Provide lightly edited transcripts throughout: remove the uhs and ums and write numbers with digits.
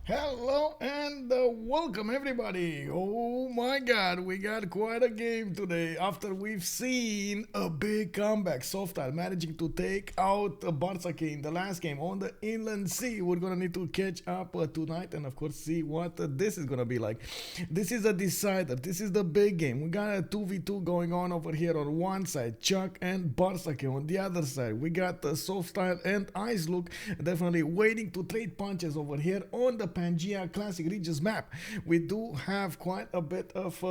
Hello and welcome everybody. Oh my god, we got quite a game today after we've seen a big comeback. SoftStyle managing to take out Bartsake in the last game on the inland sea. We're gonna need to catch up tonight and of course see what this is gonna be like. This is a decider. This is the big game. We got a 2v2 going on over here on one side, ChucK and Bartsake on the other side. We got SoftStyle and IceLuc definitely waiting to trade punches over here on the Pangea Classic Regions map. We do have quite a bit of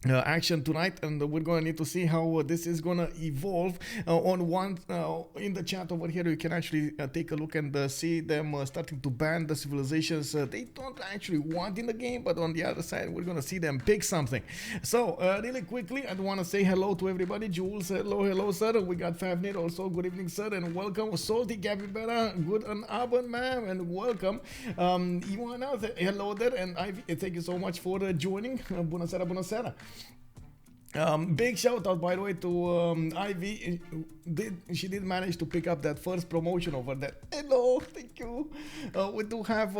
action tonight, and we're gonna need to see how this is gonna evolve. On one in the chat over here, you can actually take a look and see them starting to ban the civilizations they don't actually want in the game, but on the other side, we're gonna see them pick something. So really quickly, I want to say hello to everybody. Jules, hello, sir. We got Favnit also. Good evening, sir, and welcome. Salty Capybara, good an abend, ma'am, and welcome. Ivana, hello there, and Ivy, thank you so much for joining. Bună seara, bună seara. Big shout out, by the way, to Ivy. She did manage to pick up that first promotion over there. Hello, thank you. We do have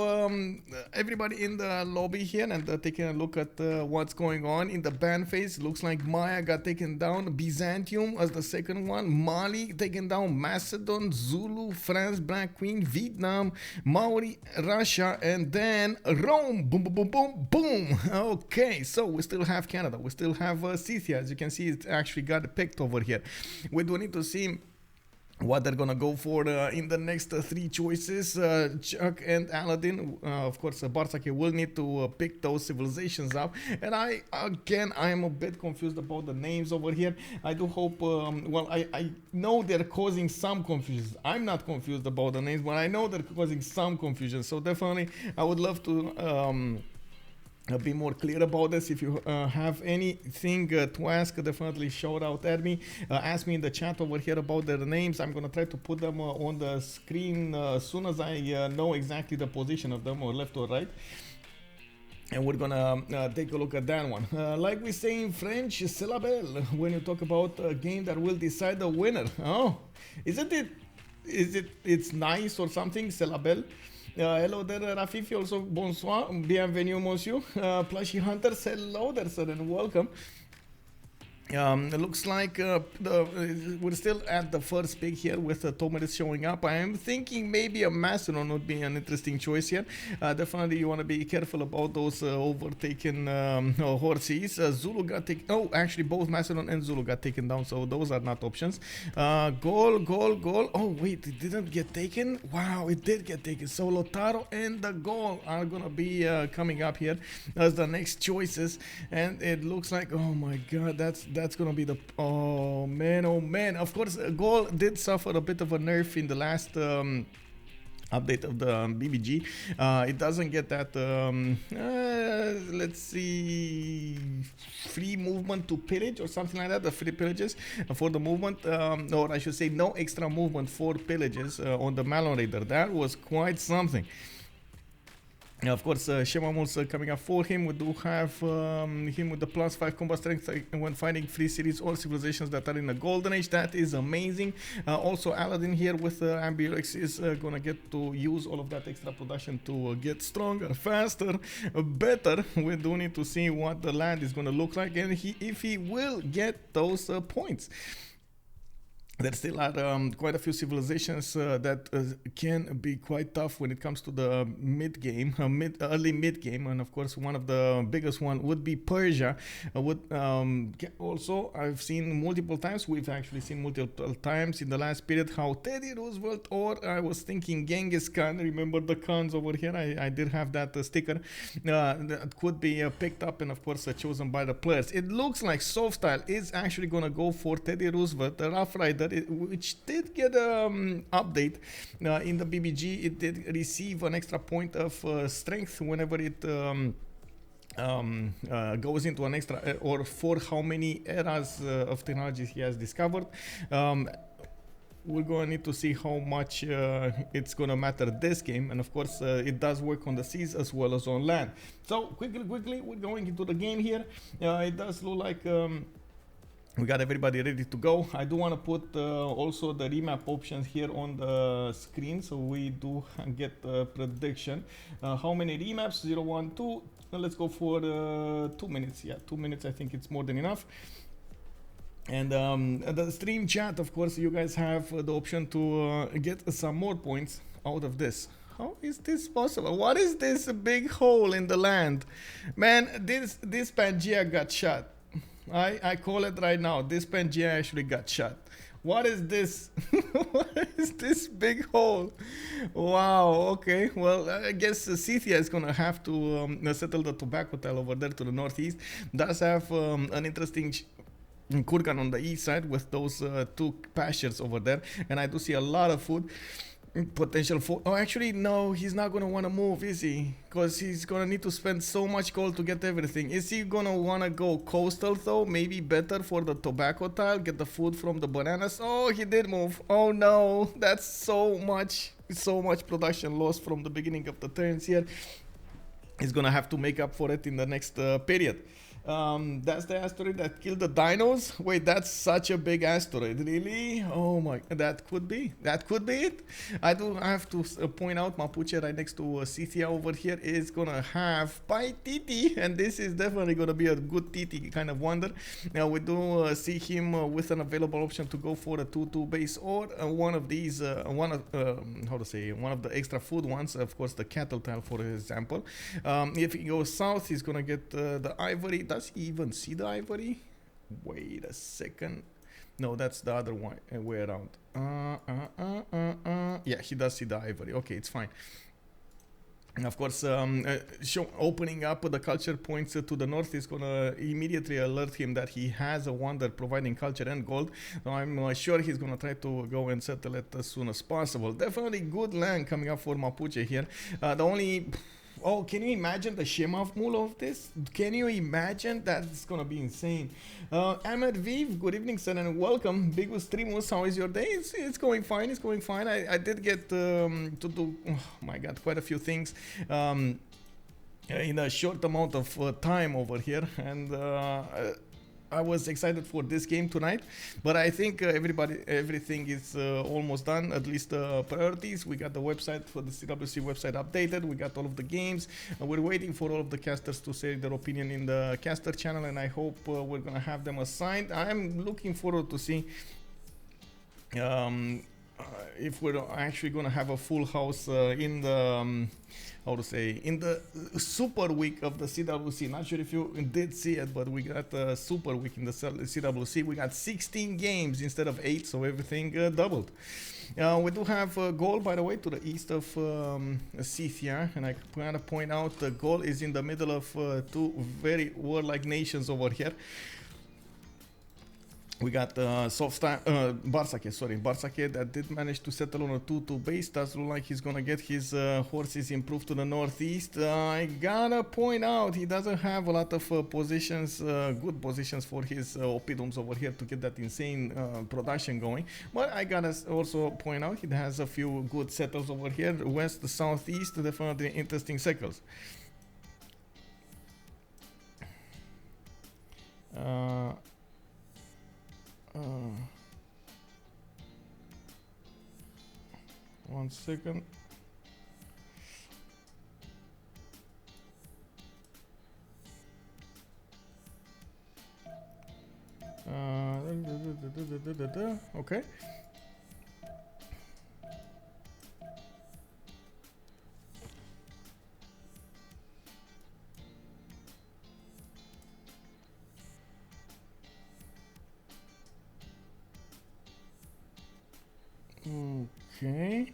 everybody in the lobby here and taking a look at what's going on in the ban phase. Looks like Maya got taken down, Byzantium as the second one, Mali taken down, Macedon, Zulu, France, Black Queen, Vietnam, Maori, Russia, and then Rome. Boom, boom, boom, boom, boom. Okay, so we still have Canada. We still have Scythia. As you can see, it actually got picked over here. We do need to see what they're gonna go for in the next three choices. ChucK and Aladdin, of course, Bartsake will need to pick those civilizations up. And I am a bit confused about the names over here. I do hope, well, I know they're causing some confusion. I'm not confused about the names, but I know they're causing some confusion. So definitely, I would love to be more clear about this. If you have anything to ask, definitely shout out at me. Ask me in the chat over here about their names. I'm gonna try to put them on the screen as soon as I know exactly the position of them, or left or right. And we're gonna take a look at that one. Like we say in French, c'est la belle, when you talk about a game that will decide the winner. Oh, isn't it? It's nice or something, c'est la belle. Hello there, Rafifi, also bonsoir, bienvenue, monsieur. Plushy Hunters, hello there, sir, and welcome. It looks like we're still at the first pick here with Tomer showing up. I am thinking maybe a Macedon would be an interesting choice here. Definitely you want to be careful about those overtaken horses. Zulu got taken. Oh, actually both Macedon and Zulu got taken down, so those are not options. Goal. Oh wait, it didn't get taken. Wow, it did get taken. So Lotaro and the goal are gonna be coming up here as the next choices, and it looks like, oh my god, that's gonna be the, oh man. Of course, goal did suffer a bit of a nerf in the last update of the BBG. It doesn't get that let's see, free movement to pillage or something like that, the free pillages for the movement, or I should say no extra movement for pillages on the Malon Raider. That was quite something. Of course, Shemamu's coming up for him. We do have him with the +5 combat strength when fighting free cities or civilizations that are in the golden age. That is amazing. Also, Aladdin here with Ambirex is gonna get to use all of that extra production to get stronger, faster, better. We do need to see what the land is gonna look like and if he will get those points. There still are quite a few civilizations that can be quite tough when it comes to the mid game, early mid game, and of course one of the biggest one would be Persia. Also, I've seen multiple times. We've actually seen multiple times in the last period how Teddy Roosevelt, or I was thinking Genghis Khan. Remember the Khans over here? I did have that sticker that could be picked up and of course chosen by the players. It looks like SoftStyle is actually gonna go for Teddy Roosevelt, the Rough Rider, which did get an update in the BBG. It did receive an extra point of strength whenever it goes into an extra, or for how many eras of technology he has discovered. We're going to need to see how much it's going to matter this game, and of course it does work on the seas as well as on land. So quickly we're going into the game here. It does look like We got everybody ready to go. I do want to put also the remap options here on the screen, so we do get a prediction. How many remaps? 0, 1, 2. Let's go for 2 minutes. Yeah, 2 minutes. I think it's more than enough. And the stream chat, of course, you guys have the option to get some more points out of this. How is this possible? What is this big hole in the land? Man, this Pangea got shot. I call it right now. This Pangea actually got shot. What is this? What is this big hole? Wow, okay. Well, I guess Scythia is gonna have to settle the tobacco tile over there to the northeast. Does have an interesting kurgan on the east side with those two pastures over there, and I do see a lot of food potential for. Oh, actually no, he's not gonna want to move, is he? Because he's gonna need to spend so much gold to get everything. Is he gonna want to go coastal though? Maybe better for the tobacco tile, get the food from the bananas. Oh, he did move. Oh no, that's so much production lost from the beginning of the turns here. He's gonna have to make up for it in the next period. That's the asteroid that killed the dinos. Wait, that's such a big asteroid, really? Oh my, that could be it. I do have to point out Mapuche right next to Scythia over here is gonna have Paititi, and this is definitely gonna be a good Titi kind of wonder. Now we do see him with an available option to go for a 2-2 base or one of these, one of the extra food ones, of course the cattle tile for example. If he goes south, he's gonna get the ivory. Does he even see the ivory? Wait a second. No, that's the other one way around. Yeah, he does see the ivory. Okay, it's fine. And of course, opening up the culture points to the north is gonna immediately alert him that he has a wonder providing culture and gold. So I'm sure he's gonna try to go and settle it as soon as possible. Definitely good land coming up for Mapuche here. The only... Oh, can you imagine the Shemov mule of this? Can you imagine? That's gonna be insane. Ahmed Viv, good evening, sir, and welcome. Bigus Trimus, how is your day? It's going fine, it's going fine. I did get to do, oh my god, quite a few things in a short amount of time over here, and I was excited for this game tonight, but I think everything is almost done, at least priorities. We got the website for the CWC website updated. We got all of the games. We're waiting for all of the casters to say their opinion in the caster channel, and I hope we're gonna have them assigned. I'm looking forward to see if we're actually gonna have a full house in the in the super week of the CWC. Not sure if you did see it, but we got a super week in the CWC. We got 16 games instead of 8, so everything doubled. We do have a goal, by the way, to the east of Scythia, and I want to point out the goal is in the middle of two very warlike nations over here. We got SoftStyle, Bartsake that did manage to settle on a 2-2 base. Does look like he's gonna get his horses improved to the northeast. I gotta point out he doesn't have a lot of positions, good positions for his Opidums over here to get that insane production going. But I gotta also point out he has a few good settles over here, west, southeast, definitely interesting circles. 1 second. Okay. Okay.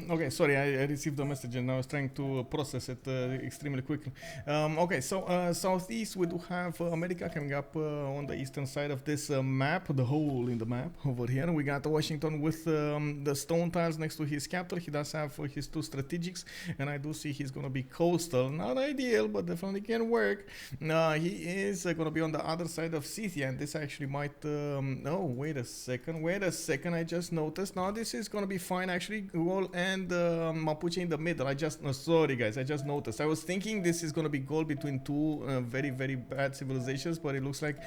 Okay, sorry, I received a message and I was trying to process it extremely quickly. Okay, so southeast we do have America coming up on the eastern side of this map, the hole in the map over here. We got Washington with the stone tiles next to his capital. He does have his 2 strategics, and I do see he's gonna be coastal. Not ideal, but definitely can work. He is gonna be on the other side of Scythia, and this actually might... oh, wait a second, I just noticed. Now this is gonna be fine actually. goal, and Mapuche in the middle. Sorry guys, I just noticed. I was thinking this is gonna be goal between two very, very bad civilizations, but it looks like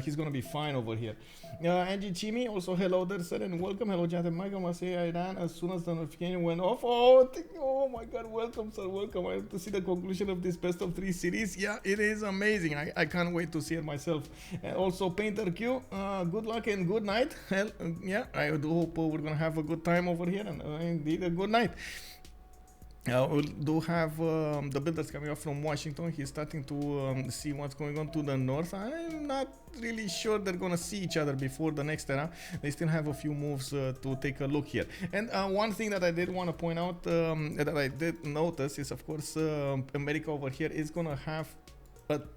he's gonna be fine over here. Angie Chimi, also hello there, sir, and welcome. Hello, Jonathan Michael Masay. I ran as soon as the notification went off. Oh my god, welcome, sir, welcome. I have to see the conclusion of this best of 3 series. Yeah, it is amazing. I can't wait to see it myself. And also, Painter Q, good luck and good night. Yeah, I do hope we're gonna have a good time over here, and indeed a good night. We do have the builders coming up from Washington. He's starting to see what's going on to the north. I'm not really sure they're gonna see each other before the next era. They still have a few moves to take a look here. And one thing that I did want to point out that I did notice is, of course, America over here is gonna have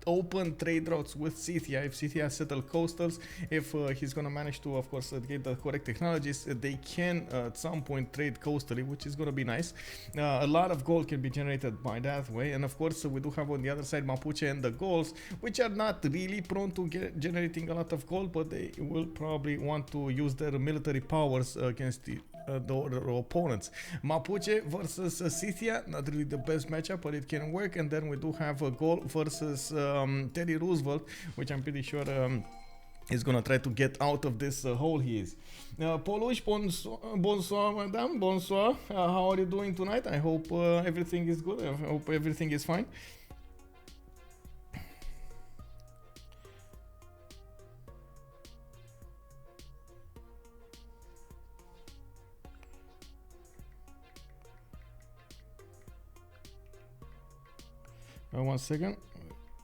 open trade routes with Scythia. If Scythia settle coastals, if he's gonna manage to, of course, get the correct technologies, they can at some point trade coastally, which is gonna be nice. A lot of gold can be generated by that way, and of course we do have on the other side Mapuche and the Gauls, which are not really prone to generating a lot of gold, but they will probably want to use their military powers against the opponents. Mapuche versus Scythia, not really the best matchup, but it can work. And then we do have a Gaul versus Teddy Roosevelt, which I'm pretty sure is gonna try to get out of this hole he is. Polush, bonsoir, madame, bonsoir. How are you doing tonight? I hope everything is good. I hope everything is fine. One second.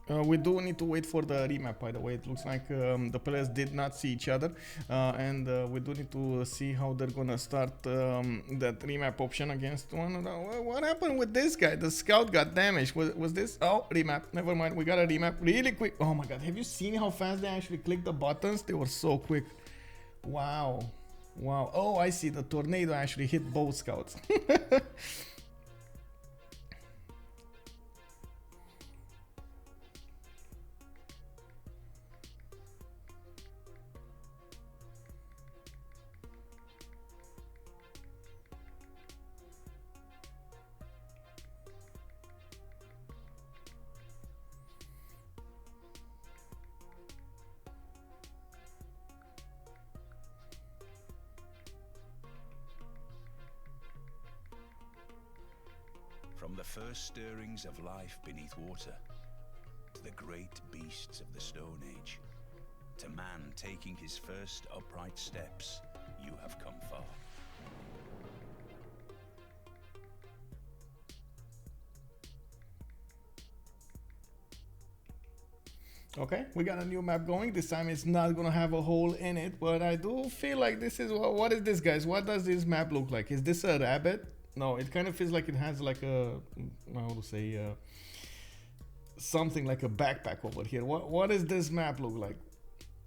We do need to wait for the remap, by the way. It looks like the players did not see each other, and we do need to see how they're gonna start that remap option against one another. What happened with this guy? The scout got damaged. Was this? Oh, remap. Never mind. We got a remap really quick. Oh my god. Have you seen how fast they actually clicked the buttons? They were so quick. Wow. Wow. Oh, I see. The tornado actually hit both scouts. From the first stirrings of life beneath water, to the great beasts of the Stone Age, to man taking his first upright steps, you have come far. Okay, we got a new map going. This time it's not gonna have a hole in it, but I do feel like this is what is this, guys? What does this map look like? Is this a rabbit? No, it kind of feels like it has like a, how to say, something like a backpack over here. What does this map look like?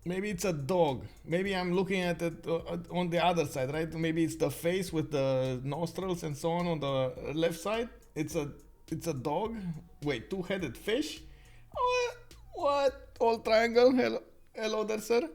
Maybe it's a dog. Maybe I'm looking at it on the other side, right? Maybe it's the face with the nostrils and so on the left side. It's a dog. Wait, two-headed fish? What? All triangle? Hello there, sir.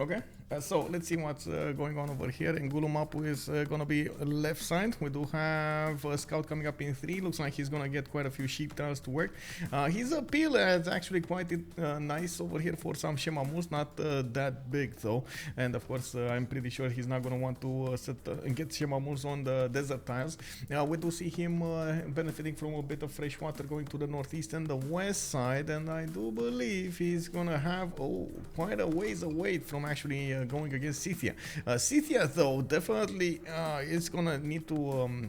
Okay, so let's see what's going on over here. And Gulumapu is gonna be left side. We do have a scout coming up in 3. Looks like he's gonna get quite a few sheep tiles to work. His appeal is actually quite nice over here for some Shemamurs, not that big though. And of course, I'm pretty sure he's not gonna want to get Shemamurs on the desert tiles. We do see him benefiting from a bit of fresh water going to the northeast and the west side, and I do believe he's gonna have quite a ways away from actually going against Scythia. Scythia though definitely is gonna need to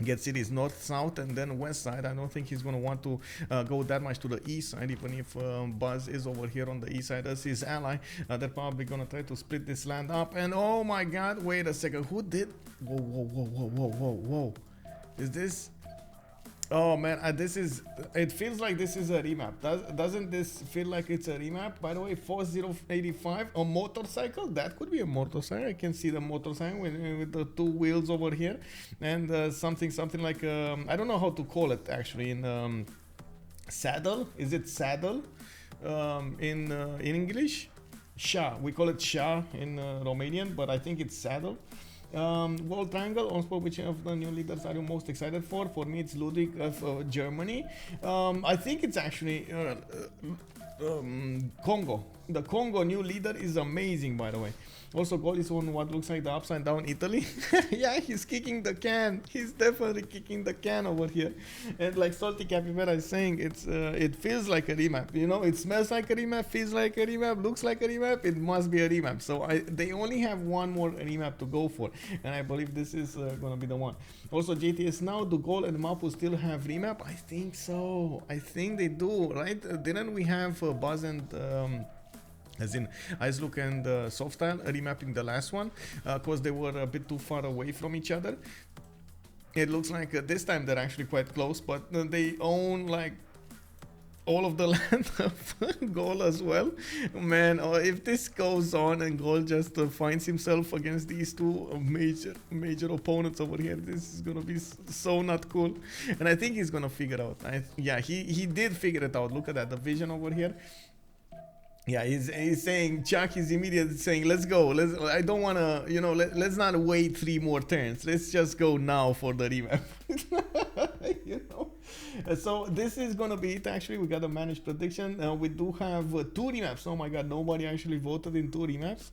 get cities north, south, and then west side. I don't think he's going to want to go that much to the east side, even if Buzz is over here on the east side as his ally. They're probably going to try to split this land up. And oh my god, wait a second, who did? Whoa, whoa, whoa, whoa, whoa, whoa, whoa. Is this? Oh man, this is, it feels like this is a remap. Doesn't this feel like it's a remap? By the way, 4085, a motorcycle? That could be a motorcycle. I can see the motorcycle with the two wheels over here. And something like, I don't know how to call it actually, in saddle? Is it saddle in English? Sha, we call it Sha in Romanian, but I think it's saddle. World Triangle, OnSpot, which of the new leaders are you most excited for? For me, it's Ludwig of Germany. I think it's actually Congo. The Congo new leader is amazing, by the way. Also, goal is on what looks like the upside down Italy. Yeah, he's kicking the can. He's definitely kicking the can over here. And like Salty Capybara is saying, it feels like a remap. You know, it smells like a remap, feels like a remap, looks like a remap. It must be a remap. So they only have one more remap to go for, and I believe this is gonna be the one. Also, JTS now, do Goal and Mapu still have remap? I think so. I think they do, right? Didn't we have Buzz and as in IceLuc and SoftStyle remapping the last one because they were a bit too far away from each other? It looks like this time they're actually quite close, but they own like all of the land of Goal as well. Man, if this goes on and Goal just finds himself against these two major opponents over here, this is gonna be so not cool. And I think he's gonna figure out. Yeah, he did figure it out. Look at that, the vision over here. Yeah, he's saying, ChucK is immediately saying, let's go. I don't want to, you know, let's not wait 3 more turns. Let's just go now for the remap. You know? So this is going to be it. Actually, we got a managed prediction. We do have 2 remaps. Oh my God, nobody actually voted in 2 remaps.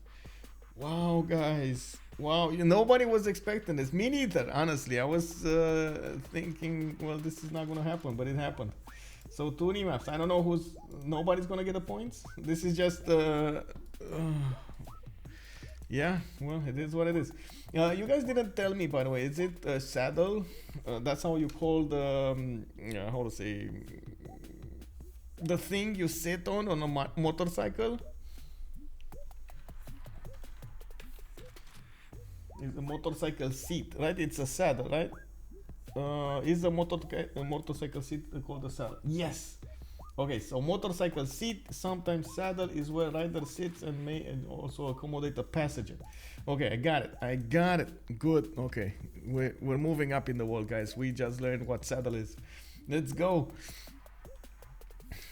Wow, guys. Wow, nobody was expecting this. Me neither, honestly. I was thinking, well, this is not going to happen, but it happened. So 2 remaps. I don't know nobody's gonna get the points. This is just yeah, well, it is what it is. You guys didn't tell me, by the way, is it a saddle? That's how you call the how to say, the thing you sit on a motorcycle? It's a motorcycle seat, right? It's a saddle, right? Is a motorcycle seat called a saddle? Yes. Okay, so motorcycle seat, sometimes saddle, is where rider sits and may also accommodate a passenger. Okay, I got it. Good. Okay, we're moving up in the world, guys. We just learned what saddle is. Let's go.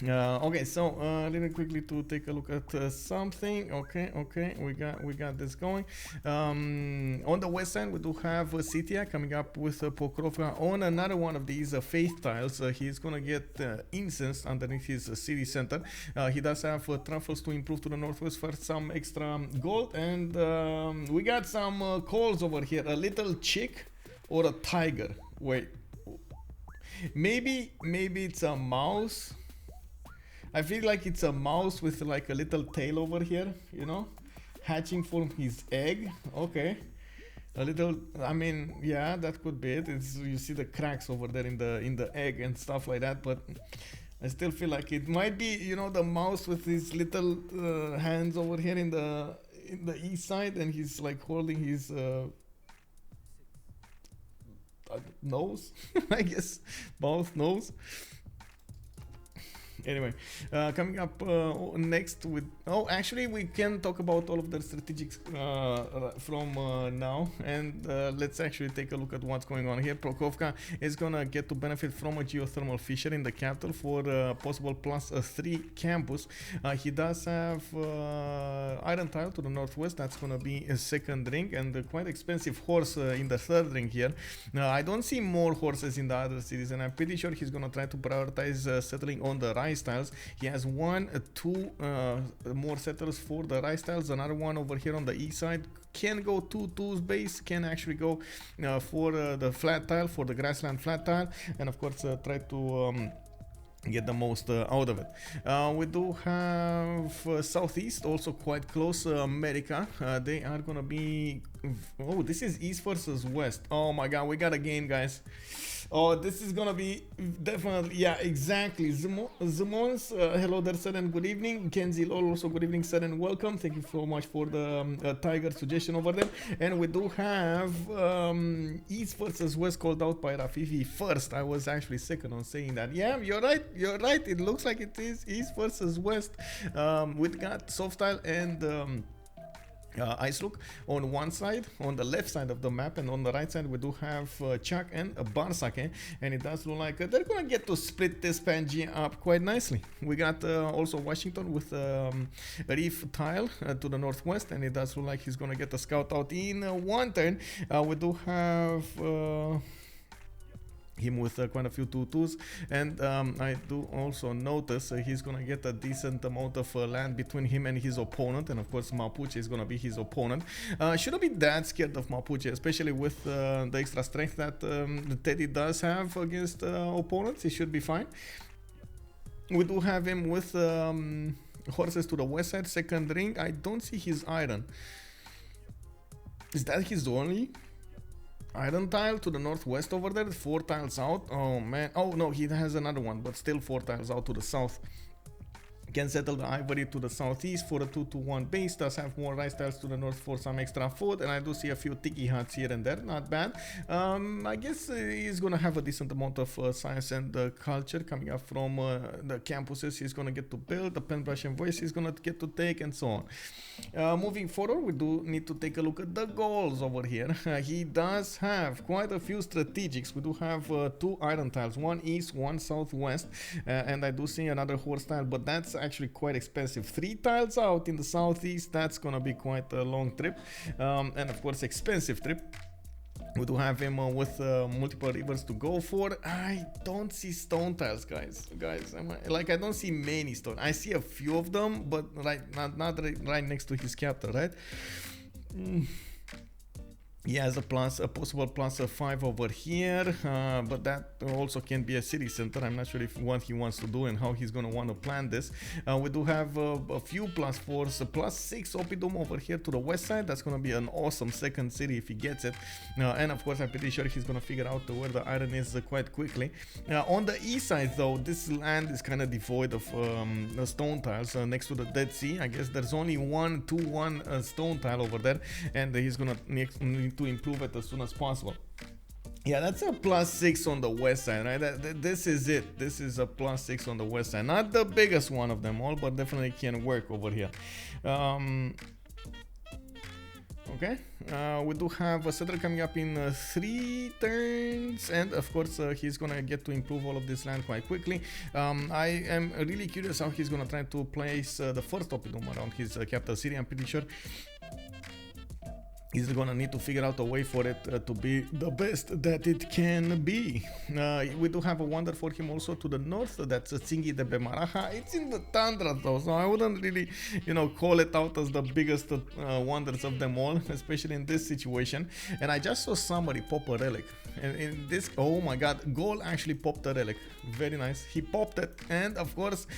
Okay, so really quickly to take a look at something. Okay, we got this going. On the west side, we do have Sitia coming up with Pokrovka on another one of these faith tiles. He's gonna get incense underneath his city center. He does have truffles to improve to the northwest for some extra gold, and we got some calls over here. A little chick or a tiger? Wait, maybe it's a mouse. I feel like it's a mouse with like a little tail over here, you know, hatching from his egg. Okay, a little, I mean, yeah, that could be it. You see the cracks over there in the egg and stuff like that, but I still feel like it might be, you know, the mouse with his little hands over here in the east side, and he's like holding his nose, I guess, both nose. Anyway, coming up next with, actually we can talk about all of the strategics from now, and let's actually take a look at what's going on here. Prokofka is gonna get to benefit from a geothermal fissure in the capital for possible +3 campus. He does have iron tile to the northwest. That's gonna be a second ring, and a quite expensive horse in the third ring here. I don't see more horses in the other cities, and I'm pretty sure he's gonna try to prioritize settling on the rice tiles. He has 2 more settlers for the rice tiles. Another one over here on the east side can go 2-2's base, can actually go for the flat tile, for the grassland flat tile, and of course try to get the most out of it. We do have southeast, also quite close, America. They are gonna be, oh, this is east versus west. Oh my god, we got a game, guys. Oh, this is gonna be definitely, yeah, exactly. Zimons, hello there, sir, and good evening. Kenzie Lol, also good evening, sir, and welcome. Thank you so much for the tiger suggestion over there. And we do have east versus west called out by Rafifi first. I was actually second on saying that. Yeah, you're right. You're right. It looks like it is east versus west. We've got SoftStyle and IceLuc on one side, on the left side of the map, and on the right side we do have ChucK and Bartsake, and it does look like they're gonna get to split this Pangea up quite nicely. We got also Washington with Reef Tile to the northwest, and it does look like he's gonna get the scout out in one turn. We do have him with quite a few 2v2's, and I do also notice he's gonna get a decent amount of land between him and his opponent, and of course Mapuche is gonna be his opponent. Shouldn't be that scared of Mapuche, especially with the extra strength that Teddy does have against opponents. He should be fine. We do have him with horses to the west side, second ring. I don't see his iron. Is that his only iron tile to the northwest over there? 4 tiles out. Oh man. Oh no, he has another one, but still 4 tiles out to the south. Can settle the ivory to the southeast for a 2-1 base. Does have more rice tiles to the north for some extra food, and I do see a few tiki huts here and there. Not bad. I guess he's gonna have a decent amount of science and culture coming up from the campuses he's gonna get to build, the pen brush and voice he's gonna get to take, and so on. Moving forward, we do need to take a look at the goals over here. He does have quite a few strategics. We do have 2 iron tiles, one east, one southwest, and I do see another horse tile, but that's actually quite expensive. 3 tiles out in the southeast. That's gonna be quite a long trip, and of course expensive trip. We do have him with multiple rivers to go for. I don't see stone tiles, guys. I don't see many stone. I see a few of them, but not right next to his capital, right? He has a possible plus of 5 over here, but that also can be a city center. I'm not sure if what he wants to do and how he's gonna want to plan this. We do have a few +4s, +6 Opidum over here to the west side. That's gonna be an awesome second city if he gets it. And of course, I'm pretty sure he's gonna figure out where the iron is quite quickly. On the east side, though, this land is kind of devoid of stone tiles next to the Dead Sea. I guess there's only 1-2-1 stone tile over there, and he's gonna need to improve it as soon as possible. Yeah, that's a +6 on the west side, right? This is it. This is a +6 on the west side. Not the biggest one of them all, but definitely can work over here. Okay, we do have a settler coming up in 3 turns, and of course he's gonna get to improve all of this land quite quickly. I am really curious how he's gonna try to place the first Opidum around his capital city. I'm pretty sure he's gonna need to figure out a way for it to be the best that it can be. We do have a wonder for him also to the north. That's Tsingi de Bemaraja. It's in the tundra though, so I wouldn't really, call it out as the biggest wonders of them all, especially in this situation. And I just saw somebody pop a relic. And in this, oh my god, Goal actually popped a relic. Very nice. He popped it, and of course,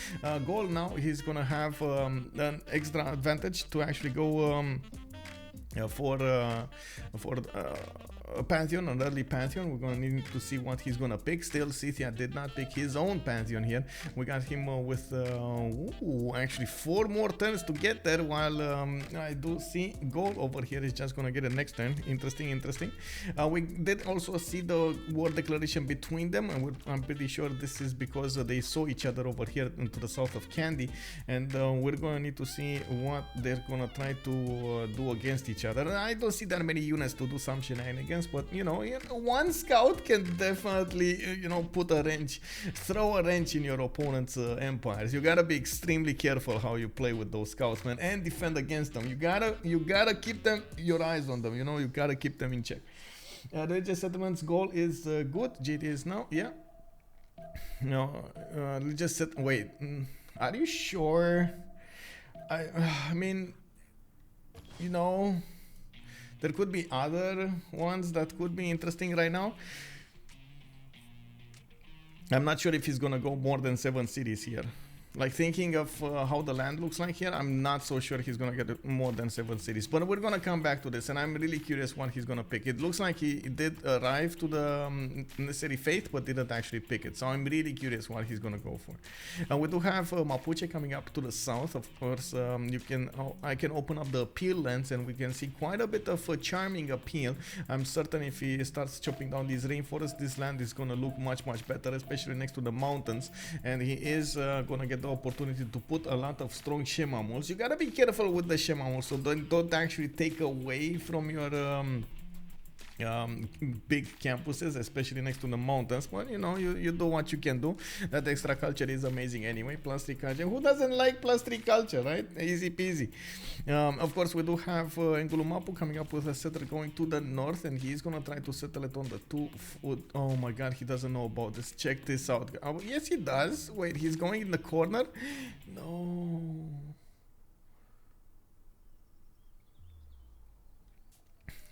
Goal now he's gonna have an extra advantage to actually go for a Pantheon, an early Pantheon. We're gonna need to see what he's gonna pick. Still, Scythia did not pick his own Pantheon here. We got him with actually 4 more turns to get there, while I do see Goal over here is just gonna get it next turn. Interesting. We did also see the war declaration between them, and I'm pretty sure this is because they saw each other over here to the south of Candy, and we're gonna need to see what they're gonna try to do against each other. I don't see that many units to do some shenanigans, but one scout can definitely put a wrench, throw a wrench in your opponent's empires. You gotta be extremely careful how you play with those scouts, man, and defend against them. You gotta keep your eyes on them. You gotta keep them in check. Religious settlements goal is good. GT is now, yeah. No, religious set. Wait, are you sure? I mean, there could be other ones that could be interesting right now. I'm not sure if he's gonna go more than 7 cities here. Like thinking of how the land looks like here, I'm not so sure he's gonna get more than 7 cities. But we're gonna come back to this, and I'm really curious what he's gonna pick. It looks like he did arrive to the necessary faith, but didn't actually pick it. So I'm really curious what he's gonna go for. And we do have Mapuche coming up to the south. Of course, I can open up the appeal lens, and we can see quite a bit of a charming appeal. I'm certain if he starts chopping down these rainforests, this land is gonna look much better, especially next to the mountains. And he is gonna get the opportunity to put a lot of strong shemamals. You gotta be careful with the shemamals, so don't actually take away from your big campuses, especially next to the mountains. But you know, you do what you can do. That extra culture is amazing anyway. Plus 3 culture, who doesn't like plus 3 culture, right? Easy peasy. Of course, we do have Ngulumapu coming up with a settler going to the north, and he's gonna try to settle it on the 2 foot. Oh my god, he doesn't know about this. Check this out. Yes, he does. Wait, he's going in the corner. No.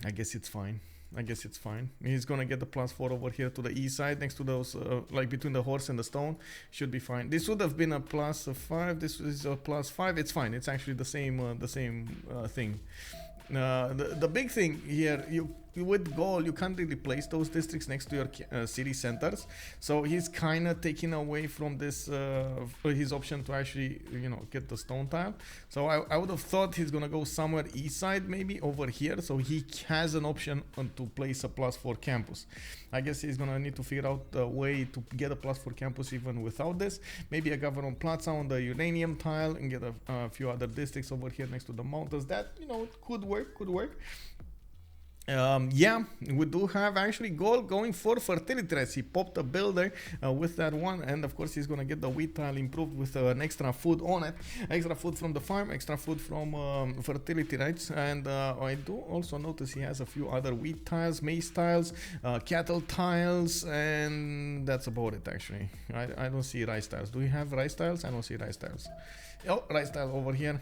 I guess it's fine. He's gonna get the +4 over here to the east side, next to those, like between the horse and the stone. Should be fine. This would have been a +5. This is a +5. It's fine. It's actually the same thing. The big thing here, with gold, you can't really place those districts next to your city centers. So he's kind of taking away from this his option to actually, you know, get the stone tile. So I would have thought he's gonna go somewhere east side, maybe over here. So he has an option to place a +4 campus. I guess he's gonna need to figure out a way to get a +4 campus even without this. Maybe a government plaza on the uranium tile and get a few other districts over here next to the mountains. That, you know, could work. Yeah, we do have actually gold going for fertility rates. He popped a builder with that one, and of course he's gonna get the wheat tile improved with an extra food on it, extra food from the farm, extra food from fertility rates. And I do also notice he has a few other wheat tiles, maize tiles, cattle tiles, and that's about it actually. I don't see rice tiles. Do we have rice tiles? I don't see rice tiles. Oh, rice tile over here.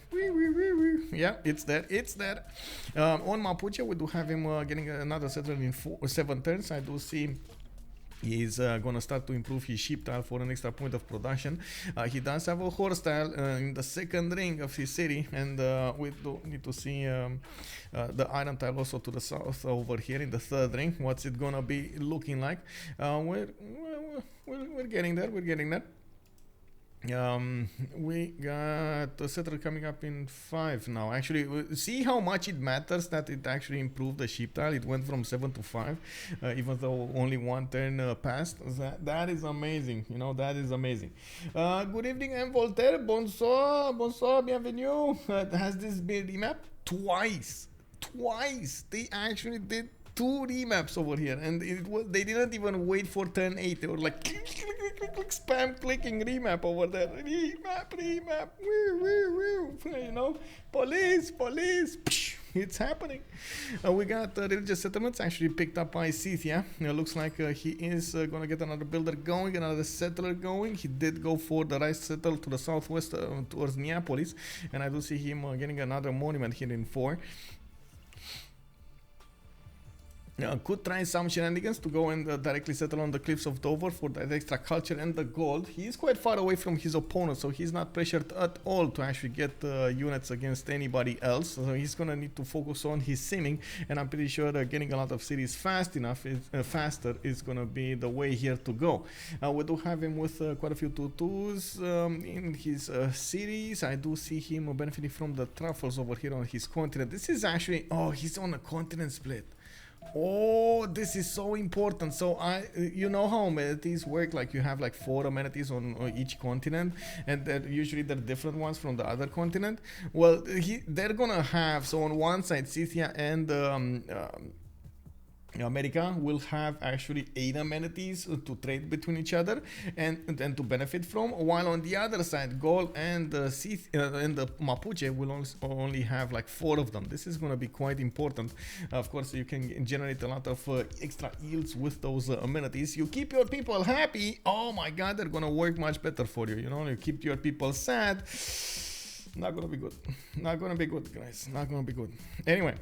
Yeah, it's there. On Mapuche, we do have him getting another settler in 7 turns. I do see he's gonna start to improve his sheep tile for an extra point of production. He does have a horse tile in the 2nd ring of his city, and we do need to see the iron tile also to the south over here in the 3rd ring. What's it gonna be looking like? We're getting there. We got a settler coming up in 5 now. Actually, see how much it matters that it actually improved the sheep tile. It went from 7 to 5, even though only 1 turn passed. That is amazing. You know, that is amazing. Good evening, I'm Voltaire. Bonsoir, bienvenue. Has this been remapped? Twice. They actually did 2 remaps over here, and they didn't even wait for turn 8. They were like click, spam clicking remap over there. Remap. You know, police. It's happening. We got religious settlements actually picked up by Scythia. It looks like he is gonna get another builder going, another settler going. He did go for the rice settle to the southwest towards Neapolis, and I do see him getting another monument here in 4. Could try some shenanigans to go and directly settle on the cliffs of Dover for that extra culture and the gold. He is quite far away from his opponent, so he's not pressured at all to actually get units against anybody else. So he's gonna need to focus on his simming, and I'm pretty sure getting a lot of cities faster is gonna be the way here to go. We do have him with quite a few 2-2s in his cities. I do see him benefiting from the truffles over here on his continent. This is actually, he's on a continent split. Oh, this is so important. So you know how amenities work, like you have like 4 amenities on each continent, and usually they're different ones from the other continent. Well, they're gonna have, so on one side Scythia and America will have actually 8 amenities to trade between each other and to benefit from, while on the other side Gaul and the Mapuche will only have like 4 of them. This is going to be quite important. Of course, you can generate a lot of extra yields with those amenities. You keep your people happy, oh my god, they're going to work much better for you. You know, you keep your people sad, not going to be good, guys, not going to be good. Anyway,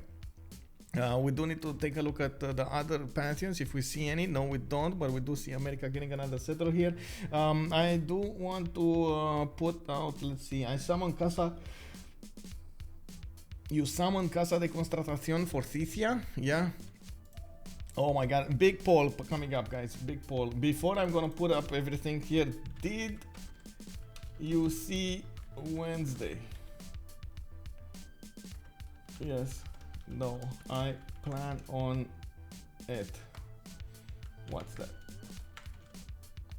We do need to take a look at the other pantheons if we see any. No, we don't, but we do see America getting another settler here. I do want to put out, let's see, I summon Casa. You summon Casa de Constatación Forticia, yeah. Oh my god, big poll coming up, guys, big poll. Before I'm gonna put up everything here, did you see Wednesday? Yes. No, I plan on it. What's that?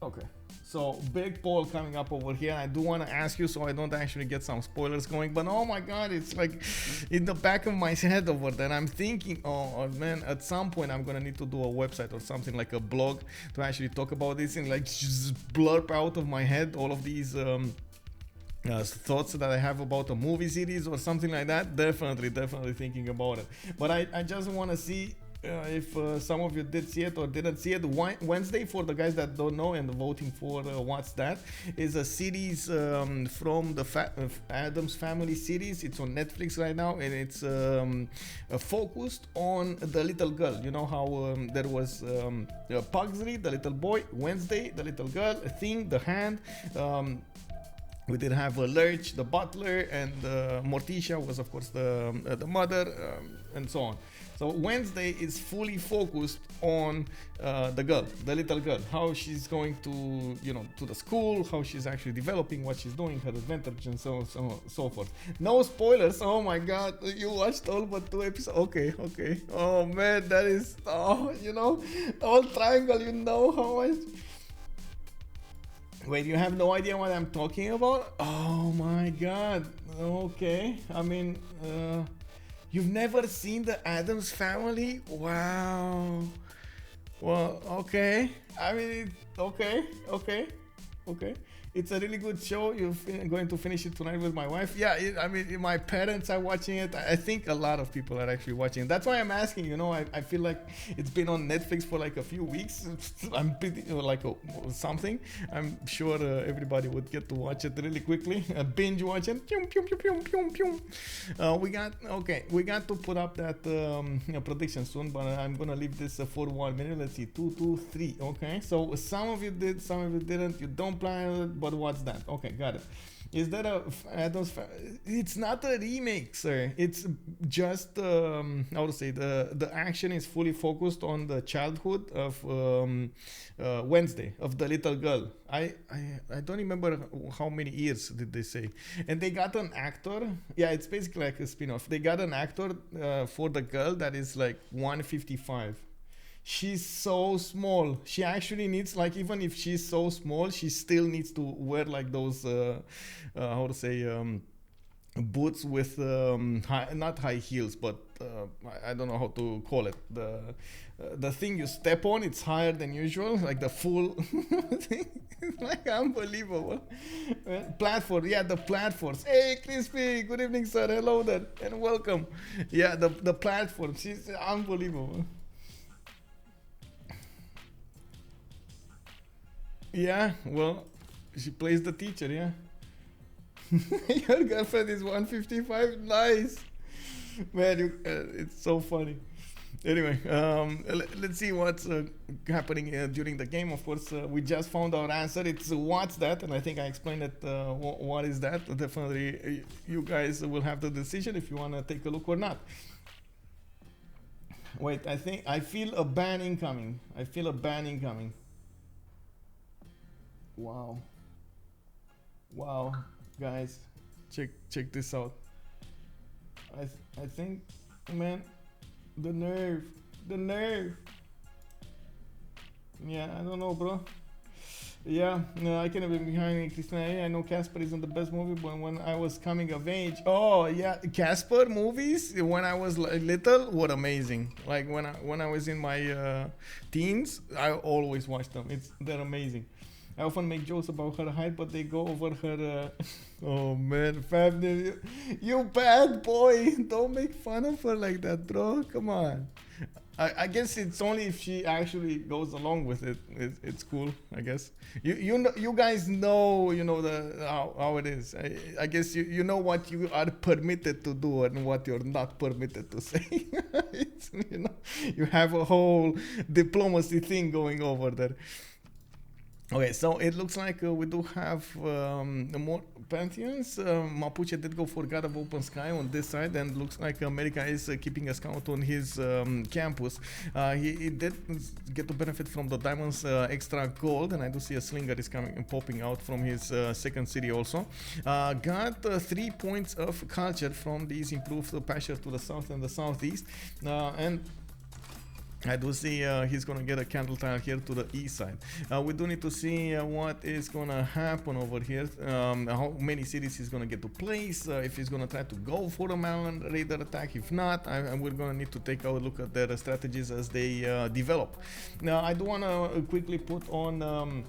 Okay, so big poll coming up over here. I do want to ask you so I don't actually get some spoilers going, but oh my god, it's like in the back of my head over there. I'm thinking, oh man, at some point I'm gonna need to do a website or something like a blog to actually talk about this and like just blurb out of my head all of these thoughts that I have about a movie series or something like that. Definitely thinking about it. But I just want to see if some of you did see it or didn't see it. Wednesday, for the guys that don't know and voting for What's That, is a series from the Addams Family series. It's on Netflix right now, and it's focused on the little girl. You know how there was Pugsley, the little boy, Wednesday, the little girl, Thing, the hand. We did have Lurch, the butler, and Morticia was, of course, the mother, and so on. So Wednesday is fully focused on the girl, the little girl, how she's going to, you know, to the school, how she's actually developing, what she's doing, her advantage, and so forth. No spoilers. Oh my God, you watched all but 2 episodes. Okay. Oh man, that is, you know, all triangle. You know how much. Wait, you have no idea what I'm talking about? Oh my god. Okay. I mean, you've never seen the Addams Family? Wow. Well, okay. I mean, okay. It's a really good show. You're going to finish it tonight with my wife. Yeah, I mean, my parents are watching it. I think a lot of people are actually watching it. That's why I'm asking, you know, I feel like it's been on Netflix for like a few weeks. I'm pretty, like something. I'm sure everybody would get to watch it really quickly. Binge watch it. We got to put up that prediction soon, but I'm going to leave this for 1 minute. Let's see, 2, 2, 3. Okay, so some of you did, some of you didn't. You don't plan it, but what's that? Okay, got it. Is that a Addams? It's not a remake, sir. It's just how to say, the action is fully focused on the childhood of Wednesday, of the little girl. I don't remember how many years did they say, and they got an actor. Yeah, it's basically like a spin-off. They got an actor for the girl that is like 155. She's so small. She actually needs, like, even if she's so small, she still needs to wear like those how to say, boots with not high heels, but I don't know how to call it. The thing you step on, it's higher than usual, like the full thing. It's like unbelievable. Platform, yeah, the platforms. Hey, Crispy, good evening, sir. Hello there, and welcome. Yeah, the platform. She's unbelievable. Yeah, well, she plays the teacher, yeah. Your girlfriend is 155? Nice. Man, it's so funny. Anyway, let's see what's happening during the game. Of course, we just found our answer. It's What's That? And I think I explained it. What is that? Definitely, you guys will have the decision if you want to take a look or not. Wait, I feel a ban incoming. Wow, guys, check this out. I think, man, the nerve. Yeah, I don't know, bro. Yeah, no, I can't be behind me, Christina. I know Casper isn't the best movie, but when I was coming of age, oh yeah, Casper movies when I was little were amazing. Like when I was in my teens, I always watched them. They're amazing. I often make jokes about her height, but they go over her. Oh man, Fab, you bad boy! Don't make fun of her like that, bro. Come on. I guess it's only if she actually goes along with it. It's cool, I guess. You guys know how it is. I guess you know what you are permitted to do and what you're not permitted to say. It's, you have a whole diplomacy thing going over there. Okay, so it looks like we do have more pantheons. Mapuche did go for God of Open Sky on this side, and looks like America is keeping a scout on his campus. He did get to benefit from the diamonds extra gold, and I do see a slinger is coming and popping out from his second city also. Got 3 points of culture from these improved pasture to the south and the southeast, and I do see he's gonna get a candle tile here to the east side. We do need to see what is gonna happen over here, how many cities he's gonna get to place, if he's gonna try to go for a Maryland Raider attack. If not, we're gonna need to take a look at their strategies as they develop. Now, I do wanna quickly put on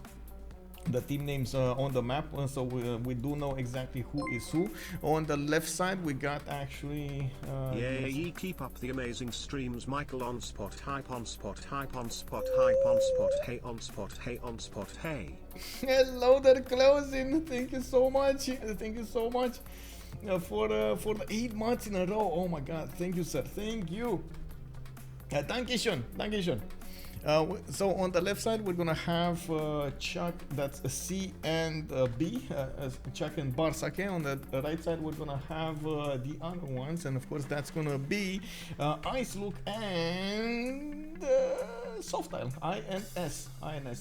the team names on the map, so we do know exactly who is who. On the left side we got actually ye keep up the amazing streams, Michael. On spot hype, on spot hype, on spot hype, on spot hey, on spot hey, on spot hey. Hello there, closing. Thank you so much. Thank you so much for the 8 months in a row. Oh my god, thank you, sir. Thank you. Dankeschön, Dankeschön. So on the left side we're gonna have ChucK, that's a C and B, ChucK and Bartsake. On the right side we're gonna have the other ones, and of course that's gonna be IceLuc and SoftStyle, INS.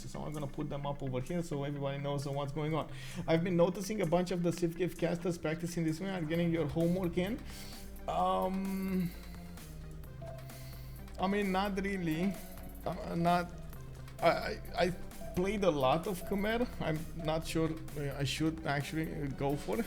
So I'm gonna put them up over here so everybody knows what's going on. I've been noticing a bunch of the CivFR casters practicing this way and getting your homework in. I mean, not really. I played a lot of Khmer. I'm not sure I should actually go for it.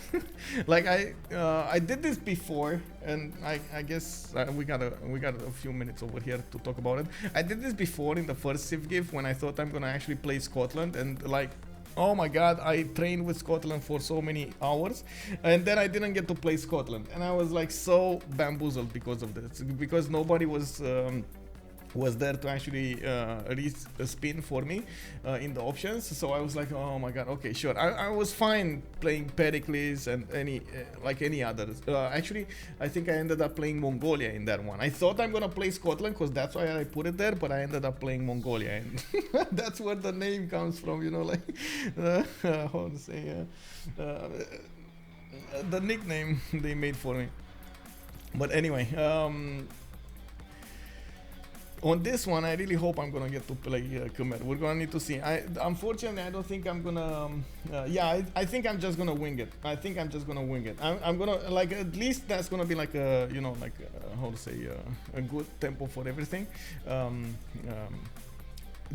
Like I did this before, and I guess we got a few minutes over here to talk about it. I did this before in the first CivGIF when I thought I'm gonna actually play Scotland, and like, oh my god, I trained with Scotland for so many hours, and then I didn't get to play Scotland, and I was like so bamboozled because of this, because nobody was there to actually spin for me in the options. So I was like, oh my god, okay, sure. I was fine playing Pericles and any others. Actually, I think I ended up playing Mongolia in that one. I thought I'm gonna play Scotland because that's why I put it there, but I ended up playing Mongolia, and that's where the name comes from, like how to say the nickname they made for me. But anyway, on this one, I really hope I'm gonna get to play Khmer. We're gonna need to see. Unfortunately, I don't think I'm gonna. I think I'm just gonna wing it. I'm gonna, like, at least that's gonna be like a, how to say, a good tempo for everything.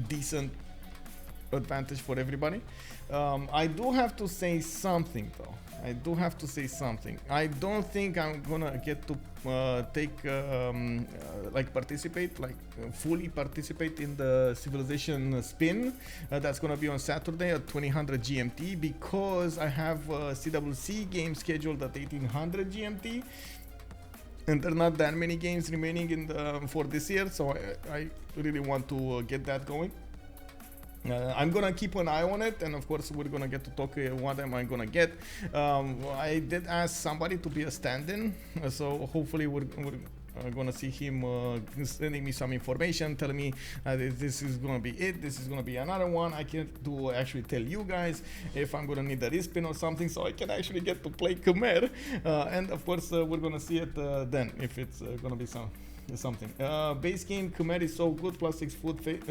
Decent advantage for everybody. I do have to say something though. I don't think I'm gonna get to fully participate in the Civilization spin. That's gonna be on Saturday at 2000 GMT, because I have CWC game scheduled at 1800 GMT. And there are not that many games remaining for this year, so I really want to get that going. I'm gonna keep an eye on it, and of course we're gonna get to talk what am I gonna get. I did ask somebody to be a stand-in, so hopefully we're gonna see him sending me some information, telling me this is gonna be it, this is gonna be another one. I can't actually tell you guys if I'm gonna need a respin or something, so I can actually get to play Khmer, and of course we're gonna see it then if it's gonna be something. Base game Khmer is so good, plus 6 food faith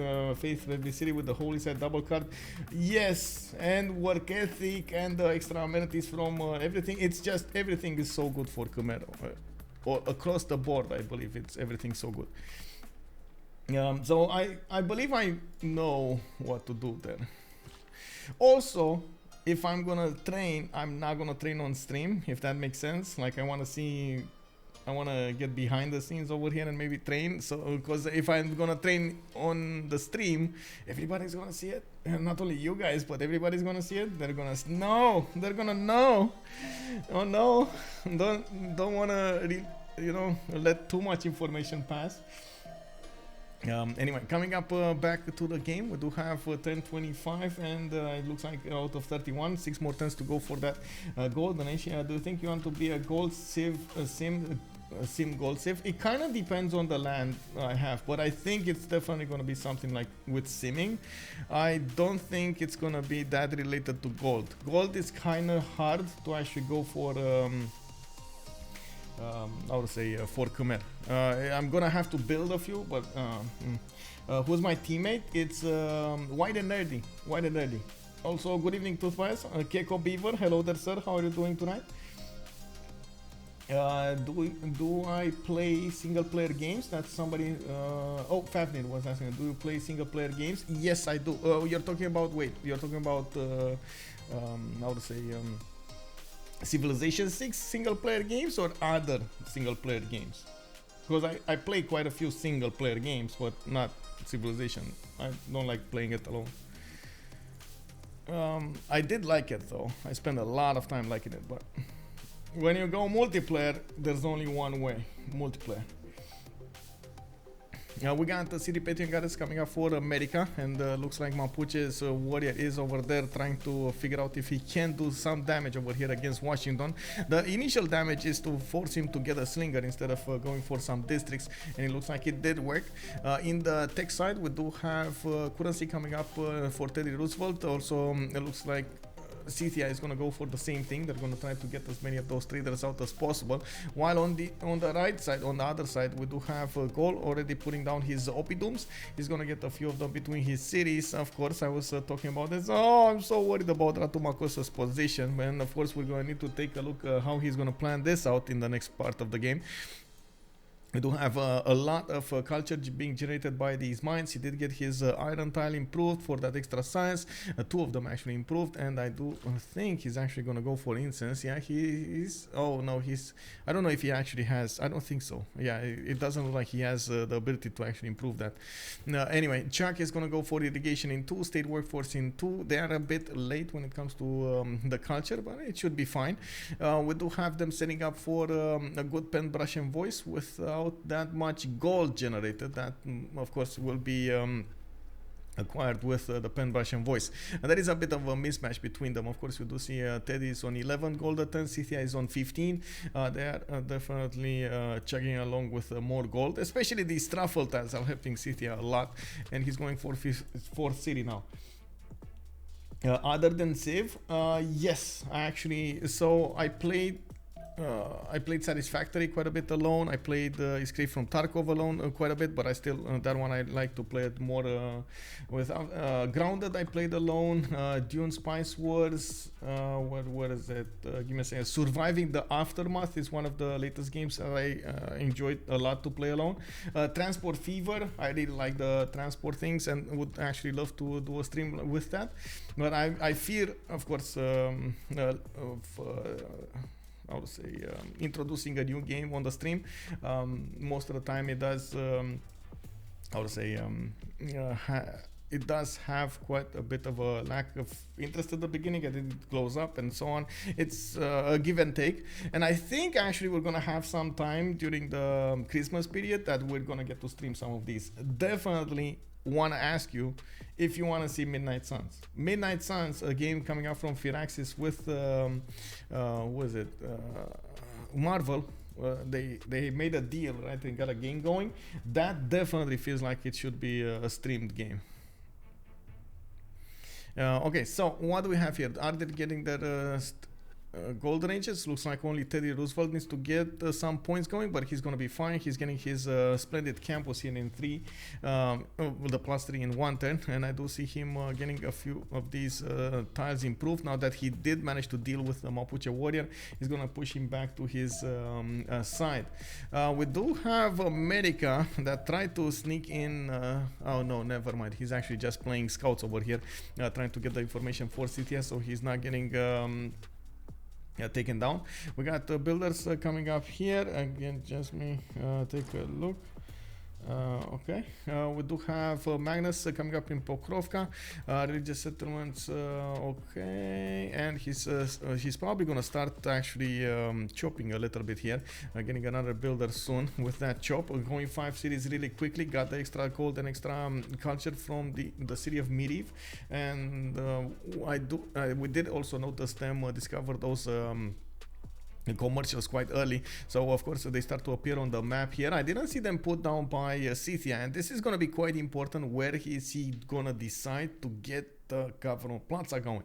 every city with the holy side double card. Yes, and work ethic and extra amenities from everything. It's just everything is so good for Khmer, or across the board. I believe everything's so good. So I believe I know what to do there. Also, if I'm gonna train, I'm not gonna train on stream, if that makes sense. Like, I want to see get behind the scenes over here and maybe train. So because if I'm gonna train on the stream, everybody's gonna see it, and not only you guys, but everybody's gonna see it. They're gonna know. They're gonna know. Oh no! Don't wanna let too much information pass. Anyway, coming up back to the game, we do have 10:25, and it looks like out of 31, 6 more turns to go for that golden age. Do you think you want to be a gold sim gold civ? It kind of depends on the land I have, but I think it's definitely going to be something like with simming. I don't think it's going to be that related to gold. Gold is kind of hard to actually go for I would say for Khmer. I'm gonna have to build a few, but who's my teammate? It's White and Nerdy. White and Nerdy. Also, good evening, Toothpies. Keiko Beaver, hello there, sir. How are you doing tonight? Do I play single player games? That's somebody. Oh, Fafnir was asking. Do you play single player games? Yes, I do. You're talking about. Wait, you're talking about. How to say. Civilization 6 single player games or other single player games? Because I play quite a few single player games, but not Civilization. I don't like playing it alone. I did like it though. I spent a lot of time liking it, but when you go multiplayer, there's only one way: multiplayer. We got the City Patreon goddess coming up for America, and looks like Mapuche's warrior is over there trying to figure out if he can do some damage over here against Washington. The initial damage is to force him to get a slinger instead of going for some districts, and it looks like it did work. In the tech side, we do have currency coming up for Teddy Roosevelt. Also, it looks like CTI is going to go for the same thing. They're going to try to get as many of those traders out as possible. While on the right side, on the other side, we do have Gol already putting down his Opidums. He's going to get a few of them between his cities. Of course, I was talking about this. Oh, I'm so worried about Ratu Makosa's position. And of course, we're going to need to take a look how he's going to plan this out in the next part of the game. We do have a lot of culture being generated by these mines. He did get his iron tile improved for that extra science. 2 of them actually improved, and I do think he's actually going to go for incense. Yeah, he's. Oh no, I don't know if he actually has. I don't think so. Yeah, it doesn't look like he has the ability to actually improve that. Anyway, ChucK is going to go for irrigation in 2, state workforce in 2. They are a bit late when it comes to the culture, but it should be fine. We do have them setting up for a good pen, brush, and voice without that much gold generated. That of course will be acquired with the pen, brush, and voice. And there is a bit of a mismatch between them. Of course, you do see Teddy is on 11 gold a turn, Cynthia is on 15. They are definitely chugging along with more gold, especially these truffle tiles are helping Cynthia a lot, and he's going for 4th city now. Other than Civ, yes, so I played Satisfactory quite a bit alone. I played Escape from Tarkov alone quite a bit, but I still that one I like to play it more with Grounded. I played alone. Dune Spice Wars. What is it? Give me a second. Surviving the Aftermath is one of the latest games that I enjoyed a lot to play alone. Transport Fever. I really like the transport things and would actually love to do a stream with that. But I fear, of course, I would say introducing a new game on the stream. Most of the time it does I would say it does have quite a bit of a lack of interest at the beginning, and it glows up and so on. It's a give and take, and I think actually we're gonna have some time during the Christmas period that we're gonna get to stream some of these. Definitely want to ask you if you want to see Midnight Suns. Midnight Suns, a game coming out from Firaxis with what is it, Marvel. They made a deal, right? They got a game going. That definitely feels like it should be a streamed game. Okay, so what do we have here? Are they getting their golden ages? Looks like only Teddy Roosevelt needs to get some points going, but he's going to be fine. He's getting his splendid campus here in 3 with the +3 in 1 turn, and I do see him getting a few of these tiles improved. Now that he did manage to deal with the Mapuche warrior, he's going to push him back to his side. We do have America that tried to sneak in. Oh no, never mind. He's actually just playing scouts over here, trying to get the information for CTS, so he's not getting taken down. We got builders coming up here again. Just me take a look. Okay, we do have Magnus coming up in Pokrovka, religious settlements. Okay, and he's probably gonna start actually chopping a little bit here, getting another builder soon with that chop. Going 5 cities really quickly. Got the extra gold and extra culture from the city of Medivh, and we did also notice them discover those. Commercials quite early, so of course they start to appear on the map here. I didn't see them put down by Scythia, and this is going to be quite important. Where is he gonna decide to get the government plaza going?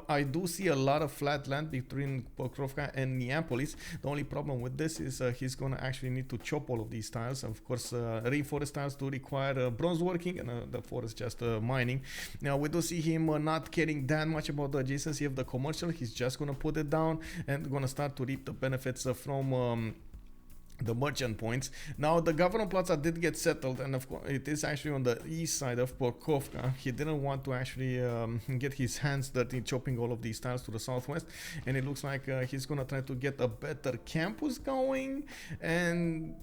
I do see a lot of flat land between Pokrovka and Neapolis. The only problem with this is he's gonna actually need to chop all of these tiles. Of course, rainforest tiles do require bronze working, and the forest just mining. Now we do see him not caring that much about the adjacency of the commercial. He's just gonna put it down and gonna start to reap the benefits from the merchant points. Now the government plaza did get settled, and of course it is actually on the east side of Pokrovka. He didn't want to actually get his hands dirty chopping all of these tiles to the southwest, and it looks like he's gonna try to get a better campus going, and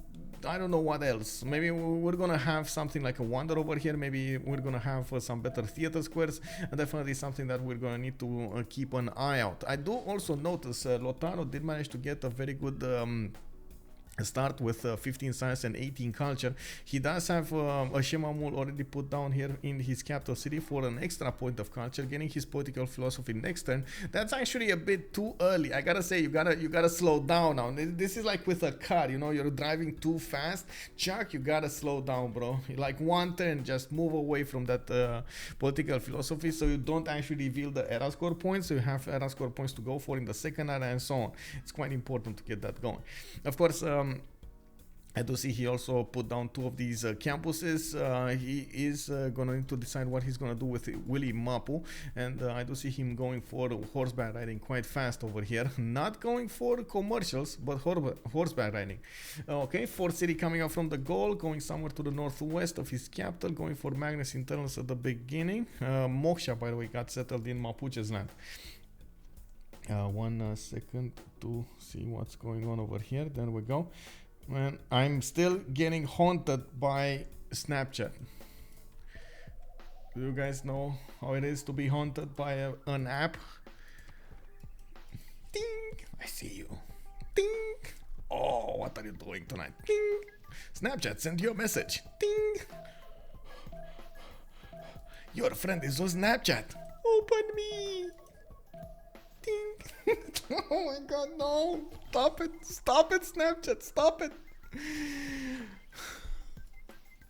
I don't know what else. Maybe we're gonna have something like a wonder over here. Maybe we're gonna have some better theater squares, and definitely something that we're gonna need to keep an eye out. I do also notice Lotaro did manage to get a very good start with 15 science and 18 culture. He does have a Shemamul already put down here in his capital city for an extra point of culture, getting his political philosophy next turn. That's actually a bit too early. I gotta say, you gotta slow down now. This is like with a car, you know, you're driving too fast. ChucK, you gotta slow down, bro. Like one turn, just move away from that political philosophy, so you don't actually reveal the era score points. So you have era score points to go for in the second era and so on. It's quite important to get that going. Of course, I do see he also put down 2 of these campuses. He is gonna need to decide what he's gonna do with Willy Mapu, and I do see him going for horseback riding quite fast over here. Not going for commercials, but horseback riding. Okay, 4th city coming out from the goal, going somewhere to the northwest of his capital, going for Magnus internals at the beginning. Moksha, by the way, got settled in Mapuche's land. 1 second to see what's going on over here. There we go. Man, I'm still getting haunted by Snapchat. Do you guys know how it is to be haunted by an app? Ding! I see you. Ding! Oh, what are you doing tonight? Ding! Snapchat sent you a message. Ding! Your friend is on Snapchat. Open me! Ding! Oh my god, no! Stop it! Stop it, Snapchat! Stop it!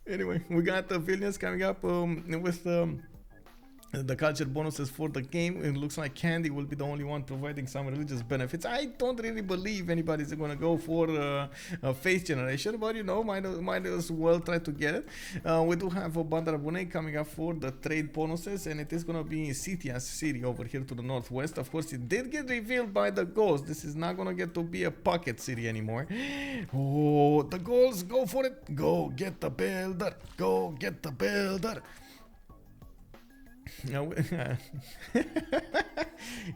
Anyway, we got the Vilnius coming up with the culture bonuses for the game. It looks like Candy will be the only one providing some religious benefits. I don't really believe anybody's gonna go for a faith generation, but you know, might as well try to get it. We do have a Bandar Bunei coming up for the trade bonuses, and it is gonna be Scythia's city over here to the northwest. Of course, it did get revealed by the ghost. This is not gonna get to be a pocket city anymore. Oh, the goals, go for it. Go get the builder. Go get the builder.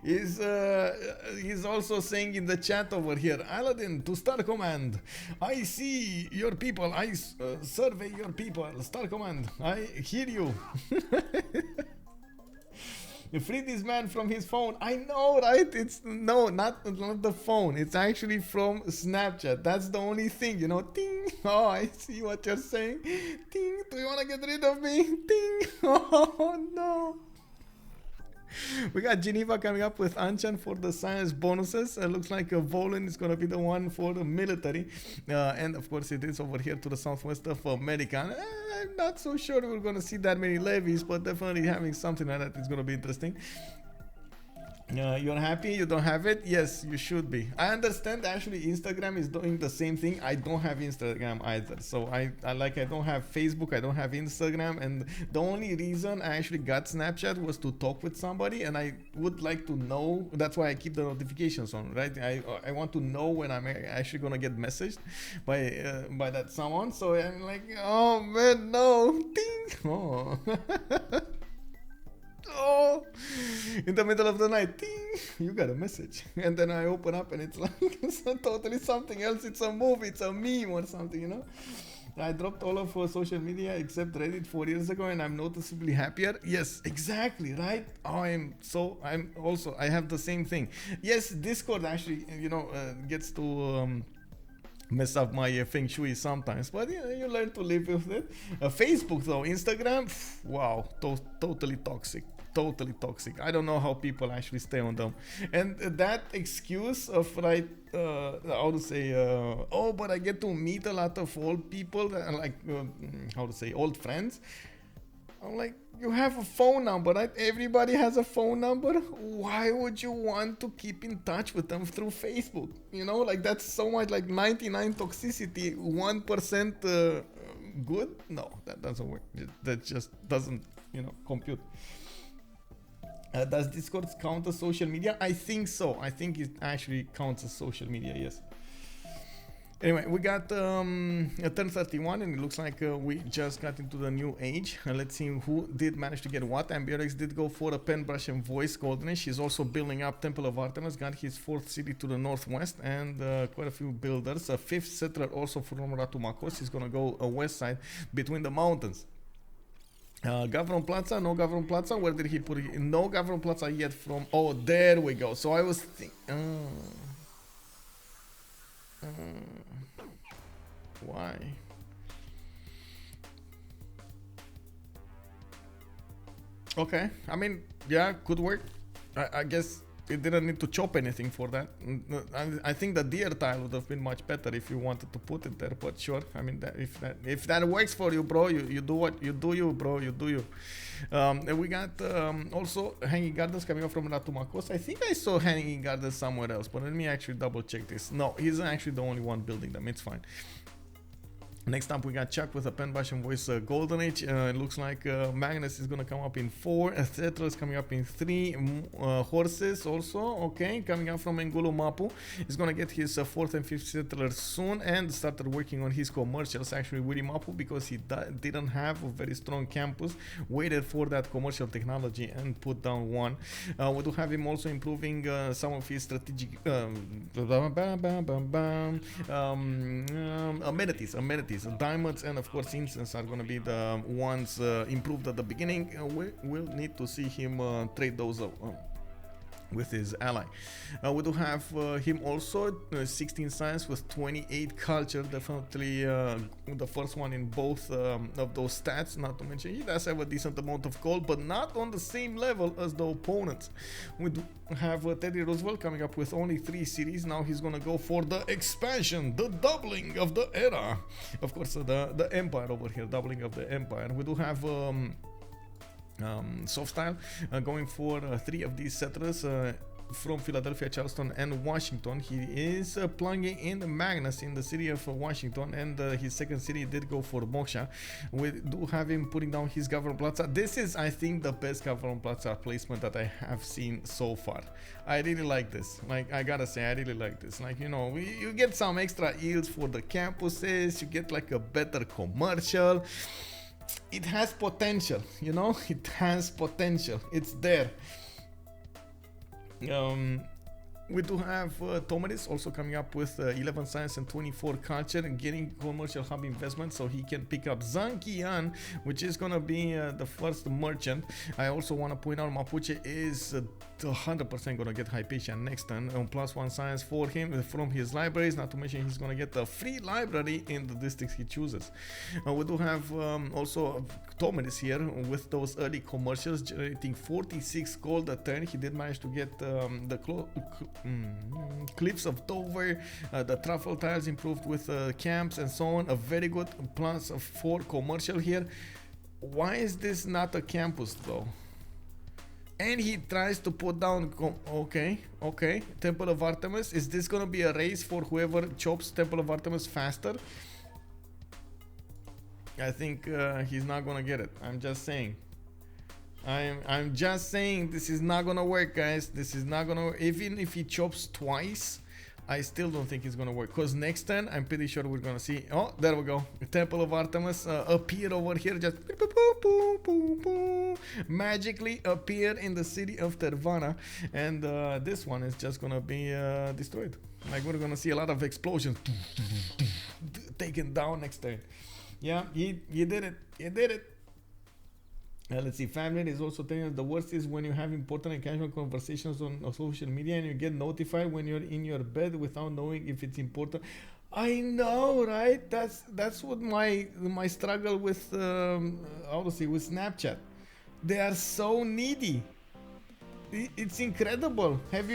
He's also saying in the chat over here, Aladdin to Star Command, I see your people, I survey your people. Star Command, I hear you. You free this man from his phone. I know, right? It's no, not the phone. It's actually from Snapchat. That's the only thing, you know. Ting. Oh, I see what you're saying. Ting. Do you want to get rid of me? Ting. Oh no. We got Geneva coming up with Anchan for the science bonuses. Looks like Volan is going to be the one for the military. And of course it is over here to the southwest of America. I'm not so sure we're going to see that many levies, but definitely having something like that is going to be interesting. You're happy you don't have it? Yes, you should be. I understand actually Instagram is doing the same thing. I don't have Instagram either. So I don't have Facebook, I don't have Instagram, and the only reason I actually got Snapchat was to talk with somebody, and I would like to know. That's why I keep the notifications on, right? I want to know when I'm actually gonna get messaged by that someone. So I'm like, oh man, no. Ding. Oh. Oh, in the middle of the night, ding, you got a message. And then I open up and it's like it's totally something else. It's a movie, it's a meme or something, you know. I dropped all of social media except Reddit 4 years ago and I'm noticeably happier. Yes, exactly, right? I have the same thing. Yes, Discord actually, you know, gets to mess up my feng shui sometimes, but you know, you learn to live with it. Facebook though, Instagram, wow, totally toxic. Totally toxic. I don't know how people actually stay on them. And that excuse of right, how to say, oh, but I get to meet a lot of old people, like, how to say, old friends. I'm like, you have a phone number, right? Everybody has a phone number. Why would you want to keep in touch with them through Facebook? You know, like that's so much like 99 toxicity, 1% good. No, that doesn't work. That just doesn't, you know, compute. Does Discord count as social media? I think so. I think it actually counts as social media, yes. Anyway, we got a 1031 and it looks like we just got into the new age. Let's see who did manage to get what. Ambiorix did go for a pen brush and voice golden age. He's also building up Temple of Artemis, got his 4th city to the northwest and quite a few builders. A 5th settler also from Ratumakos. He's gonna go west side between the mountains. Gavron Plaza, no Gavron Plaza. Where did he put it? No Gavron Plaza yet from. Oh, there we go. So I was thinking. Why? Okay. I mean, yeah, could work. I guess it didn't need to chop anything for that. I think the deer tile would have been much better if you wanted to put it there, but sure. I mean, if that works for you, bro, you do what you do, you bro, you do you. And we got also hanging gardens coming up from Ratumakos. I think I saw hanging gardens somewhere else, but let me actually double check this. No, he's actually the only one building them. It's fine. Next up, we got ChucK with a pen brush and voice golden age. It looks like Magnus is gonna come up in 4, Thetra is coming up in 3, horses also, okay, coming up from Engulu Mapu. He's gonna get his 4th and 5th settler soon and started working on his commercials actually with Mapu because he didn't have a very strong campus, waited for that commercial technology and put down one. We do have him also improving some of his strategic amenities. Diamonds and of course incense are going to be the ones improved at the beginning. We'll need to see him trade those with his ally. We do have him also 16 science with 28 culture, definitely the first one in both of those stats. Not to mention he does have a decent amount of gold, but not on the same level as the opponents. We do have Teddy Roosevelt coming up with only 3 cities. Now he's gonna go for the expansion, the doubling of the era. Of course, the empire over here, doubling of the empire. We do have SoftStyle going for 3 of these settlers from Philadelphia, Charleston and Washington. He is plunging in the Magnus in the city of Washington, and his second city did go for Moksha. We do have him putting down his Gavron Plaza. This is, I think, the best Gavron Plaza placement that I have seen so far. I really like this. Like, I gotta say, I really like this. Like, you know, you get some extra yields for the campuses, you get like a better commercial. It has potential, you know, it has potential. It's there. We do have Tomatis also coming up with 11 science and 24 culture and getting commercial hub investment so he can pick up Zankian, which is gonna be the first merchant. I also want to point out Mapuche is 100% gonna get Hypatia next turn on +1 science for him from his libraries, not to mention he's gonna get a free library in the districts he chooses. We do have also Tomatis here with those early commercials generating 46 gold a turn. He did manage to get the cliffs of Dover, the truffle tiles improved with camps and so on. A very good +4 commercial here. Why is this not a campus though? And he tries to put down okay, Temple of Artemis. Is this gonna be a race for whoever chops Temple of Artemis faster? I think he's not gonna get it. I'm just saying. I'm just saying this is not gonna work, guys. This is not gonna work. Even if he chops twice, I still don't think it's gonna work, because next turn I'm pretty sure we're gonna see, oh, there we go, Temple of Artemis appear over here, just magically appear in the city of Tervana, and this one is just gonna be destroyed. Like, we're gonna see a lot of explosions taken down next turn. Yeah, you did it, you did it. Let's see, family is also telling us the worst is when you have important and casual conversations on social media and you get notified when you're in your bed without knowing if it's important. I know, right? That's what my struggle with how to say, with Snapchat. They are so needy. It's incredible. Have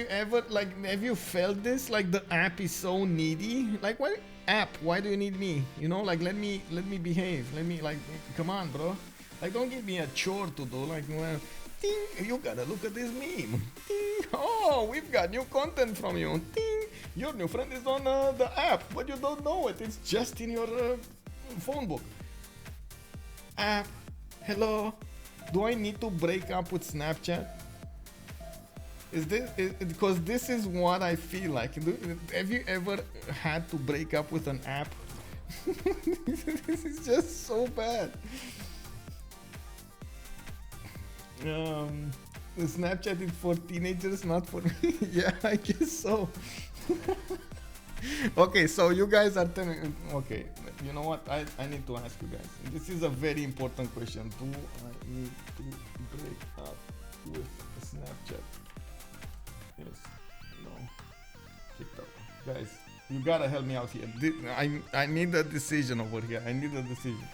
you felt this? Like, the app is so needy. Like, what app? Why do you need me? You know, like, let me behave. Let me, like, come on, bro. Like, don't give me a chore to do. Like, well, ding, you gotta look at this meme. Ding, oh, we've got new content from you. Ding, your new friend is on the app, but you don't know it. It's just in your phone book. App, hello. Do I need to break up with Snapchat? Because this is what I feel like. Have you ever had to break up with an app? This is just so bad. Snapchat is for teenagers, not for yeah, I guess so. Okay, so you guys are telling, okay, you know what, I need to ask you guys, this is a very important question. Do I need to break up with Snapchat? Yes, no, TikTok. Guys, you gotta help me out here. I need a decision over here. I need a decision.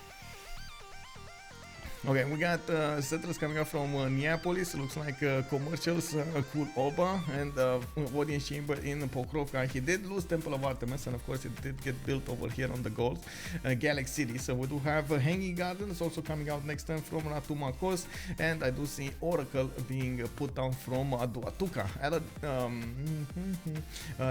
Okay, we got settlers coming up from Neapolis. Looks like commercials, cool Oba, and audience chamber in Pokrovka. He did lose Temple of Artemis, and of course it did get built over here on the gold Galaxy City. So we do have Hanging Gardens also coming out next time from Ratumakos, and I do see Oracle being put down from Aduatuca.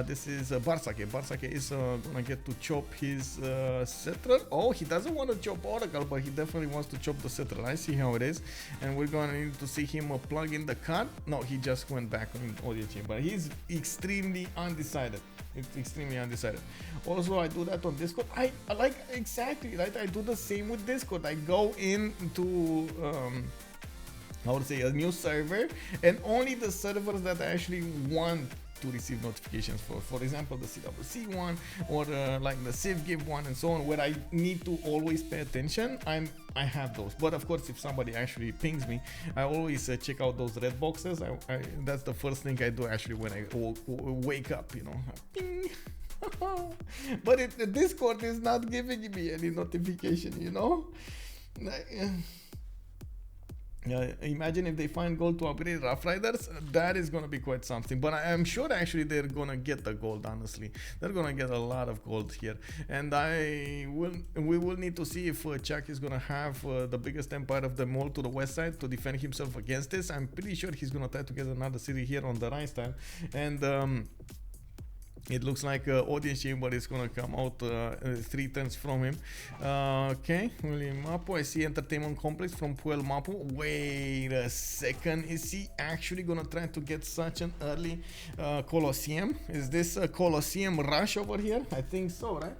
This is Bartsake. Bartsake is gonna get to chop his settler. Oh, he doesn't want to chop Oracle, but he definitely wants to chop the settler. I see how it is, and we're gonna need to see him plug in the card. No, he just went back in audio chamber. He's extremely undecided. It's extremely undecided. Also, I do that on Discord. I like, exactly, right? I do the same with Discord. I go into how to say, a new server, and only the servers that I actually want to receive notifications for example, the CWC one, or like the CivGive one, and so on, where I need to always pay attention. I have those, but of course, if somebody actually pings me, I always check out those red boxes. That's the first thing I do actually when I wake up, you know. Ping. But the Discord is not giving me any notification, you know. Imagine if they find gold to upgrade Rough Riders. That is gonna be quite something, but I'm sure actually they're gonna get the gold. Honestly, they're gonna get a lot of gold here, and we will need to see if ChucK is gonna have the biggest empire of them all to the west side to defend himself against this. I'm pretty sure he's gonna try to get another city here on the right side, and it looks like audience chamber is gonna come out 3 turns from him. Okay, William Mapo. I see entertainment complex from Puel Mapo. Wait a second, is he actually gonna try to get such an early Colosseum? Is this a Colosseum rush over here? I think so, right?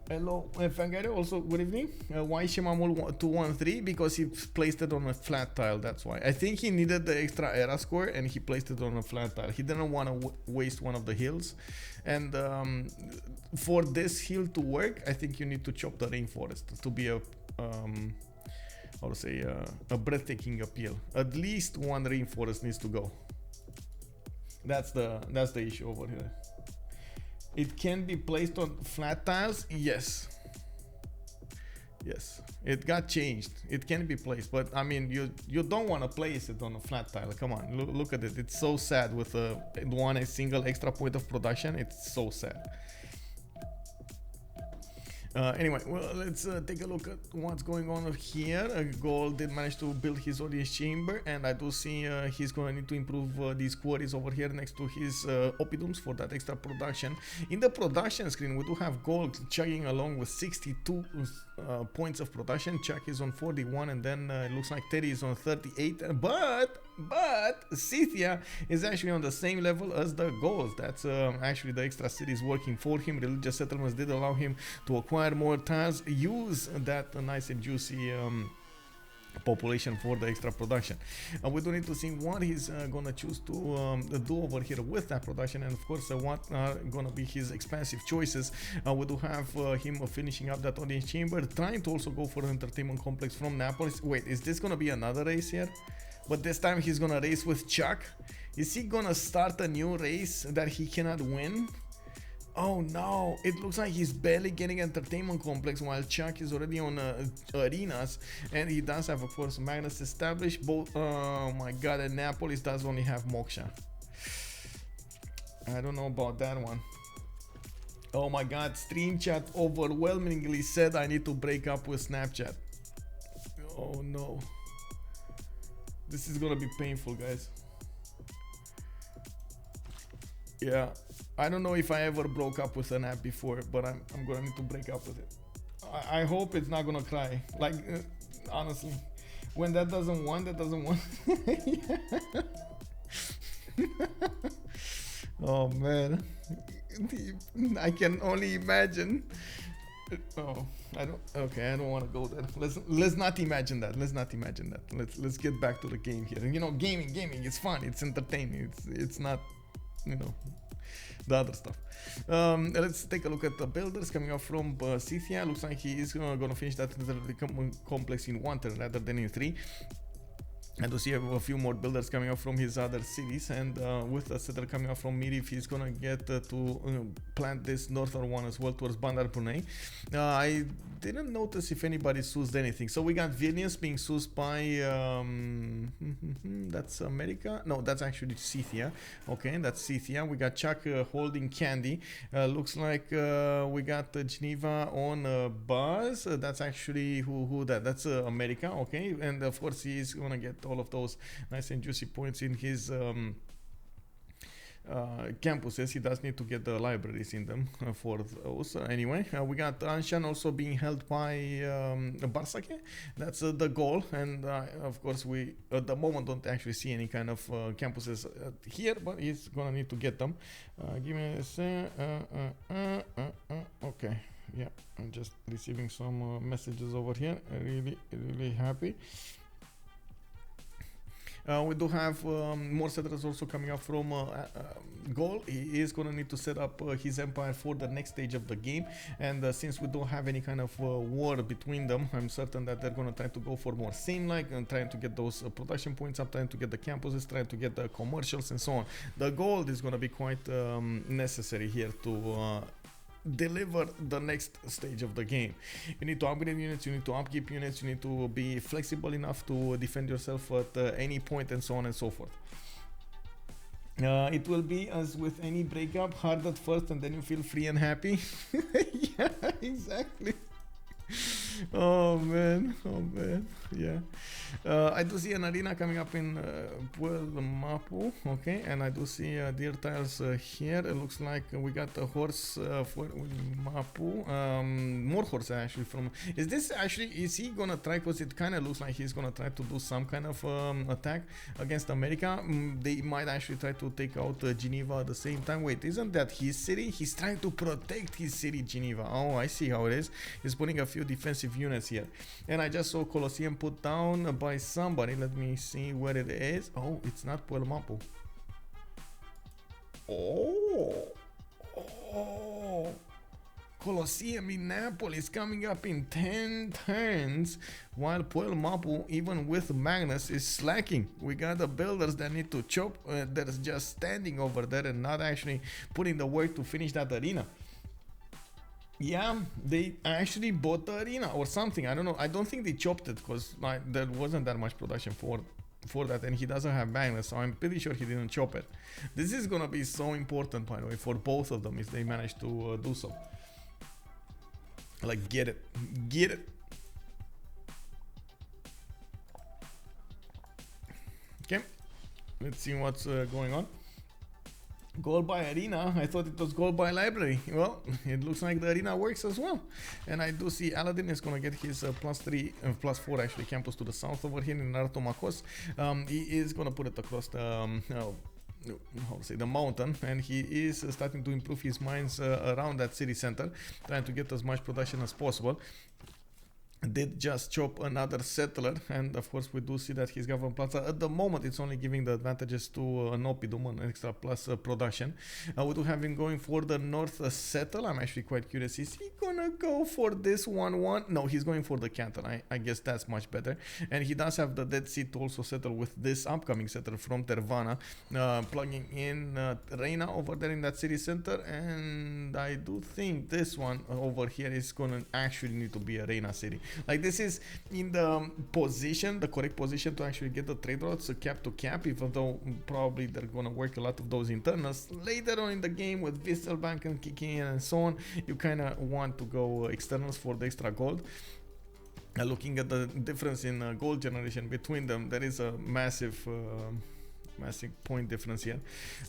Hello, Fangare, also good evening. Why Shemamul 213? Because he placed it on a flat tile, that's why. I think he needed the extra era score and he placed it on a flat tile. He didn't want to waste one of the hills, and for this hill to work, I think you need to chop the rainforest to be a how to say, a breathtaking appeal. At least one rainforest needs to go. That's the issue over here. It can be placed on flat tiles, yes. Yes, it got changed. It can be placed, but I mean, you don't want to place it on a flat tile. Come on, look at it. It's so sad with a single extra point of production. It's so sad. Anyway, well, let's take a look at what's going on here. Gold did manage to build his audience chamber, and I do see he's going to need to improve these quarries over here next to his oppidums for that extra production. In the production screen, we do have Gold chugging along with 62 points of production. ChucK is on 41, and then it looks like Teddy is on 38. But CivFR is actually on the same level as the Gold. That's actually the extra cities working for him. Religious settlements did allow him to acquire more tiles, use that nice and juicy population for the extra production. We do need to see what he's gonna choose to do over here with that production, and of course what are gonna be his expansive choices. We do have him finishing up that audience chamber, trying to also go for an entertainment complex from Naples. Wait, is this gonna be another race here? But this time he's gonna race with ChucK. Is he gonna start a new race that he cannot win? Oh no, it looks like he's barely getting entertainment complex while ChucK is already on arenas, and he does have, of course, Magnus established. Both, oh my god, and Naples does only have Moksha. I don't know about that one. Oh my god, stream chat overwhelmingly said I need to break up with Snapchat. Oh no. This is gonna be painful, guys. Yeah, I don't know if I ever broke up with an app before, but I'm gonna need to break up with it. I hope it's not gonna cry. Like, honestly, when that doesn't want, that doesn't want. Oh man, I can only imagine. Oh, I don't want to go there. Let's not imagine that. Let's get back to the game here. And you know, gaming, it's fun, it's entertaining. It's not, you know, the other stuff. Let's take a look at the builders coming up from CivFR. Looks like he is gonna finish that complex in 1 turn rather than in 3. And to see a few more builders coming up from his other cities, and with a settler coming up from Mirif, he's gonna get to plant this northern one as well towards Bandar Brunei. I didn't notice if anybody sourced anything. So we got Vilnius being sourced by that's America. No, that's actually CivFR. Okay, that's CivFR. We got ChucK holding Candy. Looks like we got Geneva on Buzz. That's actually who that? That's America. Okay, and of course he's gonna get all of those nice and juicy points in his campuses. He does need to get the libraries in them for those. Anyway, we got Anshan also being held by Bartsake. That's the goal, and of course we at the moment don't actually see any kind of campuses here, but he's gonna need to get them. Give me a sec. Okay, yeah, I'm just receiving some messages over here. Really happy. We do have more settlers also coming up from Gaul. He is going to need to set up his empire for the next stage of the game, and since we don't have any kind of war between them, I'm certain that they're going to try to go for more same-like and trying to get those production points up, trying to get the campuses, trying to get the commercials and so on. The gold is going to be quite necessary here to deliver the next stage of the game. You need to upgrade units, you need to upkeep units, you need to be flexible enough to defend yourself at any point, and so on and so forth. It will be as with any breakup, hard at first and then you feel free and happy. Yeah, exactly. Oh man, yeah. I do see an arena coming up in Puelmapu, okay, and I do see deer tiles here. It looks like we got a horse for Mapu, more horse actually from. Is he gonna try? Because it kind of looks like he's gonna try to do some kind of attack against America. They might actually try to take out Geneva at the same time. Wait, isn't that his city? He's trying to protect his city, Geneva. Oh, I see how it is. He's putting a few defensive units here, and I just saw Colosseum put down by somebody. Let me see where it is. Oh, it's not Puelmapu. Oh, Colosseum in Naples coming up in 10 turns, while Puelmapu, even with Magnus, is slacking. We got the builders that need to chop, that is just standing over there and not actually putting the work to finish that arena. Yeah, they actually bought the arena or something. I don't know. I don't think they chopped it because there wasn't that much production for that, and he doesn't have Magnus, so I'm pretty sure he didn't chop it. This is gonna be so important, by the way, for both of them if they manage to do so. Like, get it. Get it. Okay. Let's see what's going on. Gold by arena. I thought it was gold by library. Well, it looks like the arena works as well. And I do see Aladdin is gonna get his +3, +4 actually campus to the south over here in Naruto Makos. He is gonna put it across the how to say, the mountain, and he is starting to improve his mines around that city center, trying to get as much production as possible. Did just chop another settler, and of course we do see that his government plaza at the moment it's only giving the advantages to Nopidum, an extra plus production. We do have him going for the north settle. I'm actually quite curious, is he gonna go for this 1-1? No, he's going for the Canton. I guess that's much better. And he does have the Dead Sea to also settle with this upcoming settler from Tervana, plugging in Reina over there in that city center. And I do think this one over here is gonna actually need to be a Reina city. Like, this is in the position, the correct position to actually get the trade routes cap to cap, even though probably they're gonna work a lot of those internals later on in the game with Visselbank and kicking in and so on. You kind of want to go externals for the extra gold. Looking at the difference in gold generation between them, there is a massive point difference here.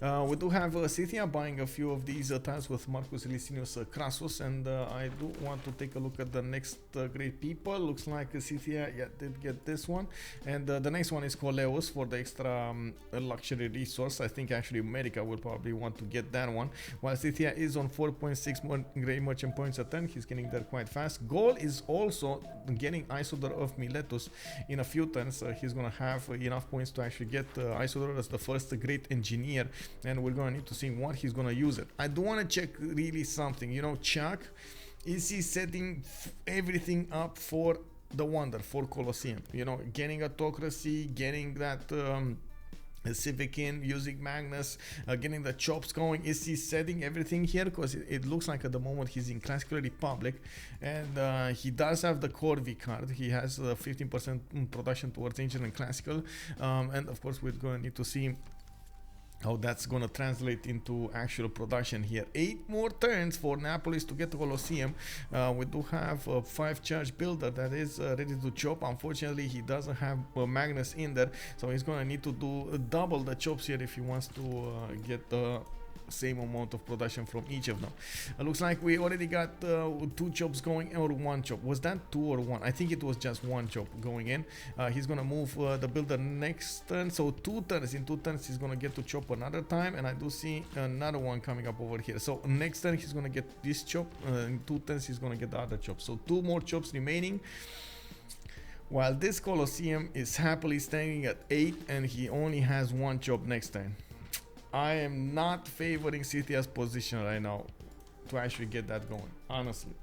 We do have Scythia buying a few of these tiles with Marcus Licinius Crassus, and I do want to take a look at the next great people. Looks like Scythia, yeah, did get this one, and the next one is Coleus for the extra luxury resource. I think actually America will probably want to get that one, while Scythia is on 4.6 Grey Merchant points a turn. He's getting there quite fast. Gaul is also getting Isodor of Miletus in a few turns. He's gonna have enough points to actually get Isodor as the first great engineer, and we're gonna need to see what he's gonna use it. I do want to check really something, you know, ChucK, is he setting everything up for the Wonder, for Colosseum, you know, getting autocracy, getting that Civic in, using Magnus, getting the chops going? Is he setting everything here? Because it looks like at the moment he's in Classical Republic, and he does have the Corvi card. He has 15% production towards Ancient and Classical, and of course we're going to need to see how that's going to translate into actual production here. 8 more turns for Napolis to get to Colosseum. We do have a 5 charge builder that is ready to chop. Unfortunately, he doesn't have Magnus in there, so he's going to need to do double the chops here if he wants to get the same amount of production from each of them. Looks like we already got 2 chops going, or 1 chop. Was that 2 or 1? I think it was just 1 chop going in. He's gonna move the builder next turn, so 2 turns. In 2 turns he's gonna get to chop another time, and I do see another one coming up over here. So next turn he's gonna get this chop, in 2 turns he's gonna get the other chop. So 2 more chops remaining, while this Colosseum is happily staying at 8, and he only has 1 chop next turn. I am not favoring Scythia's position right now to actually get that going, honestly.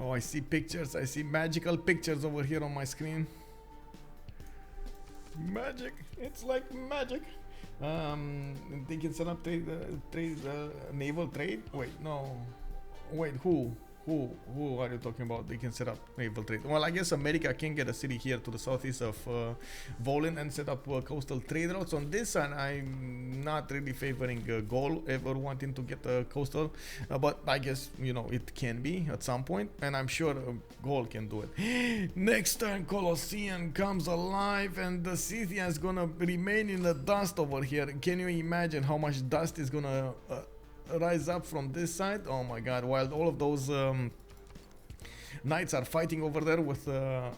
Oh, I see pictures. I see magical pictures over here on my screen. Magic. It's like magic. They can set up naval trade. Wait, no. Wait, who? Who are you talking about? They can set up naval trade. Well, I guess America can get a city here to the southeast of Volin and set up coastal trade routes. On this side, I'm not really favoring Gaul ever wanting to get a coastal, but I guess, you know, it can be at some point, and I'm sure Gaul can do it. Next turn, Colosseum comes alive, and the Scythia is gonna remain in the dust over here. Can you imagine how much dust is gonna rise up from this side? Oh my god, while all of those knights are fighting over there with I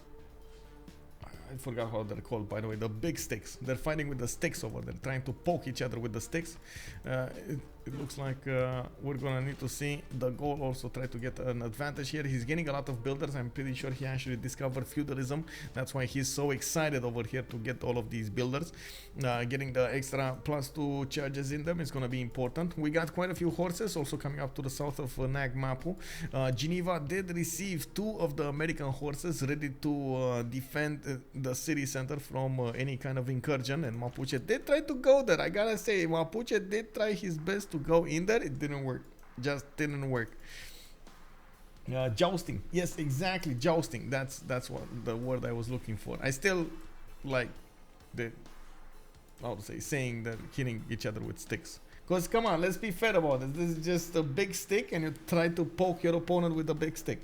forgot how they're called, by the way, the big sticks. They're fighting with the sticks over there, trying to poke each other with the sticks. It looks like we're gonna need to see the Gaul also try to get an advantage here. He's getting a lot of builders. I'm pretty sure he actually discovered feudalism. That's why he's so excited over here to get all of these builders. Getting the extra +2 charges in them is gonna be important. We got quite a few horses also coming up to the south of Nagmapu. Geneva did receive 2 of the American horses ready to defend the city center from any kind of incursion, and Mapuche did try to go there. I gotta say, Mapuche did try his best to go in there. It didn't work. Just didn't work. Jousting. Yes, exactly. Jousting. That's what the word I was looking for. I still like the, how to say, saying that hitting each other with sticks. Because come on, let's be fair about it. This is just a big stick and you try to poke your opponent with a big stick.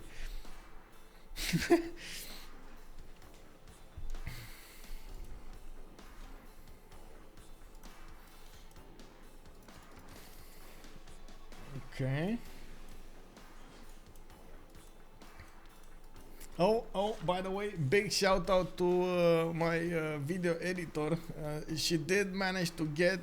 Okay. Oh, by the way, big shout out to my video editor. She did manage to get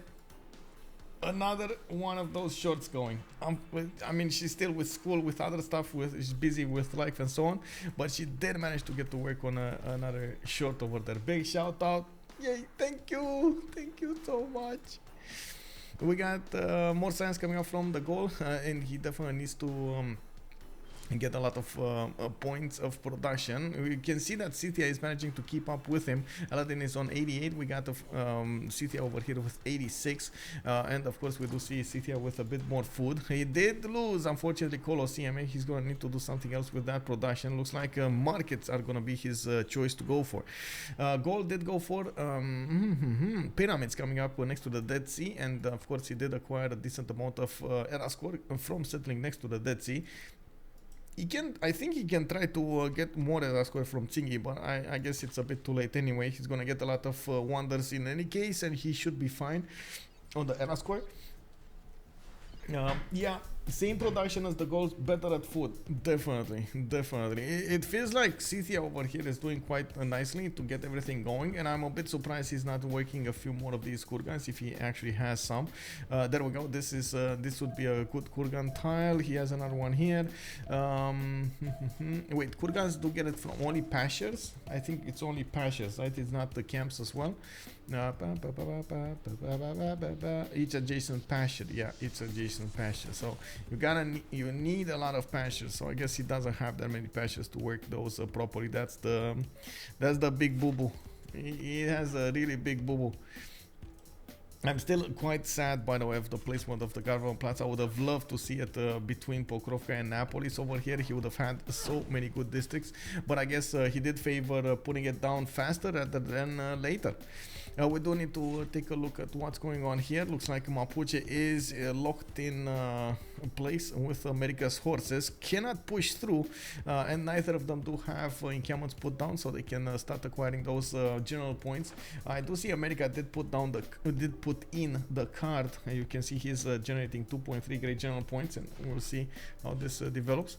another one of those shorts going. I mean, she's still with school, with other stuff, she's busy with life and so on, but she did manage to get to work on another short over there. Big shout out. Yay, thank you so much. We got more science coming up from the goal, and he definitely needs to get a lot of points of production. We can see that Cynthia is managing to keep up with him. Aladdin is on 88. We got Cynthia over here with 86, and of course we do see Cynthia with a bit more food. He did lose, unfortunately, Colosseum. He's gonna need to do something else with that production. Looks like markets are gonna be his choice to go for. Gold did go for pyramids coming up next to the Dead Sea, and of course he did acquire a decent amount of era score from settling next to the Dead Sea. I think he can try to get more era score from Tsingy, but I guess it's a bit too late anyway. He's gonna get a lot of wonders in any case, and he should be fine on the era score. Yeah, same production as the goals, better at food. Definitely. It feels like Cynthia over here is doing quite nicely to get everything going, and I'm a bit surprised he's not working a few more of these kurgans if he actually has some. There we go. This would be a good kurgan tile. He has another one here. Wait, kurgans do get it from only pastures? I think it's only pastures, right? It's not the camps as well. Each adjacent pasture. Yeah, it's adjacent pasture. So you need a lot of pastures. So I guess he doesn't have that many pastures to work those properly. That's the big boo boo. He has a really big boo boo. I'm still quite sad, by the way, of the placement of the government plants. I would have loved to see it between Pokrovka and Napolis over here. He would have had so many good districts, but I guess he did favor putting it down faster rather than later. We do need to take a look at what's going on here. Looks like Mapuche is locked in place with America's horses, cannot push through, and neither of them do have encampments put down, so they can start acquiring those general points. I do see America did put in the card, and you can see he's generating 2.3 great general points, and we'll see how this develops.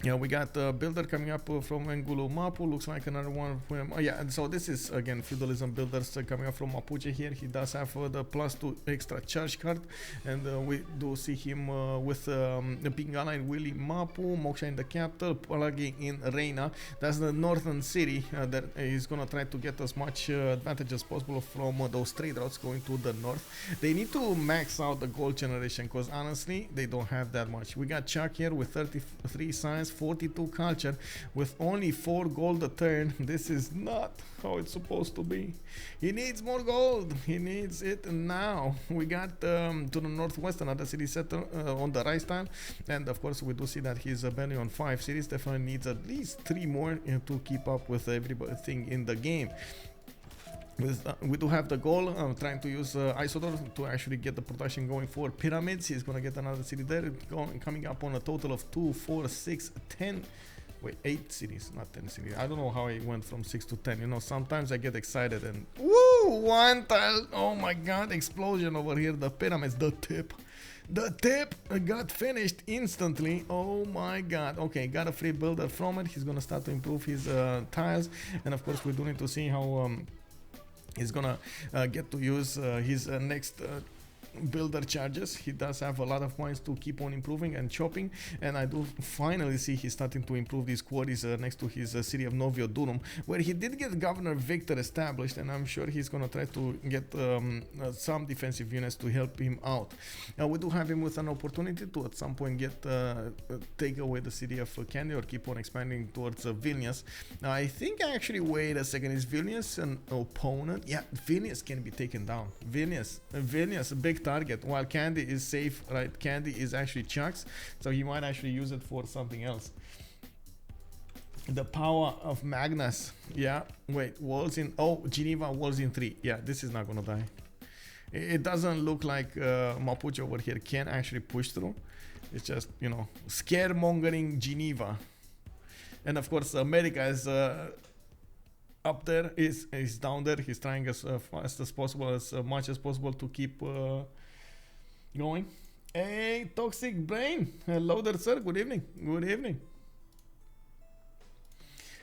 Yeah, we got a builder coming up from Engulu Mapu. Looks like another one from, yeah, and so this is again feudalism builders coming up from Mapuche here. He does have the +2 extra charge card, and we do see him with the Pingala in Willy Mapu, Moksha in the capital, Palagi in Reina. That's the northern city that is gonna try to get as much advantage as possible from those trade routes going to the north. They need to max out the gold generation, because honestly they don't have that much. We got ChucK here with 33 science, 42 culture, with only 4 gold a turn. This is not how it's supposed to be. He needs more gold. He needs it now. We got to the northwest another city set on the right style, and of course we do see that he's barely on 5 cities. Definitely needs at least 3 more to keep up with everything in the game. We do have the goal, trying to use Isodor to actually get the production going for pyramids. He's gonna get another city there, coming up on a total of 2, 4, 6, 10. Wait, 8 cities, not 10 cities. I don't know how I went from 6 to 10. You know, sometimes I get excited and woo, one tile. Oh my god, explosion over here. The pyramids, the tip got finished instantly. Oh my god. Okay, got a free builder from it. He's gonna start to improve his tiles, and of course we do need to see how he's gonna get to use his next builder charges. He does have a lot of points to keep on improving and chopping, and I do finally see he's starting to improve these quarries next to his city of Noviodunum, where he did get Governor Victor established, and I'm sure he's gonna try to get some defensive units to help him out. We do have him with an opportunity to at some point get take away the city of Kandy or keep on expanding towards Vilnius. Now I think actually, wait a second, is Vilnius an opponent? Yeah, Vilnius can be taken down. Vilnius, a big target, while Kandy is safe, right? Kandy is actually ChucK's, so he might actually use it for something else. The power of Magnus. Yeah, wait, walls in, oh, Geneva walls in 3. Yeah, this is not gonna die. It doesn't look like Mapuche over here can actually push through. It's just, you know, scaremongering Geneva. And of course America is up there, is down there. He's trying as fast as possible, as much as possible, to keep going. Hey, Toxic Brain, hello there, sir. Good evening. Good evening.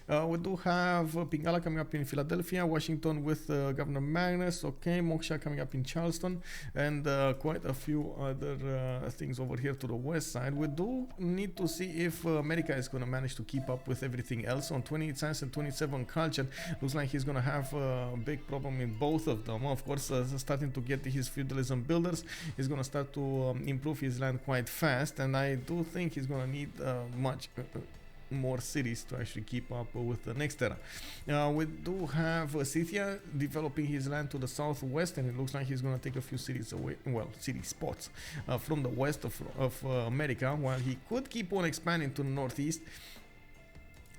We do have Pingala coming up in Philadelphia, Washington with Governor Magnus, okay, Moksha coming up in Charleston, and quite a few other things over here to the west side. We do need to see if America is going to manage to keep up with everything else. On 28 Science and 27 Culture, looks like he's going to have a big problem in both of them. Of course, starting to get his feudalism builders, he's going to start to improve his land quite fast, and I do think he's going to need much more cities to actually keep up with the next era. We do have Scythia developing his land to the southwest, and it looks like he's going to take a few cities away, well, city spots from the west of America, while he could keep on expanding to the northeast.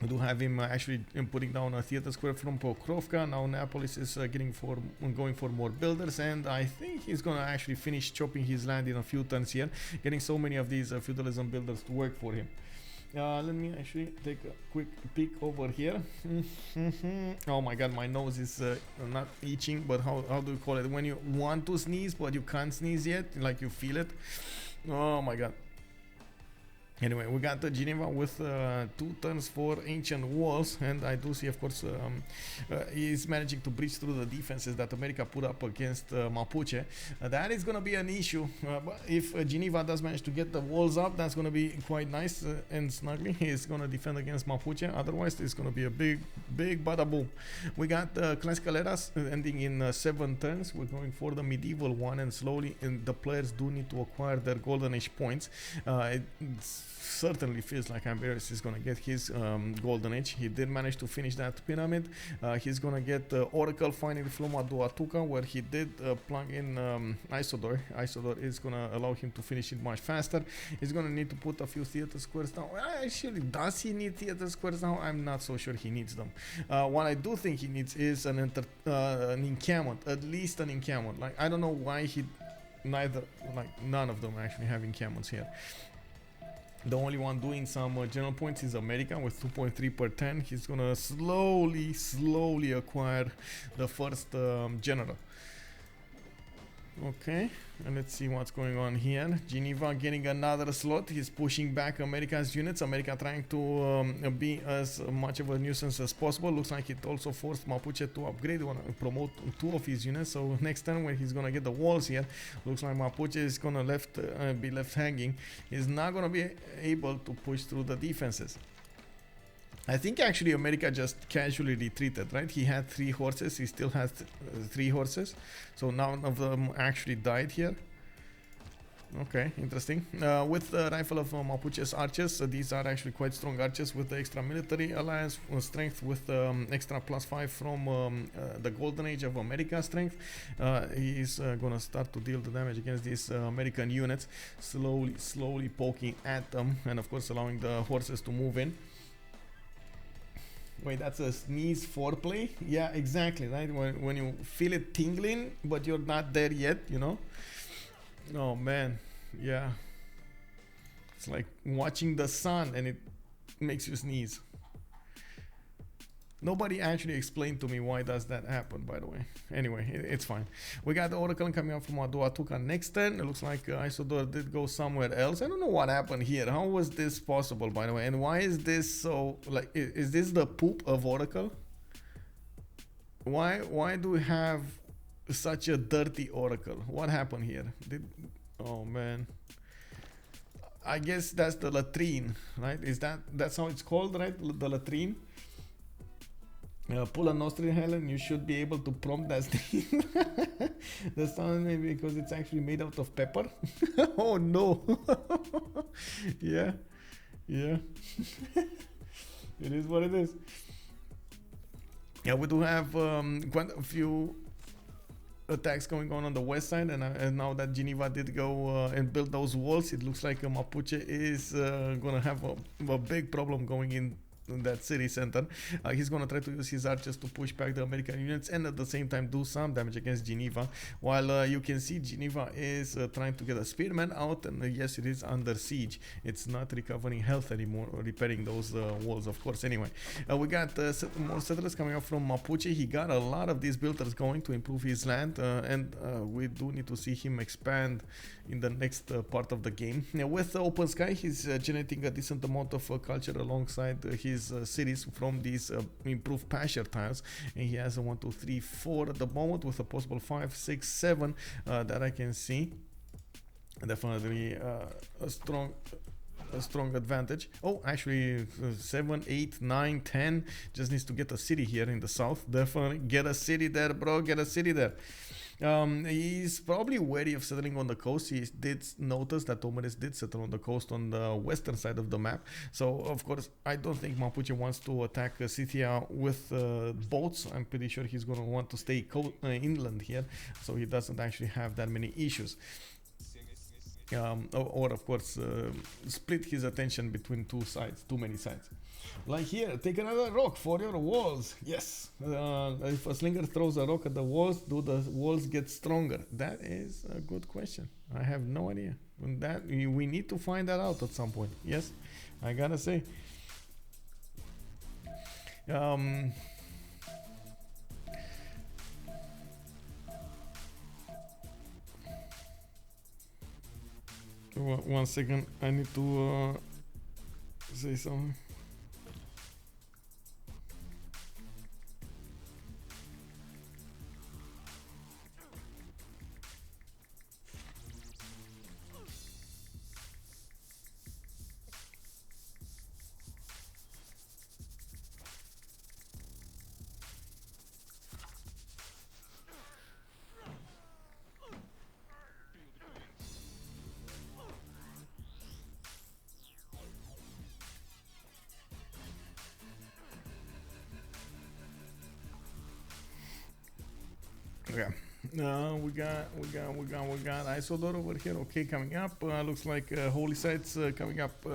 We do have him actually putting down a theater square from Pokrovka. Now Neapolis is going for more builders, and I think he's gonna actually finish chopping his land in a few turns here, getting so many of these feudalism builders to work for him. Let me actually take a quick peek over here. Oh my god, my nose is not itching, but how do you call it? When you want to sneeze but you can't sneeze yet, like you feel it. Oh my god. Anyway, we got Geneva with 2 turns for ancient walls, and I do see, of course, he's managing to breach through the defenses that America put up against Mapuche. That is going to be an issue, but if Geneva does manage to get the walls up, that's going to be quite nice and snugly. He's going to defend against Mapuche, otherwise it's going to be a big bada boom. We got classical eras ending in 7 turns. We're going for the medieval one, and slowly, and the players do need to acquire their golden age points. It's certainly feels like Amberius is going to get his golden age. He did manage to finish that pyramid. He's going to get Oracle finally from Aduatuca, where he did plug in Isodor. Isodor is going to allow him to finish it much faster. He's going to need to put a few theater squares down. Actually, does he need theater squares now? I'm not so sure he needs them. What I do think he needs is an encampment, at least an encampment. Like, I don't know why he none of them actually have encampments here. The only one doing some general points is America with 2.3 per 10. He's gonna slowly acquire the first general. Okay, and let's see what's going on here. Geneva getting another slot. He's pushing back America's units. America trying to be as much of a nuisance as possible. Looks like it also forced Mapuche to upgrade, promote 2 of his units. So next turn when he's gonna get the walls here, looks like Mapuche is gonna be left hanging. He's not gonna be able to push through the defenses. I think actually America just casually retreated, right? He had 3 horses, he still has 3 horses, so none of them actually died here. Okay, interesting. With the rifle of Mapuche's archers, these are actually quite strong archers with the extra military alliance strength, with extra +5 from the golden age of America strength. He's gonna start to deal the damage against these American units, slowly poking at them, and of course allowing the horses to move in. Wait, that's a sneeze foreplay? Yeah, exactly, right? When you feel it tingling, but you're not there yet, you know? Oh man, yeah. It's like watching the sun and it makes you sneeze. Nobody actually explained to me why does that happen, by the way. Anyway, it's fine. We got the Oracle coming up from Aduatuca next turn. It looks like Isodor did go somewhere else. I don't know what happened here. How was this possible, by the way? And why is this so, like, is this the poop of Oracle? Why do we have such a dirty oracle. What happened here? Oh man. I guess that's the latrine, right? That's how it's called, right? The latrine. Pull a nostril, Helen. You should be able to prompt that thing. The sound maybe because it's actually made out of pepper. Oh no. Yeah. It is what it is. Yeah, we do have quite a few attacks going on the west side, and now that Geneva did go and build those walls, it looks like Mapuche is gonna have a big problem going in that city center. He's gonna try to use his archers to push back the American units and at the same time do some damage against Geneva, while you can see Geneva is trying to get a spearman out, and yes, it is under siege. It's not recovering health anymore or repairing those walls, of course. Anyway, we got more settlers coming up from Mapuche. He got a lot of these builders going to improve his land, and we do need to see him expand in the next part of the game. With Open Sky, he's generating a decent amount of culture alongside his cities from these improved pasture tiles, and he has a 1, 2, 3, 4 at the moment, with a possible 5, 6, 7 that I can see. Definitely a strong advantage. Oh, actually 7, 8, 9, 10. Just needs to get a city here in the south. Definitely get a city there, bro. Get a city there. He's probably wary of settling on the coast. He did notice that Tomares did settle on the coast on the western side of the map. So, of course, I don't think Mapuche wants to attack Scythia with boats. I'm pretty sure he's going to want to stay inland here, so he doesn't actually have that many issues. Or of course, split his attention between too many sides. Like here, take another rock for your walls. Yes. If a slinger throws a rock at the walls, do the walls get stronger? That is a good question. I have no idea. We need to find that out at some point. Yes, I gotta say. One second, I need to say something. Yeah. We got Isodor over here. Okay, coming up. Looks like Holy Site's coming up.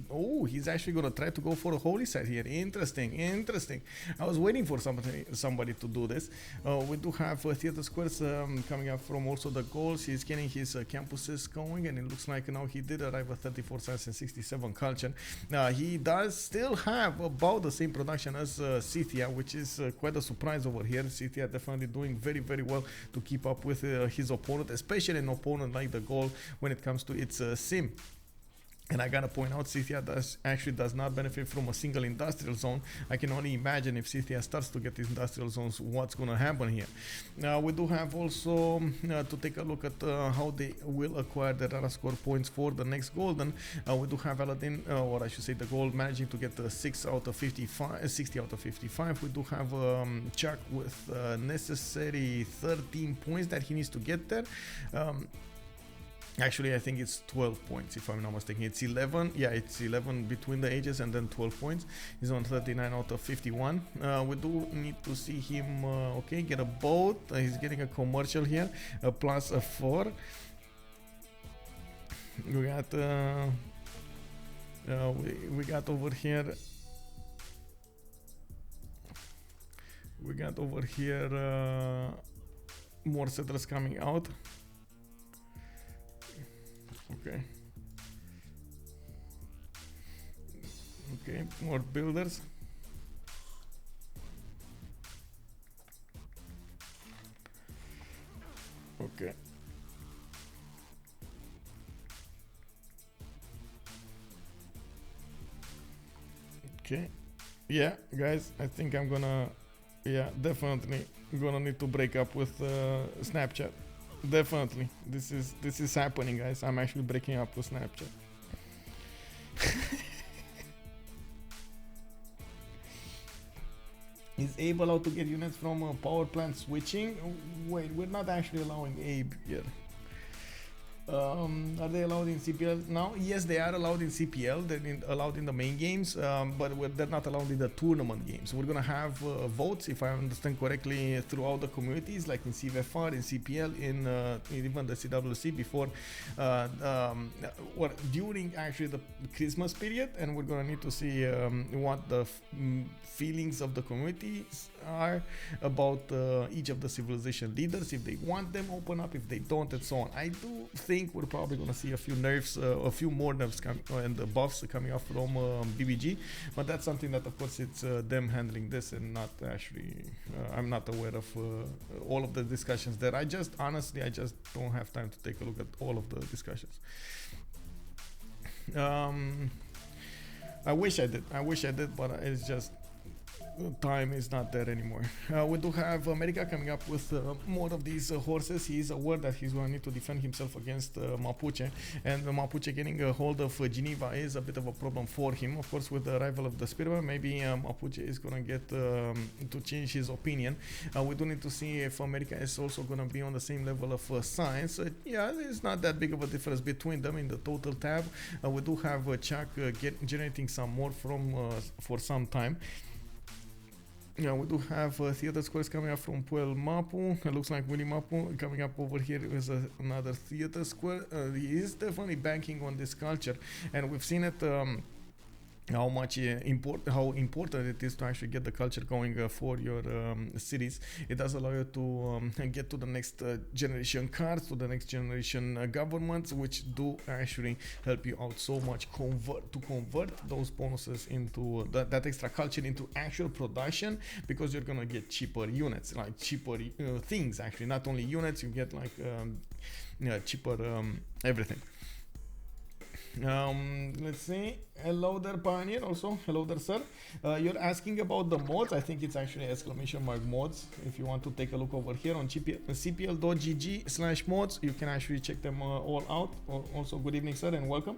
Oh, he's actually gonna try to go for a Holy Site here. Interesting. I was waiting for somebody to do this. We do have Theater Squares coming up from also the goals. He's getting his campuses going, and it looks like now he did arrive at 34 science and 67 culture. He does still have about the same production as Scythia, which is quite a surprise over here. Scythia definitely doing very, very well to keep up with his opponent, especially an opponent like the goal when it comes to its sim. And I gotta point out, Scythia actually does not benefit from a single industrial zone. I can only imagine if Scythia starts to get these industrial zones, what's gonna happen here. We do have also to take a look at how they will acquire the Rara score points for the next golden. We do have Aladdin, or I should say the gold, managing to get 60 out of 55. We do have ChucK with necessary 13 points that he needs to get there. Actually, I think it's 12 points, if I'm not mistaken. It's 11. Yeah, it's 11 between the ages and then 12 points. He's on 39 out of 51. We do need to see him, okay, get a boat. He's getting a commercial here, plus a 4. We got, we got over here. We got over here more settlers coming out. Okay, more builders. Okay. Okay. Yeah, guys, I think I'm gonna Yeah, definitely. Gonna need to break up with Snapchat. Definitely. This is happening, guys. I'm actually breaking up with Snapchat. Is Abe allowed to get units from power plant switching? Wait, we're not actually allowing Abe here. Are they allowed in CPL now? Yes, they are allowed in CPL. They're allowed in the main games, but they're not allowed in the tournament games. We're gonna have votes, if I understand correctly, throughout the communities, like in CivFR, in CPL, in even the CWC before, during actually the Christmas period, and we're gonna need to see what the feelings of the communities are about each of the civilization leaders, if they want them open up, if they don't, and so on. I do think we're probably going to see a few nerfs, a few more nerfs and the buffs coming up from BBG, but that's something that of course it's them handling this, and not actually I'm not aware of all of the discussions there. I just don't have time to take a look at all of the discussions. I wish I did, but it's just time is not there anymore. We do have America coming up with more of these horses. He is aware that he's going to need to defend himself against Mapuche, and Mapuche getting a hold of Geneva is a bit of a problem for him. Of course, with the arrival of the Spearman, maybe Mapuche is going to get to change his opinion. We do need to see if America is also going to be on the same level of science. Yeah, there's not that big of a difference between them in the total tab. We do have ChucK generating some more from for some time. Yeah, we do have theater squares coming up from Puel Mapu. It looks like Willy Mapu coming up over here is another theater square. He is definitely banking on this culture, and we've seen it. How important it is to actually get the culture going for your cities. It does allow you to get to the next generation cards, to the next generation governments, which do actually help you out so much to convert those bonuses into that extra culture into actual production, because you're gonna get cheaper units, like cheaper things. Actually, not only units, you get like cheaper everything. Let's see. Hello there, Pioneer. Also, hello there, sir. You're asking about the mods. I think it's actually !mark mods. If you want to take a look over here on cpl.gg/mods, you can actually check them all out. Also, good evening, sir, and welcome.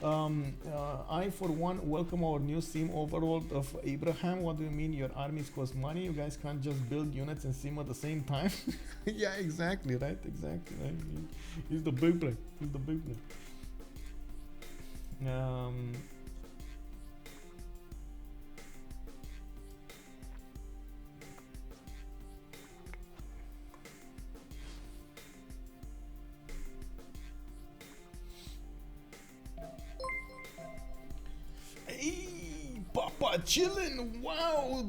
I, for one, welcome our new sim overworld of Abraham. What do you mean your armies cost money? You guys can't just build units and sim at the same time? Yeah, exactly, right? Exactly, right? He's the big play. He's the big play. Hey, Papa chilling, wow,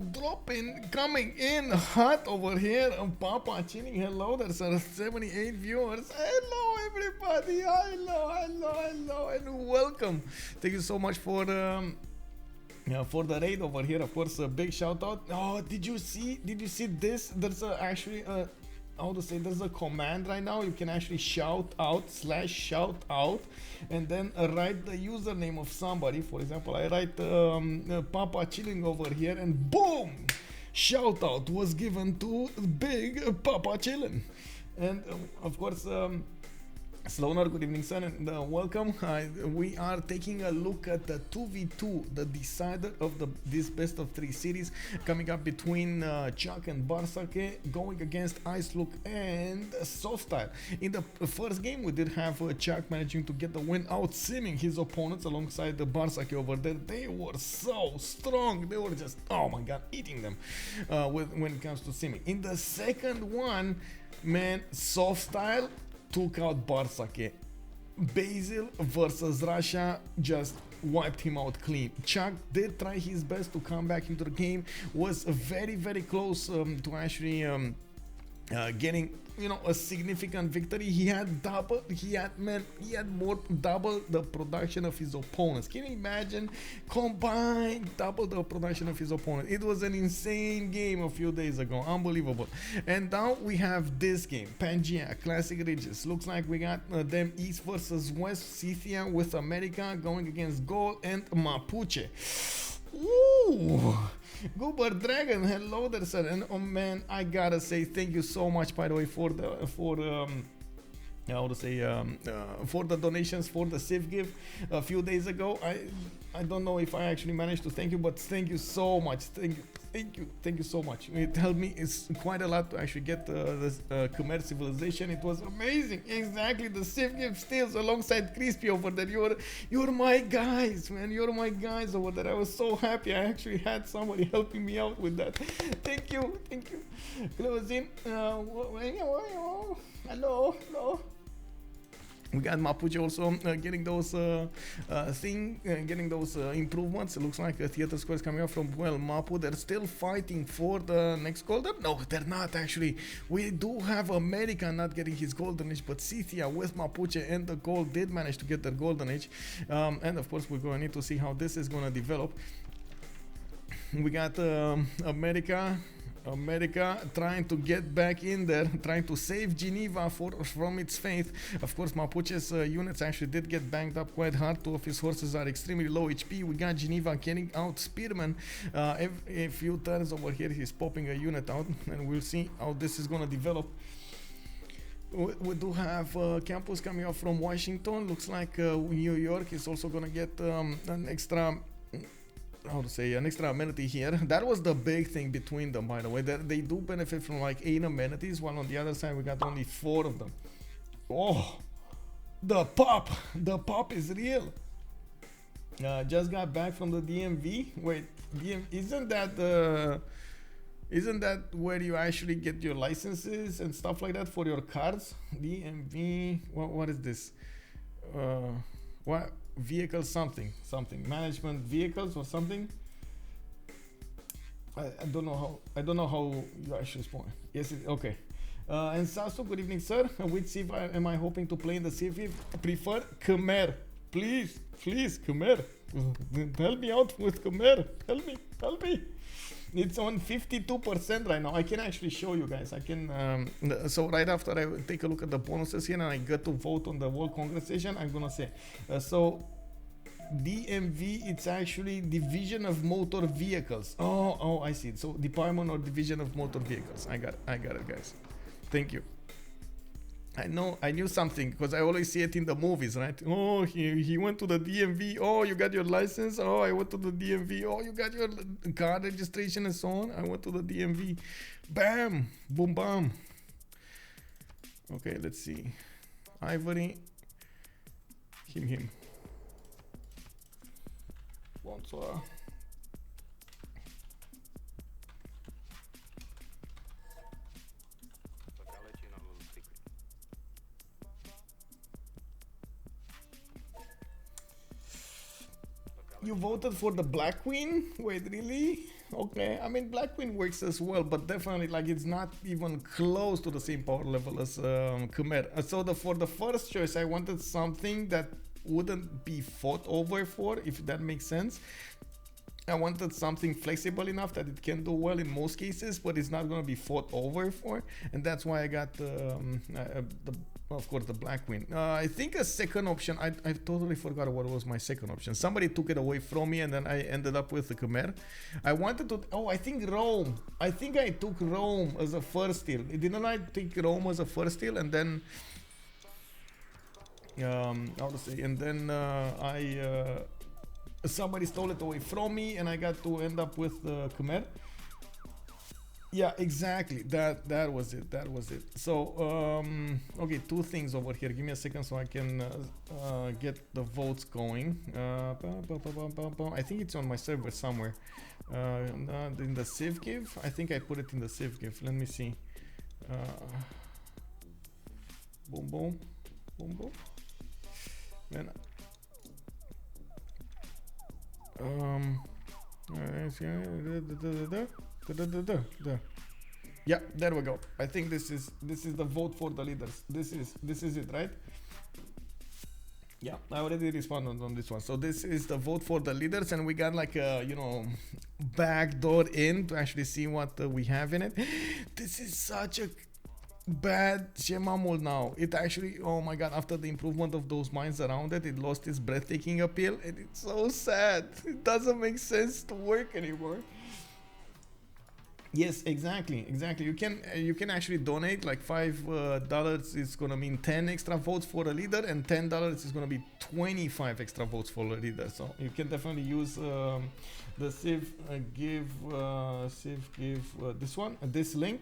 coming in hot over here. Papa chilling, hello, there's 78 viewers. Hello everybody, hello, and welcome. Thank you so much for the raid over here. Of course, a big shout out. Oh, did you see this? There's actually how to say, there's a command right now. You can actually shout out /shout out, and then write the username of somebody. For example, I write Papa chilling over here, and boom, shout out was given to big Papa chilling. And of course, Sloaner, good evening, sir, and welcome. We are taking a look at the 2v2, the decider of this best of 3 series, coming up between ChucK and Bartsake, going against IceLuc and SoftStyle. In the first game, we did have ChucK managing to get the win, out-simming his opponents alongside the Bartsake over there. They were so strong. They were just, oh my god, eating them when it comes to simming. In the second one, man, SoftStyle took out Bartsake. Basil versus Russia just wiped him out clean. ChucK did try his best to come back into the game, was very, very close to actually getting, a significant victory. He had more double the production of his opponents. Can you imagine? Combined double the production of his opponent. It was an insane game a few days ago, unbelievable. And now we have this game, Pangea Classic Ridges. Looks like we got them East versus West, Scythia with America going against Gold and Mapuche. Ooh, Goober Dragon, hello there, sir. And oh man, I gotta say thank you so much, by the way, for how to say for the donations for the CivGive a few days ago. I don't know if I actually managed to thank you, but thank you so much. Thank you so much. It helped me. It's quite a lot to actually get this Khmer civilization. It was amazing. Exactly, the CivGive steals alongside Crispy over there. You're my guys, man. You're my guys over there. I was so happy. I actually had somebody helping me out with that. Thank you. Closing. Hello. We got Mapuche also getting those improvements. It looks like Theater Square is coming up from, well, Mapu. They're still fighting for the next golden. No, they're not actually. We do have America not getting his golden age, but Scythia with Mapuche and the gold did manage to get their golden age. And of course, we're going to need to see how this is going to develop. We got America trying to get back in there, trying to save Geneva from its fate. Of course, Mapuche's units actually did get banged up quite hard. Two of his horses are extremely low HP. We got Geneva getting out Spearman. A few turns over here, he's popping a unit out, and we'll see how this is going to develop. We do have campus coming up from Washington. Looks like New York is also going to get an extra... an extra amenity here. That was the big thing between them, by the way. They do benefit from like 8 amenities, while on the other side we got only 4 of them. Oh, the pop is real. Just got back from the DMV. Wait, isn't that where you actually get your licenses and stuff like that for your cars? DMV, what is this? What? Vehicles something management vehicles or something. I don't know how you actually spawn. Yes, okay. And Sasso, good evening, sir. Which Civ am I hoping to play in the Civ? Prefer Khmer, please Khmer. Help me out with Khmer. Help me. It's on 52% right now. I can actually show you guys. I can so right after I take a look at the bonuses here and I get to vote on the World Congressation, I'm gonna say so DMV, it's actually Division of Motor Vehicles. Oh, I see it. So Department or Division of Motor Vehicles. I got it, guys. Thank you. I knew something because I always see it in the movies, right? Oh, he went to the DMV. Oh, you got your license. Oh, I went to the DMV. Oh, you got your car registration and so on. I went to the DMV. Bam, boom, bam. Okay, let's see. Ivory. Him. Bonsoir. You voted for the Black Queen? Wait, really? Okay, I mean Black Queen works as well, but definitely like it's not even close to the same power level as Khmer. So for the first choice, I wanted something that wouldn't be fought over for, if that makes sense. I wanted something flexible enough that it can do well in most cases, but it's not going to be fought over for, and that's why I got of course the Black Queen. I think a second option, I totally forgot what was my second option. Somebody took it away from me and then I ended up with the Khmer. I wanted to, I think Rome. I think I took Rome as a first steal. Didn't I take Rome as a first steal and then how to say, and then somebody stole it away from me and I got to end up with the Khmer. Yeah, exactly. That was it. So okay, two things over here. Give me a second so I can get the votes going. I think it's on my server somewhere. In the CivGive. I think I put it in the CivGive. Let me see. Boom. Man. Yeah, there we go. I think this is the vote for the leaders. This is it, right? Yeah, I already responded on this one. So this is the vote for the leaders, and we got like a backdoor in to actually see what we have in it. This is such a bad Shemamul now. It actually, oh my god, after the improvement of those mines around it, it lost its breathtaking appeal, and it's so sad. It doesn't make sense to work anymore. Yes, exactly. You can actually donate like $5 is gonna mean 10 extra votes for a leader, and $10 is gonna be 25 extra votes for a leader. So you can definitely use the Civ give this one, this link.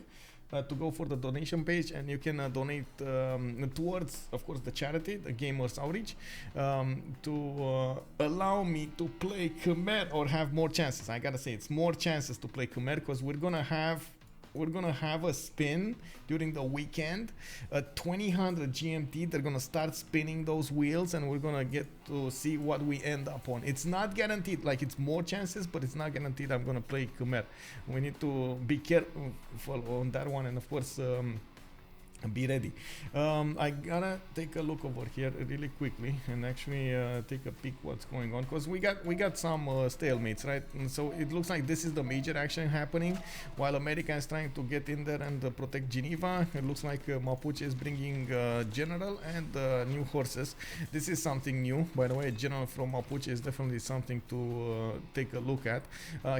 To go for the donation page, and you can donate towards, of course, the charity, the Gamers Outreach, to allow me to play Khmer or have more chances. I gotta say, it's more chances to play Khmer, because we're gonna have a spin during the weekend at 2000 GMT. They're gonna start spinning those wheels, and we're gonna get to see what we end up on. It's not guaranteed, like it's more chances, but it's not guaranteed I'm gonna play Khmer. We need to be careful on that one, and of course be ready. I gotta take a look over here really quickly and actually take a peek what's going on, because we got some stalemates, right? And so it looks like this is the major action happening while America is trying to get in there and protect Geneva. It looks like Mapuche is bringing general and new horses. This is something new, by the way. General from Mapuche is definitely something to take a look at.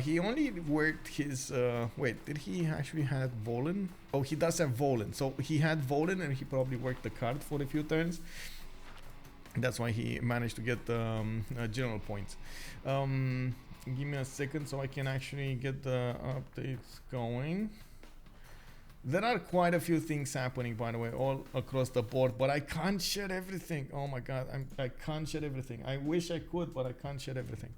He only worked his wait, did he actually have Volen? Oh, he does have Volen. So he had Volen, and he probably worked the card for a few turns. That's why he managed to get general points. Give me a second so I can actually get the updates going. There are quite a few things happening, by the way, all across the board, but I can't share everything. Oh my god, I can't share everything. I wish I could, but I can't share everything.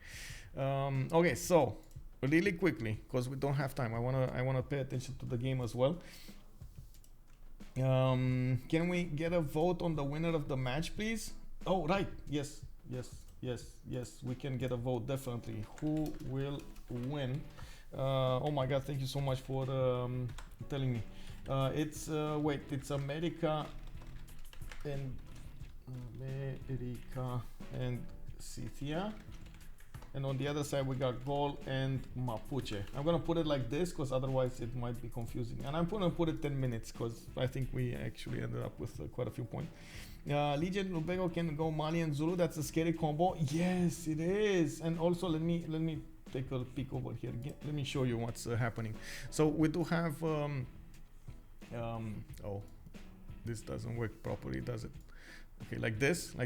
Okay, so really quickly, because we don't have time, I wanna pay attention to the game as well. Can we get a vote on the winner of the match, please? Oh, right. Yes. We can get a vote, definitely. Who will win? Oh my god, thank you so much for telling me. It's wait, it's America and Scythia. And on the other side we got Gaul and Mapuche. I'm gonna put it like this because otherwise it might be confusing. And I'm gonna put it 10 minutes because I think we actually ended up with quite a few points. Legion Lubego can go Mali and Zulu. That's a scary combo. Yes, it is. And also let me take a peek over here. Let me show you what's happening. So we do have oh, this doesn't work properly, does it? Okay, like this.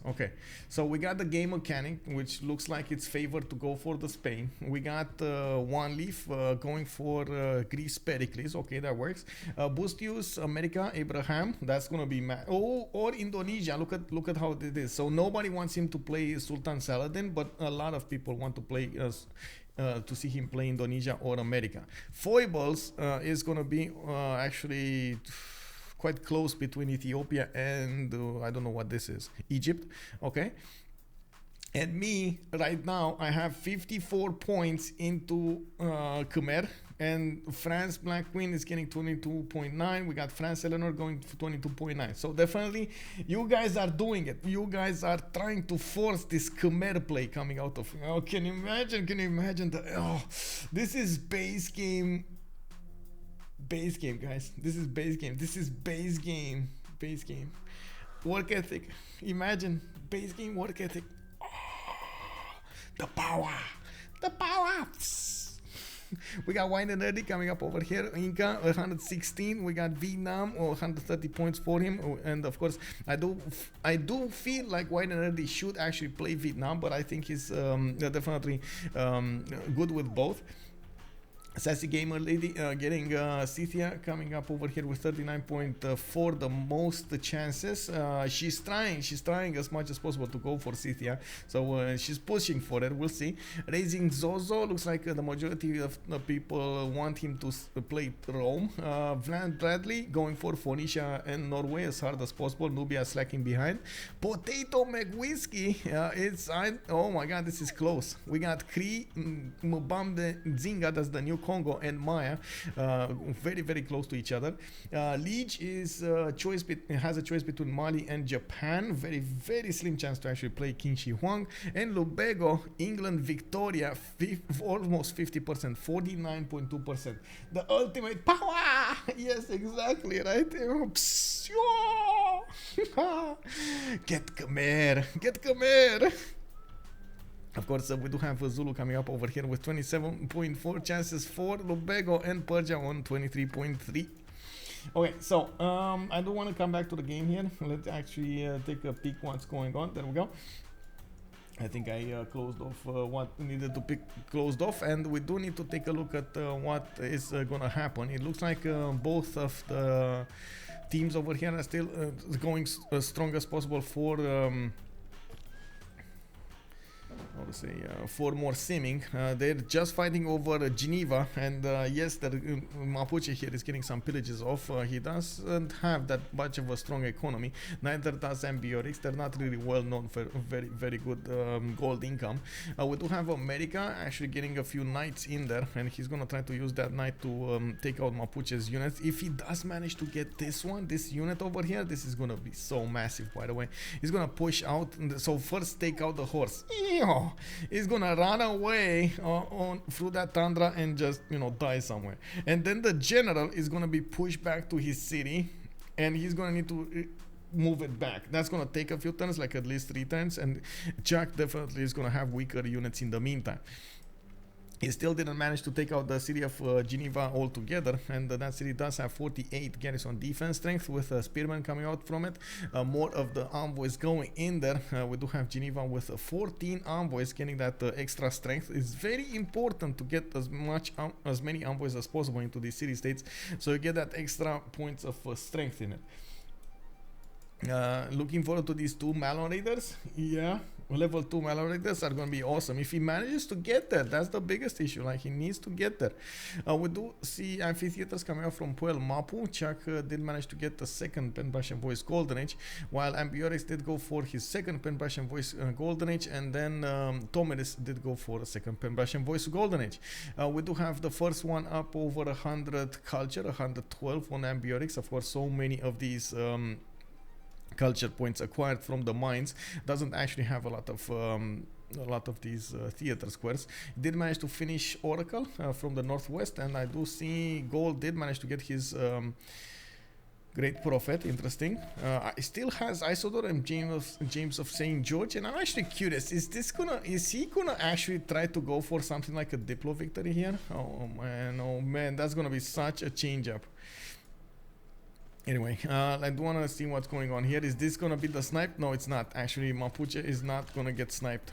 Okay, so we got the game mechanic, which looks like it's favored to go for the Spain. We got one leaf going for Greece Pericles. Okay, that works. Bustius, America, Abraham. That's gonna be or Indonesia. Look at how it is. So nobody wants him to play Sultan Saladin, but a lot of people want to play to see him play Indonesia or America. Foibles is gonna be actually quite close between Ethiopia and I don't know what this is, Egypt. Okay, and me right now I have 54 points into Khmer, and France Black Queen is getting 22.9. We got France Eleanor going for 22.9. So definitely you guys are doing it. You guys are trying to force this Khmer play coming out of. Oh, can you imagine this is base game, guys. This is base game. Work ethic. Imagine base game work ethic. Oh, the power. We got Wine and Nerdy coming up over here. Inca 116. We got Vietnam 130 points for him. And of course, I do feel like Wine and Nerdy should actually play Vietnam, but I think he's definitely good with both. Sassy Gamer Lady getting Scythia coming up over here with 39.4, the most chances. She's trying as much as possible to go for Scythia, so she's pushing for it. We'll see. Raising Zozo, looks like the majority of the people want him to play Rome. Vlad Bradley going for Phoenicia and Norway as hard as possible. Nubia slacking behind. Potato McWhiskey, oh my god, this is close. We got Kree, Mbamde Zinga, that's the new Congo, and Maya, very very close to each other. Liege is has a choice between Mali and Japan. Very very slim chance to actually play King Shi Huang. And Lubego, England, Victoria, almost 50%, 49.2%. The ultimate power. Yes, exactly, right. Get Khmer. Of course, we do have Zulu coming up over here with 27.4 chances for Lubego and Persia on 23.3. Okay, so I do want to come back to the game here. Let's actually take a peek what's going on. There we go. I think I closed off what needed to be closed off, and we do need to take a look at what is gonna happen. It looks like both of the teams over here are still going as strong as possible for how to say, for more simming. They're just fighting over Geneva, and yes, the Mapuche here is getting some pillages off. He doesn't have that much of a strong economy, neither does Ambiorix. They're not really well known for very good gold income. We do have America actually getting a few knights in there, and he's gonna try to use that knight to take out Mapuche's units. If he does manage to get this unit over here, this is gonna be so massive, by the way. He's gonna push out, so first take out the horse. He's gonna run away through that tundra and just, you know, die somewhere. And then the general is gonna be pushed back to his city, and he's gonna need to move it back. That's gonna take a few turns, like at least 3 turns, and ChucK definitely is gonna have weaker units in the meantime. He still didn't manage to take out the city of Geneva altogether, and that city does have 48 garrison defense strength with spearmen coming out from it. More of the envoys going in there. We do have Geneva with 14 envoys getting that extra strength. It's very important to get as many envoys as possible into these city states, so you get that extra points of strength in it. Looking forward to these 2 Malon Raiders. Yeah, level 2 Malon Raiders are going to be awesome. If he manages to get there, that's the biggest issue. Like, he needs to get there. We do see amphitheaters coming out from Puel Mapu. ChucK did manage to get the second Pen Brush and Voice Golden Age, while Ambiorix did go for his second Pen Brush and Voice Golden Age, and then Tomedis did go for a second Pen Brush and Voice Golden Age. We do have the first one up over 100 culture, 112 on Ambiorix. Of course, so many of these culture points acquired from the mines doesn't actually have a lot of these theater squares. He did manage to finish Oracle from the northwest, and I do see Gold did manage to get his Great Prophet. Interesting. He still has Isidore and James of St. George, and I'm actually curious, is he gonna actually try to go for something like a Diplo victory here? Oh man, that's gonna be such a change up. Anyway, I do want to see what's going on here. Is this going to be the snipe? No, it's not. Actually, Mapuche is not going to get sniped.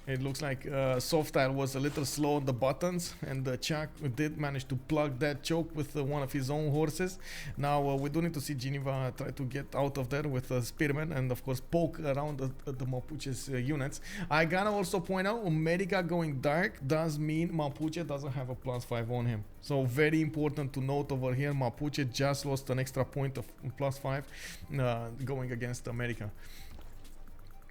It looks like SoftStyle was a little slow on the buttons, and ChucK did manage to plug that choke with one of his own horses. Now we do need to see Geneva try to get out of there with a spearman, and of course poke around the Mapuche's units. I gotta also point out, America going dark does mean Mapuche doesn't have a +5 on him. So very important to note over here, Mapuche just lost an extra point of +5 going against America.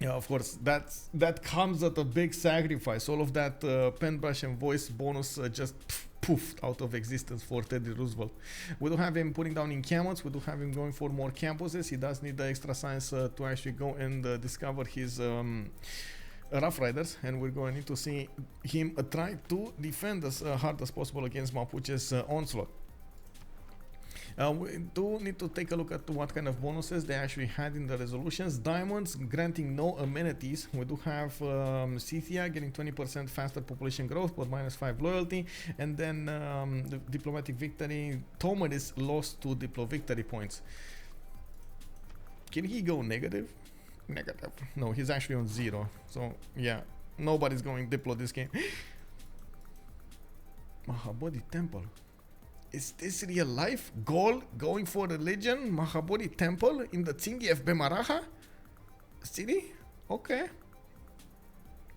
Yeah, of course, that comes at a big sacrifice. All of that Pen Brush and Voice bonus just poofed out of existence for Teddy Roosevelt. We do have him putting down encampments. We do have him going for more campuses. He does need the extra science to actually go and discover his Rough Riders, and we're going to need to see him try to defend as hard as possible against Mapuche's onslaught. We do need to take a look at what kind of bonuses they actually had in the resolutions. Diamonds granting no amenities. We do have Scythia getting 20% faster population growth but -5 loyalty, and then the diplomatic victory. Tomedis lost 2 diplo victory points. Can he go negative? Negative. No, he's actually on 0. So yeah, nobody's going diplo this game. Mahabodhi Temple. Is this real life? Goal going for religion? Mahabodhi Temple in the Tsingi of Bemaraha city? Okay.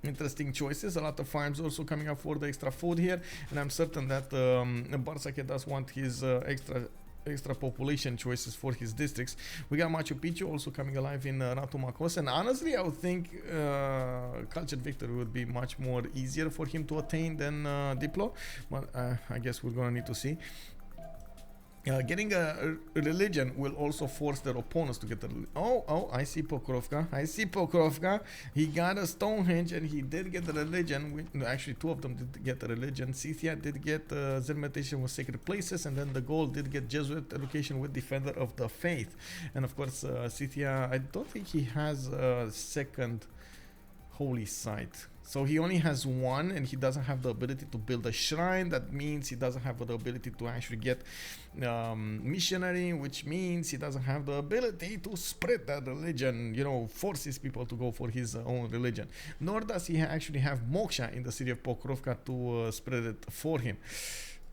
Interesting choices. A lot of farms also coming up for the extra food here, and I'm certain that Bartsake does want his extra population choices for his districts. We got Machu Picchu also coming alive in Ratu Makos, and honestly I would think cultured victory would be much more easier for him to attain than Diplo, but I guess we're gonna need to see. Getting a religion will also force their opponents to get a I see Pokrovka. He got a Stonehenge and he did get the religion. Actually, 2 of them did get the religion. Scythia did get Zen meditation with sacred places, and then the gold did get Jesuit education with defender of the faith. And of course, Scythia, I don't think he has a second holy site. So he only has one, and he doesn't have the ability to build a shrine. That means he doesn't have the ability to actually get missionary, which means he doesn't have the ability to spread that religion, you know, forces people to go for his own religion. Nor does he actually have moksha in the city of Pokrovka to spread it for him.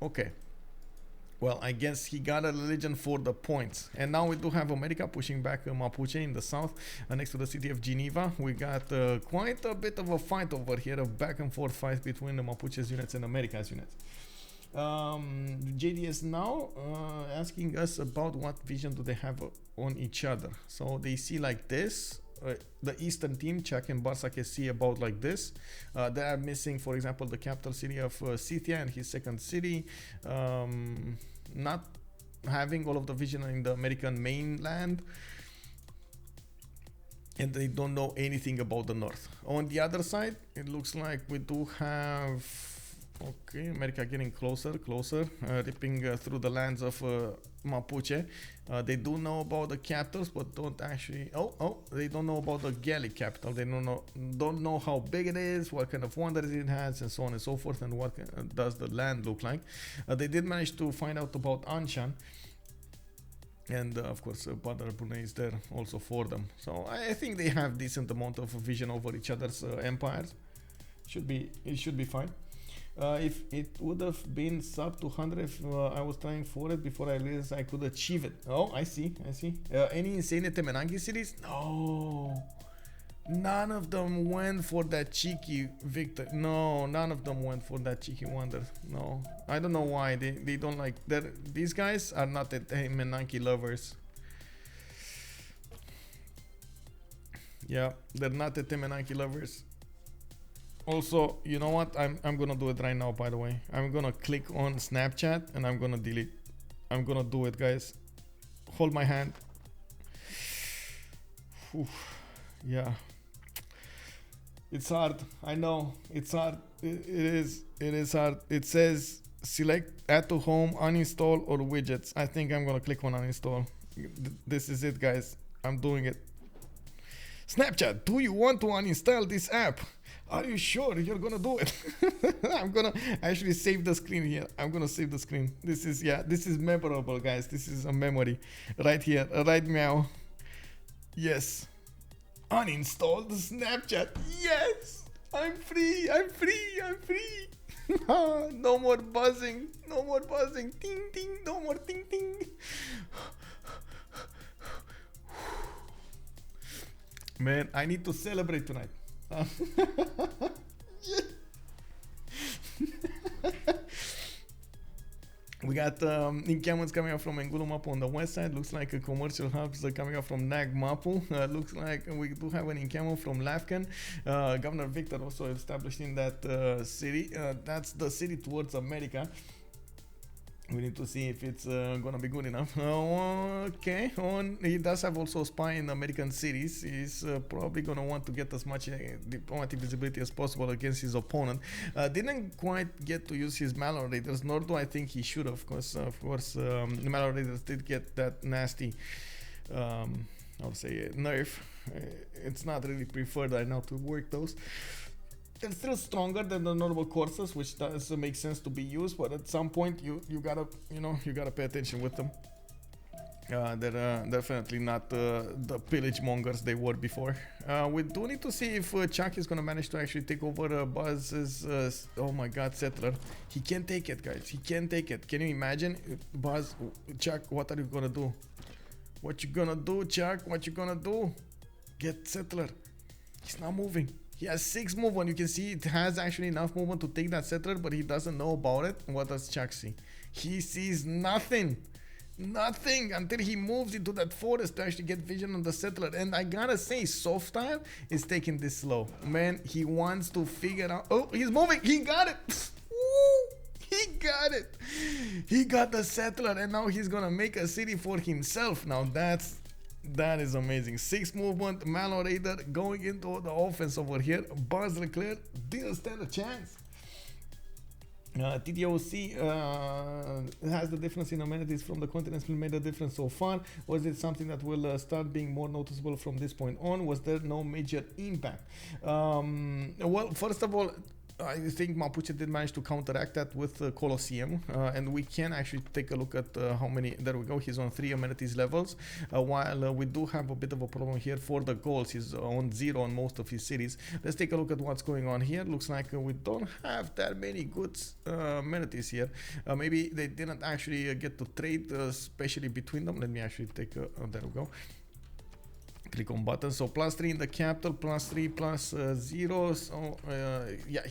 Okay. Well, I guess he got a religion for the points. And now we do have America pushing back Mapuche in the south, next to the city of Geneva. We got quite a bit of a fight over here, a back and forth fight between the Mapuche's units and America's units. JDS now asking us about what vision do they have on each other. So they see like this. The eastern team, ChucK and Bartsake, see about like this. They are missing, for example, the capital city of Scythia and his second city. Not having all of the vision in the American mainland. And they don't know anything about the north. On the other side, it looks like we do have... Okay, America getting closer, ripping through the lands of Mapuche. They do know about the capitals, but don't actually... they don't know about the Gallic capital. They don't know how big it is, what kind of wonders it has, and so on and so forth, and what does the land look like. They did manage to find out about Anshan. And of course, Badr Brunei is there also for them. So I think they have decent amount of vision over each other's empires. It should be fine. If it would have been sub 200 if I was trying for it before I realized I could achieve it. Oh, I see. Any insane Temenangi cities? No. None of them went for that cheeky victor. No, none of them went for that cheeky wonder. No. I don't know why. They don't like... These guys are not the Temenangi lovers. Yeah, they're not the Temenangi lovers. Also, you know what? I'm gonna do it right now, by the way. I'm gonna click on Snapchat and I'm gonna delete. I'm gonna do it, guys. Hold my hand. Whew. Yeah. It's hard. I know. It's hard. It is hard. It says select add to home, uninstall or widgets. I think I'm gonna click on uninstall. This is it, guys. I'm doing it. Snapchat, do you want to uninstall this app? Are you sure you're gonna do it? I'm gonna actually save the screen here. I'm gonna save the screen. This is memorable, guys. This is a memory right here, right meow. Yes. Uninstall the Snapchat. Yes. I'm free. No more buzzing. Ting ting. No more ting ting. Man, I need to celebrate tonight. We got encampments coming up from Engulu Mapu on the west side. Looks like a commercial hubs coming up from Nag Mapu. Looks like we do have an encampment from Lafkan. Governor Victor also established in that city. That's the city towards America. We need to see if it's gonna be good enough. Okay, he does have also a spy in American cities. He's probably gonna want to get as much diplomatic visibility as possible against his opponent. Didn't quite get to use his Malor Raiders, nor do I think he should have, because of course the Malor Raiders did get that nasty, I would say, nerf. It's not really preferred right now to work those. They're still stronger than the normal courses, which does make sense to be used, but at some point you gotta pay attention with them. They're definitely not the pillage mongers they were before. We do need to see if ChucK is gonna manage to actually take over Buzz's oh my god, settler. He can't take it, guys. He can't take it. Can you imagine? Buzz, ChucK, what are you gonna do? What you gonna do, ChucK? What you gonna do? Get settler. He's not moving. He has 6 movement. You can see it has actually enough movement to take that settler, but he doesn't know about it. What does ChucK see? He sees nothing. Nothing until he moves into that forest to actually get vision on the settler. And I gotta say, SoftStyle is taking this slow. Man, he wants to figure out... Oh, he's moving. He got it. Woo! He got it. He got the settler, and now he's gonna make a city for himself. Now that is amazing. 6 movement, Malor Raider going into the offense over here. Buzz Leclerc didn't stand a chance. TDOC has the difference in amenities from the continents made a difference so far? Was it something that will start being more noticeable from this point on? Was there no major impact? Well, first of all, I think Mapuche did manage to counteract that with Colosseum, and we can actually take a look at how many. There we go. He's on 3 amenities levels, while we do have a bit of a problem here for the goals. He's on 0 on most of his cities. Let's take a look at what's going on here. Looks like we don't have that many good amenities here. Maybe they didn't actually get to trade, especially between them. Let me actually take a. There we go. Click on button. So +3 in the capital, +3, +0. So yeah,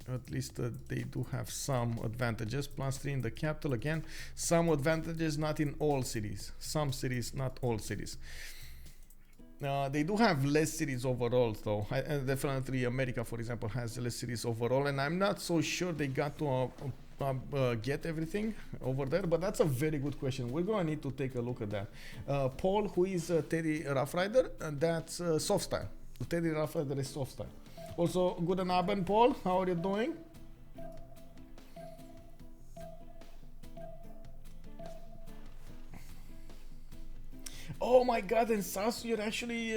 at least they do have some advantages. +3 in the capital, again some advantages, not in all cities, some cities, not all cities. They do have less cities overall though. Definitely America, for example, has less cities overall, and I'm not so sure they got to get everything over there, but that's a very good question. We're gonna need to take a look at that. Paul, who is Teddy Rough Rider, that's SoftStyle. Teddy Rough Rider is SoftStyle. Also, guten Abend, Paul. How are you doing? Oh my God! And Sasu, you're actually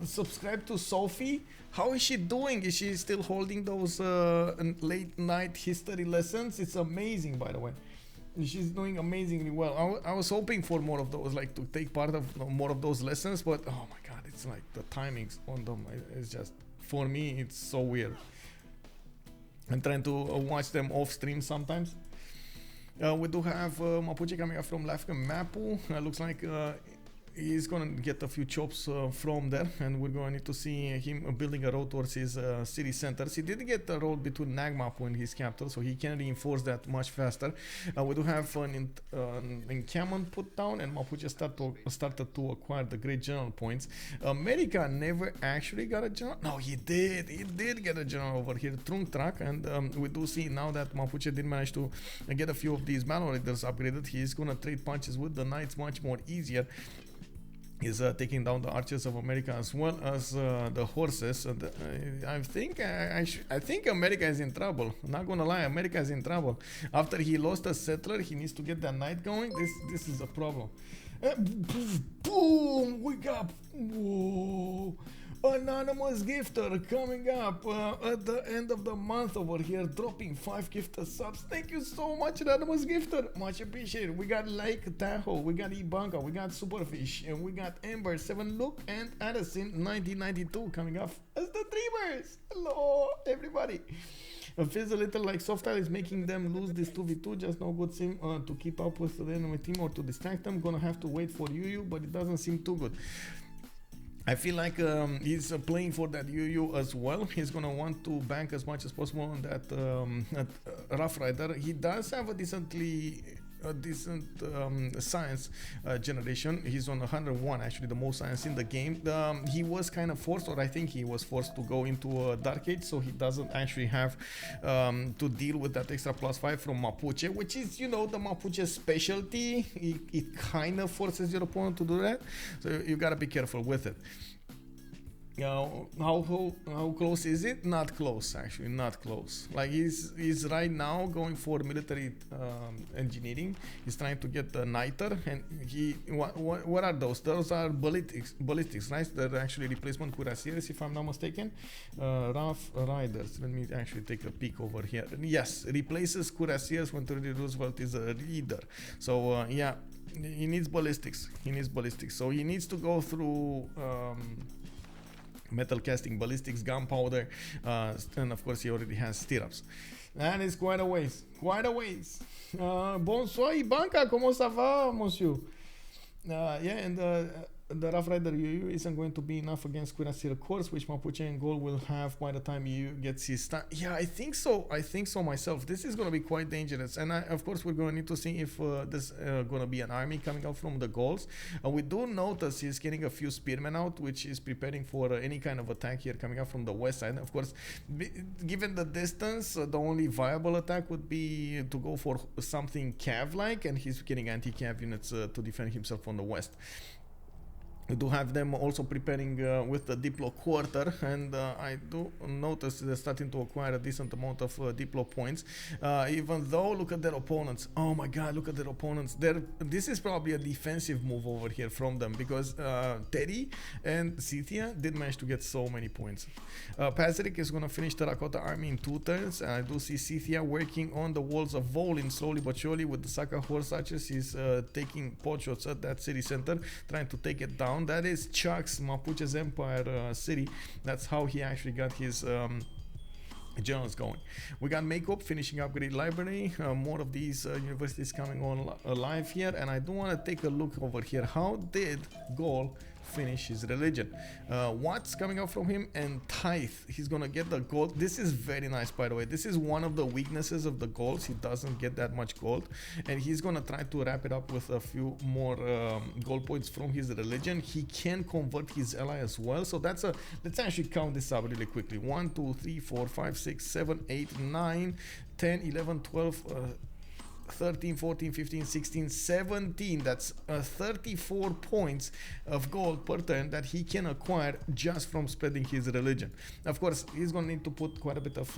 subscribed to Sophie. How is she doing? Is she still holding those late night history lessons? It's amazing, by the way. She's doing amazingly well. I was hoping for more of those, like to take part of more of those lessons, but oh my God, it's like the timings on them. It's just, for me, it's so weird. I'm trying to watch them off stream sometimes. We do have Mapuche coming up from Lafka Mapu. Looks like he's gonna get a few chops from there, and we're going to need to see him building a road towards his city centers. He did get a road between Nagmapu and his capital, so he can reinforce that much faster. We do have an encampment put down, and Mapuche started to acquire the great general points. America never actually got a general. No, he did get a general over here, Trung Track, and we do see now that Mapuche did manage to get a few of these battle raiders upgraded. He's gonna trade punches with the knights much more easier. Is taking down the archers of America as well as the horses. I think America is in trouble. I'm not gonna lie, America is in trouble. After he lost a settler, he needs to get that knight going. This is a problem. Boom! We got anonymous gifter coming up at the end of the month over here, dropping 5 gifted subs. Thank you so much, anonymous gifter. Much appreciated. We got Lake Tahoe, we got Ibanka, we got Superfish, and we got Ember, 7Luc, and Addison 1992 coming up as the Dreamers. Hello, everybody. It feels a little like SoftStyle is making them lose this 2v2, just no good sim to keep up with the enemy team or to distract them. Gonna have to wait for UU, but it doesn't seem too good. I feel like he's playing for that UU as well. He's gonna want to bank as much as possible on that Rough Rider. He does have a decent science generation. He's on 101, actually the most science in the game. He was kind of forced, or I think he was forced to go into a Dark Age, so he doesn't actually have to deal with that extra +5 from Mapuche, which is, you know, the Mapuche specialty. It kind of forces your opponent to do that, so you gotta be careful with it. How close is it? Not close, actually, not close. Like he's right now going for military engineering. He's trying to get the niter, and what are those? Those are ballistics, right? They're actually replacement cuirassiers, if I'm not mistaken. Rough Riders. Let me actually take a peek over here. Yes, replaces cuirassiers when Teddy Roosevelt is a leader. So yeah, he needs ballistics. So he needs to go through metal casting, ballistics, gunpowder, and of course he already has stirrups. That is quite a ways. Bonsoir Ibanka, comment ça va, monsieur? Yeah, and the Rough Rider UU isn't going to be enough against Cuirassier course, which Mapuche and Gold will have by the time UU gets his time. Yeah, I think so myself. This is going to be quite dangerous, and of course we're going to need to see if there's going to be an army coming out from the Gauls. We do notice he's getting a few spearmen out, which is preparing for any kind of attack here coming up from the west side. Of course, given the distance, the only viable attack would be to go for something cav-like, and he's getting anti-cav units to defend himself on the west. We do have them also preparing with the Diplo quarter, and I do notice they're starting to acquire a decent amount of Diplo points. Even though, look at their opponents. Oh my God, look at their opponents. This is probably a defensive move over here from them, because Teddy and Cynthia did manage to get so many points. Bartsake is going to finish Terracotta Army in 2 turns. I do see Cynthia working on the walls of Volin slowly but surely with the Saka horse archers. He's taking pot shots at that city center, trying to take it down. That is ChucK's Mapuche's Empire city. That's how he actually got his generals going. We got Makeup finishing upgrade library. More of these universities coming on live here, and I do want to take a look over here. How did Gaul finish his religion? What's coming up from him? And tithe. He's gonna get the gold. This is very nice, by the way. This is one of the weaknesses of the golds. He doesn't get that much gold, and he's gonna try to wrap it up with a few more gold points from his religion. He can convert his ally as well, so that's a, let's actually count this up really quickly. 1 2 3 4 5 6 7 8 9 10 11 12 13, 14, 15, 16, 17. That's 34 points of gold per turn that he can acquire just from spreading his religion. Of course, he's going to need to put quite a bit of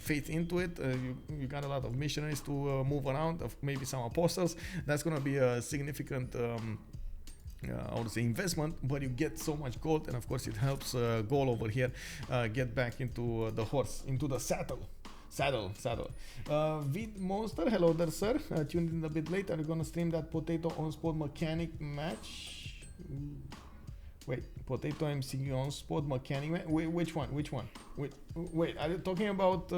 faith into it. You got a lot of missionaries to move around, of maybe some apostles. That's going to be a significant I would say investment, but you get so much gold, and of course it helps Gaul over here get back into the horse, into the saddle. Vid Monster, hello there, sir. Tuned in a bit late. Are you gonna stream that potato on spot mechanic match? Wait, potato MCU on spot mechanic match? Wait, which one? Wait, are you talking about?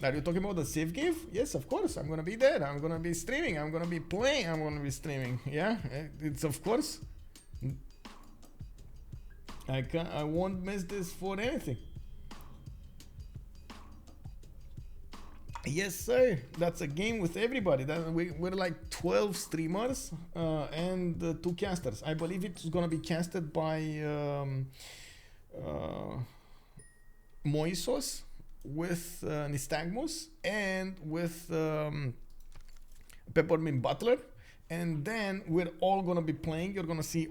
Are you talking about the Civ give? Yes, of course. I'm gonna be there. I'm gonna be streaming. I'm gonna be playing. I'm gonna be streaming. Yeah, it's of course. I won't miss this for anything. Yes, sir. That's a game with everybody. We're like 12 streamers and 2 casters. I believe it's gonna be casted by Moisos with Nystagmus and with Peppermint Butler. And then we're all gonna be playing. You're gonna see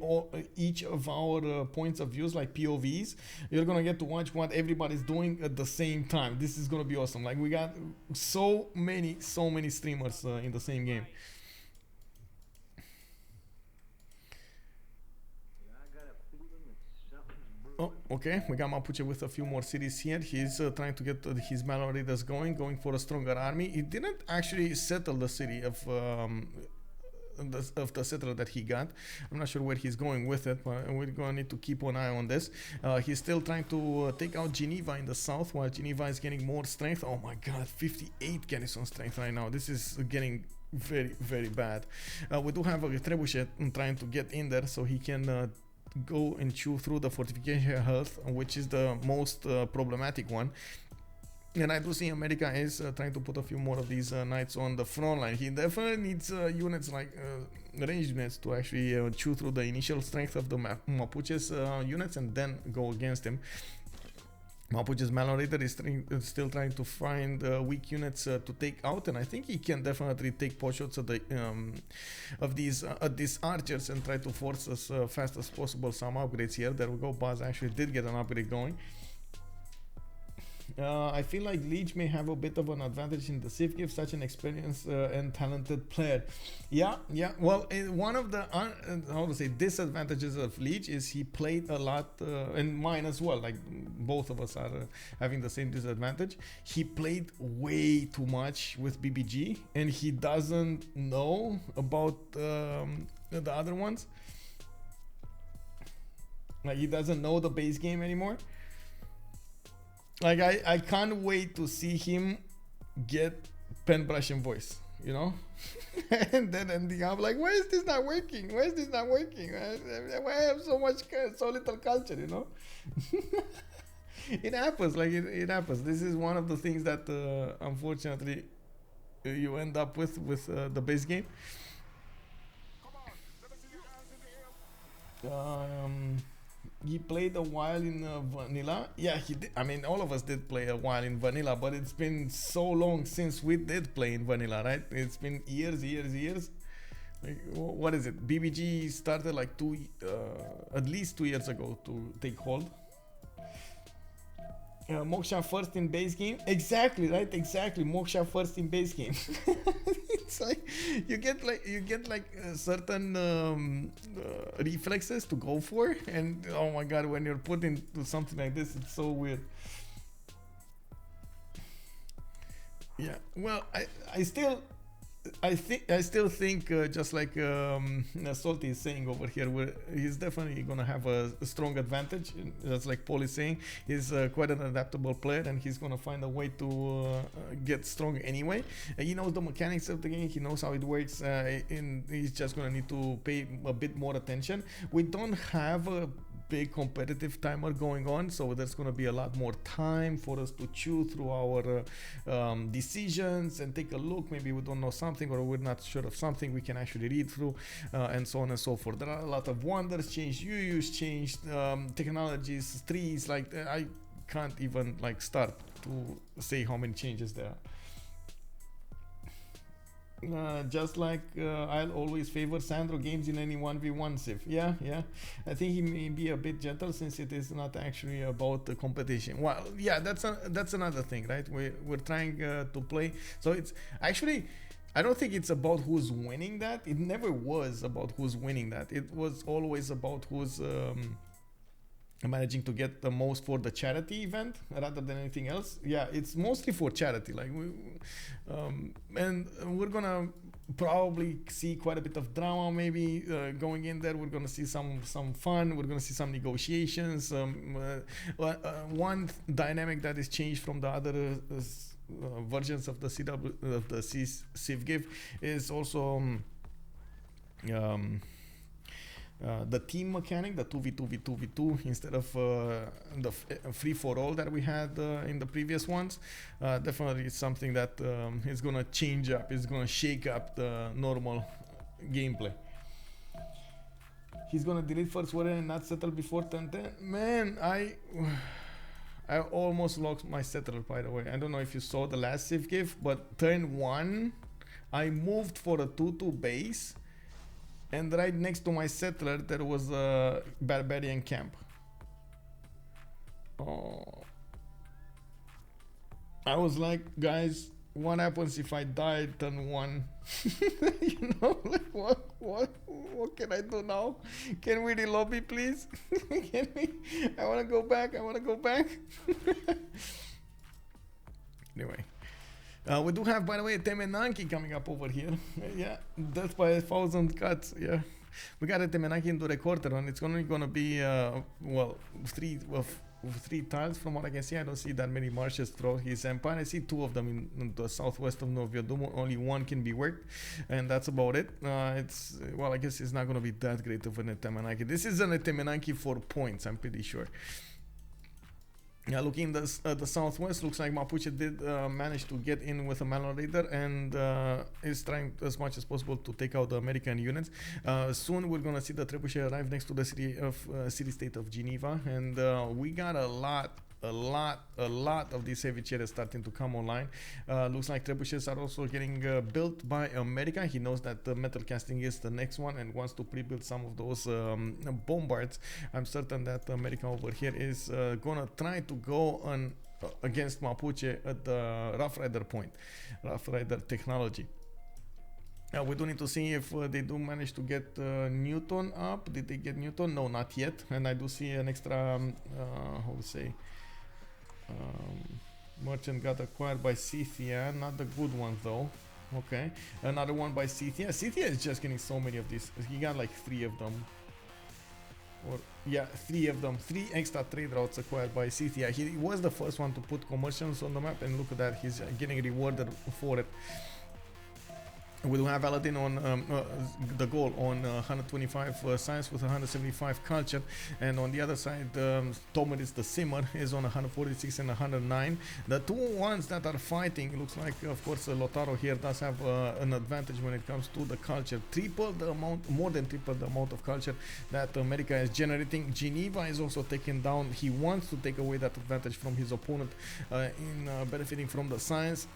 each of our points of views, like POVs. You're gonna get to watch what everybody's doing at the same time. This is gonna be awesome. Like, we got so many streamers in the same game. Oh, okay. We got Mapuche with a few more cities here. He's trying to get his Malon raiders going for a stronger army. He didn't actually settle the city of the settler that he got. I'm not sure where he's going with it, but we're gonna need to keep an eye on this. He's still trying to take out Geneva in the south, while Geneva is getting more strength. Oh my God, 58 garrison strength right now. This is getting very bad. We do have a trebuchet trying to get in there so he can go and chew through the fortification health, which is the most problematic one. And I do see America is trying to put a few more of these knights on the front line. He definitely needs units like ranged units to actually chew through the initial strength of the Mapuche's units and then go against him. Mapuche's Malon Raider is still trying to find weak units to take out, and I think he can definitely take pot shots at these archers and try to force as fast as possible some upgrades here. There we go. Buzz actually did get an upgrade going. I feel like Leech may have a bit of an advantage in the Civ gives such an experienced and talented player. Yeah. Well, one of the disadvantages of Leech is he played a lot, and mine as well. Like, both of us are having the same disadvantage. He played way too much with BBG, and he doesn't know about the other ones. Like, he doesn't know the base game anymore. Like, I can't wait to see him get pen brush and voice, you know? and then ending up like, why is this not working? Why I have so little culture, you know? It happens, like it happens. This is one of the things that unfortunately you end up with the base game. He played a while in vanilla. Yeah, he did. I mean, all of us did play a while in vanilla, but it's been so long since we did play in vanilla, right? It's been years. Like, what is it? BBG started like at least 2 years ago to take hold. Moksha first in base game. Exactly, right? Exactly. Moksha first in base game. It's like you get like certain reflexes to go for, and oh my god, when you're put into something like this, it's so weird. Yeah. Well, I still think just like Salty is saying over here, he's definitely gonna have a strong advantage. Just like Paul is saying, he's quite an adaptable player, and he's gonna find a way to get strong anyway. He knows the mechanics of the game, he knows how it works, and he's just gonna need to pay a bit more attention. We don't have a big competitive timer going on, so there's going to be a lot more time for us to chew through our decisions and take a look. Maybe we don't know something, or we're not sure of something we can actually read through, and so on and so forth. There are a lot of wonders changed, UUs changed, technologies, trees, like I can't even like start to say how many changes there are. Just like I'll always favor Sandro games in any 1v1 Civ. Yeah, I think he may be a bit gentle since it is not actually about the competition. Well, yeah, that's another thing, right? We're trying to play, so it's actually, I don't think it's about who's winning that. It never was about who's winning that. It was always about who's managing to get the most for the charity event rather than anything else. Yeah, it's mostly for charity, like and we're gonna probably see quite a bit of drama maybe going in there. We're gonna see some fun, we're gonna see some negotiations. One dynamic that is changed from the other versions of the Civ give is also the team mechanic, the 2v2v2v2 instead of the free-for-all that we had in the previous ones. Definitely it's something that is gonna change up, it's gonna shake up the normal gameplay. He's gonna delete first warrior and not settle before turn 10. Man, I almost lost my settler, by the way. I don't know if you saw the last Civ give, but turn 1 I moved for a 2-2 base, and right next to my settler there was a barbarian camp. Oh, I was like, guys, what happens if I die turn 1? You know, like what can I do now? Can we relobby, please? Can we? I wanna go back. Anyway. We do have, by the way, Temenanki coming up over here. Yeah, death by 1,000 cuts. Yeah, we got a Temenanki into recorder, and it's only gonna be well, three tiles from what I can see. I don't see that many marshes throughout his empire. I see 2 of them in the southwest of Noviodum. Only 1 can be worked, and that's about it. It's, well, I guess it's not gonna be that great of an Temenanki. This is an Temenanki for points, I'm pretty sure. Yeah, looking at the southwest, looks like Mapuche did manage to get in with a Malon Raider, and is trying as much as possible to take out the American units. Soon we're gonna see the trebuchet arrive next to the city-state of Geneva, and we got a lot of these heavy chariots starting to come online. Looks like trebuchets are also getting built by America. He knows that the metal casting is the next one and wants to pre-build some of those bombards. I'm certain that America over here is gonna try to go on against Mapuche at the Rough Rider point, Rough Rider technology. We do need to see if they do manage to get Newton up. Did they get Newton? No, not yet. And I do see an extra, how to say, merchant got acquired by Scythia, not the good one though. Okay, another one by Scythia. Scythia is just getting so many of these. He got like 3 of them, or yeah, 3 of them. 3 extra trade routes acquired by Scythia. He was the first one to put commercials on the map, and look at that, he's getting rewarded for it. We do have Aladdin on the goal on 125 science with 175 culture, and on the other side, Tomeris the Simmer is on 146 and 109. The 2 ones that are fighting, looks like, of course, Lotaro here does have an advantage when it comes to the culture. More than triple the amount of culture that America is generating. Geneva is also taken down. He wants to take away that advantage from his opponent in benefiting from the science.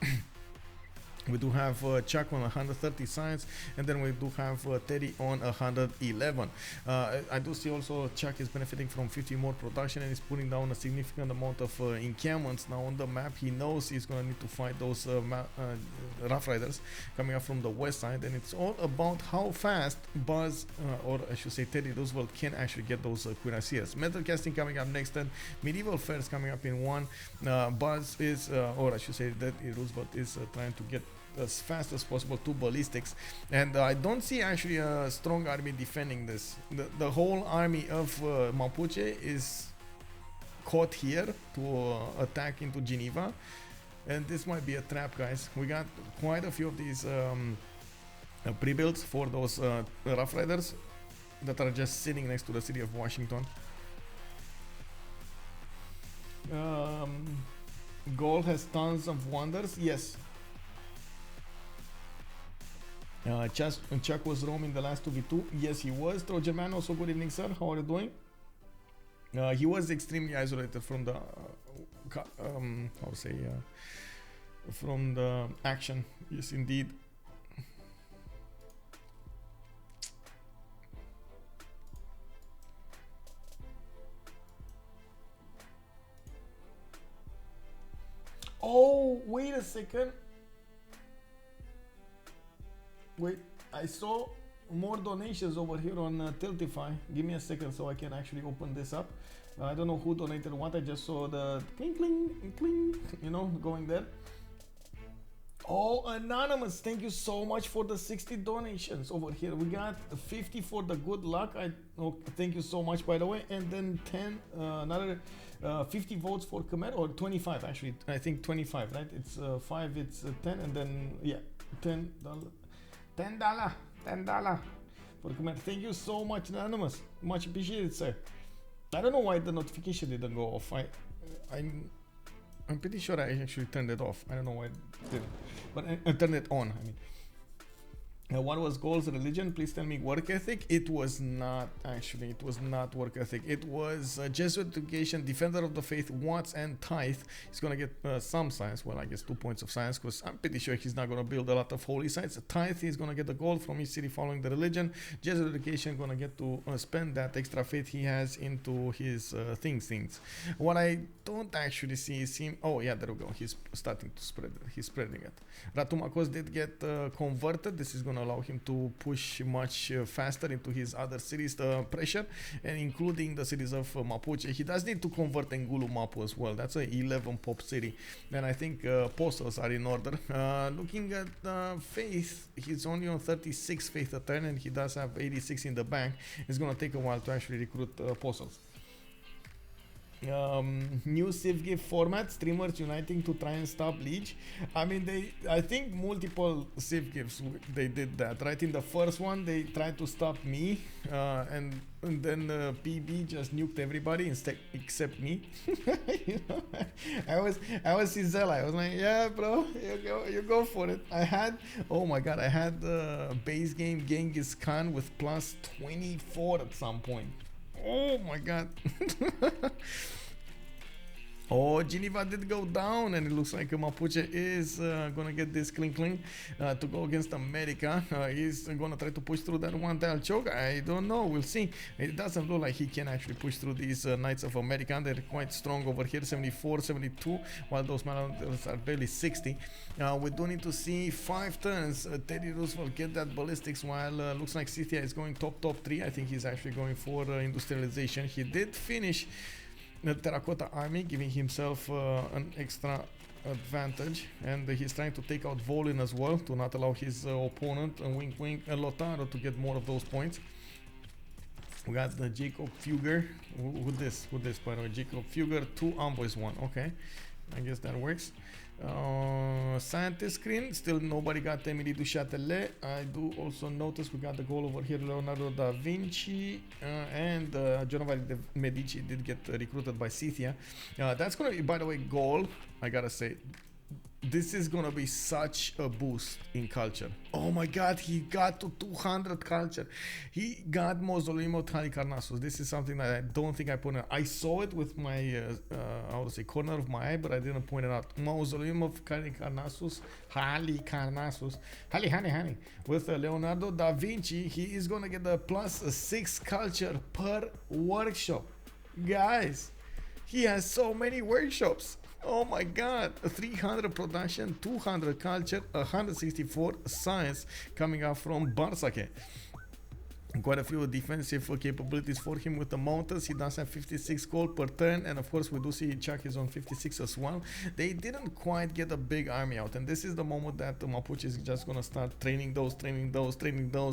We do have ChucK on 130 science, and then we do have Teddy on 111. I do see also ChucK is benefiting from 50 more production and is putting down a significant amount of encampments now on the map. He knows he's going to need to fight those Rough Riders coming up from the west side, and it's all about how fast Buzz, or I should say Teddy Roosevelt, can actually get those cuirassiers. Metal casting coming up next, and medieval fairs coming up in 1. Buzz is, or I should say that Roosevelt is trying to get as fast as possible to ballistics, and I don't see actually a strong army defending this. The whole army of Mapuche is caught here to attack into Geneva, and this might be a trap, guys. We got quite a few of these pre-builds for those Rough Riders that are just sitting next to the city of Washington. Gold has tons of wonders, yes. ChucK was roaming the last 2v2. Yes, he was. Trojan Man, also good evening, sir. How are you doing? He was extremely isolated from the from the action. Yes, indeed. Oh, wait a second. Wait, I saw more donations over here on Tiltify. Give me a second so I can actually open this up. I don't know who donated what. I just saw the cling, cling, cling, you know, going there. Oh, Anonymous, thank you so much for the 60 donations over here. We got 50 for the good luck. Thank you so much, by the way. And then 10, another 50 votes for Khmer, or 25 actually. I think 25, right? It's 5, it's 10, and then, yeah, $10. $10 for Khmer. Thank you so much, Anonymous. Much appreciated, sir. I don't know why the notification didn't go off. I'm pretty sure I actually turned it off. I don't know why it didn't, but I turned it on. I mean, what was Gold's religion? Please tell me. Work ethic? It was not, actually. It was not work ethic. It was Jesuit education, defender of the faith, Watts, and tithe. He's gonna get some science. Well, I guess 2 points of science, because I'm pretty sure he's not gonna build a lot of holy sites. Tithe, he's gonna get the gold from each city following the religion. Jesuit education, gonna get to spend that extra faith he has into his things. What I don't actually see is him. Oh yeah, there we go. He's starting to spread it. He's spreading it. Ratumakos did get converted. This is gonna allow him to push much faster into his other cities, the pressure, and including the cities of Mapuche. He does need to convert Engulu Mapu as well. That's a 11 pop city, and I think postals are in order. Looking at faith, he's only on 36 faith a turn, and he does have 86 in the bank. It's gonna take a while to actually recruit postals. New CivGIF format, streamers uniting to try and stop Leech. I mean, I think multiple CivGIFs, they did that, right? In the first one, they tried to stop me, and then PB just nuked everybody except me. You know, I was Cizella. I was like, yeah, bro, you go for it. I had, oh my god, I had the base game Genghis Khan with plus 24 at some point. Oh my god. Oh, Geneva did go down, and it looks like Mapuche is gonna get this cling to go against America. He's gonna try to push through that one tile choke. I don't know, we'll see. It doesn't look like he can actually push through these Knights of America. They're quite strong over here, 74, 72, while those Malanders are barely 60. We do need to see 5 turns. Teddy Roosevelt get that ballistics, while looks like Scythia is going top 3. I think he's actually going for industrialization. He did finish the Terracotta Army, giving himself an extra advantage, and he's trying to take out Volin as well to not allow his opponent, wink wink, Lotaro, to get more of those points. We got the Jacob Fugger. Who this by the way? Jacob Fugger, 2 envoys, 1. Okay, I guess that works. Scientist screen, still nobody got Emily du Châtelet. I do also notice we got the goal over here, Leonardo da Vinci, and Giovanni de Medici did get recruited by Scythia. That's gonna be, by the way, goal. I gotta say, this is gonna be such a boost in culture. Oh my god, he got to 200 culture. He got Mausoleum of Halicarnassus. This is something that I don't think I put in. I saw it with my how to say, corner of my eye, but I didn't point it out. Mausoleum of Halicarnassus, Honey, with Leonardo da Vinci. He is gonna get a +6 culture per workshop. Guys, he has so many workshops. Oh my god, 300 production, 200 culture, 164 science coming out from Bartsake. Quite a few defensive capabilities for him with the mountains. He does have 56 gold per turn, and of course we do see ChucK is on 56 as well. They didn't quite get a big army out, and this is the moment that Mapuche is just gonna start training those.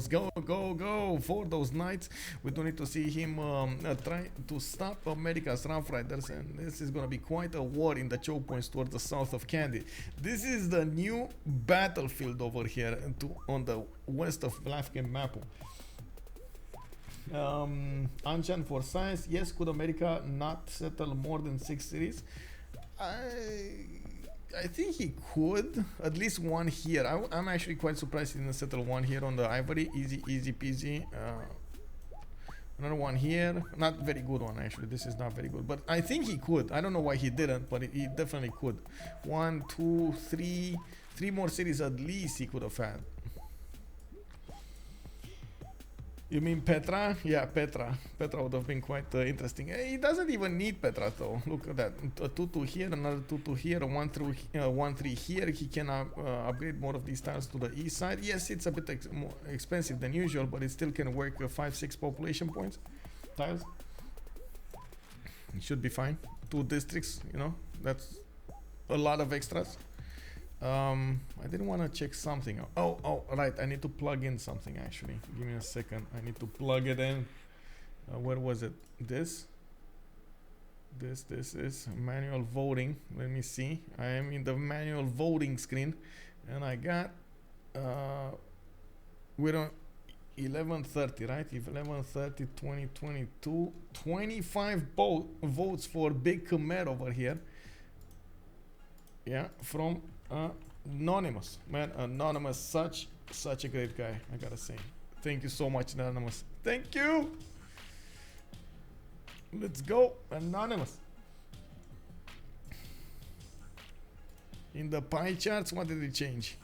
Go for those knights. We do need to see him try to stop America's Rough Riders, and this is gonna be quite a war in the choke points towards the south of Candy. This is the new battlefield over here on the west of Blafkin Mapu. Anchan for science. Yes, could America not settle more than 6 cities? I think he could, at least one here. I'm actually quite surprised he didn't settle one here on the Ivory. Easy peasy. Another one here, not very good one actually. This is not very good, but I think he could. I don't know why he didn't, but he definitely could. 1, 2, 3 more cities at least he could have had. You mean Petra? Yeah, Petra. Petra would have been quite interesting. He doesn't even need Petra though. Look at that. A 2-2 here, another 2-2 here, a 1-3 here. He can upgrade more of these tiles to the east side. Yes, it's a bit more expensive than usual, but it still can work 5-6 population points. Tiles. It should be fine. 2 districts, you know, that's a lot of extras. I didn't want to check something. Oh, right. I need to plug in something actually. Give me a second. I need to plug it in. Where was it? This is manual voting. Let me see. I am in the manual voting screen, and I got we're on 11:30, right? 11:30, 2022. 25 votes for Big Khmer over here. Yeah, from Anonymous. Man, Anonymous, such a great guy, I gotta say. Thank you so much, Anonymous. Thank you. Let's go, Anonymous. In the pie charts, what did it change?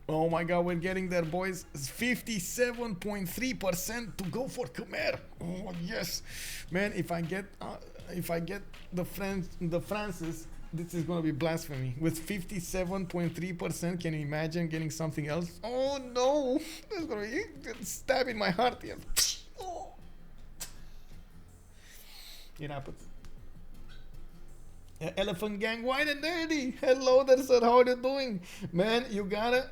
Oh my god, we're getting there, boys. 57.3% to go for Khmer. Oh yes, man. If I get the Francis, this is gonna be blasphemy. With 57.3%, can you imagine getting something else? Oh no, that's gonna be stabbing my heart here. Oh. It happens. Elephant Gang, wide and dirty. Hello there, sir. How are you doing, man? You gotta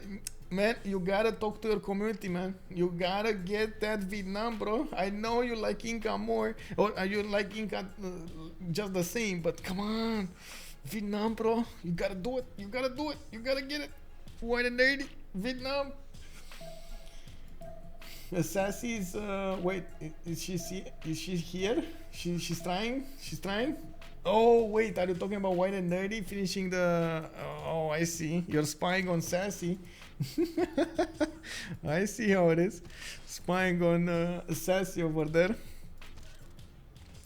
talk to your community, man. You gotta get that Vietnam, bro. I know you like Inca more, or you like Inca just the same, but come on. Vietnam, bro, you gotta do it. You gotta get it. White and dirty, Vietnam. Sassy's wait, is she here? She's trying. Oh wait, are you talking about White and Nerdy finishing the? Oh, I see. You're spying on Sassy. I see how it is. Spying on Sassy over there.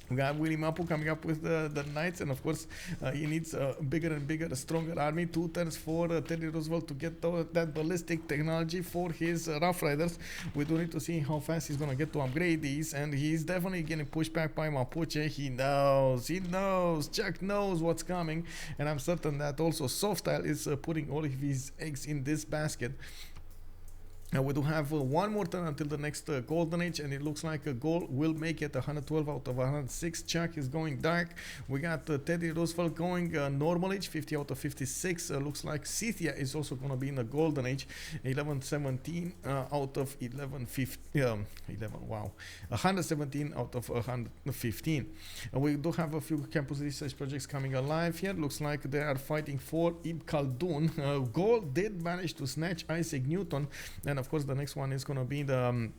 We got Willie Mapu coming up with the Knights, and of course he needs a bigger and bigger, stronger army. 2 turns for Teddy Roosevelt to get that ballistic technology for his Rough Riders. We do need to see how fast he's gonna get to upgrade these, and he's definitely getting pushed back by Mapuche. He knows. ChucK knows what's coming, and I'm certain that also SoftStyle is putting all of his eggs in this basket. We do have one more turn until the next golden age, and it looks like a goal will make it 112 out of 106. ChucK is going dark. We got Teddy Roosevelt going normal age, 50 out of 56. Looks like Scythia is also going to be in the golden age, 1117 out of 117 out of 115. We do have a few campus research projects coming alive here. Looks like they are fighting for Ibn Khaldun. Gold did manage to snatch Isaac Newton, and of course the next one is going to be the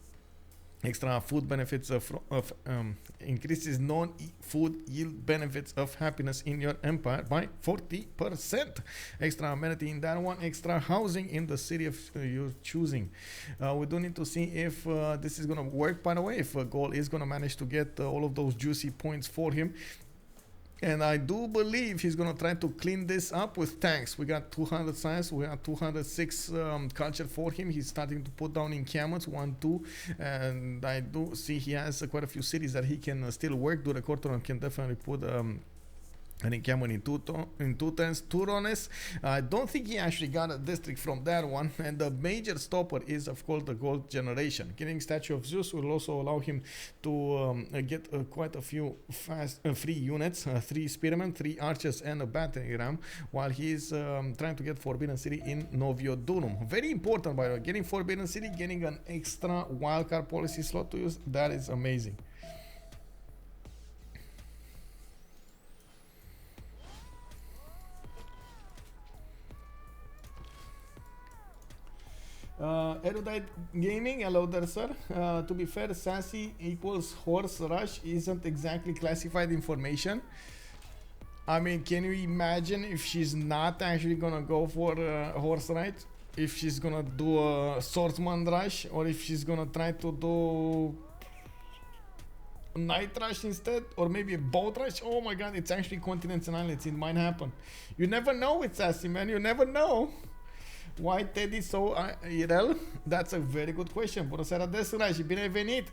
Extra food benefits of increases non-food yield benefits of happiness in your empire by 40%. Extra amenity in that one. Extra housing in the city of you're choosing. We do need to see if this is gonna work, by the way, if Goal is gonna manage to get all of those juicy points for him. And I do believe he's gonna try to clean this up with tanks. We got 200 science, we got 206 culture for him. He's starting to put down encampments, 1, 2, and I do see he has quite a few cities that he can still work. Do the Cortoron can definitely put an encampment in two turns. Turones, I don't think he actually got a district from that one. And the major stopper is, of course, the gold generation. Getting Statue of Zeus will also allow him to get quite a few fast free units, 3 spearmen, 3 archers, and a battering ram, while he's trying to get Forbidden City in Noviodunum. Very important, by the way. Getting Forbidden City, getting an extra wildcard policy slot to use, that is amazing. Erudite Gaming, hello there, sir. To be fair, sassy equals horse rush isn't exactly classified information. I mean, can you imagine if she's not actually gonna go for a horse ride? If she's gonna do a swordsman rush, or if she's gonna try to do night rush instead, or maybe a boat rush? Oh my god, it's actually continents and islands. It might happen. You never know with sassy, man. You never know. Why Teddy so IRL? That's a very good question. Bună seara, Desura, și bine ai venit!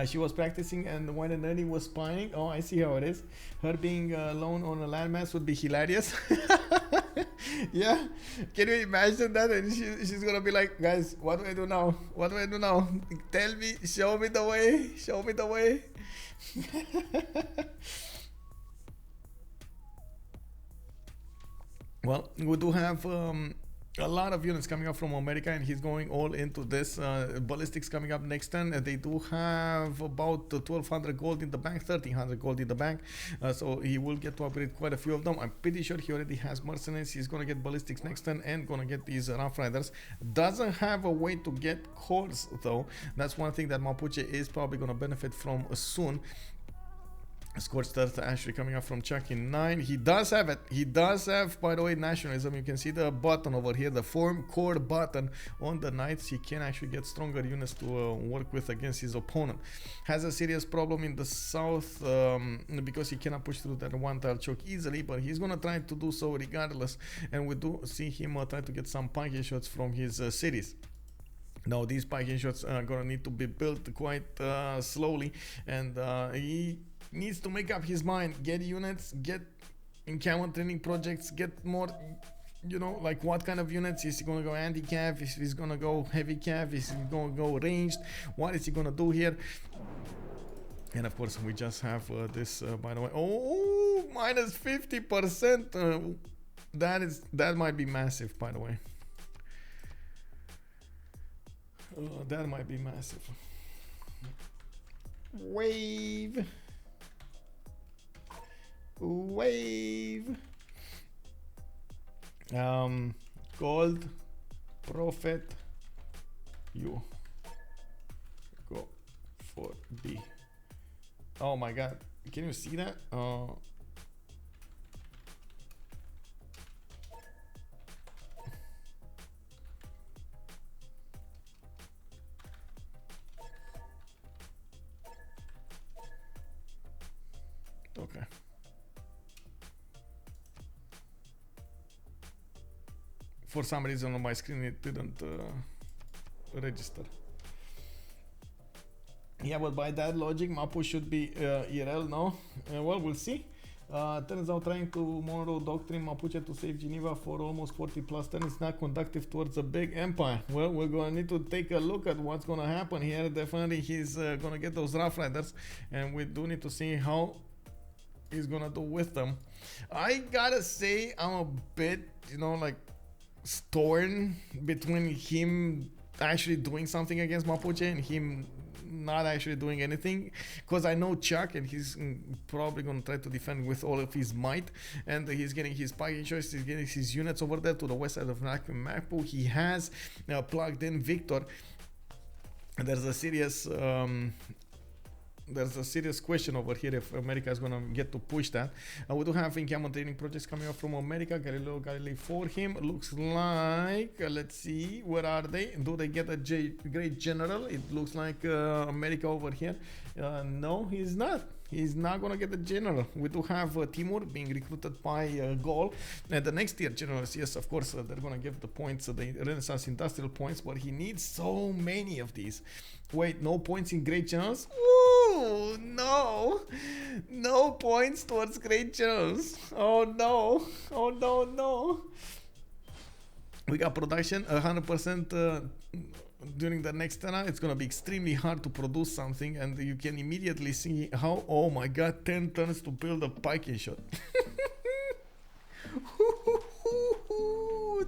She was practicing, and when an enemy was spying, oh, I see how it is. Her being alone on a landmass would be hilarious. Yeah, can you imagine that? And she's gonna be like, guys, what do I do now? What do I do now? Tell me, show me the way, show me the way. Well, we do have a lot of units coming up from America, and he's going all into this. Ballistics coming up next turn. They do have about 1200 gold in the bank, 1300 gold in the bank. So he will get to upgrade quite a few of them. I'm pretty sure he already has mercenaries. He's going to get ballistics next turn and going to get these rough riders. Doesn't have a way to get cores, though. That's one thing that Mapuche is probably going to benefit from soon. Scorched Earth actually coming up from ChucK in 9. He does have it. He does have, by the way, nationalism. You can see the button over here, the form core button on the knights. He can actually get stronger units to work with against his opponent. Has a serious problem in the south because he cannot push through that one tile choke easily, but he's gonna try to do so regardless. And we do see him try to get some punking shots from his cities. Now these punking shots are gonna need to be built quite slowly, and he needs to make up his mind. Get units, get encampment training projects, get more, you know, like what kind of units. Is he gonna go anti-cav? Is he gonna go heavy cav? Is he gonna go ranged? What is he gonna do here? And of course we just have this by the way, oh, minus 50%. That might be massive, by the way. That might be massive. Wave. Gold Prophet, you go for B. Oh my god, can you see that? Okay. For some reason on my screen it didn't register. Yeah, but by that logic, Mapu should be IRL, no? Well, we'll see. Turns out trying to Monroe Doctrine Mapuche to save Geneva for almost 40 plus turns is not conductive towards a big empire. Well, we're gonna need to take a look at what's gonna happen here. Definitely he's gonna get those Rough Riders, and we do need to see how he's gonna do with them. I gotta say, I'm a bit, you know, like torn between him actually doing something against Mapuche and him not actually doing anything, because I know ChucK and he's probably gonna try to defend with all of his might, and he's getting his packing choice, he's getting his units over there to the west side of Mapu. He has plugged in Victor, there's a serious question over here if America is gonna get to push that. We do have in-camera training projects coming up from America. Galilei for him. Looks like, let's see, where are they? Do they get a great general? It looks like America over here. No, he's not. He's not gonna get the general. We do have Timur being recruited by Gol, and the next tier generals. Yes, of course, they're gonna give the points, the Renaissance industrial points, but he needs so many of these. Wait, no points in great generals? Ooh, no, no points towards great generals. Oh no, oh no, no. We got production 100%. During the next era, it's gonna be extremely hard to produce something, and you can immediately see how, oh my god, 10 turns to build a piking shot.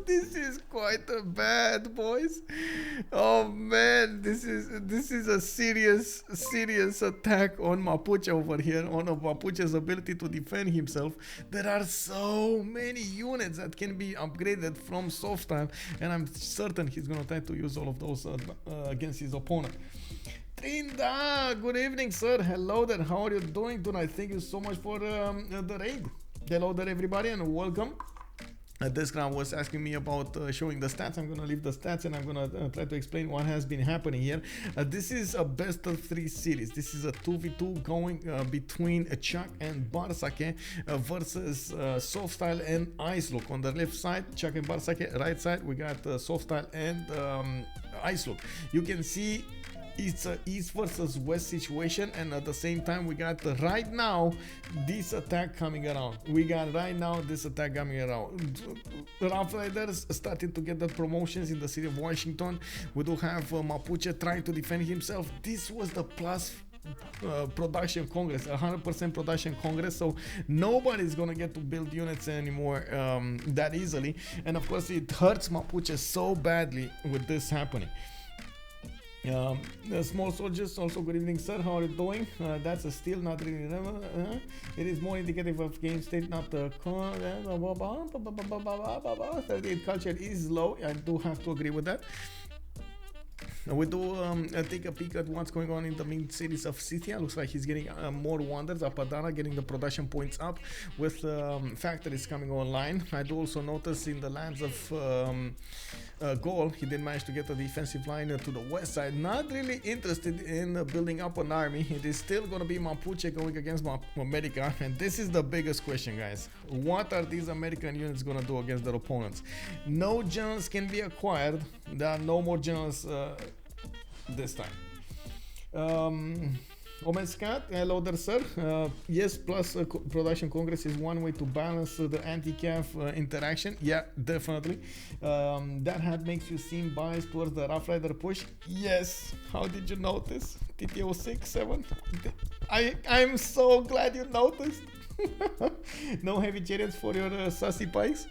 This is quite a bad, boys. Oh man, this is a serious attack on Mapuche over here, on Mapuche's ability to defend himself. There are so many units that can be upgraded from SoftStyle, and I'm certain he's gonna try to use all of those against his opponent. Trinda, good evening, sir. Hello there. How are you doing tonight? Thank you so much for the raid. Hello there, everybody, and welcome. This guy was asking me about showing the stats. I'm going to leave the stats, and I'm going to try to explain what has been happening here. This is a best of 3 series. This is a 2v2 going between ChucK and Bartsake versus SoftStyle and IceLuc. On the left side, ChucK and Bartsake. Right side, we got SoftStyle and IceLuc. You can see it's a east versus west situation, and at the same time we got right now this attack coming around. We got right now this attack coming around. Rough Riders starting to get the promotions in the city of Washington. We do have Mapuche trying to defend himself. This was the plus production congress, 100% production congress, so nobody's gonna get to build units anymore that easily, and of course it hurts Mapuche so badly with this happening. Small soldiers, also good evening, sir. How are you doing? That's a steal, not really. It is more indicative of game state, not the 38 culture is low. I do have to agree with that. We do take a peek at what's going on in the main cities of Scythia. Looks like he's getting more wonders. Apadana getting the production points up with factories coming online. I do also notice in the lands of Gol, he did manage to get a defensive line to the west side. Not really interested in building up an army. It is still going to be Mapuche going against America, and this is the biggest question, guys. What are these American units going to do against their opponents? No generals can be acquired. There are no more generals this time. Omescat, hello there, sir. Yes, plus production congress is one way to balance the anti-calf interaction. Yeah, definitely. That makes you seem biased towards the Rough Rider push. Yes. How did you notice? TTO 6, 7. I'm so glad you noticed. No heavy chariots for your sassy pikes.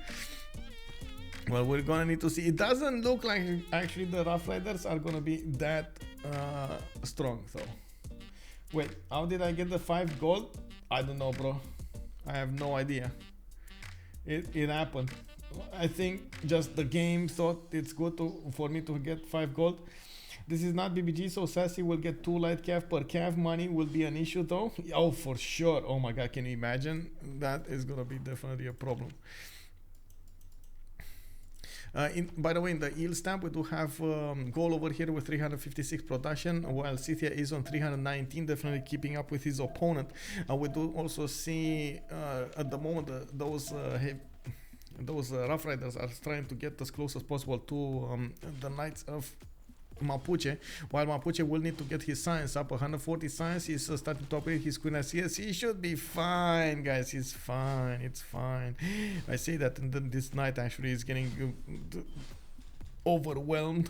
Well, we're gonna need to see. It doesn't look like actually the Rough Riders are gonna be that strong, so. Wait, how did I get the 5 gold? I don't know, bro. I have no idea. It happened. I think just the game thought it's good for me to get 5 gold. This is not BBG, so Sassy will get 2 light calf per calf. Money will be an issue though. Oh, for sure. Oh my god, can you imagine? That is gonna be definitely a problem. By the way, in the yield stamp, we do have Gol over here with 356 production, while Scythia is on 319, definitely keeping up with his opponent. We do also see at the moment those Rough Riders are trying to get as close as possible to the Knights of Mapuche, while Mapuche will need to get his science up. 140 science. He's starting to upgrade his Queen SCS. He should be fine, guys. He's fine. It's fine. I say that, and then this knight actually is getting overwhelmed.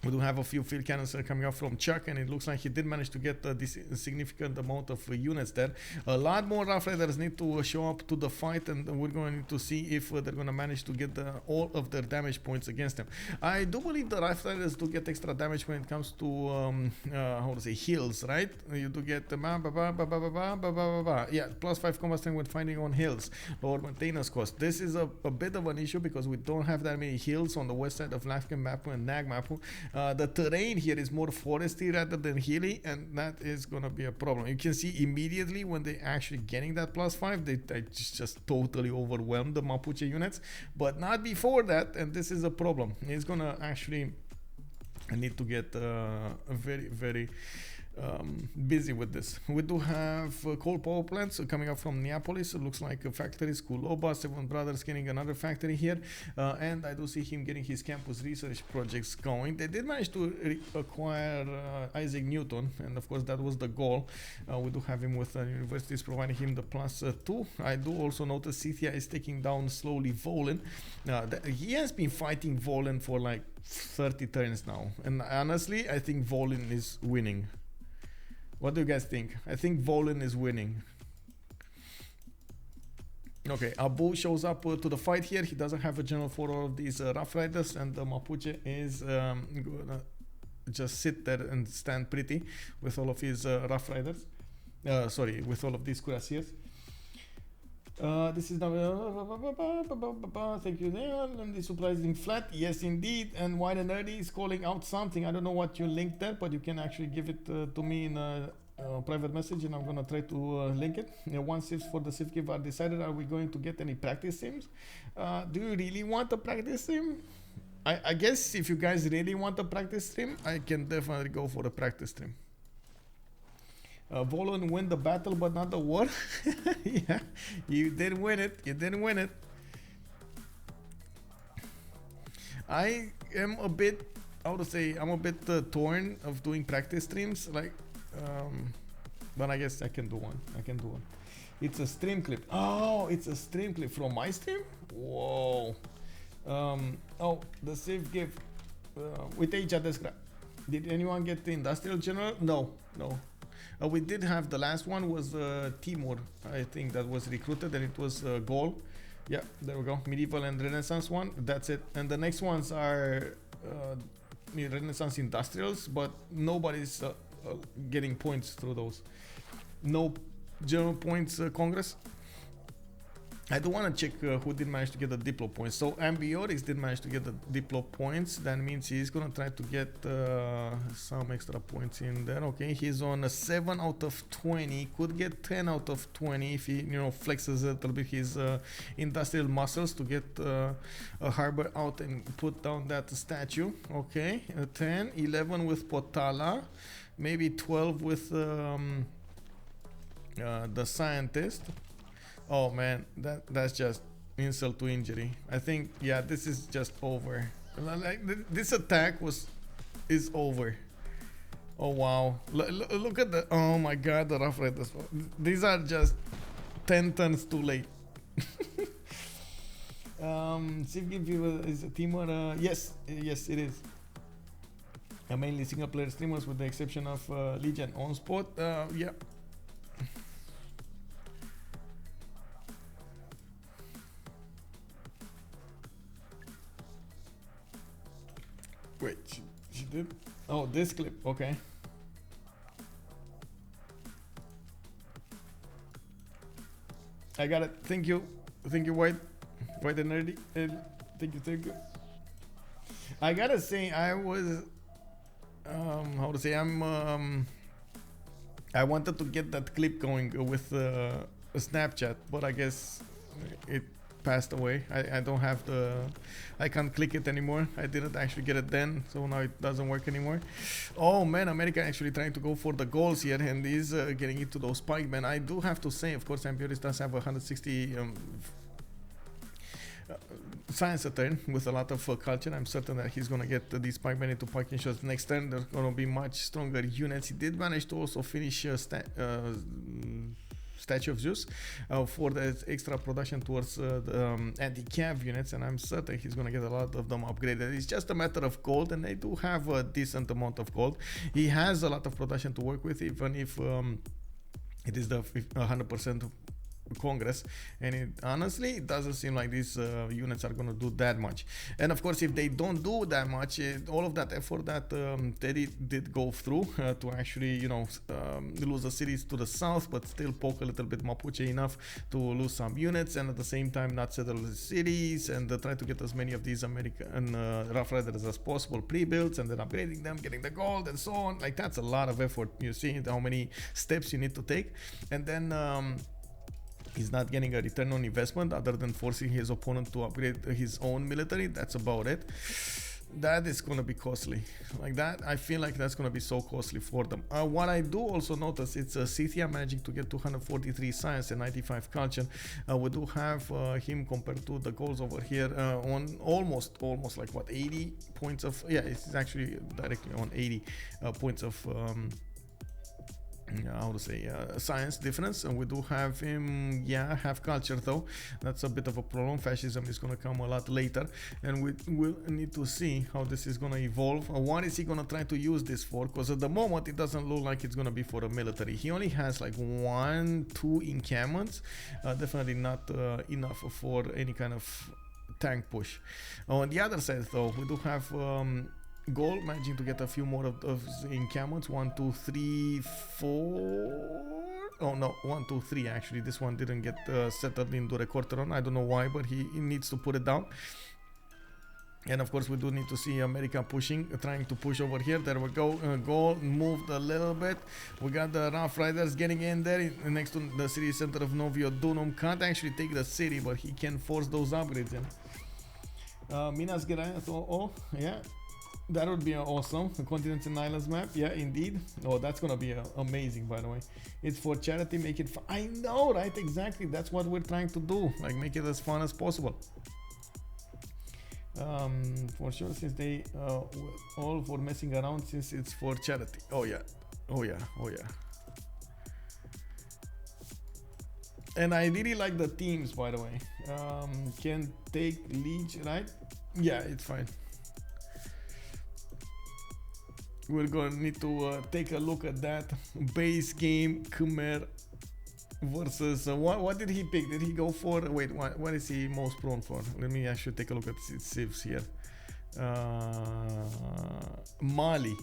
We do have a few field cannons coming up from ChucK, and it looks like he did manage to get this significant amount of units there. A lot more Rough Riders need to show up to the fight, and we're going to see if they're going to manage to get all of their damage points against them. I do believe the Rough Riders do get extra damage when it comes to how to say, heals, right? You do get yeah, plus 5 combat strength when finding on hills, lower maintenance cost. This is a bit of an issue because we don't have that many hills on the west side of Lafken Mapu and Nag Mapu. The terrain here is more foresty rather than hilly, and that is gonna be a problem. You can see immediately when they actually getting that +5, they just totally overwhelmed the Mapuche units, but not before that, and this is a problem. It's gonna actually need to get very busy with this. We do have coal power plants coming up from Neapolis. It looks like a factory, Skuloba, Seven Brothers getting another factory here, and I do see him getting his campus research projects going. They did manage to acquire Isaac Newton, and of course that was the goal. We do have him with universities providing him the +2. I do also notice Scythia is taking down slowly Volin. He has been fighting Volin for like 30 turns now, and honestly I think Volin is winning. What do you guys think? I think Volin is winning. Okay, Abu shows up to the fight here. He doesn't have a general for all of these Rough Riders, and the Mapuche is gonna just sit there and stand pretty with all of his Rough Riders. Sorry, with all of these Cuirassiers. This is now thank you there. And the supplies in flat, yes indeed. And Wide and Nerdy is calling out something. I don't know what you linked there, but you can actually give it to me in a private message, and I'm gonna try to link it. Once it's for the CivFR are decided, are we going to get any practice streams? Do you really want a practice stream? I guess if you guys really want a practice stream, I can definitely go for a practice stream. Volon win the battle but not the war. Yeah, you did win it. You didn't win it. I am a bit, how to say, I'm a bit torn of doing practice streams, like, but I guess I can do one. I can do one. It's a stream clip. Oh, it's a stream clip from my stream. Whoa. Oh, the Civ give with Asia describe. Did anyone get the industrial general? No, no. We did have the last one was Timur, I think, that was recruited, and it was Gaul. Yeah, there we go. Medieval and Renaissance one. That's it. And the next ones are Renaissance industrials, but nobody's getting points through those. No general points Congress. I do want to check who did manage to get the Diplo points. So Ambiorix did manage to get the Diplo points. That means he's gonna try to get some extra points in there. Okay, he's on a 7 out of 20. Could get 10 out of 20 if he, flexes a little bit his industrial muscles to get a harbor out and put down that statue. Okay, 10, 11 with Potala, maybe 12 with the scientist. Oh man, that's just insult to injury. I think, yeah, this is just over. Like this attack is over. Oh wow, look at the, oh my god, the Rough Riders. These are just 10 turns too late. Civ is a teamer. Yes, yes it is. Mainly single player streamers with the exception of Legion OnSpot. Yeah. Wait, she did? Oh, this clip, okay. I got it. Thank you, White and Nerdy. Thank you. I gotta say, I was, how to say, I wanted to get that clip going with Snapchat, but I guess it passed away. I don't have I can't click it anymore. I didn't actually get it then, so now it doesn't work anymore. Oh man, America actually trying to go for the goals here, and is getting into those pikemen. I do have to say, of course, Ambiorix does have 160 science a turn with a lot of culture. I'm certain that he's gonna get these pikemen into parking shots next turn. There's gonna be much stronger units. He did manage to also finish Statue of Zeus for the extra production towards the anti-cav units, and I'm certain he's gonna get a lot of them upgraded. It's just a matter of gold, and they do have a decent amount of gold. He has a lot of production to work with, even if it is the 100% Congress, and honestly it doesn't seem like these units are going to do that much. And of course, if they don't do that much, all of that effort that Teddy did go through to actually, you know, lose the cities to the south, but still poke a little bit Mapuche enough to lose some units, and at the same time not settle the cities, and try to get as many of these American Rough Riders as possible pre-built, and then upgrading them, getting the gold and so on. Like, that's a lot of effort. You see how many steps you need to take, and then he's not getting a return on investment other than forcing his opponent to upgrade his own military. That's about it. That is going to be costly. Like that, I feel like that's going to be so costly for them. What I do also notice, it's Scythia managing to get 243 science and 95 culture. We do have him compared to the goals over here on almost like what, 80 points of, yeah, it's actually directly on 80 points of how to say, science difference. And we do have him, yeah, have culture though. That's a bit of a problem. Fascism is going to come a lot later, and we will need to see how this is going to evolve. What is he going to try to use this for? Because at the moment it doesn't look like it's going to be for a military. He only has like 1-2 encampments, definitely not enough for any kind of tank push. On the other side though, we do have Gold managing to get a few more of encampments. 1, 2, 3, 4. Oh no, 1, 2, 3 actually. This one didn't get settled into the Corteron. I don't know why, but he needs to put it down. And of course we do need to see America pushing, trying to push over here. There we go. Gold moved a little bit. We got the Rough Riders getting in there next to the city center of Novio Dunum. Can't actually take the city, but he can force those upgrades in. Minas Gerais. Oh yeah. That would be awesome. The Continents and Islands map. Yeah, indeed. Oh, that's gonna be amazing, by the way. It's for charity. Make it fun. I know, right? Exactly. That's what we're trying to do. Like, make it as fun as possible. For sure, since they all for messing around, since it's for charity. Oh yeah. Oh yeah. Oh yeah. And I really like the teams, by the way. Can take Liege, right? Yeah, it's fine. We're gonna need to take a look at that base game. Khmer versus what did he pick? Did he go for, wait, what is he most prone for? Let me actually take a look at civs here. Mali.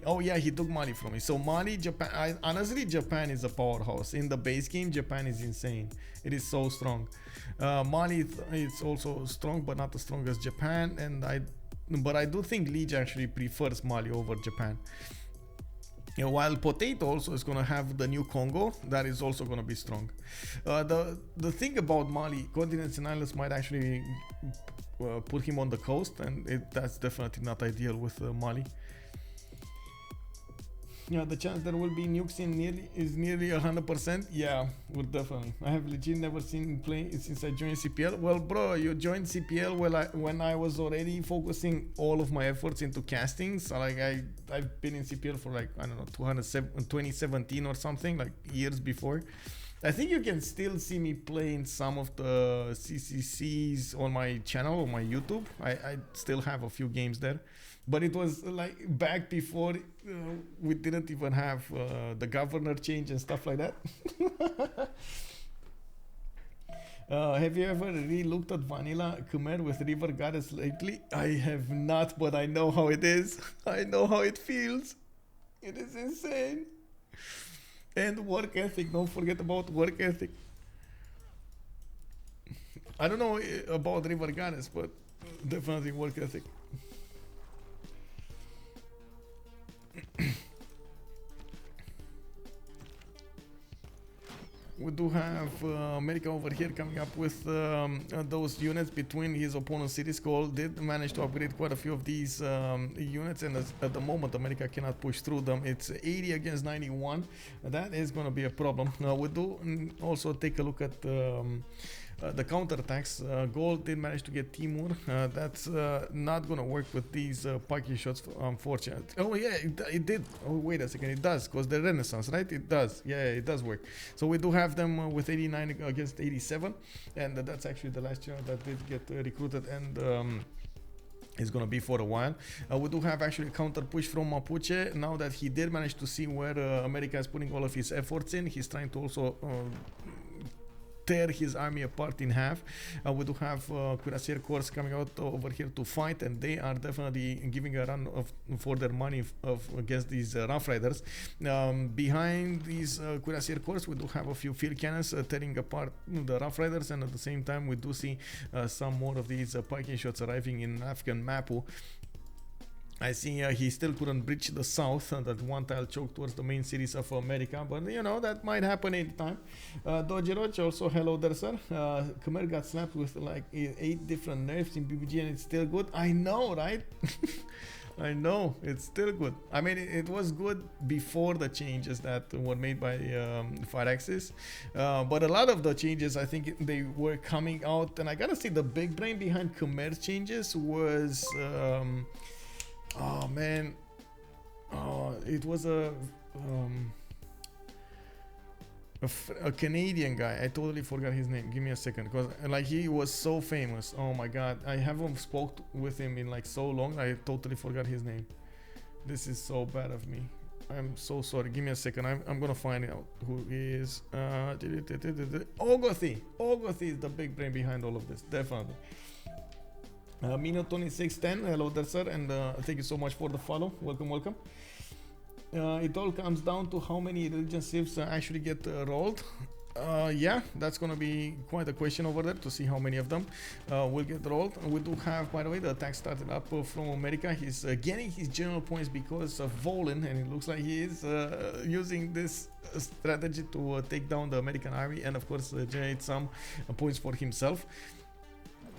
Oh yeah, he took Mali from me. So Mali, Japan, honestly Japan is a powerhouse. In the base game, Japan is insane. It is so strong. Mali is also strong, but not as strong as Japan, and but I do think Liege actually prefers Mali over Japan. While Potato also is going to have the new Congo, that is also going to be strong. The thing about Mali, Continents and Islands might actually put him on the coast, and that's definitely not ideal with Mali. Yeah, the chance there will be nukes is nearly 100%. Yeah, well, definitely. I have legit never seen him play since I joined CPL. Well, bro, you joined CPL when I was already focusing all of my efforts into casting. So like I've been in CPL for like, I don't know, 2017 or something, like years before. I think you can still see me playing some of the CCCs on my channel, on my YouTube. I still have a few games there. But it was like back before we didn't even have the governor change and stuff like that. Have you ever re-looked at Vanilla Khmer with River Goddess lately? I have not, but I know how it is. I know how it feels. It is insane. And work ethic. Don't forget about work ethic. I don't know about River Goddess, but definitely work ethic. We do have America over here coming up with those units between his opponent's cities. Gold did manage to upgrade quite a few of these units, and at the moment America cannot push through them. It's 80 against 91. That is going to be a problem. Now we do also take a look at the counterattacks. Gold did manage to get Timur. That's not gonna work with these pocket shots, unfortunately. Oh yeah, it did. Oh wait a second, it does, because the Renaissance, right? It does. Yeah, it does work. So we do have them with 89 against 87, and that's actually the last year that did get recruited, and it's gonna be for a while. We do have actually a counter push from Mapuche. Now that he did manage to see where America is putting all of his efforts in, he's trying to also tear his army apart in half. We do have Cuirassier Corps coming out over here to fight, and they are definitely giving a run for their money against these Rough Riders. Behind these Cuirassier Corps, we do have a few field cannons tearing apart the Rough Riders, and at the same time we do see some more of these Viking shots arriving in African Mapu. I see he still couldn't breach the south, that one tile choke towards the main cities of America, but you know, that might happen anytime. Dojiroj, also hello there, sir. Khmer got slapped with like 8 different nerfs in BBG and it's still good. I know, right? I know, it's still good. I mean, it was good before the changes that were made by Firaxis, but a lot of the changes, I think they were coming out, and I gotta say the big brain behind Khmer's changes was... oh man, it was a Canadian guy. I totally forgot his name. Give me a second, because like he was so famous. Oh my god, I haven't spoke with him in like so long. I totally forgot his name. This is so bad of me. I'm so sorry. Give me a second. I'm gonna find out who he is. Ogothy. Ogothy is the big brain behind all of this, definitely. Mino2610, hello there, sir, and thank you so much for the follow. Welcome, welcome. It all comes down to how many religion civs actually get rolled. Yeah, that's gonna be quite a question over there to see how many of them will get rolled. We do have, by the way, the attack started up from America. He's getting his general points because of Volin, and it looks like he is using this strategy to take down the American army and, of course, generate some points for himself.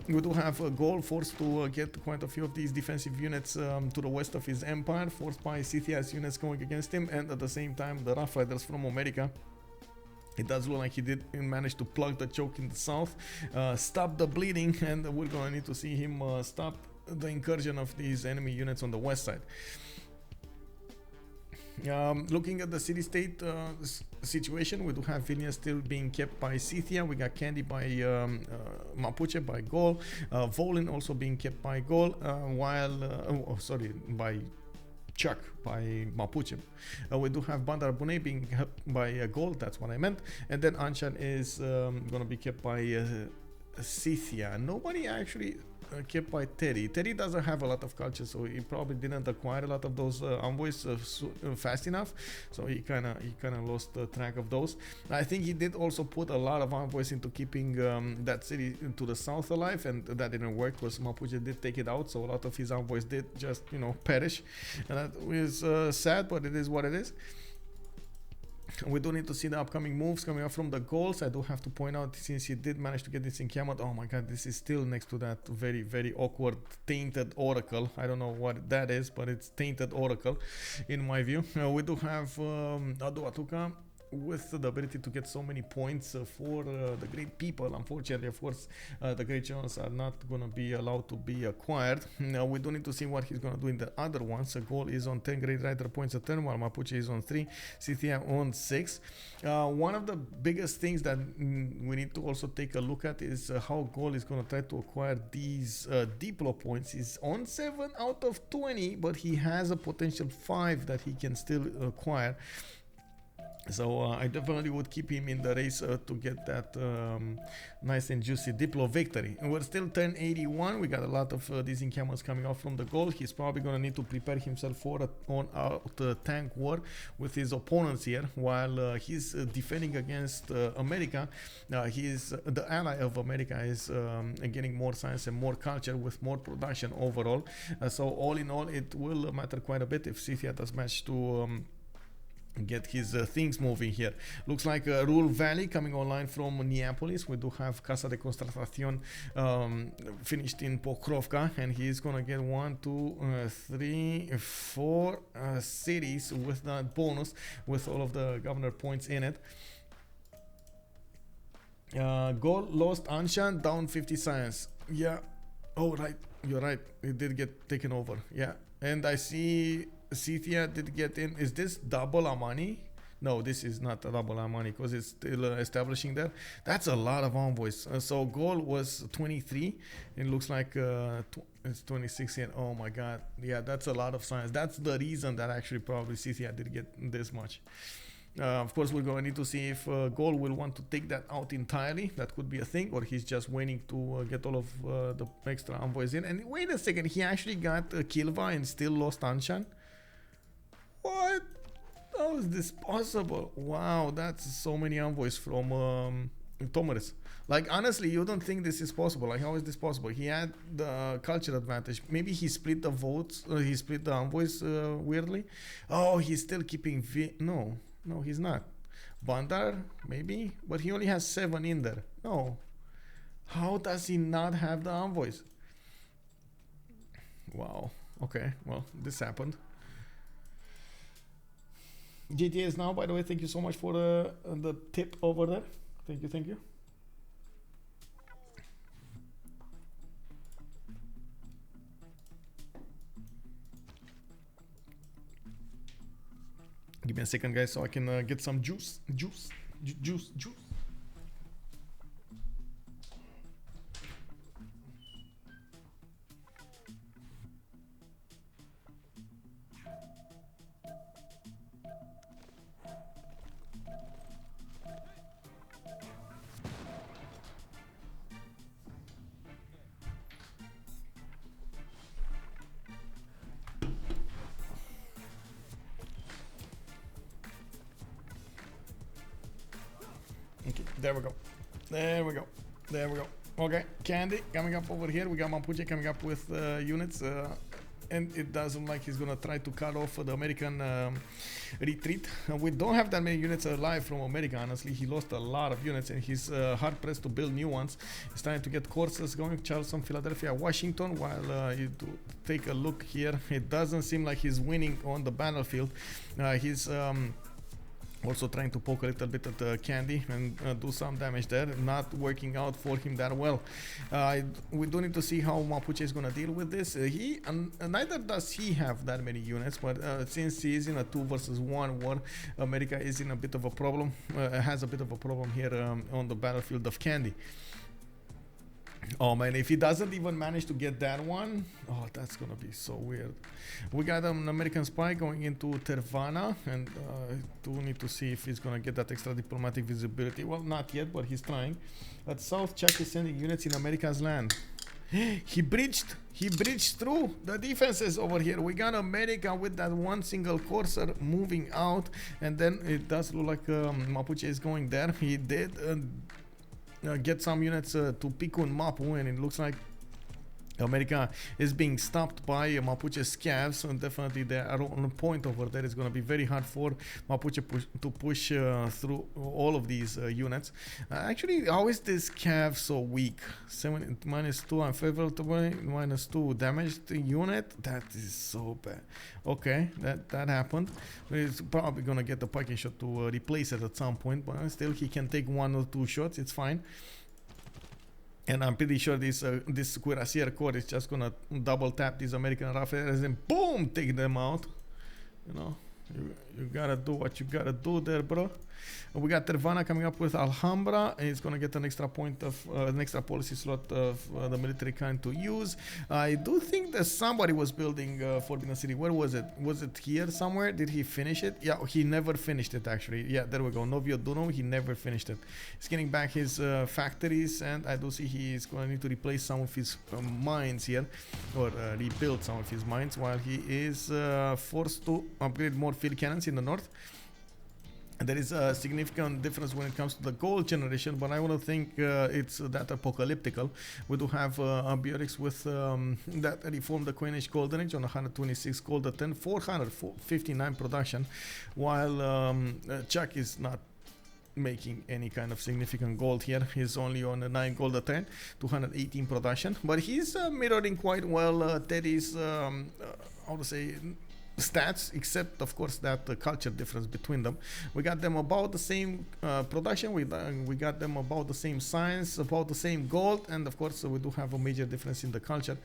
We do have a goal forced to get quite a few of these defensive units to the west of his empire, forced by Scythia's units going against him, and at the same time the Rough Riders from America. It does look like he did manage to plug the choke in the south, stop the bleeding, and we're going to need to see him stop the incursion of these enemy units on the west side. Looking at the city-state situation, we do have Vilnius still being kept by Scythia. We got Kandy by Mapuche, by Gaul. Volin also being kept by Gaul, while by ChucK, by Mapuche. We do have Bandar Bunei being kept by Gaul, that's what I meant. And then Anshan is going to be kept by Scythia. Nobody actually kept by Teddy. Teddy doesn't have a lot of culture, so he probably didn't acquire a lot of those envoys fast enough. So he kind of lost track of those. I think he did also put a lot of envoys into keeping that city to the south alive, and that didn't work because Mapuche did take it out. So a lot of his envoys did just perish, and that is sad, but it is what it is. We do need to see the upcoming moves coming up from the goals. I do have to point out, since he did manage to get this encampment, oh my god, this is still next to that very, very awkward tainted oracle. I don't know what that is, but it's tainted oracle in my view. We do have Aduatuca with the ability to get so many points for the great people. Unfortunately, of course, the great generals are not going to be allowed to be acquired. Now we do need to see what he's going to do in the other ones. The goal is on 10 great rider points a turn, while Mapuche is on 3, Scythia on 6. One of the biggest things that we need to also take a look at is how Gaul is going to try to acquire these Diplo points. He's on 7 out of 20, but he has a potential 5 that he can still acquire. So I definitely would keep him in the race to get that nice and juicy Diplo victory. And we're still turn 81. We got a lot of these encampments coming off from the goal. He's probably going to need to prepare himself for a on-out tank war with his opponents here, while he's defending against America. The ally of America is getting more science and more culture with more production overall. So all in all, it will matter quite a bit if Scythia does manage to get his things moving here. Looks like Rural Valley coming online from Neapolis. We do have Casa de Constatación finished in Pokrovka, and he's gonna get 1, 2, 3, 4 cities with that bonus, with all of the governor points in it. Goal lost Anshan, down 50 science. Yeah, oh right, you're right, it did get taken over. Yeah, and I see Scythia did get in. Is this double Amani? No, this is not a double Amani because it's still establishing there. That's a lot of envoys. So goal was 23. It looks like it's 26 here. Oh my god. Yeah, that's a lot of science. That's the reason that actually probably Scythia did get this much. Of course, we're going to need to see if Goal will want to take that out entirely. That could be a thing, or he's just waiting to get all of the extra envoys in. And wait a second, he actually got Kilva and still lost Anshan? What? How is this possible? Wow, that's so many envoys from Tomaris. Like, honestly, you don't think this is possible. Like, how is this possible? He had the culture advantage. Maybe he split the votes, he split the envoys weirdly. Oh, he's still keeping No, he's not. Bandar, maybe, but he only has 7 in there. No. How does he not have the envoys? Wow. Okay, well, this happened. GTAs now, by the way, thank you so much for the tip over there. Thank you. Give me a second, guys, so I can get some juice. Okay, there we go. Okay, Candy coming up over here. We got Mapuche coming up with units. And it does look like he's gonna try to cut off the American retreat. We don't have that many units alive from America, honestly. He lost a lot of units and he's hard pressed to build new ones. He's trying to get courses going. Charleston, Philadelphia, Washington. While you take a look here, it doesn't seem like he's winning on the battlefield. He's also trying to poke a little bit at the Candy and do some damage there. Not working out for him that well. We do need to see how Mapuche is going to deal with this. Neither does he have that many units, but since he is in a 2 versus 1 war, America is in a bit of a problem. Has a bit of a problem here on the battlefield of Candy. Oh man, if he doesn't even manage to get that one, oh, that's gonna be so weird. We got an American spy going into Tervana, and do need to see if he's gonna get that extra diplomatic visibility. Well, not yet, but he's trying. At South, ChucK is sending units in America's land. He breached through the defenses over here. We got America with that one single courser moving out, and then it does look like Mapuche is going there. He did get some units to Pikun Mapu, and it looks like America is being stopped by Mapuche scavs, and definitely they are on point over there. It's going to be very hard for Mapuche to push through all of these units. Actually, how is this scav so weak? 7 -2 unfavorable, -2 damaged unit. That is so bad. Okay, that happened. He's probably going to get the parking shot to replace it at some point, but still he can take 1 or 2 shots. It's fine. And I'm pretty sure this Cuirassier Corps is just gonna double tap these American Rafales and boom, take them out. You know, you gotta do what you gotta do there, bro. We got Tervana coming up with Alhambra, and it's gonna get an extra point of an extra policy slot of the military kind to use. I do think that somebody was building Forbidden City. Where was it? Was it here somewhere? Did he finish it? Yeah, he never finished it actually. Yeah, there we go. Novio Dunum, he never finished it. He's getting back his factories, and I do see he's gonna need to replace some of his mines here, or rebuild some of his mines, while he is forced to upgrade more field cannons in the north. And there is a significant difference when it comes to the gold generation, but I want to think it's that apocalyptical. We do have Ambiorix with that reformed the Coinage Golden Age on 126 gold at 10, 459 production, while ChucK is not making any kind of significant gold here. He's only on a 9 gold a 10, 218 production, but he's mirroring quite well Teddy's, how to say, stats, except of course that culture difference between them. We got them about the same production, we got them about the same science, about the same gold, and of course we do have a major difference in the culture.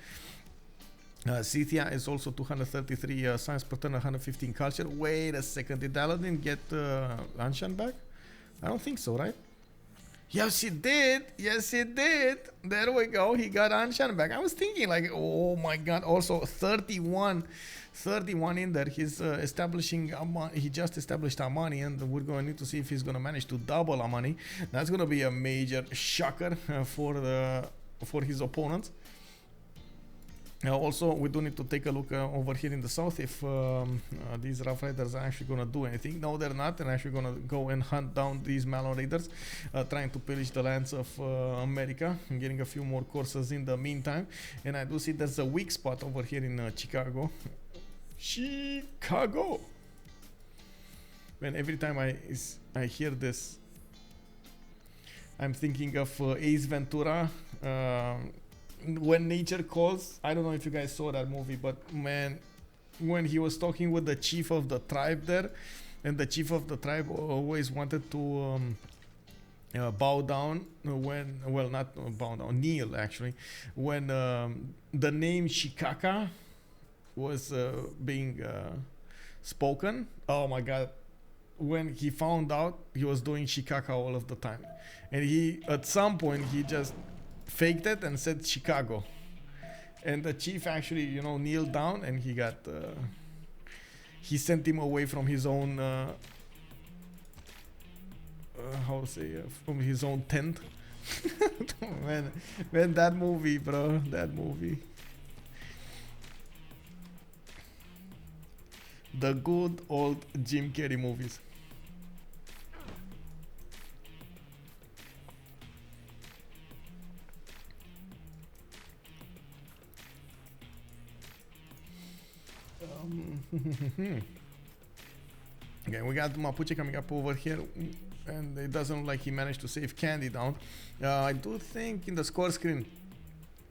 Scythia is also 233 science per turn, 115 culture. Wait a second, did Aladdin get Anshan back? I don't think so, right? Yes, he did. Yes, he did. There we go. He got Anshan back. I was thinking like, oh my God. Also 31 in there. He's establishing, he just established Amani, and we're going to need to see if he's going to manage to double Amani. That's going to be a major shocker for his opponents. Also, we do need to take a look over here in the south if these Rough Riders are actually going to do anything. No, they're not. They're actually going to go and hunt down these Malon Raiders, trying to pillage the lands of America and getting a few more courses in the meantime. And I do see there's a weak spot over here in Chicago. Chicago! Man, every time I hear this, I'm thinking of Ace Ventura. When Nature Calls. I don't know if you guys saw that movie, but man, when he was talking with the chief of the tribe there, and the chief of the tribe always wanted to bow down when, well, not bow down, kneel actually, when the name ChucK was being spoken. Oh my God. When he found out, he was doing ChucK all of the time, and he at some point he just faked it and said Chicago, and the chief actually, you know, kneeled down, and he got he sent him away from his own how to say, from his own tent. man, that movie, bro, that movie. The good old Jim Carrey movies. Okay, we got Mapuche coming up over here, and it doesn't look like he managed to save Candy down. I do think in the score screen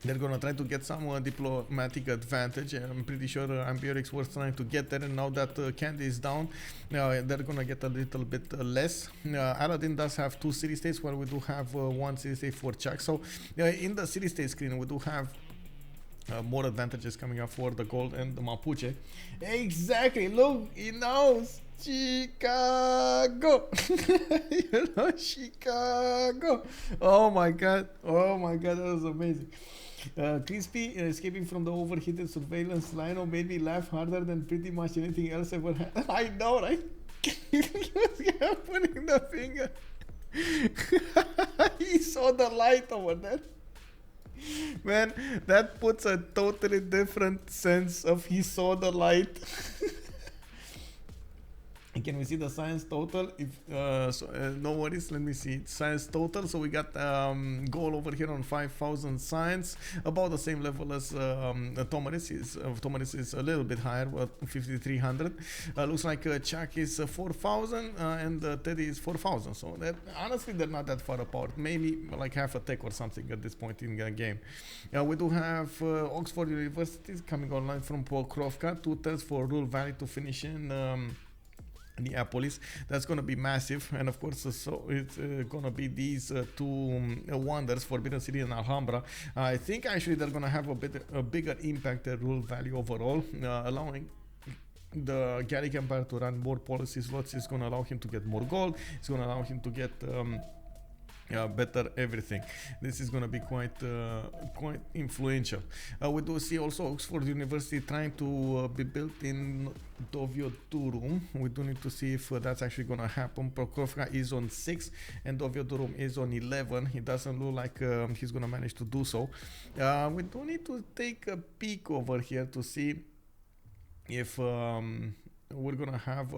they're gonna try to get some diplomatic advantage. I'm pretty sure Ambiorix was trying to get there, and now that Candy is down, they're gonna get a little bit less. Aladdin does have 2 city states, while we do have 1 city state for ChucK. So in the city state screen, we do have more advantages coming up for the gold and the Mapuche. Exactly, look, he knows. Chicago. You know, Chicago. Oh my God, that was amazing. Crispy escaping from the overheated surveillance Lino made me laugh harder than pretty much anything else ever had. I know, right? He was putting the finger. He saw the light over there. Man, that puts a totally different sense of he saw the light. Can we see the science total? If no worries, let me see science total. So we got goal over here on 5,000 science, about the same level as Tomaris is. Tomaris is a little bit higher, but 5,300. Looks like ChucK is 4,000 and Teddy is 4,000. So that honestly they're not that far apart. Maybe like half a tech or something at this point in the game. We do have Oxford University coming online from Pokrovka. 2 tests for Rural Valley to finish in. Neapolis. That's gonna be massive, and of course so it's gonna be these 2 wonders, Forbidden City and Alhambra. I think actually they're gonna have a bigger impact at Rural Valley overall, allowing the Gallic Empire to run more policy slots. Is gonna allow him to get more gold. It's gonna allow him to get better everything. This is going to be quite influential. We do see also Oxford University trying to be built in Doviodurum. We do need to see if that's actually going to happen. Prokofka is on 6 and Doviodurum is on 11. It doesn't look like he's going to manage to do so. We do need to take a peek over here to see if we're going to have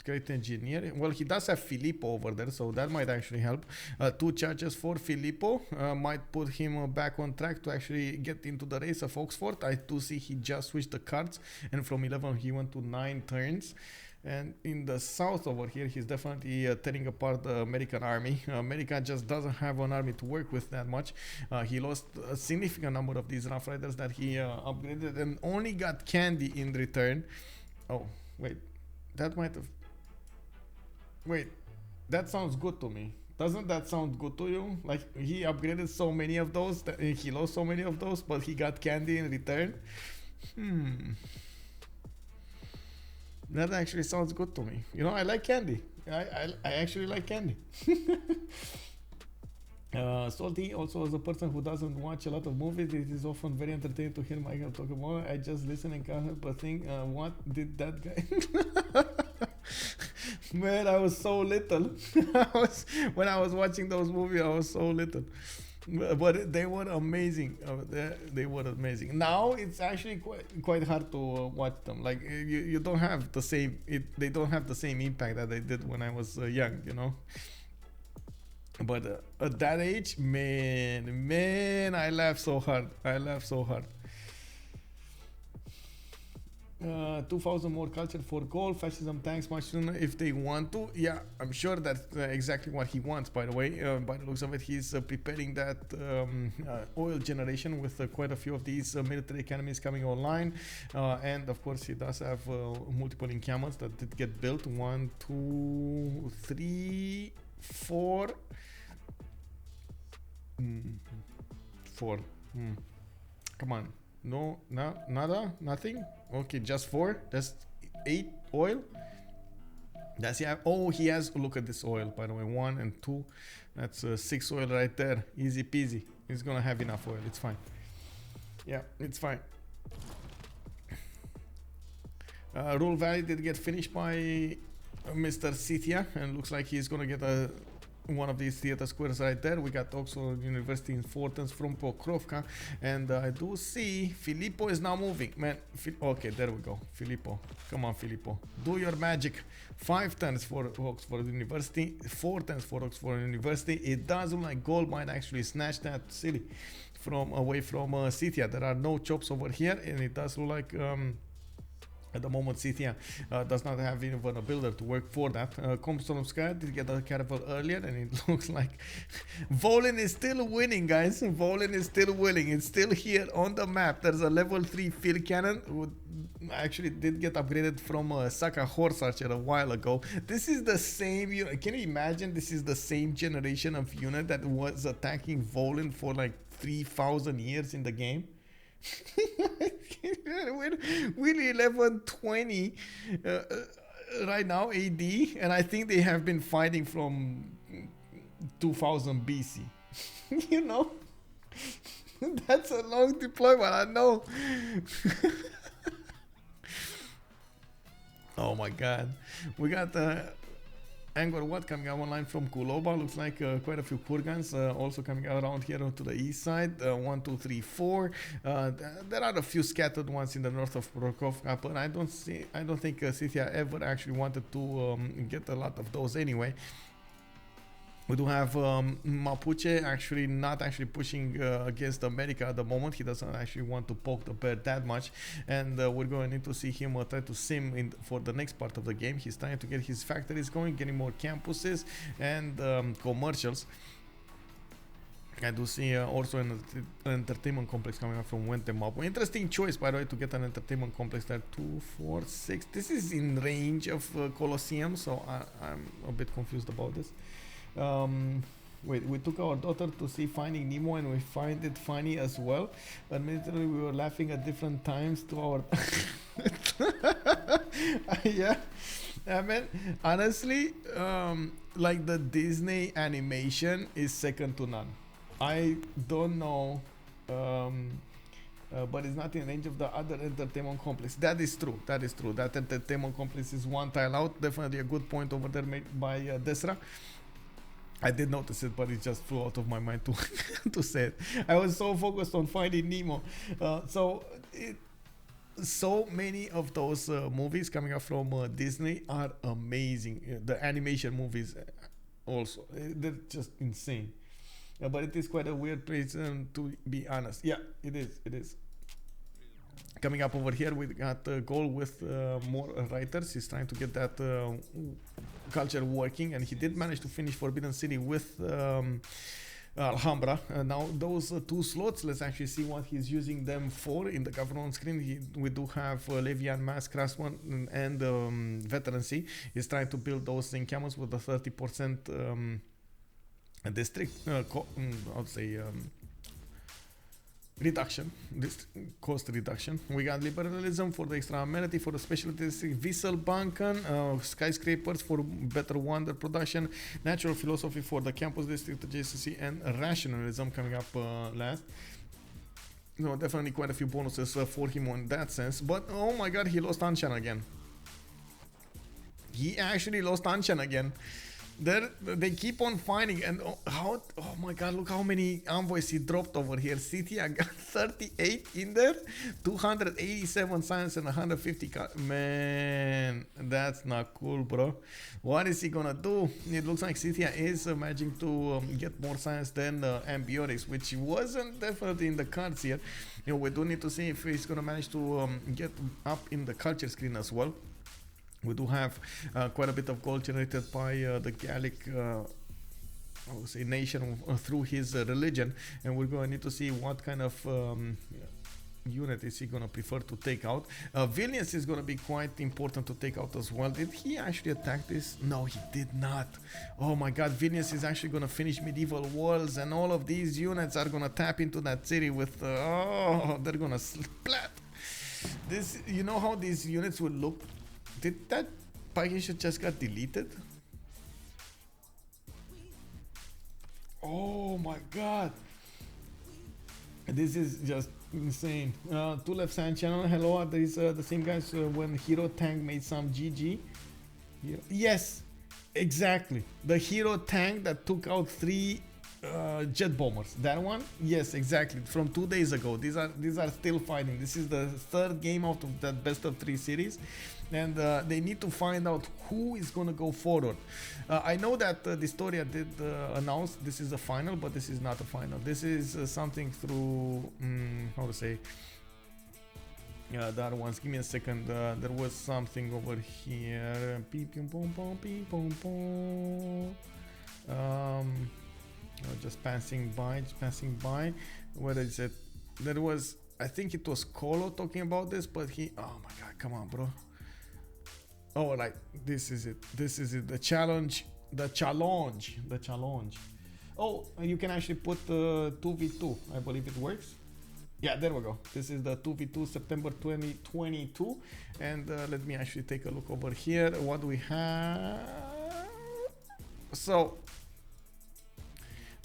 great engineer. Well, he does have Filippo over there, so that might actually help. 2 charges for Filippo might put him back on track to actually get into the race of Oxford. I do see he just switched the cards, and from 11 he went to 9 turns. And in the south over here, he's definitely tearing apart the American army. America just doesn't have an army to work with that much. He lost a significant number of these Rough Riders that he upgraded and only got Candy in return. Oh, wait. That might have... Wait, that sounds good to me. Doesn't that sound good to you? Like, he upgraded so many of those, that he lost so many of those, but he got Candy in return? That actually sounds good to me. You know, I like Candy. I actually like Candy. Salty, also as a person who doesn't watch a lot of movies, it is often very entertaining to hear Michael talk about it. I just listen and can't help but think, what did that guy... Man, I was so little. When I was watching those movies, I was so little. But they were amazing. They were amazing. Now it's actually quite hard to watch them. Like you don't have the same. They don't have the same impact that they did when I was young. You know. But at that age, man, I laughed so hard. 2000 more culture for gold, fascism tanks much sooner if they want to. Yeah, I'm sure that's exactly what he wants, by the way. By the looks of it, he's preparing that oil generation with quite a few of these military academies coming online. And of course, he does have multiple encampments that did get built. 1, 2, 3, 4. 4. Come on. No, nada, nothing. Okay, just 4. That's 8 oil. Does he have? Oh, he has. Look at this oil, by the way. 1 and 2. That's 6 oil right there. Easy peasy. He's gonna have enough oil. It's fine. Yeah, it's fine. Rule Valley did get finished by Mr. Sithia, and looks like he's gonna get one of these theater squares right there. We got Oxford University importance from Pokrovka, and I do see Filippo is now moving. Man, okay, there we go. Filippo, come on, Filippo, do your magic. 5 turns for Oxford University, 4 turns for Oxford University. It does look like gold might actually snatch that city from away from Scythia. There are no chops over here, and it does look like at the moment, Scythia does not have even a builder to work for that. Komsomskaya did get a caravel earlier, and it looks like Volin is still winning, guys. Volin is still winning. It's still here on the map. There's a level 3 field cannon who actually did get upgraded from Saka Horse Archer a while ago. This is the same unit. Can you imagine? This is the same generation of unit that was attacking Volin for like 3,000 years in the game. We're 1120 right now AD, and I think they have been fighting from 2000 BC. You know, that's a long deployment, I know. Oh my god, we got Angor Watt coming out online from Kuloba. Looks like quite a few Kurgans also coming out around here to the east side. 1, 2, 3, 4. There are a few scattered ones in the north of Prokofka, but I don't think Scythia ever actually wanted to get a lot of those anyway. We do have Mapuche actually not actually pushing against America at the moment. He doesn't actually want to poke the bear that much, and we're going to need to see him try to sim in for the next part of the game. He's trying to get his factories going, getting more campuses and commercials. I do see also an entertainment complex coming up from Wente Mapu. Interesting choice, by the way, to get an entertainment complex there. 2, 4, 6. This is in range of Colosseum, so I'm a bit confused about this. Wait, we took our daughter to see Finding Nemo, and we find it funny as well. Admittedly, we were laughing at different times to our... Yeah. I mean, honestly, like the Disney animation is second to none. I don't know, but it's not in range of the other entertainment complex. That is true. That entertainment complex is one tile out. Definitely a good point over there made by Desra. I did notice it, but it just flew out of my mind to to say it. I was so focused on Finding Nemo. So many of those movies coming up from Disney are amazing. The animation movies also, they're just insane. But it is quite a weird place, to be honest. Yeah, it is. Coming up over here, we got a goal with more writers. He's trying to get that culture working, and he did manage to finish Forbidden City with Alhambra. Now those 2 slots, let's actually see what he's using them for in the cover on screen. We do have Levian, Mass, Craftsman, and Veterancy. He's trying to build those encampments with a 30% district, I would say reduction, this cost reduction. We got liberalism for the extra amenity for the specialties, Wieselbanken, skyscrapers for better wonder production, natural philosophy for the campus district adjacency, and rationalism coming up last. No, definitely quite a few bonuses for him in that sense. But oh my god, he lost Anshan again. He actually lost Anshan again. They keep on finding, and oh my god, look how many envoys he dropped over here. City, I got 38 in there, 287 science and 150 man, that's not cool, bro. What is he gonna do? It looks like City is managing to get more science than Ambiotics, which wasn't definitely in the cards here. You know, we do need to see if he's gonna manage to get up in the culture screen as well. We do have quite a bit of gold generated by the Gallic I would say nation through his religion, and we're going to need to see what kind of unit is he going to prefer to take out. Vilnius is going to be quite important to take out as well. Did he actually attack this? No, he did not. Oh my god, Vilnius is actually going to finish medieval walls, and all of these units are going to tap into that city with oh, they're going to splat. This, you know how these units will look. Did that package just got deleted? Oh my god. This is just insane. Two left side channel. Hello, there is the same guys when Hero Tank made some GG. Yeah. Yes, exactly. The Hero Tank that took out 3 jet bombers. That one? Yes, exactly. From 2 days ago. These are still fighting. This is the 3rd game out of that best of 3 series. And they need to find out who is going to go forward. I know that Distoria did announce this is a final, but this is not a final. This is something through, how to say, the other ones. Give me a second. There was something over here. Just passing by. Where is it? There was, I think it was Colo talking about this, but he, oh my god, come on, bro. Oh, like, this is it. The challenge. Oh, you can actually put 2v2. I believe it works. Yeah, there we go. This is the 2v2 September 2022. And let me actually take a look over here. What do we have? So,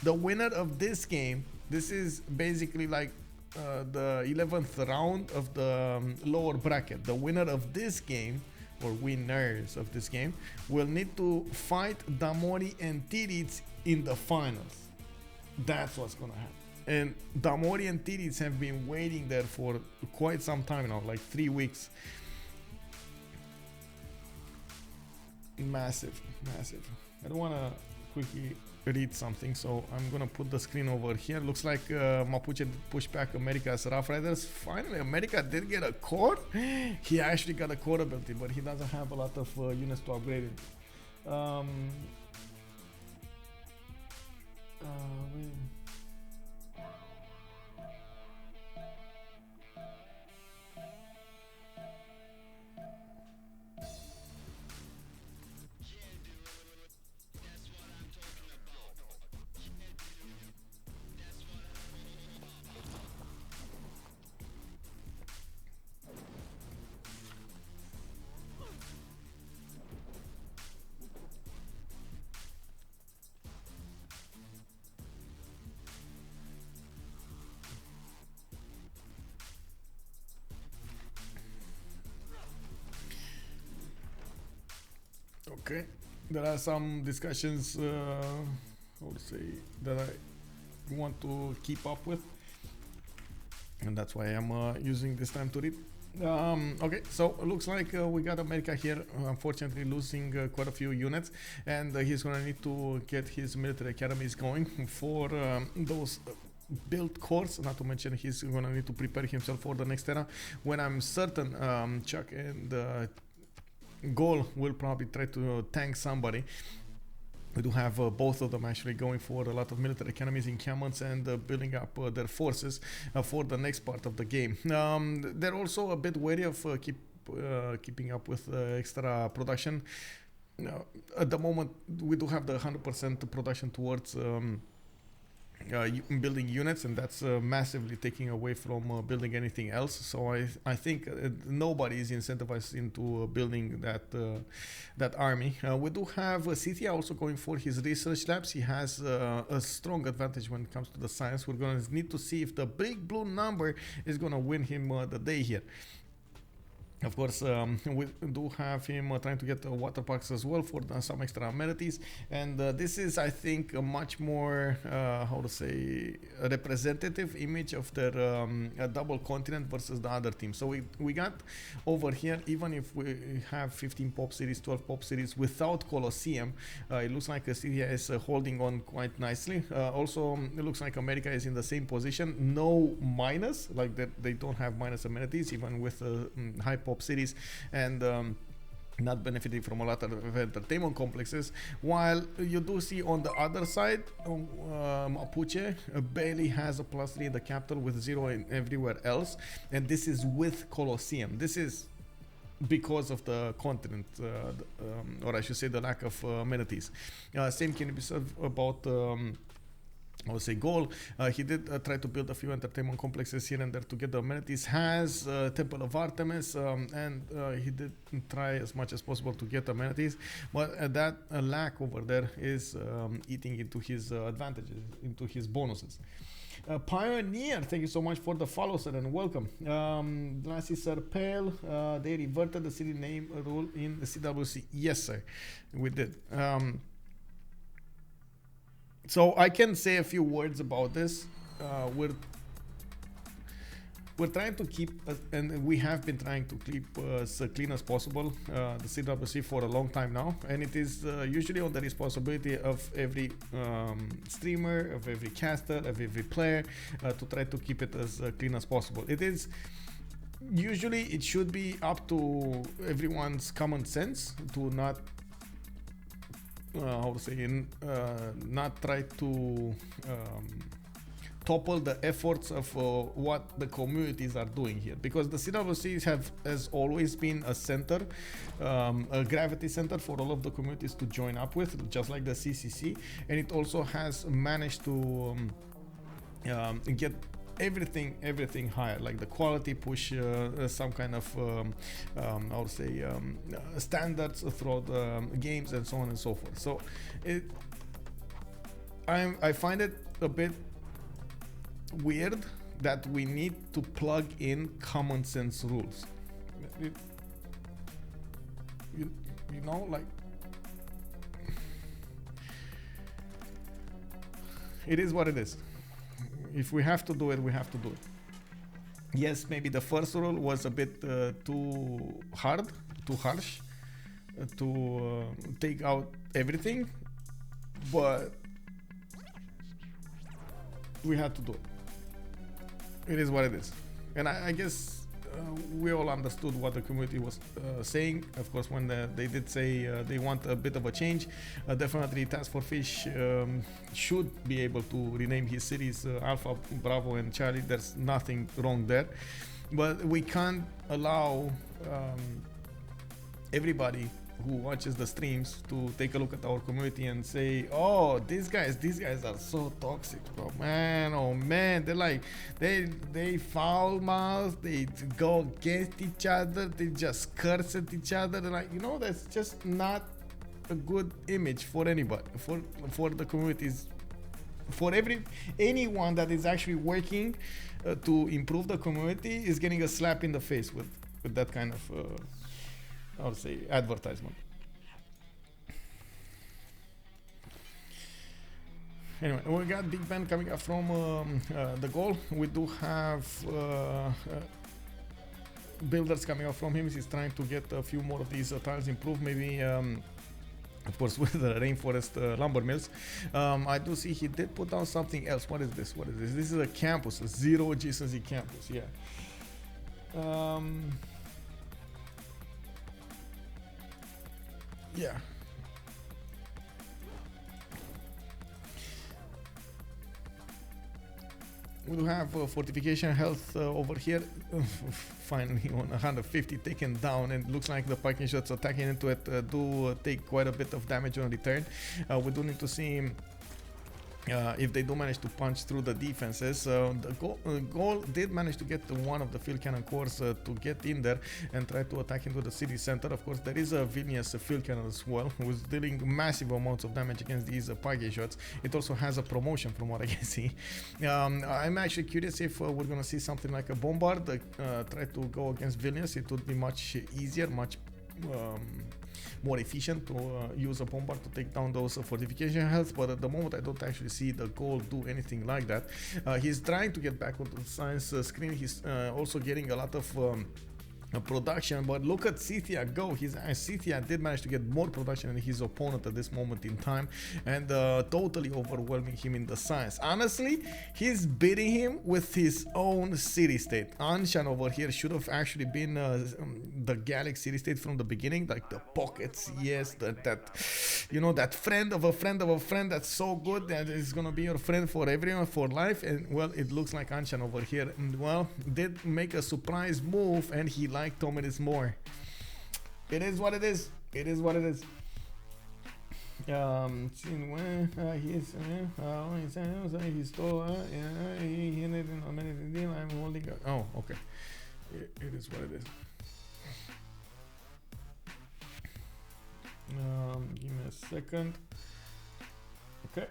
the winner of this game, this is basically like the 11th round of the lower bracket. The winner of this game, or winners of this game, will need to fight Damori and Tirits in the finals. That's what's gonna happen. And Damori and Tirits have been waiting there for quite some time now, like 3 weeks. Massive. I don't wanna quickly read something, so I'm gonna put the screen over here. Looks like Mapuche did push back America's Rough Riders. Finally, America did get a core. He actually got a core ability, but he doesn't have a lot of units to upgrade it. Okay, there are some discussions, how to say, that I want to keep up with, and that's why I'm using this time to read. Okay, so it looks like we got America here, unfortunately losing quite a few units, and he's gonna need to get his military academies going for those build cores. Not to mention he's gonna need to prepare himself for the next era, when I'm certain ChucK and Goal will probably try to tank somebody. We do have both of them actually going for a lot of military academies, encampments, and building up their forces for the next part of the game. They're also a bit wary of keeping up with extra production. At the moment, we do have the 100% production towards building units, and that's massively taking away from building anything else. So I think nobody is incentivized into building that army. We do have City also going for his research labs. He has a strong advantage when it comes to the science. We're going to need to see if the big blue number is going to win him the day here. Of course, we do have him trying to get water parks as well for some extra amenities, and this is, I think, a much more how to say, a representative image of their double continent versus the other team. So we got over here, even if we have 15 pop cities, 12 pop cities without Colosseum, it looks like Syria is holding on quite nicely. Also, it looks like America is in the same position, no minus, like they don't have minus amenities even with high pop cities, and not benefiting from a lot of entertainment complexes, while you do see on the other side Mapuche barely has a +3 in the capital with 0 in everywhere else, and this is with Colosseum. This is because of the continent, or I should say the lack of amenities. Same can be said about I would say goal. He did try to build a few entertainment complexes here and there to get the amenities. Has Temple of Artemis, and he did try as much as possible to get amenities, but that lack over there is eating into his advantages, into his bonuses. Pioneer, thank you so much for the follow, sir, and welcome. Glassy Sir Pale, they reverted the city name rule in the CWC. Yes, sir, we did. So I can say a few words about this. We're trying to keep, and we have been trying to keep as clean as possible the CWC for a long time now, and it is usually on the responsibility of every streamer, of every caster, of every player to try to keep it as clean as possible. It is usually, it should be up to everyone's common sense to not how to say, not try to topple the efforts of what the communities are doing here, because the CWCs has always been a center, a gravity center for all of the communities to join up with, just like the CCC, and it also has managed to get everything higher, like the quality push, some kind of I would say standards throughout the games and so on and so forth. So I find it a bit weird that we need to plug in common sense rules. You know, like, it is what it is. If we have to do it, we have to do it. Yes, maybe the first rule was a bit too harsh to take out everything, but we had to do it. It is what it is. And I guess we all understood what the community was saying. Of course, when they did say they want a bit of a change, definitely Task for Fish should be able to rename his cities Alpha, Bravo, and Charlie. There's nothing wrong there, but we can't allow everybody who watches the streams to take a look at our community and say, oh, these guys are so toxic, bro. Man, oh man, they're like, they foul mouth, they go against each other, they just curse at each other. They're like, you know, that's just not a good image for anybody, for the communities, for anyone that is actually working to improve the community is getting a slap in the face with that kind of I would say advertisement. Anyway, we got Big Ben coming up from the goal. We do have builders coming up from him. He's trying to get a few more of these tiles improved, maybe of course with the rainforest lumber mills. I do see he did put down something else. What is this? This is a campus, a zero GCC campus. Yeah. Yeah. We do have fortification health over here, finally on 150 taken down, and it looks like the parking shots attacking into it do take quite a bit of damage on return. We do need to see if they do manage to punch through the defenses. The goal did manage to get one of the field cannon cores to get in there and try to attack into the city center. Of course, there is a Vilnius field cannon as well, who's dealing massive amounts of damage against these Page shots. It also has a promotion from what I can see. I'm actually curious if we're going to see something like a bombard try to go against Vilnius. It would be much easier, much more efficient to use a bombard to take down those fortification health, but at the moment I don't actually see the goal do anything like that. He's trying to get back onto the science screen. He's also getting a lot of production, but look at ChucK go. ChucK did manage to get more production than his opponent at this moment in time, and totally overwhelming him in the science. Honestly, he's beating him with his own city-state. Anshan over here should have actually been the Gallic city-state from the beginning, like the pockets. Yes, that you know, that friend of a friend of a friend that's so good that is gonna be your friend for everyone for life. And well, it looks like Anshan over here, well, did make a surprise move, and he liked Tomidis more. It is what it is. It is what it is. He stole. He ended in a minute deal. I'm holding. Oh, okay. It is what it is. Give me a second. Okay.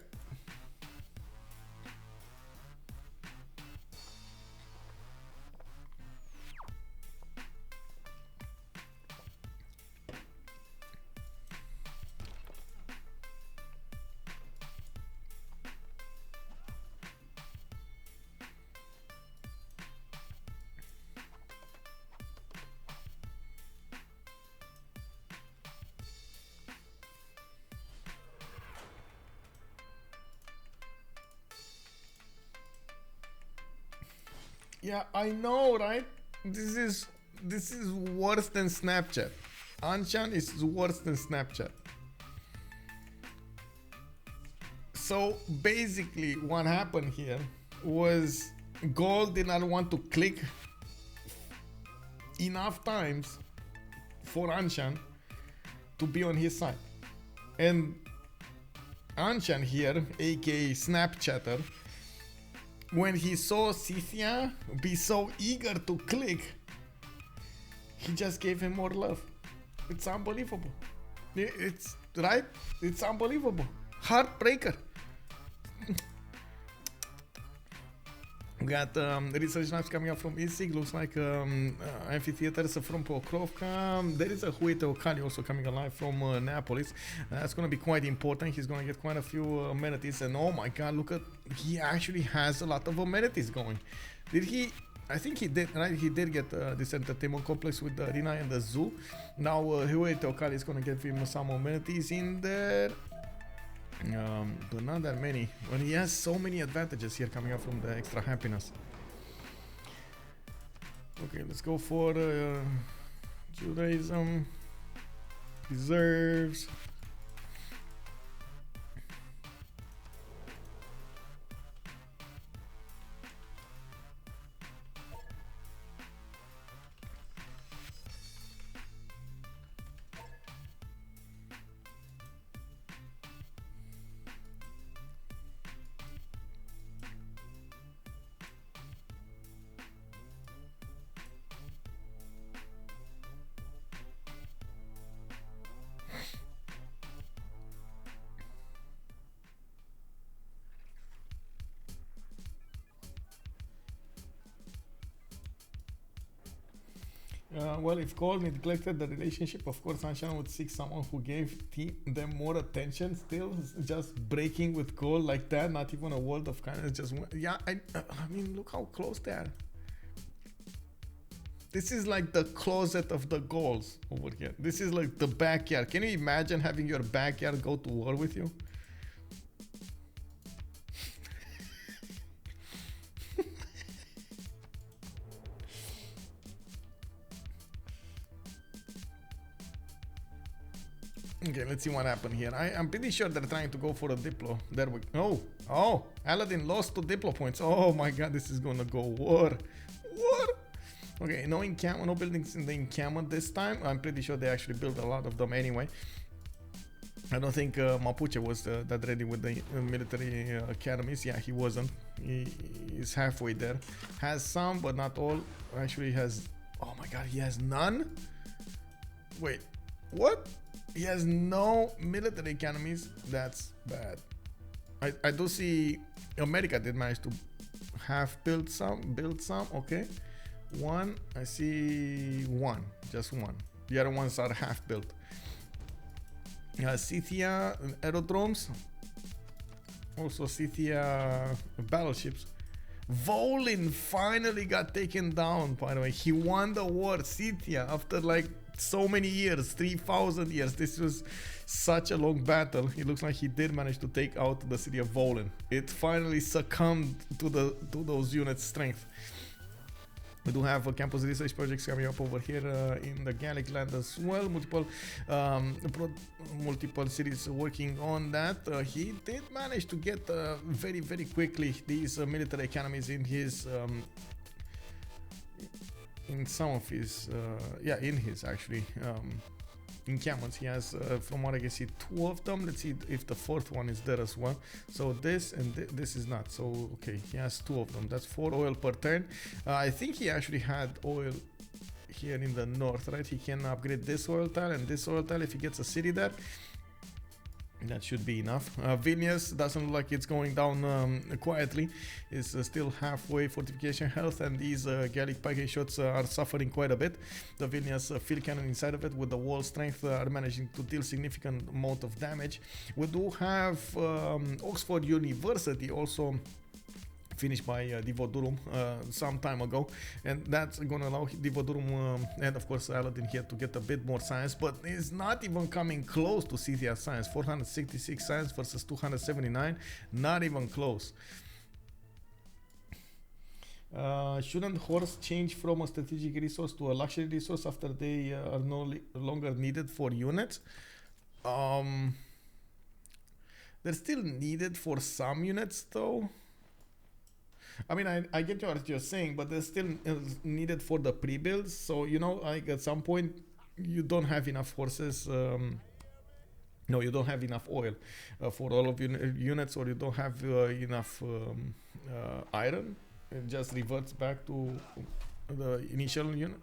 Yeah, I know, right? This is worse than Snapchat. Anshan is worse than Snapchat. So basically what happened here was Gold did not want to click enough times for Anshan to be on his side. And Anshan here, aka Snapchatter, when he saw ChucK be so eager to click, he just gave him more love. It's unbelievable. It's right? It's unbelievable. Heartbreaker. We got research knives coming up from ISIG. Looks like amphitheaters from Pokrovka. There is a Huete Okali also coming alive from Neapolis. That's going to be quite important. He's going to get quite a few amenities. And oh my god, look at, he actually has a lot of amenities going. Did he? I think he did, right? He did get this entertainment complex with the arena and the zoo. Now Huete Okali is going to give him some amenities in there. But not that many. But he has so many advantages here coming up from the extra happiness. Okay, let's go for Judaism, reserves. Well, if Cole neglected the relationship, of course Anshan would seek someone who gave them more attention. Still, just breaking with Cole like that, not even a word of kindness. Just yeah, I mean, look how close they are. This is like the closet of the goals over here. This is like the backyard. Can you imagine having your backyard go to war with you? Okay, let's see what happened here. I'm pretty sure they're trying to go for a Diplo. There we go. Oh, Aladdin lost 2 Diplo points. Oh my god, this is gonna go war. War. Okay, no buildings in the encampment this time. I'm pretty sure they actually built a lot of them anyway. I don't think Mapuche was that ready with the military academies. Yeah, he wasn't. He is halfway there. Has some, but not all. Actually has... Oh my god, he has none? Wait, what? He has no military academies? That's bad. I do see America did manage to have built some, okay. One, I see one, just one. The other ones are half built. Scythia aerodromes, also Scythia battleships. Volin finally got taken down, by the way. He won the war, Scythia, after like so many years, 3,000 years. This was such a long battle. It looks like he did manage to take out the city of Volin. It finally succumbed to those units' strength. We do have campus research projects coming up over here in the Gallic land as well. Multiple cities working on that. He did manage to get very, very quickly these military academies in his in some of his in his actually encampments. He has from what I can see 2 of them. Let's see if the 4th one is there as well. So this and this is not. So okay, he has 2 of them. That's 4 oil per turn. I think he actually had oil here in the north, right? He can upgrade this oil tile and this oil tile if he gets a city there. That should be enough. Vilnius doesn't look like it's going down quietly. It's still halfway fortification health, and these Gallic pike shots are suffering quite a bit. The Vilnius field cannon inside of it with the wall strength are managing to deal significant amount of damage. We do have Oxford University also finished by Divodurum some time ago, and that's gonna allow Divodurum and of course Aladdin here to get a bit more science, but it's not even coming close to Scythia science. 466 science versus 279, not even close. Shouldn't horse change from a strategic resource to a luxury resource after they are no longer needed for units? They're still needed for some units though. I mean, I get what you're saying, but they're still needed for the pre-builds. So, you know, like at some point, you don't have enough horses. No, you don't have enough oil for all of your units, or you don't have enough iron. It just reverts back to the initial unit.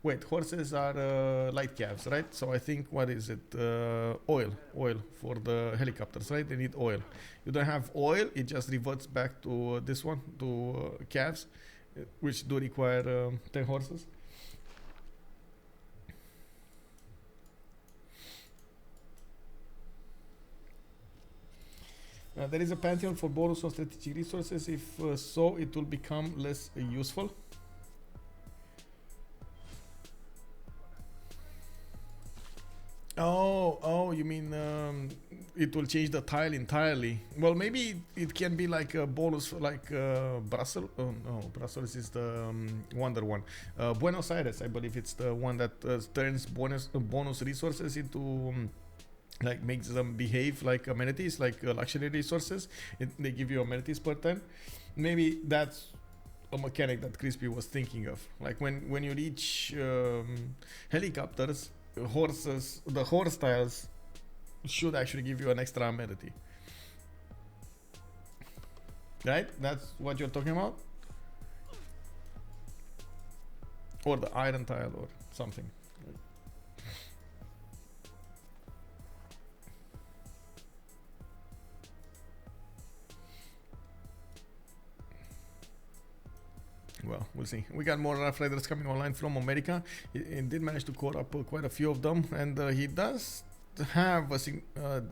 Wait, horses are light calves, right? So I think, what is it? Oil for the helicopters, right? They need oil. You don't have oil, it just reverts back to this one, to calves, which do require 10 horses. There is a pantheon for bonus on strategic resources. If so, it will become less useful. Oh, you mean it will change the tile entirely? Well, maybe it can be like a bonus, like Brussels. Oh no, Brussels is the wonder one. Buenos Aires, I believe it's the one that turns bonus resources into like makes them behave like amenities, like luxury resources. They give you amenities per turn. Maybe that's a mechanic that Crispy was thinking of. Like when you reach helicopters, horses, the horse tiles should actually give you an extra amenity, right? That's what you're talking about, or the iron tile or something. Well, we'll see. We got more Rough Riders coming online from America. He did manage to core up quite a few of them, and he does have a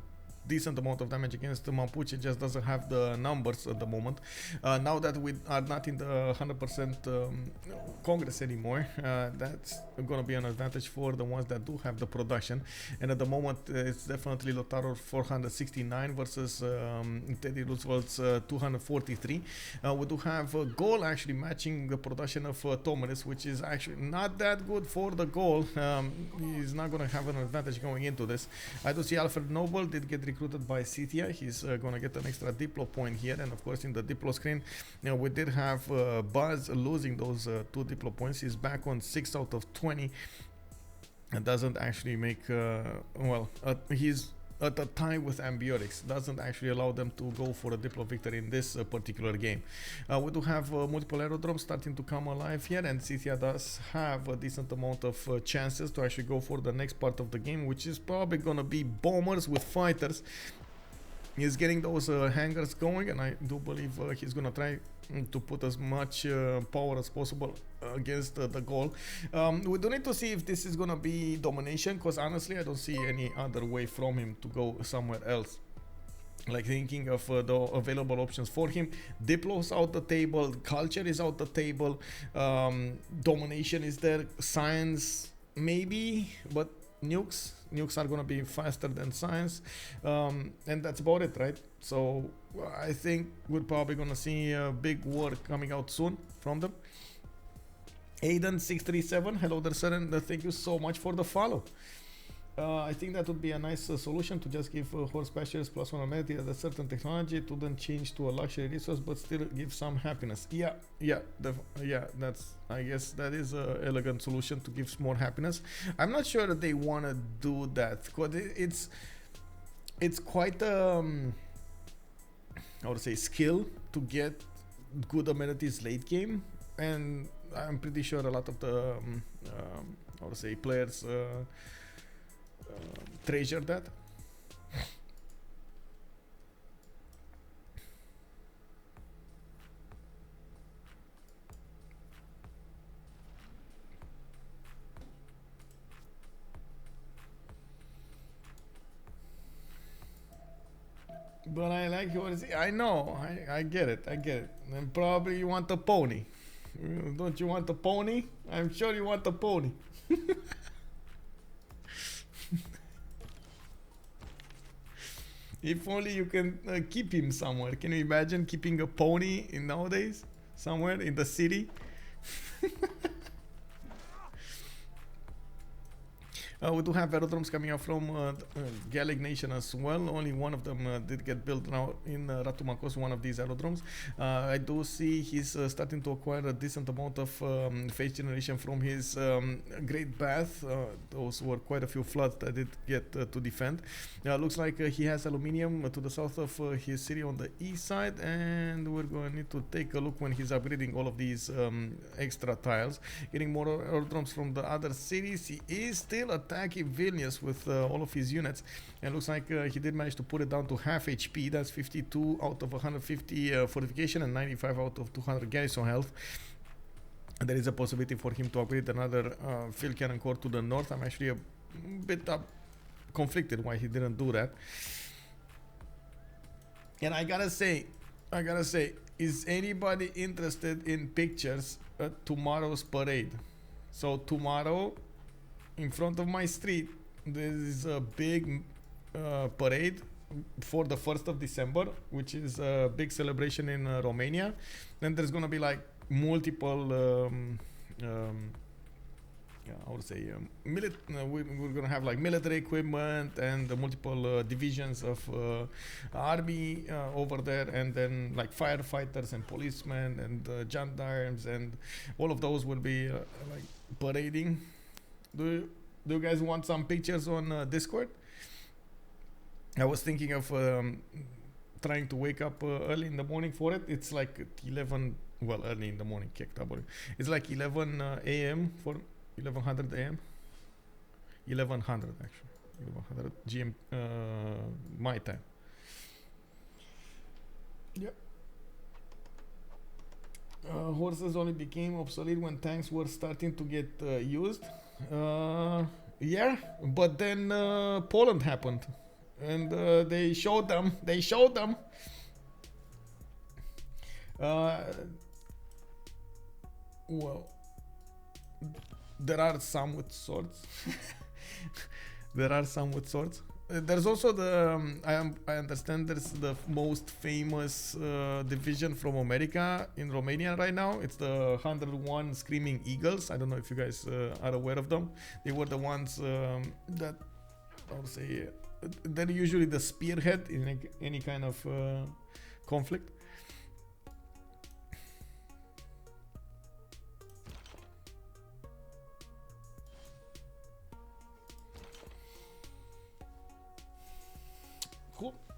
decent amount of damage against the Mapuche, just doesn't have the numbers at the moment. Now that we are not in the 100% Congress anymore, that's gonna be an advantage for the ones that do have the production. And at the moment, it's definitely Lotaro 469 versus Teddy Roosevelt's 243. We do have a goal actually matching the production of Tomaris, which is actually not that good for the goal. He's not gonna have an advantage going into this. I do see Alfred Noble did get recruited by Scythia. He's gonna get an extra Diplo point here, and of course in the Diplo screen we did have Buzz losing those 2 Diplo points. He's back on 6 out of 20. It doesn't actually make well, he's at a time with ambiotics. Doesn't actually allow them to go for a Diplo victory in this particular game. We do have multiple aerodromes starting to come alive here, and CTR does have a decent amount of chances to actually go for the next part of the game, which is probably gonna be bombers with fighters. He's getting those hangars going, and I do believe he's gonna try to put as much power as possible against the goal. We do need to see if this is gonna be domination, because honestly I don't see any other way from him to go somewhere else. Like, thinking of the available options for him, Diplo's out the table, culture is out the table, domination is there, science maybe, but nukes are gonna be faster than science, and that's about it, right? So I think we're probably gonna see a big war coming out soon from them. Aiden637, hello there sir, and thank you so much for the follow. I think that would be a nice solution to just give horse pastures plus one amenity at a certain technology. It wouldn't change to a luxury resource, but still give some happiness. That's, I guess that is an elegant solution to give more happiness. I'm not sure that they want to do that, because it's quite I would say skill to get good amenities late game, and I'm pretty sure a lot of the I would say players treasure that. But I like yours. I know. I get it. And probably you want a pony. Don't you want a pony? I'm sure you want a pony. If only you can keep him somewhere. Can you imagine keeping a pony in nowadays? Somewhere in the city? We do have aerodromes coming out from Gallic Nation as well. Only one of them did get built now in Ratu Makos, one of these aerodromes. I do see he's starting to acquire a decent amount of phase generation from his Great Bath. Those were quite a few floods that did get to defend. Looks like he has aluminium to the south of his city on the east side, and we're going to need to take a look when he's upgrading all of these extra tiles. Getting more aerodromes from the other cities. He is still attacking Vilnius with all of his units, and looks like he did manage to put it down to half HP. That's 52 out of 150 fortification and 95 out of 200 garrison health. And there is a possibility for him to upgrade another field cannon core to the north. I'm actually a bit conflicted why he didn't do that. And I gotta say, is anybody interested in pictures at tomorrow's parade? So tomorrow, in front of my street, there is a big parade for the 1st of December, which is a big celebration in Romania. Then there's gonna be like multiple I would say we're gonna have like military equipment and multiple divisions of army over there, and then like firefighters and policemen and gendarmes, and all of those will be like parading. Do you guys want some pictures on Discord? I was thinking of trying to wake up early in the morning for it. It's like 11, well, early in the morning, it's like 11 a.m. for 1100 a.m. 1100 actually, 1100 GM my time. Yep. Horses only became obsolete when tanks were starting to get used. Yeah, but then Poland happened, and they showed them. Well, there are some with swords. There's also the I understand there's the most famous division from America in Romania right now. It's the 101 Screaming Eagles. I don't know if you guys are aware of them. They were the ones that, I would say, they're usually the spearhead in any kind of conflict.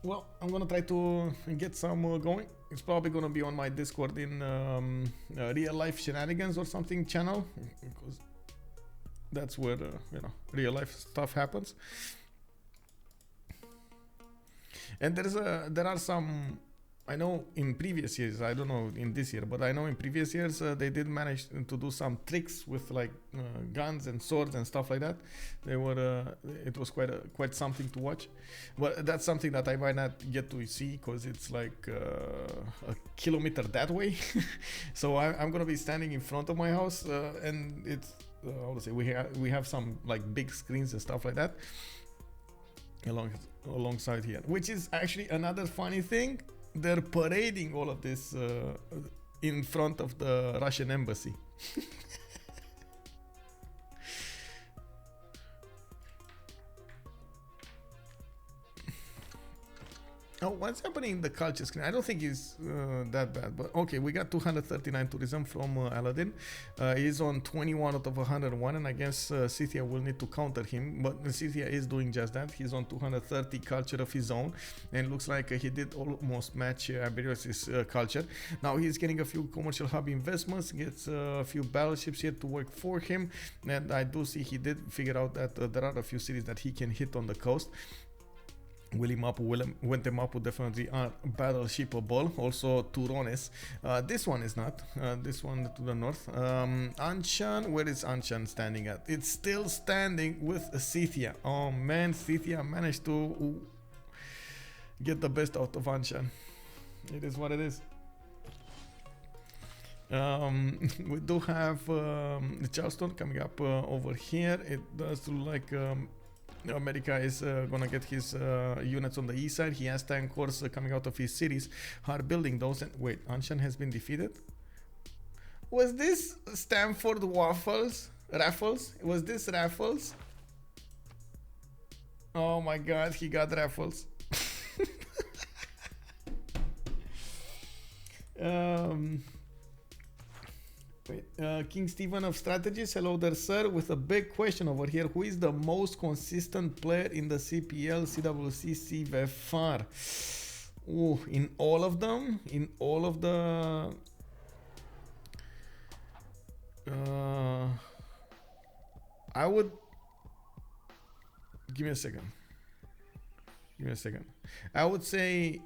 Well, I'm gonna try to get some going. It's probably gonna be on my Discord in real life shenanigans or something channel, because that's where you know, real life stuff happens. And there are some, I know in previous years, I don't know in this year, but I know in previous years they did manage to do some tricks with like guns and swords and stuff like that. They were, it was quite something to watch. But that's something that I might not get to see because it's like a kilometer that way. So I'm gonna be standing in front of my house, and it's how to say, we have some like big screens and stuff like that alongside here, which is actually another funny thing. They're parading all of this in front of the Russian embassy. Oh, what's happening in the culture screen? I don't think it's that bad, but okay, we got 239 tourism from Aladdin. He's on 21 out of 101, and I guess Scythia will need to counter him, but Scythia is doing just that. He's on 230 culture of his own, and looks like he did almost match Aberius' culture. Now he's getting a few commercial hub investments, gets a few battleships here to work for him, and I do see he did figure out that there are a few cities that he can hit on the coast. Wentemapu definitely are battleshipable. Also Turones. This one is not. This one to the north. Anshan, where is Anshan standing at? It's still standing with Scythia. Oh man, Scythia managed to get the best out of Anshan. It is what it is. We do have Charleston coming up over here. It does look like America is gonna get his units on the east side. He has tank corps coming out of his cities, hard building those. And wait, Anshan has been defeated. Was this Stanford Raffles? Was this Raffles? Oh my god, he got Raffles. King Stephen of Strategies, hello there sir, with a big question over here. Who is the most consistent player in the CPL, CWC, CivFR? Ooh, in all of them? In all of the... I would... Give me a second. I would say...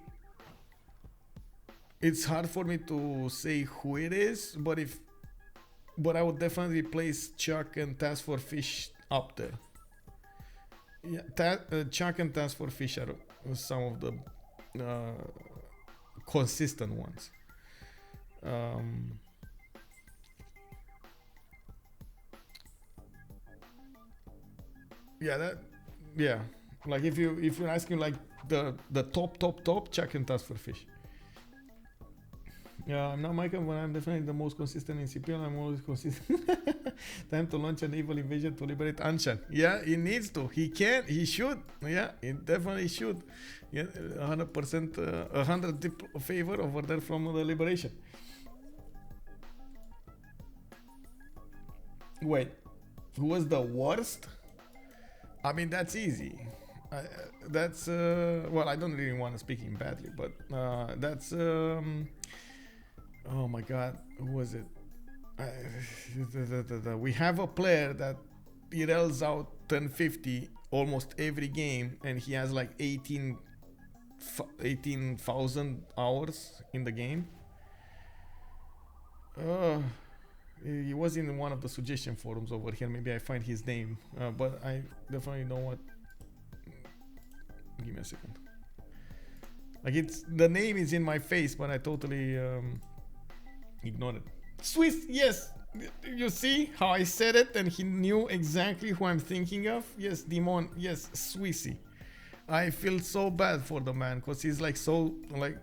It's hard for me to say who it is, but I would definitely place ChucK and Task for Fish up there. Yeah, ChucK and Task for Fish are some of the consistent ones. Yeah, like if you're asking like the top ChucK and Task for Fish. Yeah, I'm not Michael, but I'm definitely the most consistent in CPL. I'm always consistent. Time to launch an evil invasion to liberate Anshan. Yeah, he needs to. He can. He should. Yeah, he definitely should. Yeah, 100%, 100 favor over there from the liberation. Wait, who was the worst? I mean, that's easy. That's well, I don't really want to speak him badly, but that's oh my god, who was it? We have a player that he yells out 1050 almost every game, and he has like 18,000 hours in the game. He was in one of the suggestion forums over here. Maybe I find his name, but I definitely know what. Give me a second. Like, it's the name is in my face, but I totally ignored it. Swiss, yes. You see how I said it, and he knew exactly who I'm thinking of. Yes, Dimon. Yes, Swissy. I feel so bad for the man because he's like so like.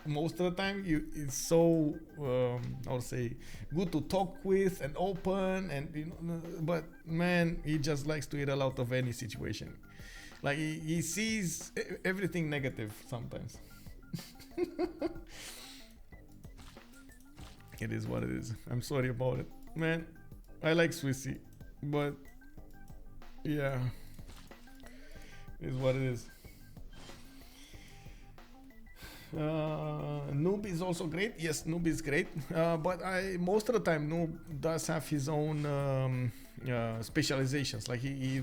Most of the time it's so I would say good to talk with and open, and you know, but man, he just likes to eat a lot of any situation. Like he sees everything negative sometimes. It is what it is. I'm sorry about it, man. I like Swissy, but yeah, it is what it is. Noob is also great. Yes, Noob is great. But most of the time Noob does have his own specializations. Like he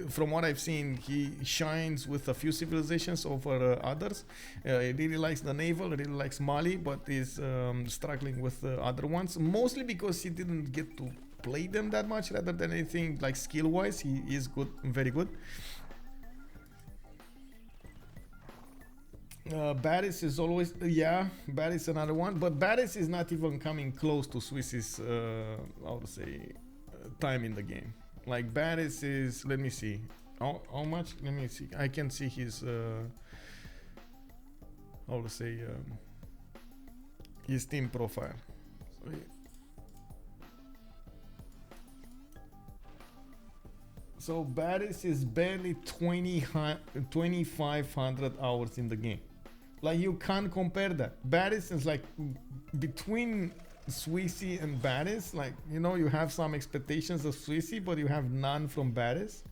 from what I've seen, he shines with a few civilizations over others. He really likes the naval, really likes Mali, but is struggling with other ones. Mostly because he didn't get to play them that much, rather than anything like skill-wise. He is good, very good. Baris is always, yeah, Baris is another one, but Baris is not even coming close to Swiss's, how to say, time in the game. Like Baris is, let me see, how much? Let me see. I can see his, how to say, his team profile. So Baris is barely 2,500 hours in the game. Like you can't compare that. Baris is like between Swissy and Baris, like, you know, you have some expectations of Swissy, but you have none from Baris.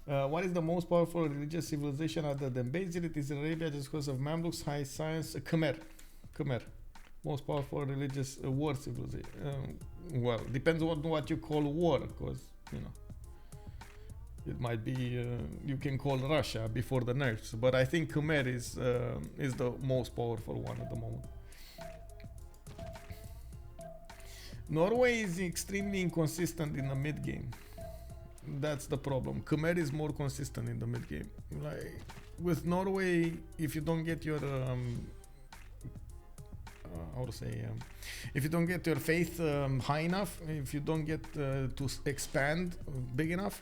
What is the most powerful religious civilization other than Bayezid? It is Arabia, just because of Mamluks, high science, Khmer. Most powerful religious war civilization. Well, depends on what you call war, because, you know, it might be, you can call Russia before the nerfs, but I think Khmer is the most powerful one at the moment. Norway is extremely inconsistent in the mid game. That's the problem. Khmer is more consistent in the mid game. Like with Norway, if you don't get your how to say, if you don't get your faith high enough, if you don't get to expand big enough,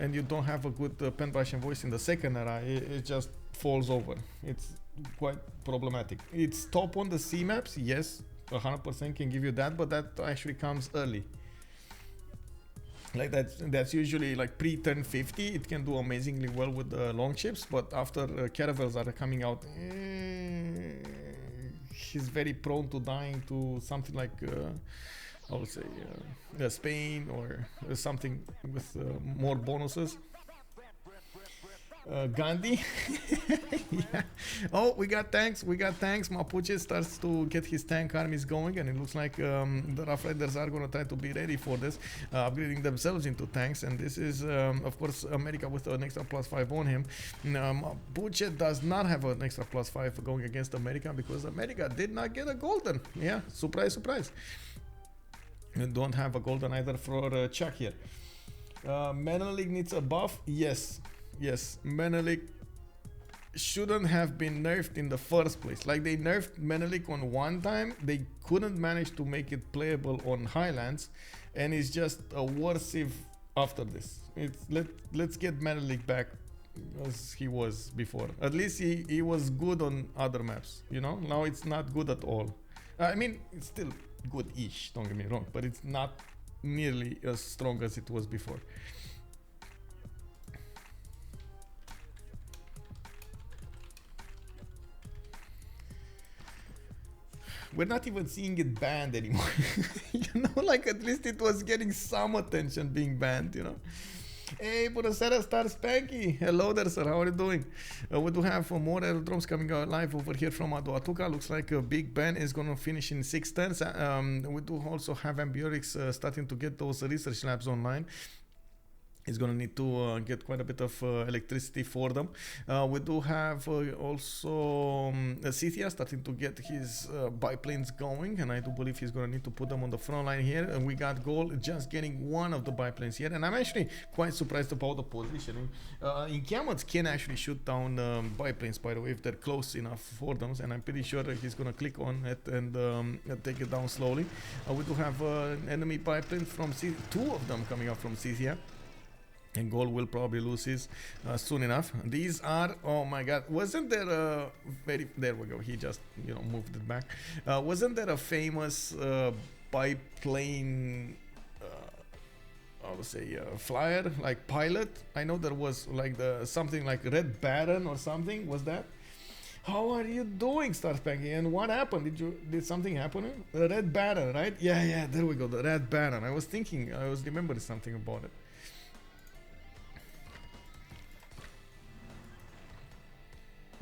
and you don't have a good pen brush and voice in the second era, it just falls over. It's quite problematic. It's top on the C maps, yes, 100% can give you that, but that actually comes early. Like that's usually like pre-turn 50. It can do amazingly well with the long chips, but after caravels are coming out, he's very prone to dying to something like I would say Spain or something with more bonuses. Gandhi. Yeah. Oh, we got tanks. Mapuche starts to get his tank armies going, and it looks like the Rough Riders are going to try to be ready for this, upgrading themselves into tanks. And this is, of course, America with an extra +5 on him. Mapuche does not have an extra +5 going against America, because America did not get a golden. Yeah, surprise, surprise. You don't have a golden either for ChucK here. Menelik needs a buff. Yes, Menelik shouldn't have been nerfed in the first place. Like, they nerfed Menelik on one time, they couldn't manage to make it playable on Highlands, and it's just a worse if after this. Let's get Menelik back as he was before. At least he was good on other maps, you know? Now it's not good at all. I mean, it's still good-ish, don't get me wrong, but it's not nearly as strong as it was before. We're not even seeing it banned anymore. You know, like at least it was getting some attention being banned, you know. Hey, Burasera Star Spanky. Hello there, sir. How are you doing? We do have more aerodromes coming out live over here from Aduatuca. Looks like a big ban is going to finish in 6 turns. We do also have Ambiorix starting to get those research labs online. He's gonna need to get quite a bit of electricity for them. We do have also Scythia starting to get his biplanes going, and I do believe he's gonna need to put them on the front line here. And we got Gold just getting one of the biplanes here, and I'm actually quite surprised about the positioning. Inkiamats can actually shoot down biplanes, by the way, if they're close enough for them, and I'm pretty sure he's gonna click on it and take it down slowly. We do have enemy biplanes from two of them coming up from Scythia. And Gold will probably lose his soon enough. These are, oh my god, wasn't there a there we go, he just, you know, moved it back. Wasn't there a famous biplane, I would say, flyer, like pilot? I know there was like something like Red Baron or something, was that? How are you doing, Star Spanky? And what happened? Did something happen? The Red Baron, right? Yeah, there we go, the Red Baron. I was remembering something about it.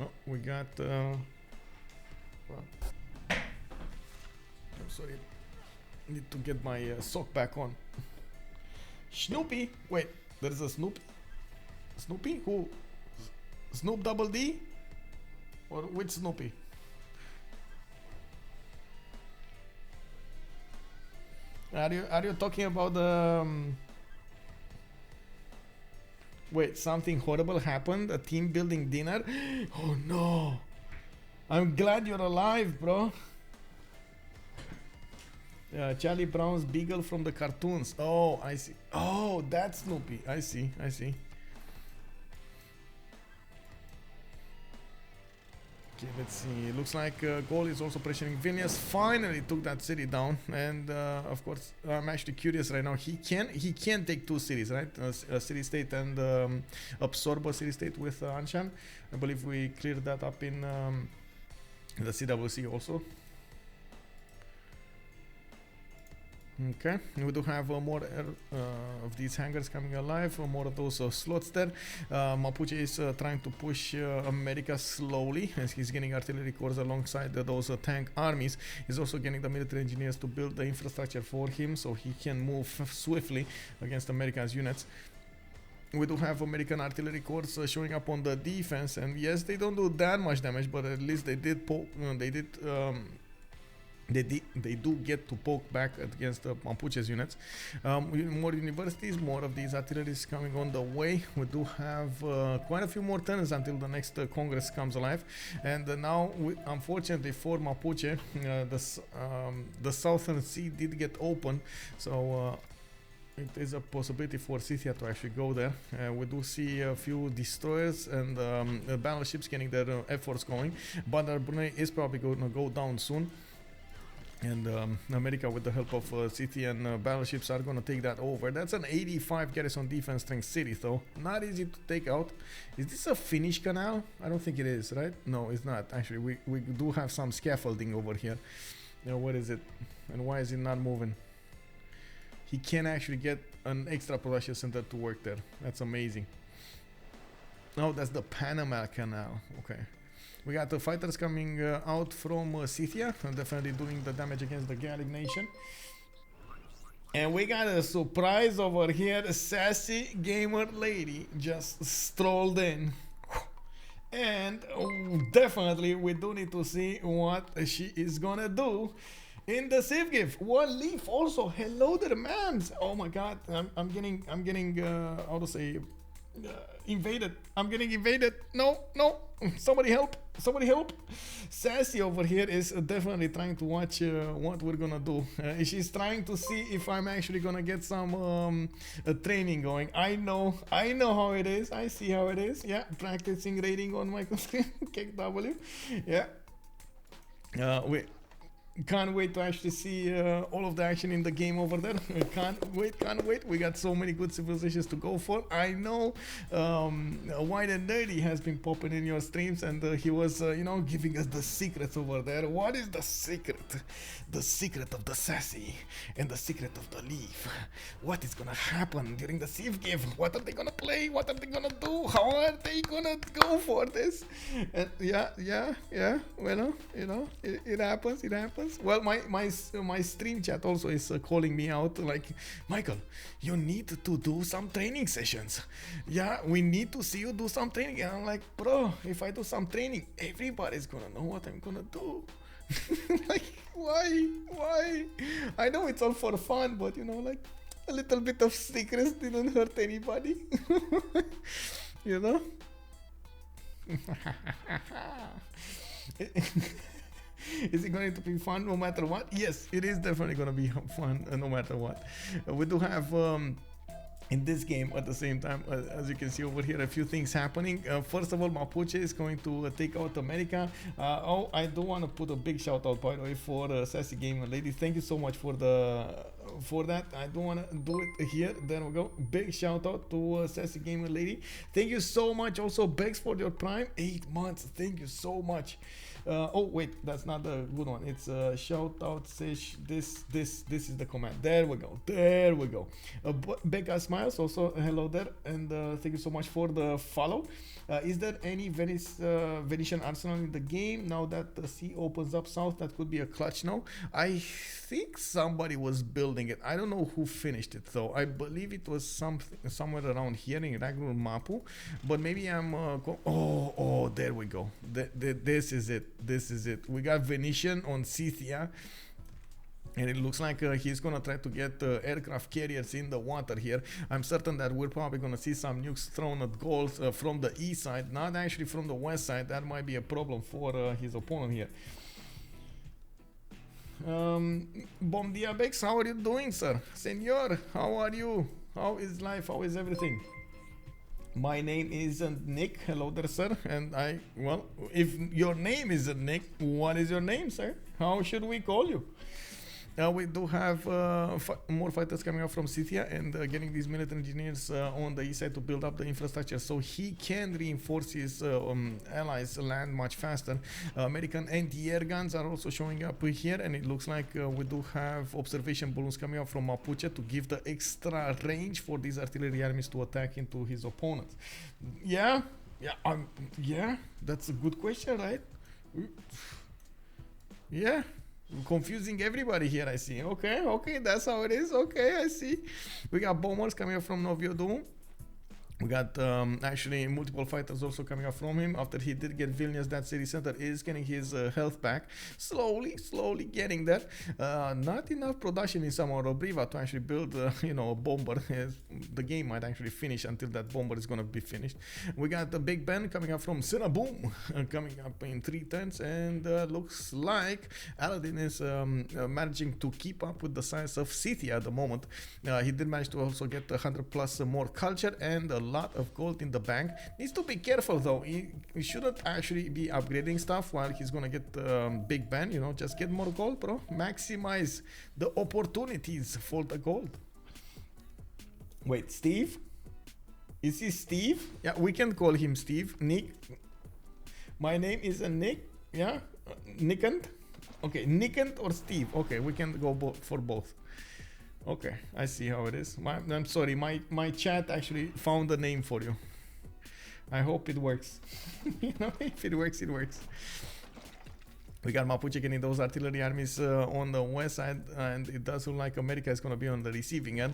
Oh, we got. Oh, sorry. Need to get my sock back on. Snoopy. Wait, there's a Snoopy. Snoopy? Who? Snoop Double D? Or which Snoopy? Are you talking about the? Wait, something horrible happened. A team building dinner. Oh no! I'm glad you're alive, bro. Charlie Brown's Beagle from the cartoons. Oh, I see. Oh, that's Snoopy. I see. I see. Okay, let's see. It looks like Goal is also pressuring Vilnius. Finally took that city down, and of course, I'm actually curious right now. He can take two cities, right? A city state and absorb a city state with Anshan. I believe we cleared that up in the CWC also. Okay, we do have more of these hangars coming alive, more of those slots there. Mapuche is trying to push America slowly as he's getting artillery corps alongside those tank armies. He's also getting the military engineers to build the infrastructure for him so he can move swiftly against America's units. We do have American artillery corps showing up on the defense, and yes, they don't do that much damage, but at least they did they do get to poke back against the Mapuche's units. More universities, more of these artillery is coming on the way. We do have quite a few more turns until the next Congress comes alive. And now, unfortunately for Mapuche, the southern sea did get open. So it is a possibility for Scythia to actually go there. We do see a few destroyers and battleships getting their efforts going. Bandar Brunei is probably going to go down soon. And America, with the help of Scythian battleships, are going to take that over. That's an 85 garrison defense strength city, though. Not easy to take out. Is this a Finnish canal? I don't think it is, right? No, it's not. Actually, we do have some scaffolding over here. You know, what is it? And why is it not moving? He can actually get an extra production center to work there. That's amazing. Oh, that's the Panama Canal. Okay. We got the fighters coming out from Scythia, definitely doing the damage against the Gallic nation. And we got a surprise over here. A sassy gamer lady just strolled in. And definitely we do need to see what she is gonna do in the Civ gift. One leaf also. Hello there, ma'ams. Oh my god, I'm getting how to say invaded. I'm getting invaded. No, somebody help, somebody help. Sassy over here is definitely trying to watch what we're gonna do. She's trying to see if I'm actually gonna get some training going. I know how it is. I see how it is. Yeah, practicing raiding on my screen. ChucK. Yeah. We can't wait to actually see all of the action in the game over there. Can't wait. We got so many good civilizations to go for. I know White and Nerdy has been popping in your streams, and he was giving us the secrets over there. What is the secret? The secret of the sassy and the secret of the leaf. What is gonna happen during the Civ game? What are they gonna play? What are they gonna do? How are they gonna go for this? And yeah. Well, it happens. Well, my stream chat also is calling me out, like, Michael, you need to do some training sessions. Yeah, we need to see you do some training. And I'm like, bro, if I do some training, everybody's gonna know what I'm gonna do. Like, why? I know it's all for fun, but like a little bit of secrets didn't hurt anybody. Is it going to be fun no matter what? Yes, it is definitely going to be fun no matter what. We do have in this game at the same time, as you can see over here, a few things happening. First of all, Mapuche is going to take out America. I do want to put a big shout out, by the way, for Sassy Gamer Lady. Thank you so much for the for that. I don't want to do it here. There we go. Big shout out to Sassy Gamer Lady. Thank you so much. Also, Bex for your prime 8 months. Thank you so much. Oh wait, that's not the good one. It's shout out says this is the command. There we go. There we go. Becca Smiles also hello there, and thank you so much for the follow. Is there any Venetian arsenal in the game now that the sea opens up south? That could be a clutch now. I think somebody was building it. I don't know who finished it though. I believe it was somewhere around here in Ragnur Mapu, but maybe I'm oh there we go. This is it. This is it. We got Venetian on Scythia, and it looks like he's gonna try to get aircraft carriers in the water here. I'm certain that we're probably gonna see some nukes thrown at goals from the east side, not actually from the west side. That might be a problem for his opponent here. Bom dia, Bex. How are you doing, sir? Senor, how are you? How is life? How is everything? My name is Nick. Hello there, sir. And well, if your name is Nick, what is your name, sir? How should we call you? We do have more fighters coming out from Scythia and getting these military engineers on the east side to build up the infrastructure so he can reinforce his allies' land much faster. American anti-air guns are also showing up here, and it looks like we do have observation balloons coming out from Mapuche to give the extra range for these artillery armies to attack into his opponents. Yeah, that's a good question, right? Yeah. Confusing everybody here, I see. Okay, that's how it is. Okay, I see. We got bombers coming up from Noviodu. We got actually multiple fighters also coming up from him after he did get Vilnius. That city center is getting his health back. Slowly getting there. Not enough production in Samaro-Briva to actually build a bomber. The game might actually finish until that bomber is going to be finished. We got the Big Ben coming up from Sinaboom, coming up in 3 turns, and looks like Aladdin is managing to keep up with the size of City at the moment. He did manage to also get 100 plus more culture and a lot of gold in the bank. Needs to be careful though. He shouldn't actually be upgrading stuff while he's gonna get Big Ben. Just get more gold, bro. Maximize the opportunities for the gold. Wait, Steve? Is he Steve? Yeah, we can call him Steve. Nick. My name is Nick. Yeah, Nickant. Okay, Nickant or Steve. Okay, we can go for both. Okay, I see how it is. I'm sorry, my chat actually found a name for you. I hope it works. If it works, it works. We got Mapuche getting those artillery armies on the west side, and it does look like America is going to be on the receiving end.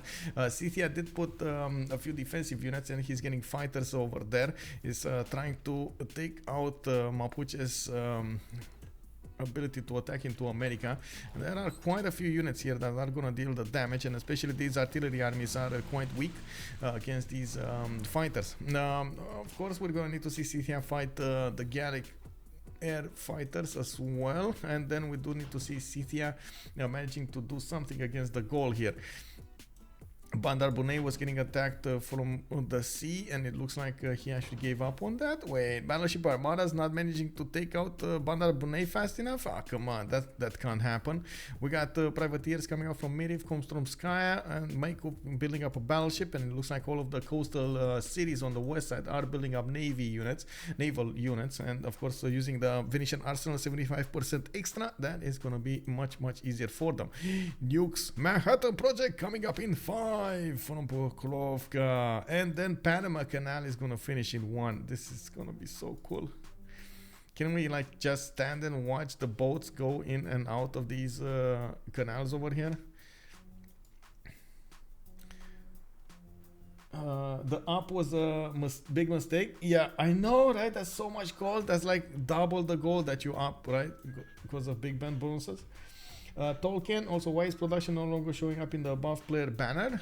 Scythia did put a few defensive units, and he's getting fighters over there. He's trying to take out Mapuche's ability to attack into America. There are quite a few units here that are gonna deal the damage, and especially these artillery armies are quite weak against these fighters. Of course, we're gonna need to see Scythia fight the Gallic air fighters as well, and then we do need to see Scythia managing to do something against the goal here. Bandar Bunei was getting attacked from the sea, and it looks like he actually gave up on that. Wait, Battleship Armada is not managing to take out Bandar Bunei fast enough? Ah, come on, that can't happen. We got privateers coming out from Miriv, Komstromskaya, and Maikop building up a battleship, and it looks like all of the coastal cities on the west side are building up naval units, and of course using the Venetian arsenal 75% extra. That is going to be much easier for them. Nukes Manhattan project coming up in 5 from Pokrovka, and then Panama Canal is gonna finish in 1. This is gonna be so cool. Can we just stand and watch the boats go in and out of these canals over here? The up was a big mistake. Yeah, I know, right? That's so much gold. That's like double the gold that you up, right? Because of Big Ben bonuses. Tolkien, also why is production no longer showing up in the above player banner?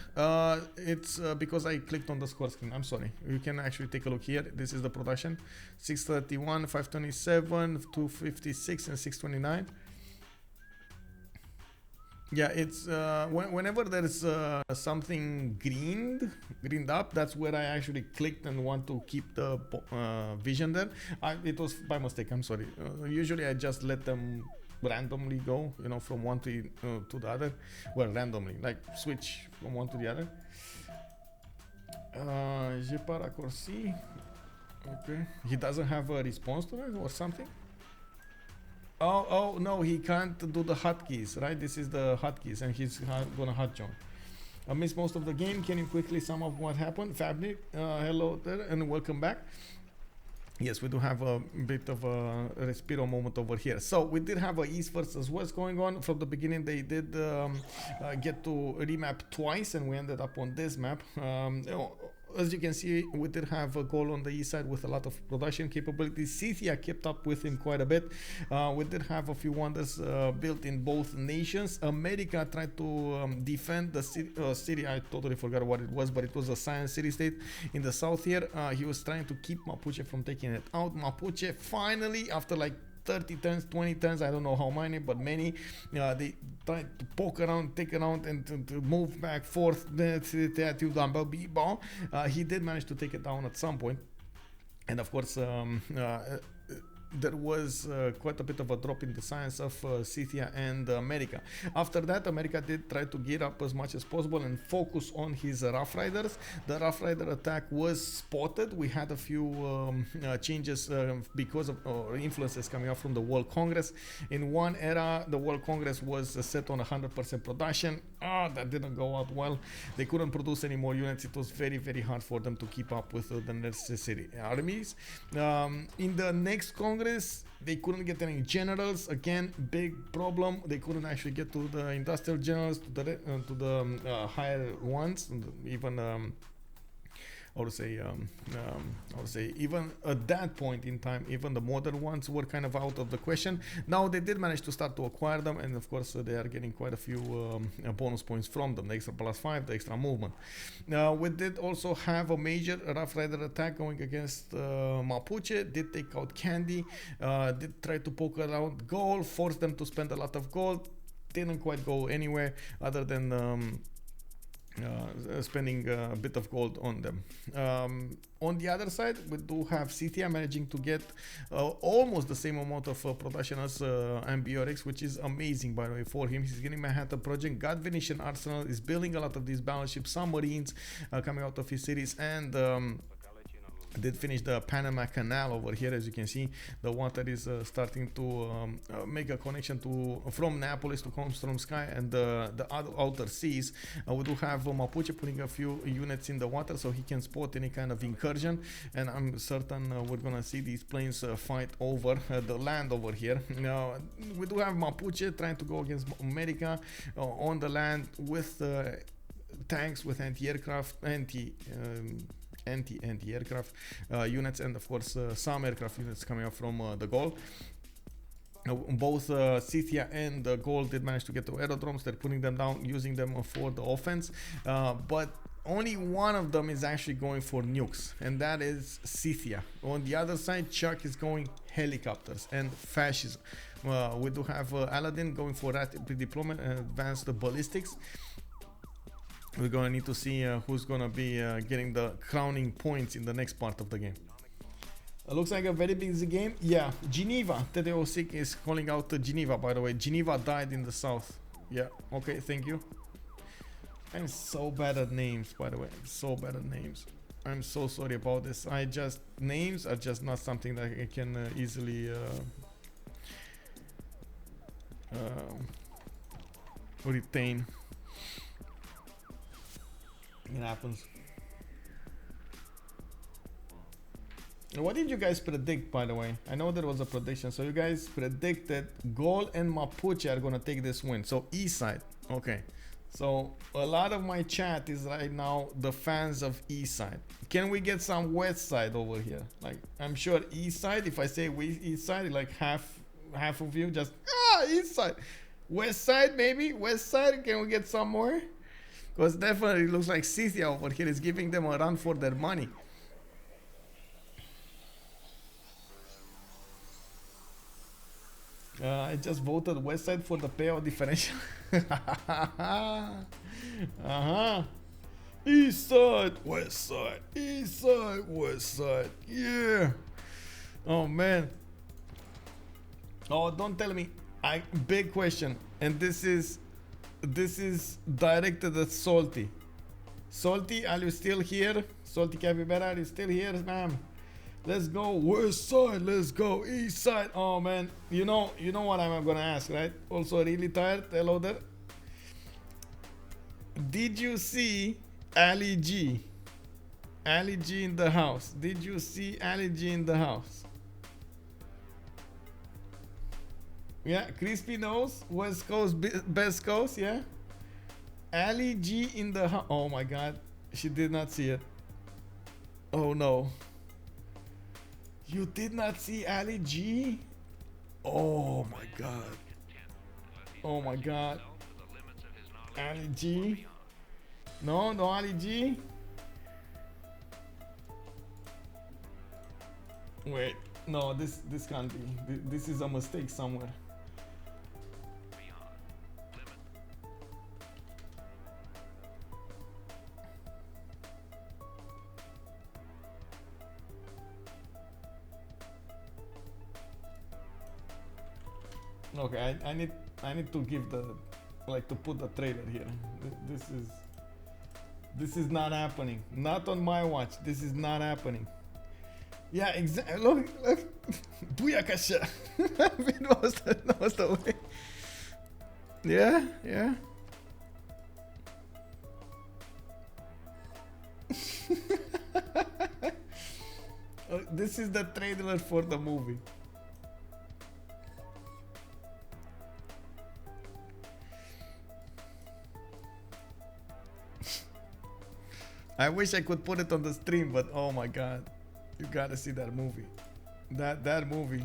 It's because I clicked on the score screen. I'm sorry. You can actually take a look here. This is the production. 631, 527, 256 and 629. Yeah, it's whenever there's something greened up, that's where I actually clicked and want to keep the vision there. It was by mistake, I'm sorry. Usually I just let them randomly go, you know, from one to the other. Well, randomly, like switch from one to the other. J'ai pas raccourci. Okay. He doesn't have a response to that or something? Oh no, he can't do the hotkeys, right? This is the hotkeys, and he's gonna hot jump. I missed most of the game. Can you quickly sum up what happened? Fabnik, hello there, and welcome back. Yes, we do have a bit of a respiro moment over here. So we did have a East versus West going on. From the beginning, they did get to remap twice, and we ended up on this map. As you can see, we did have a goal on the east side with a lot of production capabilities. CithIA kept up with him quite a bit. We did have a few wonders built in both nations. America tried to defend the city. I totally forgot what it was, but it was a science city-state in the south here. He was trying to keep Mapuche from taking it out. Mapuche finally, after like 30 turns, 20 turns, I don't know how many, but many, they tried to poke around, take around, and to move back forth. He did manage to take it down at some point, and of course there was quite a bit of a drop in the science of CithIA and America. After that, America did try to gear up as much as possible and focus on his Rough Riders. The Rough Rider attack was spotted. We had a few changes because of influences coming out from the World Congress. In one era, the World Congress was set on 100% production. That didn't go out well. They couldn't produce any more units. It was very, very hard for them to keep up with the necessary armies. In the next Congress, they couldn't get any generals. Again, big problem. They couldn't actually get to the industrial generals, to the higher ones, even I would say even at that point in time, even the modern ones were kind of out of the question. Now they did manage to start to acquire them, and of course they are getting quite a few bonus points from them, the extra +5, the extra movement. We did also have a major Rough Rider attack going against Mapuche. Did take out Candy, did try to poke around gold, force them to spend a lot of gold. Didn't quite go anywhere other than spending a bit of gold on them. On the other side, we do have CithIA managing to get almost the same amount of production as Ambiorix, which is amazing, by the way, for him. He's getting Manhattan Project, got Venetian Arsenal, is building a lot of these battleships, submarines coming out of his cities, and did finish the Panama Canal over here. As you can see, the water is starting to make a connection from Naples to Komstromskaya and the outer seas. We do have Mapuche putting a few units in the water so he can spot any kind of incursion, and I'm certain we're gonna see these planes fight over the land over here. Now we do have Mapuche trying to go against America on the land with tanks, with anti-aircraft, anti-aircraft units, and of course some aircraft units coming up from the Gulf. Both CithIA and the Gold did manage to get to aerodromes. They're putting them down, using them for the offense, but only one of them is actually going for nukes, and that is CithIA. On the other side, ChucK is going helicopters and fascism. We do have Aladdin going for rapid deployment and advanced ballistics. We're gonna need to see who's gonna be getting the crowning points in the next part of the game. Looks like a very busy game. Yeah, Geneva. TTO6 is calling out Geneva, by the way. Geneva died in the south. Yeah, okay, thank you. I'm so bad at names, by the way. So bad at names. I'm so sorry about this. Names are just not something that I can easily retain. It happens. What did you guys predict, by the way? I know there was a prediction. So you guys predicted Gol and Mapuche are gonna take this win. So east side. Okay. So a lot of my chat is right now the fans of east side. Can we get some west side over here? Like, I'm sure east side, if I say east side, like half of you just east side. West side, maybe? West side, can we get some more? Because definitely looks like CithIA over here is giving them a run for their money. I just voted West Side for the payout differential. East side, West side, East side, West side. Yeah. Oh man. Oh, don't tell me. Big question, and this is directed at Salty. Salty, are you still here? Salty Capybara, are you still here, ma'am? Let's go west side, let's go east side. Oh man, you know what I'm gonna ask, right? Also really tired. Hello there. Did you see Ali G? Ali G in the house. Did you see Ali G in the house? Yeah, crispy nose, West Coast, best coast, yeah. Ali G in the house. Oh my God, she did not see it. Oh no. You did not see Ali G? Oh my God. Oh my God. Ali G? No, no Ali G? Wait, no, this can't be. This is a mistake somewhere. Okay, I need to give the, like, to put the trailer here. This is not happening. Not on my watch. This is not happening. Yeah, exactly. Look. Booyakasha. That was the way. Yeah. This is the trailer for the movie. I wish I could put it on the stream, but oh my God, you gotta see that movie. That movie.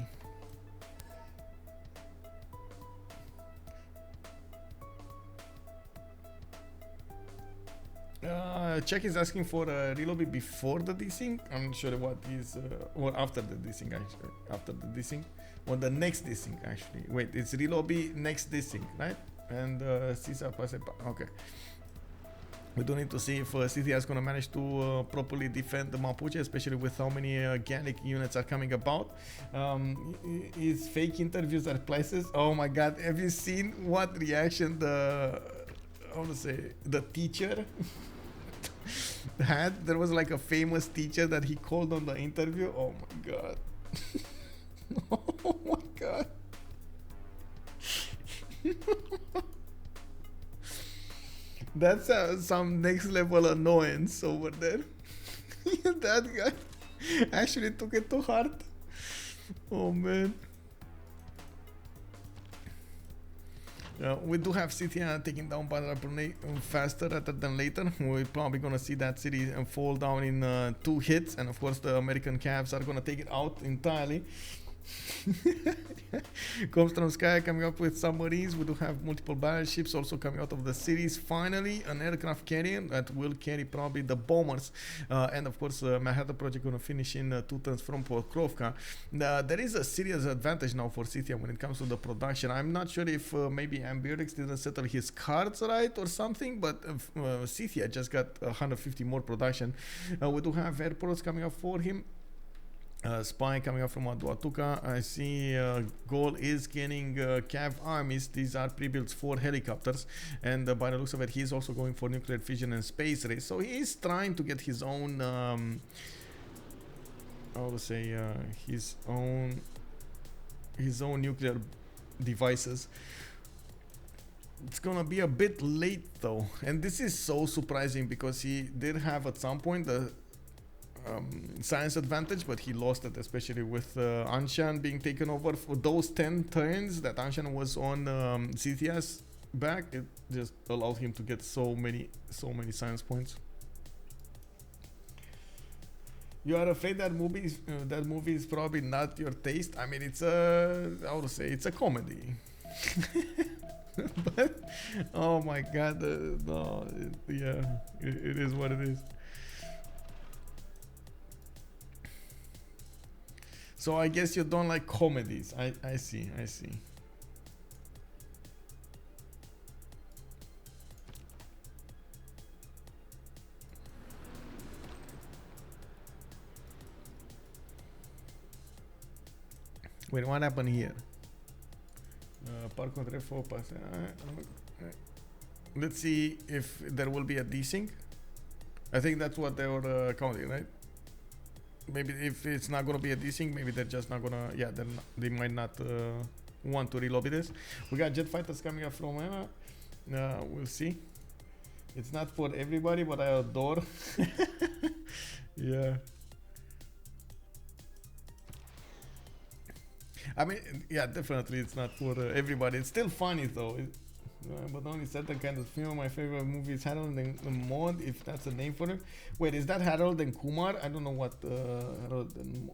ChucK is asking for a reload before the desync. I'm not sure what is, or after the desync actually. After the desync, or the next desync actually. Wait, it's reload next desync, right? And Cesar Pasepa. Okay. We do need to see if CTR is going to manage to properly defend the Mapuche, especially with how many organic units are coming about. His fake interviews are places. Oh my God, have you seen what reaction the teacher had? There was like a famous teacher that he called on the interview. Oh my God. Oh my God. That's some next level annoyance over there. That guy actually took it to heart. Oh man. We do have CTR taking down Bartsake faster rather than later. We're probably gonna see that city fall down in 2 hits, and of course the American Cavs are gonna take it out entirely. Comstrom Sky coming up with submarines. We do have multiple battleships also coming out of the cities. Finally, an aircraft carrier that will carry probably the bombers, and of course Manhattan Project gonna finish in 2 turns from Pokrovka. There is a serious advantage now for Cithia when it comes to the production. I'm not sure if maybe Ambirix didn't settle his cards right or something, but Cithia just got 150 more production. We do have airports coming up for him. Spy coming up from Aduatuca. I see Goal is getting Cav armies. These are pre-built for helicopters, and by the looks of it, he's also going for nuclear fission and space race. So he's trying to get his own, I would say, his own nuclear devices. It's gonna be a bit late though, and this is so surprising because he did have at some point the science advantage, but he lost it, especially with Anshan being taken over. For those 10 turns that Anshan was on CTS back, it just allowed him to get so many science points. You are afraid that movie is probably not your taste? I mean, it's I would say it's a comedy. But oh my God, no, it is what it is. So I guess you don't like comedies. I see. Wait, what happened here? Par contre 4 pass. Let's see if there will be a desync. I think that's what they were counting, right? Maybe if it's not gonna be a desync, maybe they're just not gonna. Yeah, they might not want to relobby this. We got jet fighters coming up from Emma. We'll see. It's not for everybody, but I adore. Yeah. I mean, yeah, definitely it's not for everybody. It's still funny though. But only certain kind of film. My favorite movie is Harold and Maude, if that's a name for it. Wait, is that Harold and Kumar? I don't know what Harold and...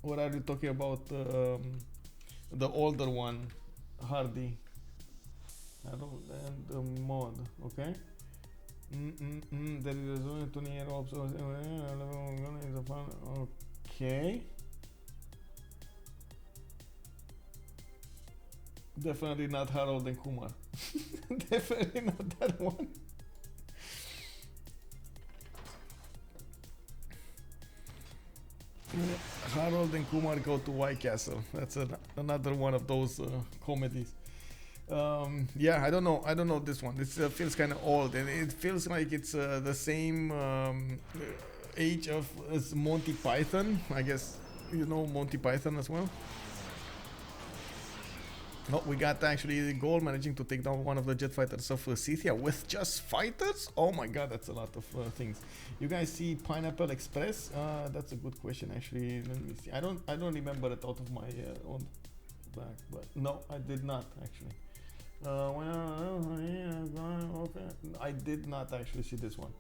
What are you talking about? The older one, Hardy. Harold and Maude, okay? There is a 20-year-old. Okay. Definitely not Harold and Kumar. Definitely not that one. Harold and Kumar go to White Castle. That's another one of those comedies. Yeah, I don't know this one. This feels kind of old, and it feels like it's the same age of as Monty Python. I guess you know Monty Python as well. Oh, we got actually the goal, managing to take down one of the jet fighters of Scythia with just fighters. Oh my god, that's a lot of things. You guys see Pineapple Express? That's a good question actually. Let me see. I don't remember it out of my own back, but no, I did not actually. Okay. I did not actually see this one.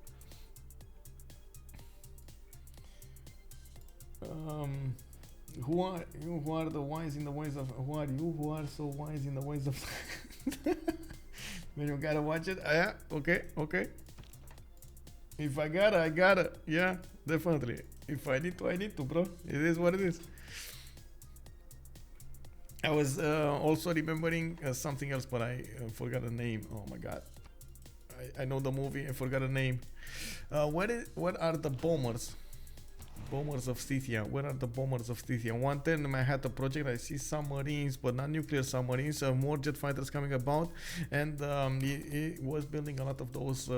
Who are you? Who are the wise in the ways of? Who are you? Who are so wise in the ways of? When you gotta watch it, yeah, okay. If I gotta, I gotta. Yeah, definitely. If I need to, bro. It is what it is. I was also remembering something else, but I forgot the name. Oh my god. I know the movie. I forgot the name. What are the bombers? Bombers of Scythia. Where are the bombers of Scythia? 110 Manhattan Project. I see submarines, but not nuclear submarines. More jet fighters coming about, and he was building a lot of those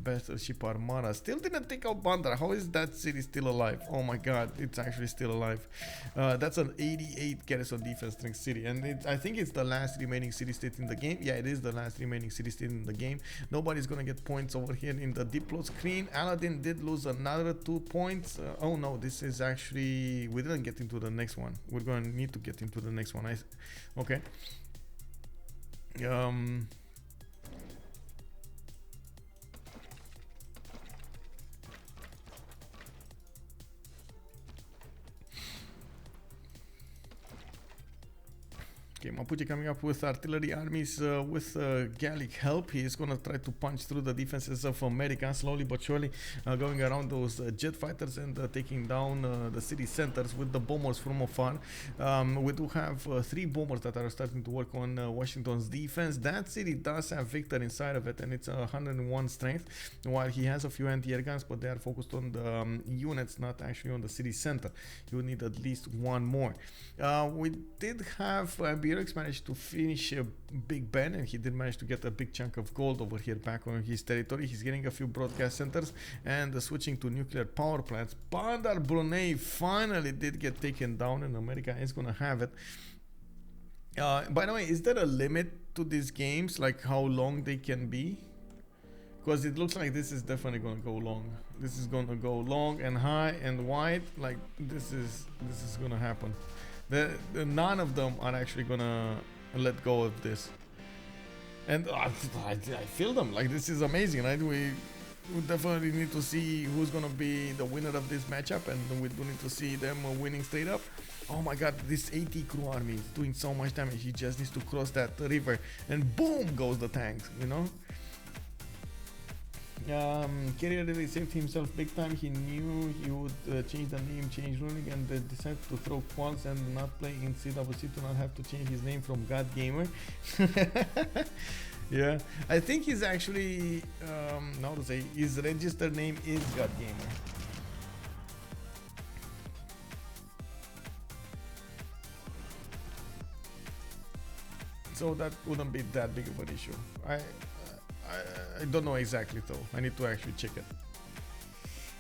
battleship armada. Still didn't take out Bandra. How is that city still alive? Oh my god, it's actually still alive. That's an 88 garrison defense strength city, and I think it's the last remaining city state in the game. Yeah, it is the last remaining city state in the game. Nobody's gonna get points over here in the Diplo screen. Aladdin did lose another 2 points. Oh no, this is actually, we didn't get into the next one. We're going to need to get into the next one. Okay. Okay, Mapuche coming up with artillery armies with Gallic help. He is going to try to punch through the defenses of America slowly but surely, going around those jet fighters and taking down the city centers with the bombers from afar. We do have 3 bombers that are starting to work on Washington's defense. That city does have Victor inside of it, and it's 101 strength, while he has a few anti-air guns, but they are focused on the units, not actually on the city center. You would need at least 1 more. We did have Birex managed to finish Big Ben, and he did manage to get a big chunk of gold over here back on his territory. He's getting a few broadcast centers and switching to nuclear power plants. Bandar Brunei finally did get taken down, and America is gonna have it. By the way, is there a limit to these games, like how long they can be? Because it looks like this is definitely gonna go long. This is gonna go long and high and wide. Like this is gonna happen. None of them are actually gonna let go of this, and I feel them. Like this is amazing, right? We definitely need to see who's gonna be the winner of this matchup, and we do need to see them winning straight up. Oh my god, this AT crew army is doing so much damage. He just needs to cross that river, and boom goes the tanks, you know. Carrier really saved himself big time. He knew he would change the name, change ruling, and decided to throw quals and not play in CWC to not have to change his name from God Gamer. Yeah, I think he's actually, how to say, his registered name is God Gamer. so that wouldn't be that big of an issue. I don't know exactly though. I need to actually check it.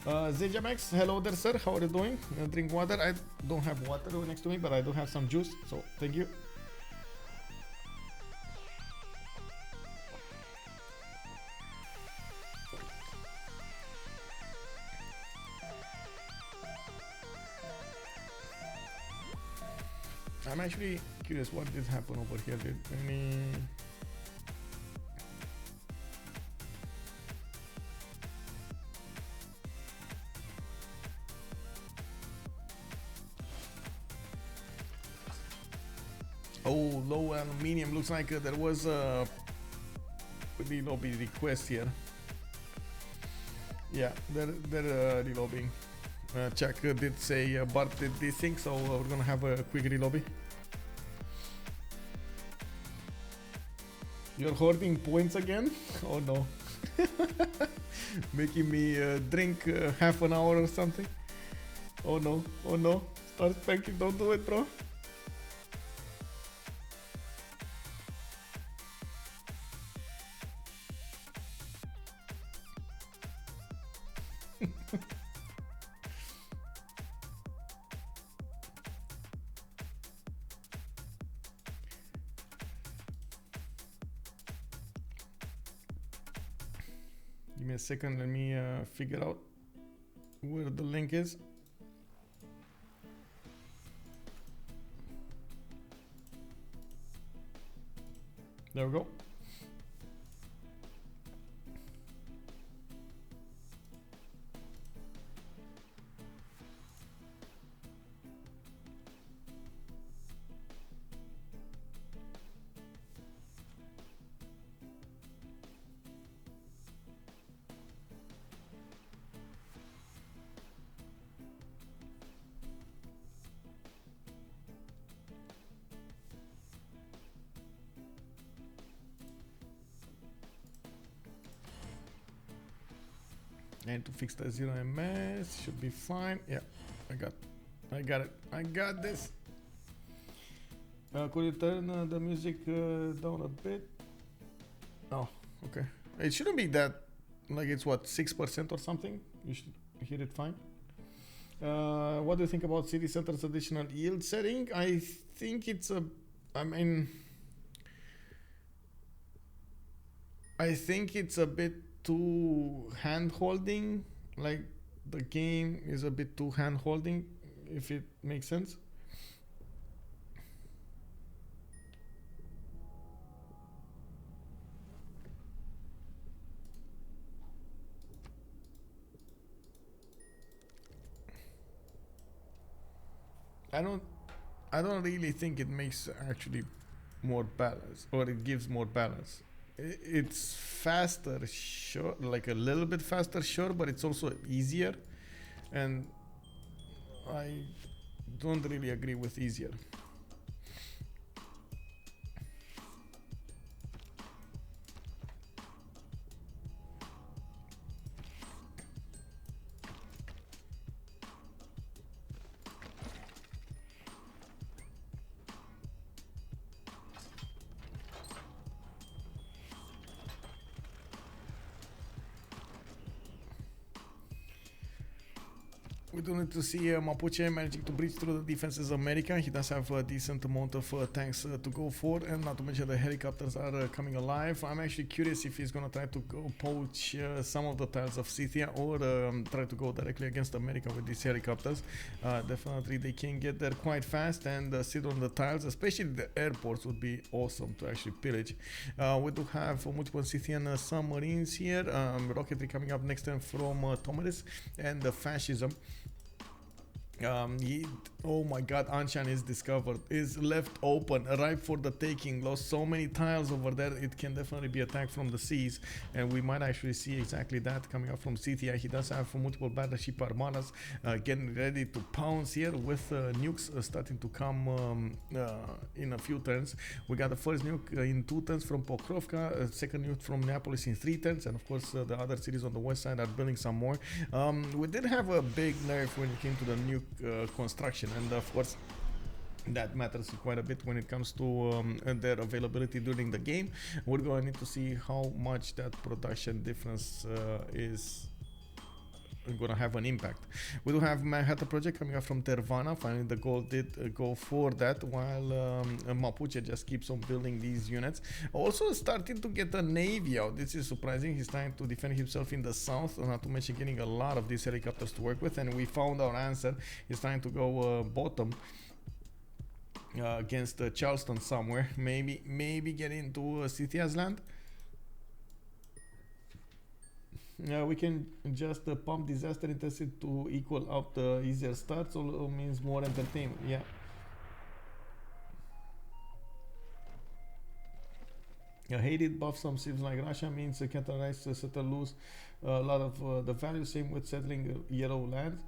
Zejamax, hello there, sir. How are you doing? Drink water. I don't have water next to me, but I do have some juice. So thank you. I'm actually curious what did happen over here. Did any... Oh, low aluminium. Looks like there was a relobby request here. Yeah, they're relobbying. ChucK did say Bart did this thing, so we're gonna have a quick relobby. You're hoarding points again? Oh no. Making me drink half an hour or something? Oh no, oh no. Start spanking, don't do it, bro. Give me a second, let me figure out where the link is. There we go. And to fix the 0 MS should be fine. Yeah, I got it. I got this. Could you turn the music down a bit? Oh, okay. It shouldn't be that. Like it's what, 6% or something. You should hear it fine. What do you think about City Center's additional yield setting? I think it's a. I think it's a bit too hand-holding. Like the game is a bit too hand-holding, if it makes sense. I don't really think it makes actually more balance, or it gives more balance. It's faster, sure, like a little bit faster, sure, but it's also easier, and I don't really agree with easier. We do need to see Mapuche managing to breach through the defenses of America. He does have a decent amount of tanks to go for, and not to mention the helicopters are coming alive. I'm actually curious if he's gonna try to go poach some of the tiles of Scythia, or try to go directly against America with these helicopters. Definitely they can get there quite fast and sit on the tiles, especially the airports would be awesome to actually pillage. We do have multiple Scythian submarines here, rocketry coming up next time from Tomaris, and fascism. Oh my god, Anshan is left open, ripe for the taking. Lost so many tiles over there. It can definitely be attacked from the seas, and we might actually see exactly that coming up from Scythia. He does have multiple battleship armadas getting ready to pounce here, with nukes starting to come in a few turns. We got the first nuke in 2 turns from Pokrovka, second nuke from Neapolis in 3 turns, and of course the other cities on the west side are building some more. We did have a big nerf when it came to the nuke construction, and of course That matters quite a bit when it comes to their availability during the game. We're going to need to see how much that production difference is gonna have an impact. We do have Manhattan Project coming up from Tervana. Finally the goal did go for that, while Mapuche just keeps on building these units. Also starting to get a navy out. This is surprising. He's trying to defend himself in the south, not to mention getting a lot of these helicopters to work with, and we found our answer. He's trying to go bottom against Charleston somewhere. Maybe get into Cynthia's land. We can just pump disaster intensity to equal out the easier starts, or means more entertainment. Yeah. Hated buff some civs like Russia means counterize settle lose a lot of the value. Same with settling yellow land.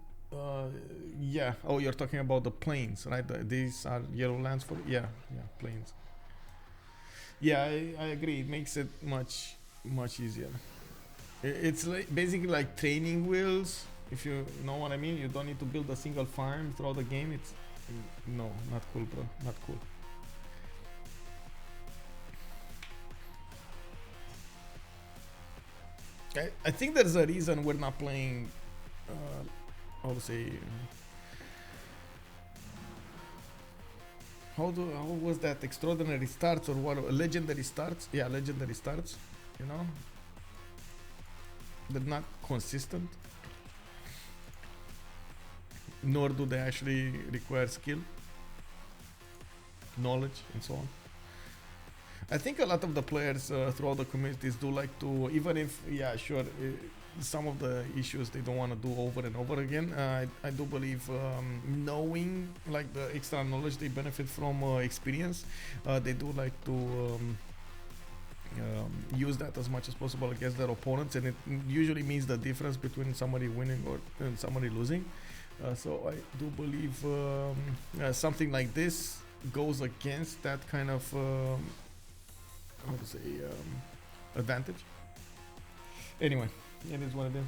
Yeah. Oh, you're talking about the plains, right? These are yellow lands for plains. Yeah, I agree. It makes it much easier. It's like basically like training wheels, if you know what I mean. You don't need to build a single farm throughout the game. It's no, not cool, bro. Not cool. I think there's a reason we're not playing. How to say? How was that? Extraordinary starts or what? Legendary starts? Yeah, legendary starts. You know. They're not consistent, nor do they actually require skill, knowledge, and so on. I think a lot of the players throughout the communities do like to, even if, yeah, sure, some of the issues they don't want to do over and over again. I do believe knowing like the extra knowledge they benefit from experience, they do like to use that as much as possible against their opponents, and it usually means the difference between somebody winning and somebody losing. So I do believe something like this goes against that kind of how to say advantage. Anyway, it is what it is.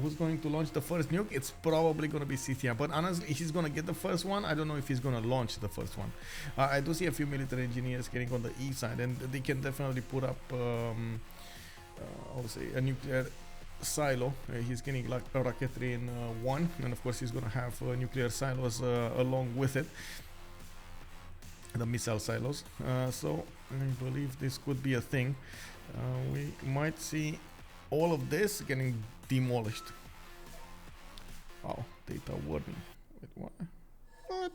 Who's going to launch the first nuke? It's probably going to be Cynthia, but honestly, if he's going to get the first one, I don't know if he's going to launch the first one. I do see a few military engineers getting on the east side, and they can definitely put up I would say a nuclear silo. He's getting like a rocketry in one, and of course he's going to have nuclear silos along with it, the missile silos. So I believe this could be a thing. We might see all of this getting demolished. Oh, data warning. Wait, what? What?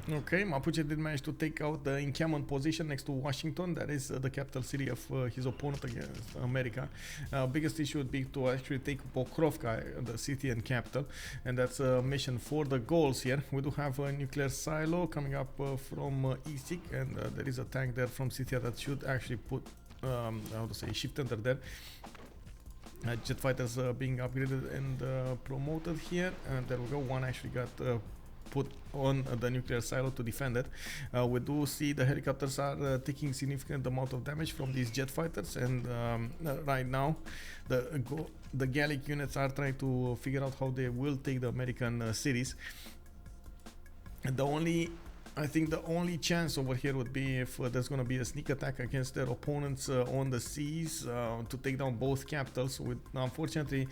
Okay, Mapuche did manage to take out the encampment position next to Washington. That is the capital city of his opponent against America. Biggest issue would be to actually take Pokrovka, the city and capital, and that's a mission for the goals here. We do have a nuclear silo coming up from Isik, and there is a tank there from City that should actually put, how to say, shift under there. Jet fighters being upgraded and promoted here, and there we go. One actually got put on the nuclear silo to defend it. We do see the helicopters are taking significant amount of damage from these jet fighters, and right now the Gallic units are trying to figure out how they will take the American cities. I think the only chance over here would be if there's going to be a sneak attack against their opponents on the seas to take down both capitals. Unfortunately,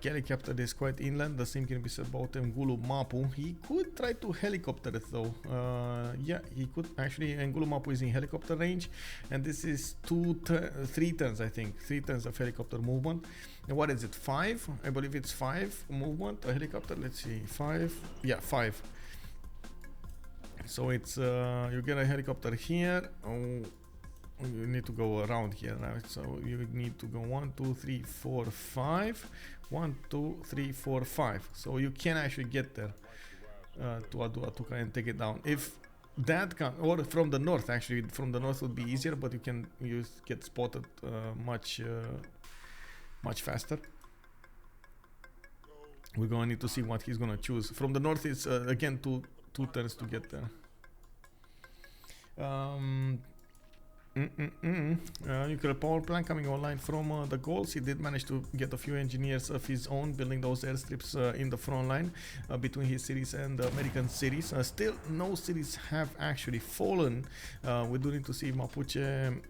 Gallic capital is quite inland. The same can be said about Ngulu Mapu. He could try to helicopter it though. Yeah, he could actually. Ngulu Mapu is in helicopter range, and this is 3 turns, I think. 3 turns of helicopter movement. And what is it? 5? I believe it's 5 movement. A helicopter. Let's see. 5. Yeah, 5. So it's you get a helicopter here. Oh, you need to go around here, right? So you need to go 1, 2, 3, 4, 5. 1, 2, 3, 4, 5. So you can actually get there. to Atuka and take it down. If that can, or from the north, actually, from the north would be easier, but you can get spotted much faster. We're gonna need to see what he's gonna choose. From the north, it's again two turns to get there. Nuclear power plant coming online from the goals. He did manage to get a few engineers of his own building those airstrips in the front line between his cities and the American cities. Still, no cities have actually fallen. We do need to see Mapuche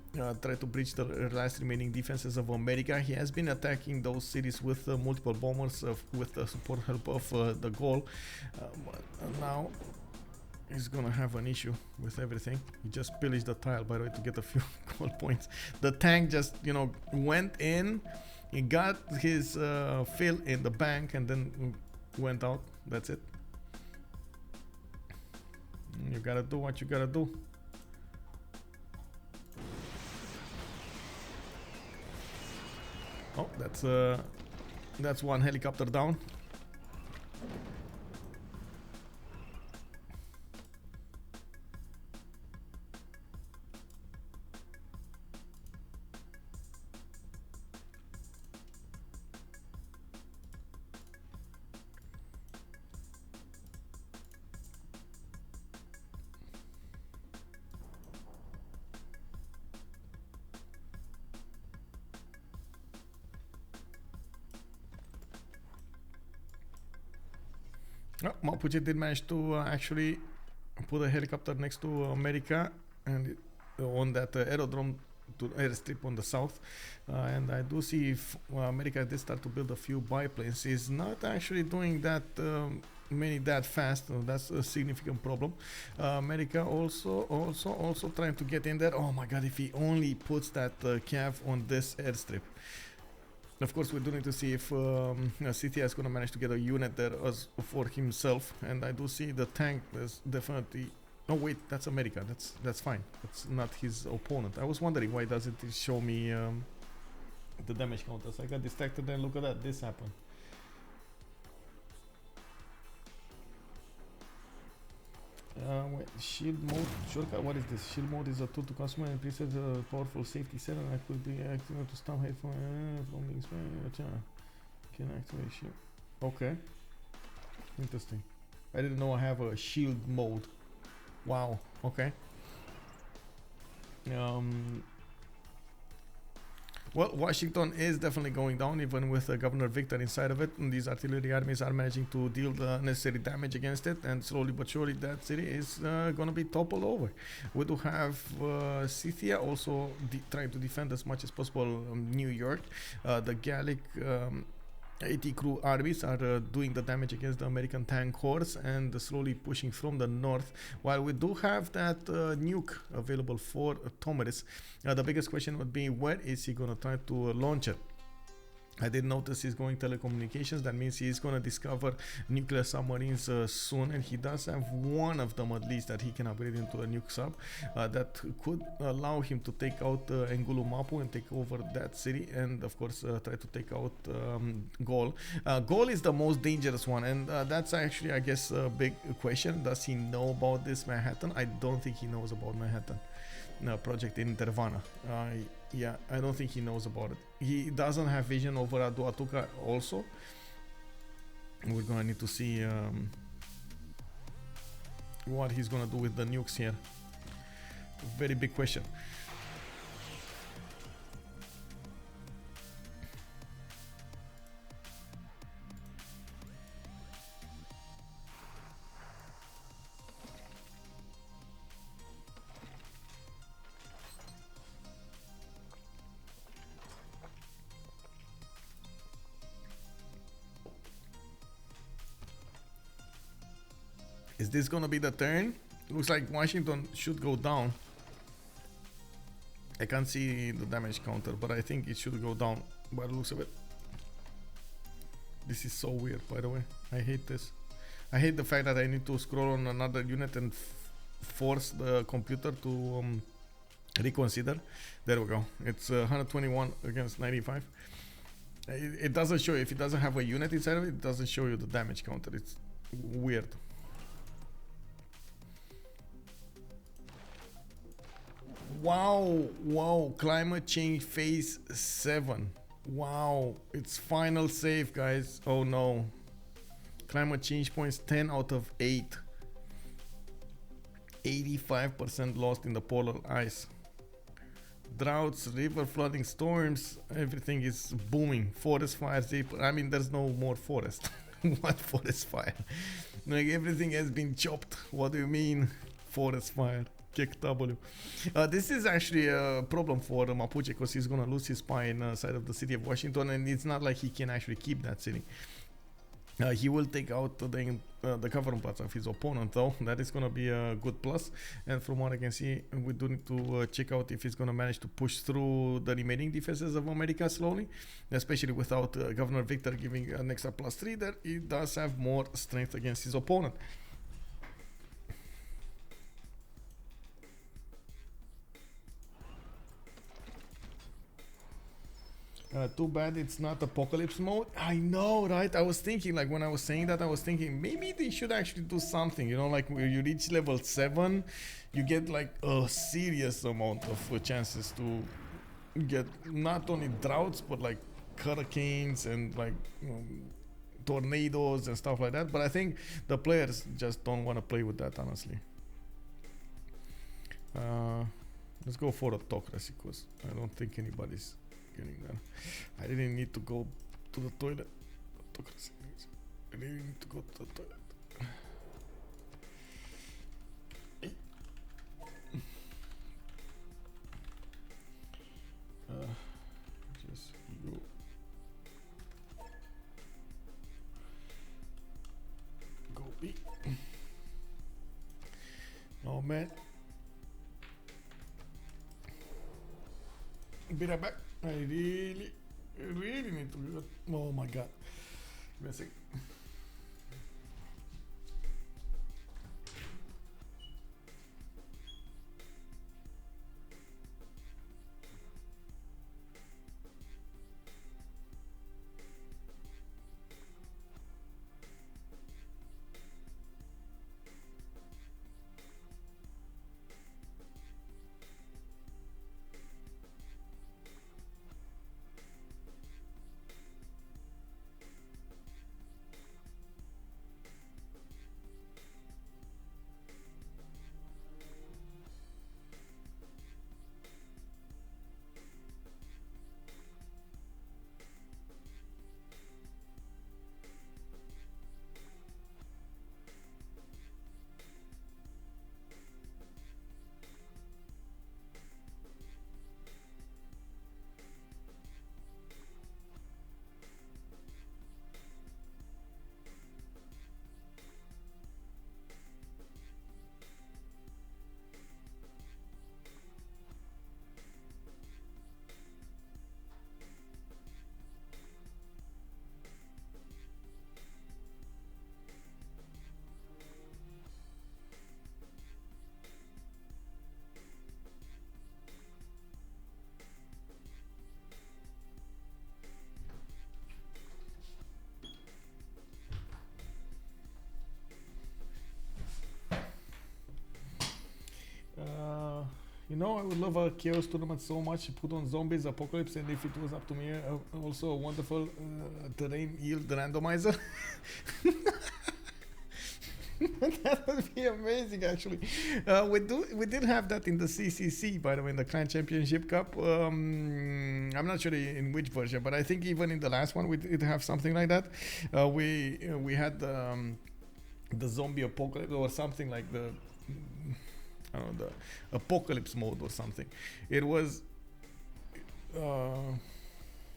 try to breach the last remaining defenses of America. He has been attacking those cities with multiple bombers with the support help of the goal. Now he's gonna have an issue with everything. He just pillaged the tile, by the way, to get a few goal points. The tank just, you know, went in, he got his fill in the bank and then went out. That's it. You gotta do what you gotta do. Oh, that's one helicopter down. Oh, Mapuche did manage to actually put a helicopter next to America and on that aerodrome to airstrip on the south. And I do see if America did start to build a few biplanes. He's not actually doing that many that fast. That's a significant problem. America also trying to get in there. Oh my god, if he only puts that cav on this airstrip. Of course, we do need to see if CTA is going to manage to get a unit there as for himself. And I do see the tank is definitely... Oh wait, that's America. That's fine. That's not his opponent. I was wondering why doesn't it show me the damage counters. I got distracted and look at that. This happened. Wait, shield mode, shortcut, what is this? Shield mode is a tool to customize and preset a powerful safety setting that could be activated to stop hate from being sprayed. Can activate shield. Okay. Interesting. I didn't know I have a shield mode. Wow, okay. Well, Washington is definitely going down, even with Governor Victor inside of it. And these artillery armies are managing to deal the necessary damage against it, and slowly but surely that city is going to be toppled over. We do have Scythia also trying to defend as much as possible New York. The Gallic 80 crew armies are doing the damage against the American tank horse and slowly pushing from the north, while we do have that nuke available for Tomaris. The biggest question would be, where is he going to try to launch it? I did notice he's going telecommunications. That means he's going to discover nuclear submarines soon, and he does have one of them at least that he can upgrade into a nuke sub that could allow him to take out Ngulumapu and take over that city, and of course try to take out Gol. Gol is the most dangerous one, and that's actually, I guess, a big question. Does he know about this Manhattan? I don't think he knows about Manhattan project in Nirvana. Yeah, I don't think he knows about it. He doesn't have vision over Atuka also. We're gonna need to see what he's gonna do with the nukes here. Very big question. Is this gonna be the turn? Looks like Washington should go down. I can't see the damage counter, but I think it should go down by the looks of it. This is so weird, by the way. I hate this. I hate the fact that I need to scroll on another unit and force the computer to reconsider. There we go. It's 121 against 95. It doesn't show, if it doesn't have a unit inside of it, it doesn't show you the damage counter. It's weird. Wow, wow, climate change phase 7. Wow, it's final save, guys. Oh no. Climate change points 10 out of 8. 85% lost in the polar ice. Droughts, river flooding, storms, everything is booming. Forest fires, I mean, there's no more forest. What forest fire? Like, everything has been chopped. What do you mean, forest fire? ChucK W. This is actually a problem for Mapuche because he's gonna lose his spy inside of the city of Washington, and it's not like he can actually keep that city. He will take out the government parts of his opponent, though. That is going to be a good plus. And from what I can see, we do need to check out if he's going to manage to push through the remaining defenses of America slowly, especially without Governor Victor giving an extra +3 there. He does have more strength against his opponent. Too bad it's not apocalypse mode. I know, right? I was thinking, like, when I was saying that, I was thinking maybe they should actually do something, you know, like when you reach level 7, you get like a serious amount of chances to get not only droughts, but like hurricanes and like tornadoes and stuff like that. But I think the players just don't want to play with that, honestly. Let's go for autocracy, because I don't think anybody's getting there. I really need to go to the toilet. Autocracy. I really need to go to the toilet. Just you. Go B. Oh man. Be right back. I really need to do it. Oh my god. Give me a second. You know, I would love a chaos tournament so much. Put on zombies, apocalypse, and if it was up to me, also a wonderful terrain yield randomizer. That would be amazing, actually. We did have that in the CCC, by the way, in the Clan Championship Cup. I'm not sure in which version, but I think even in the last one we did have something like that. We had the zombie apocalypse or something like the. I don't know, the apocalypse mode or something. It was, I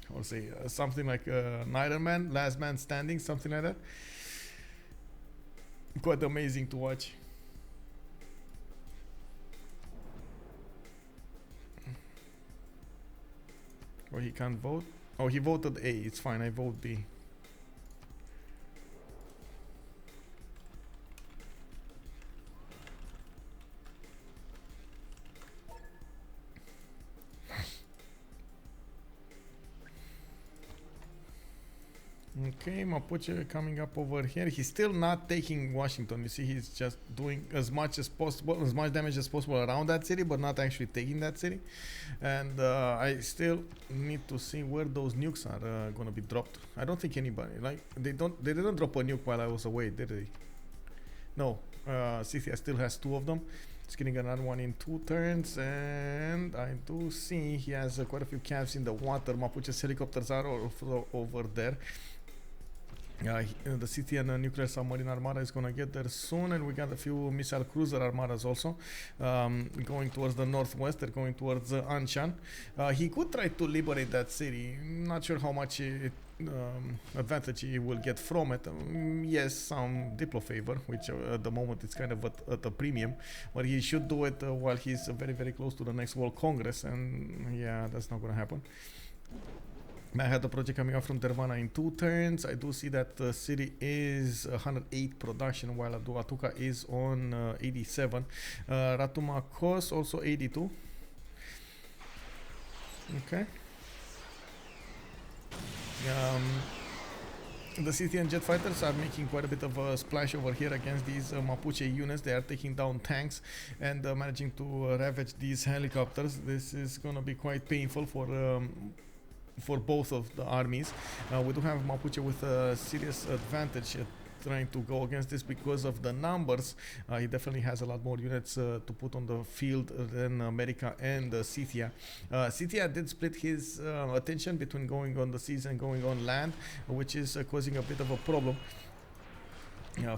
would say, something like Iron Man, Last Man Standing, something like that. Quite amazing to watch. Or he can't vote. Oh, he voted A. It's fine. I vote B. Okay, Mapuche coming up over here. He's still not taking Washington. You see, he's just doing as much as possible, as much damage as possible around that city, but not actually taking that city. And I still need to see where those nukes are gonna be dropped. I don't think anybody, like, they didn't drop a nuke while I was away, did they? No, Scythia still has 2 of them. He's getting another one in 2 turns, and I do see he has quite a few calves in the water. Mapuche's helicopters are also over there. The Scythian nuclear submarine armada is gonna get there soon, and we got a few missile cruiser armadas also going towards the northwest. They're going towards Anshan. He could try to liberate that city. Not sure how much advantage he will get from it. Yes, some diplo favor, which at the moment is kind of at a premium, but he should do it while he's very, very close to the next World Congress, and yeah, that's not gonna happen. I had the project coming out from Dervana in 2 turns. I do see that the city is 108 production, while Atuka is on 87. Ratumakos also 82. Okay. The Scythian jet fighters are making quite a bit of a splash over here against these Mapuche units. They are taking down tanks and managing to ravage these helicopters. This is gonna be quite painful for both of the armies. We do have Mapuche with a serious advantage trying to go against this because of the numbers. He definitely has a lot more units to put on the field than America and Scythia. Scythia did split his attention between going on the seas and going on land, which is causing a bit of a problem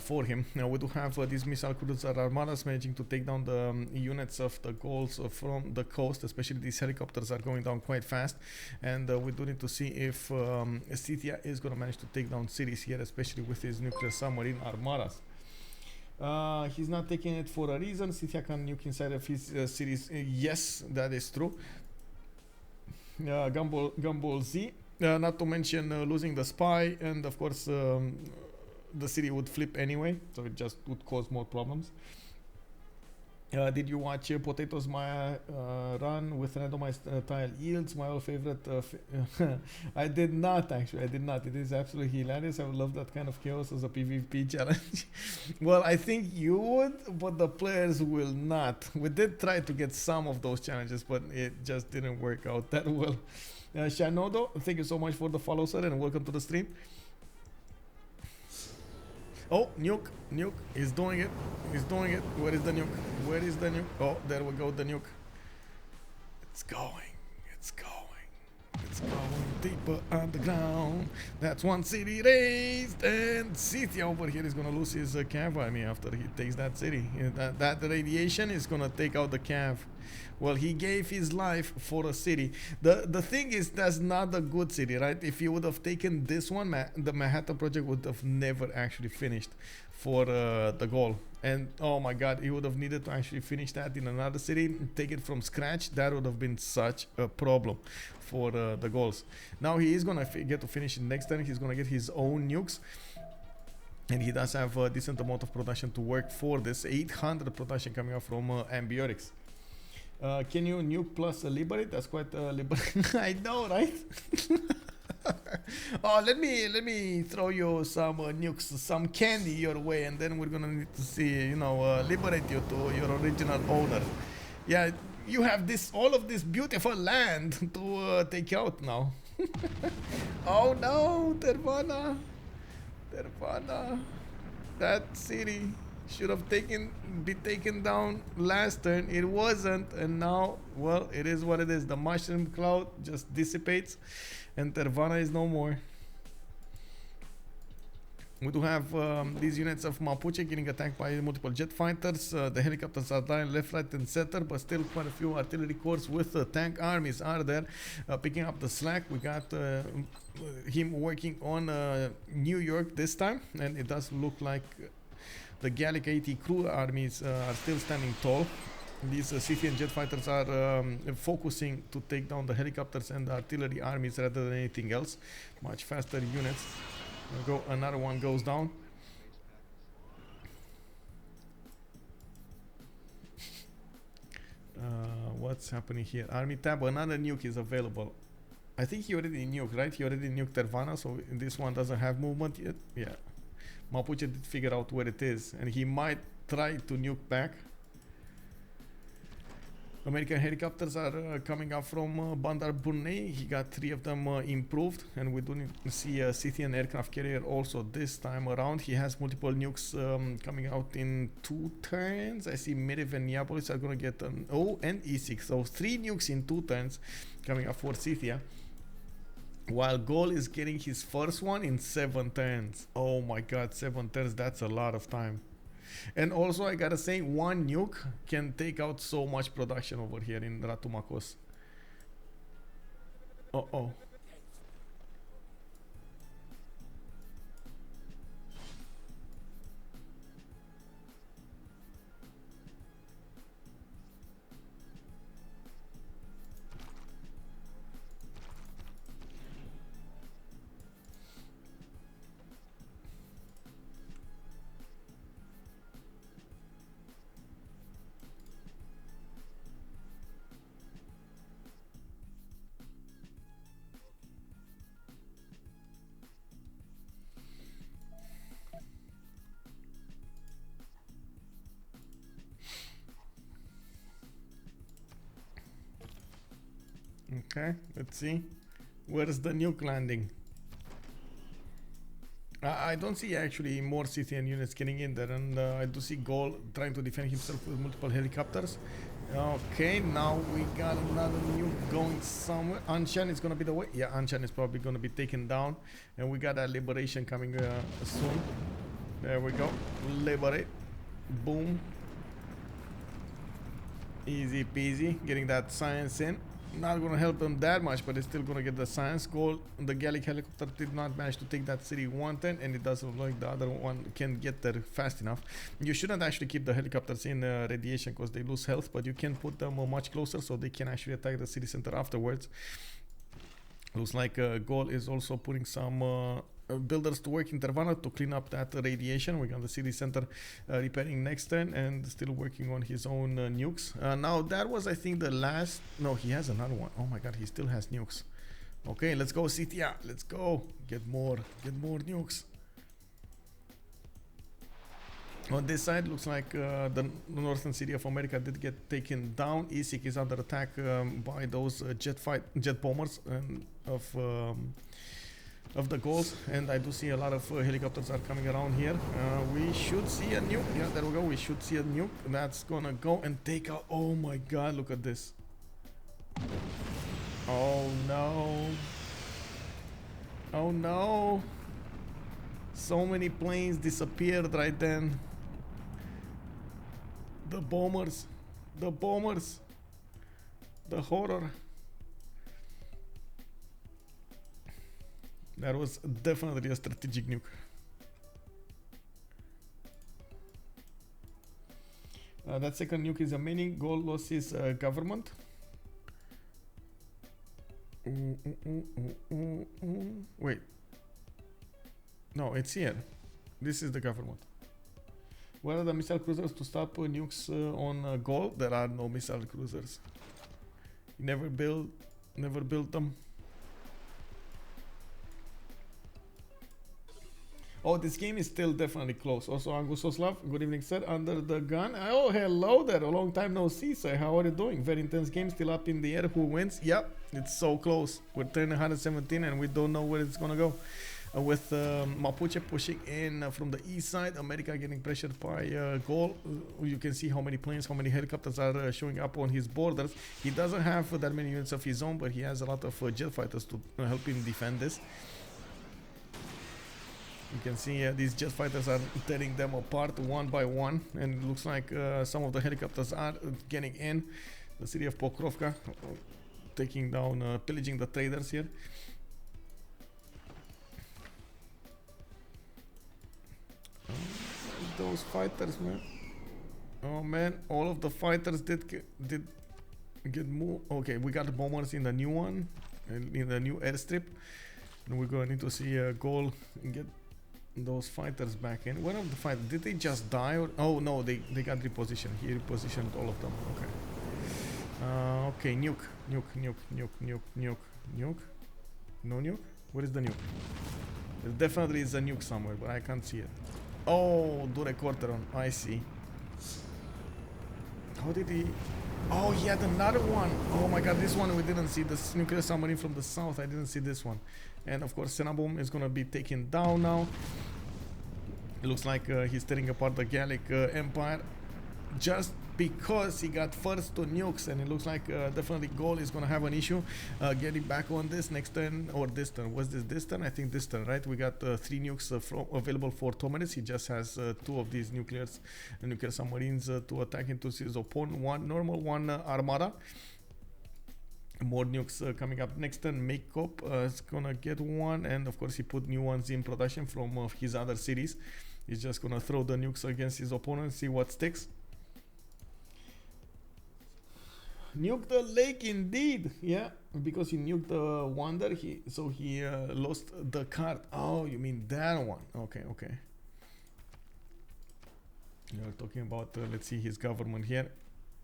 for him. We do have these missile cruiser armadas managing to take down the units of the goals from the coast. Especially these helicopters are going down quite fast, and we do need to see if Scythia is going to manage to take down cities here, especially with his nuclear submarine armadas. He's not taking it for a reason. Scythia can nuke inside of his cities. Yes, that is true. Gumball Z, not to mention losing the spy, and of course the city would flip anyway, so it just would cause more problems. Did you watch Potatoes Maya run with randomized tile yields? My old favorite. I did not, actually. I did not. It is absolutely hilarious. I would love that kind of chaos as a PvP challenge. Well, I think you would, but the players will not. We did try to get some of those challenges, but it just didn't work out that well. Shanodo, thank you so much for the follow, sir, and welcome to the stream. Oh, nuke, he's doing it, Where is the nuke? Where is the nuke? Oh, there we go, the nuke. It's going deeper underground. That's one city raised, and Scythia over here is gonna lose his cav army after he takes that city. That radiation is gonna take out the cav. Well, he gave his life for a city. The thing is, that's not a good city, right? If he would have taken this one, the Manhattan Project would have never actually finished for the goal. And oh my god, he would have needed to actually finish that in another city, take it from scratch. That would have been such a problem for the goals. Now he is gonna get to finish it next turn. He's gonna get his own nukes, and he does have a decent amount of production to work for this. 800 production coming out from Ambiorix. Can you nuke plus liberate? That's quite liberate. I know, right? Oh, let me throw you some nukes, some candy your way, and then we're gonna need to see, liberate you to your original owner. Yeah, you have all of this beautiful land to take out now. Oh no, Dervana, that city should have been taken down last turn. It wasn't, and now, well, it is what it is. The mushroom cloud just dissipates, and Dervana is no more. We do have these units of Mapuche getting attacked by multiple jet fighters. The helicopters are dying left, right, and center, but still quite a few artillery corps with tank armies are there, picking up the slack. We got him working on New York this time, and it does look like the Gallic 80 crew armies are still standing tall. These Scythian jet fighters are focusing to take down the helicopters and the artillery armies rather than anything else. Much faster units. Another one goes down. What's happening here? Army tab, another nuke is available. I think he already nuked, right? He already nuked Nirvana, so this one doesn't have movement yet. Yeah. Mapuche did figure out where it is, and he might try to nuke back. American helicopters are coming up from Bandar Brunei. He got 3 of them improved, and we do need to see a Scythian aircraft carrier also this time around. He has multiple nukes coming out in 2 turns. I see Merev and Neapolis are gonna get an O and E6, so 3 nukes in 2 turns coming up for Scythia. While Gol is getting his first one in 7 turns. Oh my god, 7 turns, that's a lot of time. And also I gotta say, 1 nuke can take out so much production over here in Ratu Makos. Uh-oh. Okay, let's see. Where's the nuke landing? I don't see actually more Scythian units getting in there, and I do see Gol trying to defend himself with multiple helicopters. Okay, now we got another nuke going somewhere. Anshan is gonna be the way. Yeah, Anshan is probably gonna be taken down, and we got a liberation coming soon. There we go. Liberate. Boom. Easy peasy. Getting that science in. Not gonna help them that much, but it's still gonna get the science goal. The Gallic helicopter did not manage to take that city 110, and it doesn't look like the other one can get there fast enough. You shouldn't actually keep the helicopters in radiation because they lose health, but you can put them much closer so they can actually attack the city center afterwards. Looks like Gol is also putting some builders to work in Nirvana to clean up that radiation. We got the city center repairing next turn, and still working on his own nukes. Now that was, I think, the last. No, he has another one. Oh my god, he still has nukes. Okay, let's go Scythia. Let's go get more nukes. On this side, looks like the northern city of America did get taken down. Isik is under attack by those jet bombers and of the goals, and I do see a lot of helicopters are coming around here. We should see a nuke. Yeah, there we go. We should see a nuke that's gonna go and take out. Oh my god, look at this. Oh no. Oh no. So many planes disappeared right then. The bombers. The bombers. The horror. That was definitely a strategic nuke. That second nuke is a mini. Gol lost his government. Wait. No, it's here. This is the government. Where are the missile cruisers to stop nukes on Gol? There are no missile cruisers. Never built them. Oh, this game is still definitely close. Also, Angusoslav, good evening, sir. Under the gun. Oh, hello there. A long time no see, sir. How are you doing? Very intense game, still up in the air. Who wins? Yep, it's so close. We're turning 117 and we don't know where it's gonna go. With Mapuche pushing in from the east side, America getting pressured by Gol. You can see how many planes, how many helicopters are showing up on his borders. He doesn't have that many units of his own, but he has a lot of jet fighters to help him defend this. You can see these jet fighters are tearing them apart one by one, and it looks like some of the helicopters are getting in. The city of Pokrovka, taking down, pillaging the traders here. Those fighters, man. Oh man, all of the fighters did get moved. Okay, we got the bombers in the new one, in the new airstrip, and we're going to need to see a goal and get those fighters back in. One of the fighters, did they just die? Or oh no, they got repositioned. He repositioned all of them. Okay. Okay, nuke. No nuke? Where is the nuke? There definitely is a nuke somewhere, but I can't see it. Oh, do recorder on. I see. How did he... Oh, he had another one. Oh my god, this one we didn't see. This nuclear submarine from the south. I didn't see this one. And of course, Senabum is gonna be taken down now. It looks like he's tearing apart the Gallic Empire. Just because he got first to nukes, and it looks like definitely Gaul is gonna have an issue getting back on this next turn, or this turn. Was this turn? I think this turn, right? We got 3 nukes available for Tomeris. He just has 2 of these nuclear submarines to attack into his opponent. 1 normal, 1 armada. More nukes coming up next turn. Makeup is gonna get 1, and of course he put new ones in production from his other cities. He's just gonna throw the nukes against his opponent, see what sticks. Nuke the lake indeed, yeah, because he nuked the Wonder, he lost the card. Oh, you mean that one? Okay. You're talking about let's see his government here.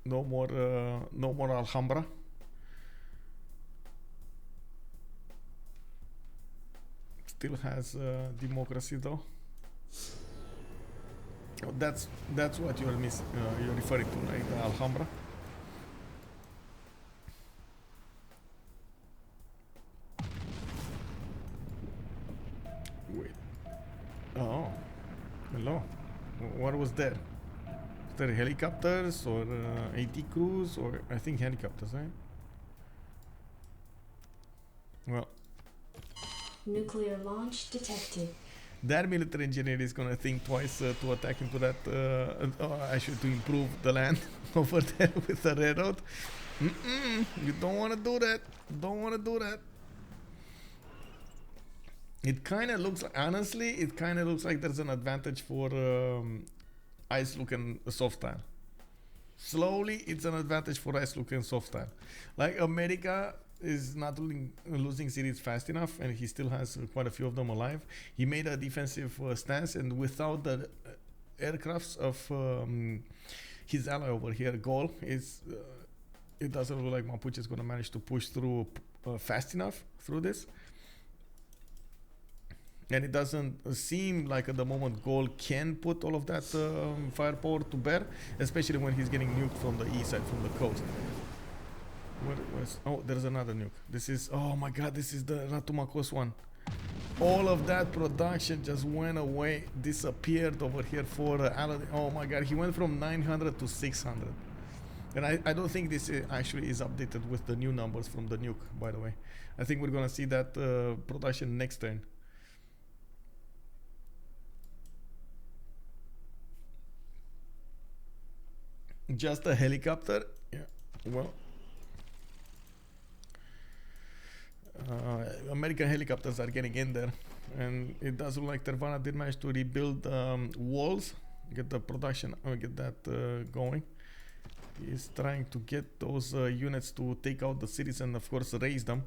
No more Alhambra. Still has democracy though. Oh, that's what you're referring to, right? The Alhambra. Wait. Oh, hello. What was there? Was there helicopters or AT crews, or I think helicopters, right? Well. Nuclear launch detected. That military engineer is gonna think twice to attack into that. Actually, to improve the land over there with the railroad. You don't want to do that. Don't want to do that. It kind of looks like, honestly, it kind of looks like there's an advantage for IceLuc and SoftStyle. Slowly, it's an advantage for IceLuc and SoftStyle. Like America is not losing cities fast enough, and he still has quite a few of them alive. He made a defensive stance, and without the aircrafts of his ally over here, Gaul, it doesn't look like Mapuche is going to manage to push through fast enough through this. And it doesn't seem like at the moment Gaul can put all of that firepower to bear, especially when he's getting nuked from the east side, from the coast. Oh, there's another nuke. This is, oh my god, this is the Ratumakos one. All of that production just went away, disappeared over here for Aladdin. Oh my god, he went from 900 to 600. And I don't think this actually is updated with the new numbers from the nuke, by the way. I think we're gonna see that production next turn. Just a helicopter? Yeah, well. American helicopters are getting in there, and it does look like Tervana did manage to rebuild walls, get the production, get that going. He's trying to get those units to take out the cities and of course raise them.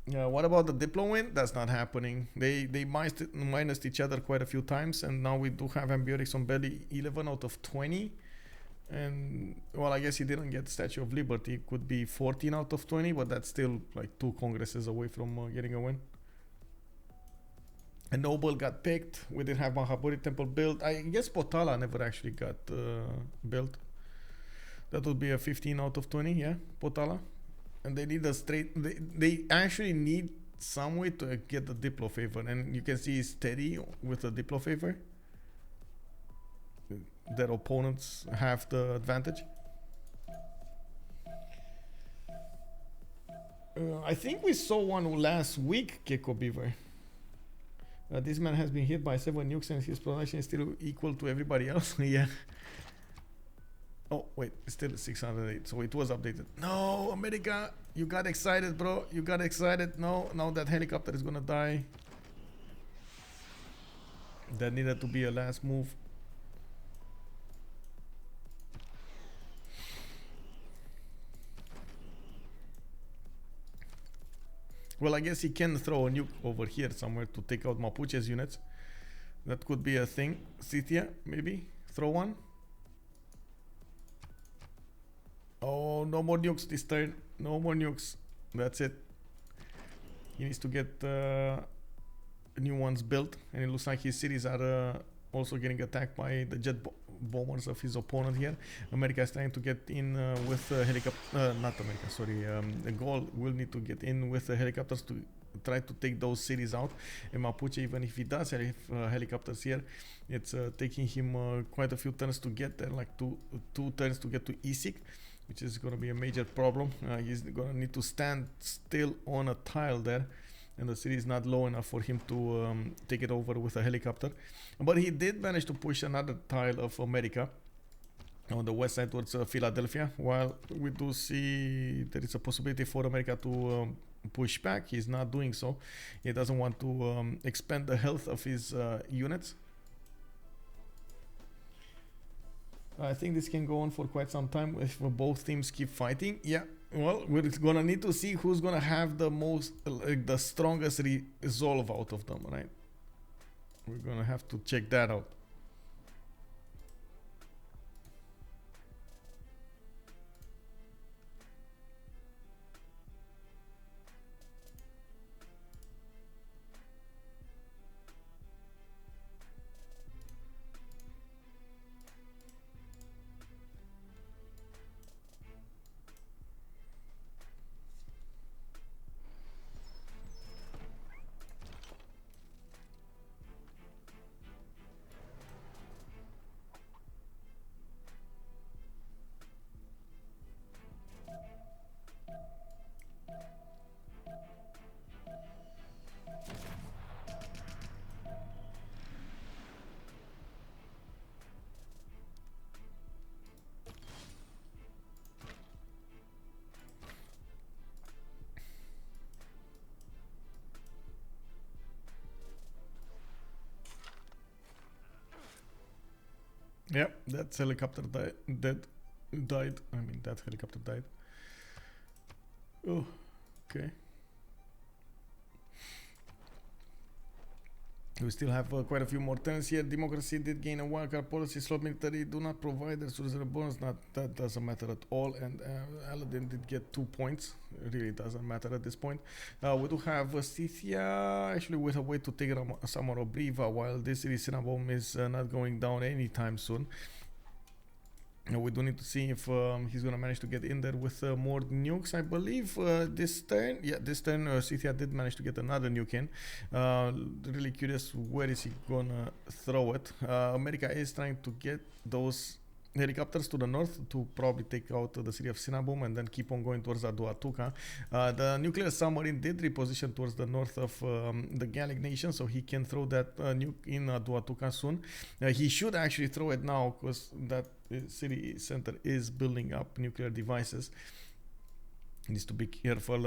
What about the Diplo win? That's not happening. They minused each other quite a few times, and now we do have Ambiorix on belly 11 out of 20. And well, I guess he didn't get Statue of Liberty. It could be 14 out of 20, but that's still like 2 congresses away from getting a win. And Noble got picked. We did have Mahaburi Temple built. I guess Potala never actually got built. That would be a 15 out of 20, yeah, Potala. And they need a straight, they actually need some way to get the Diplo favor. And you can see he's steady with the Diplo favor. Their opponents have the advantage. I think we saw one last week, Keko Beaver. This man has been hit by 7 nukes and his production is still equal to everybody else. Yeah. Oh, wait, it's still 608, so it was updated. No, America, you got excited, bro. You got excited. No, now that helicopter is gonna die. That needed to be a last move. Well, I guess he can throw a nuke over here somewhere to take out Mapuche's units. That could be a thing. Scythia, maybe? Throw one? Oh, no more nukes this turn. No more nukes. That's it. he needs to get new ones built, and it looks like his cities are also getting attacked by the jet bombers of his opponent here. America is trying to get in with helicopter, not America, sorry, the goal will need to get in with the helicopters to try to take those cities out. And Mapuche, even if he does have helicopters here, it's taking him quite a few turns to get there, like two turns to get to IceLuc, which is going to be a major problem. He's going to need to stand still on a tile there, and the city is not low enough for him to take it over with a helicopter. But he did manage to push another tile of America on the west side towards Philadelphia, while we do see there is a possibility for America to push back. He's not doing so. He doesn't want to expand the health of his units. I think this can go on for quite some time if both teams keep fighting. Yeah, well, we're gonna need to see who's gonna have the most, the strongest resolve out of them, right? We're gonna have to check that out. Yep, that helicopter died. I mean, that helicopter died. Oh, okay. We still have quite a few more turns here. Democracy did gain a wildcard policy. Slot military do not provide their citizen bonus. That doesn't matter at all. And Aladdin did get 2 points. It really doesn't matter at this point. We do have Scythia actually with a way to take Summer Obliva, while this Cinnabon is not going down anytime soon. We do need to see if he's going to manage to get in there with more nukes. I believe this turn, Scythia did manage to get another nuke in. Really curious, where is he going to throw it? America is trying to get those helicopters to the north to probably take out the city of Cinnabon and then keep on going towards Aduatuca. The nuclear submarine did reposition towards the north of the Gallic nation, so he can throw that nuke in Aduatuca soon. He should actually throw it now, because that city center is building up nuclear devices. He needs to be careful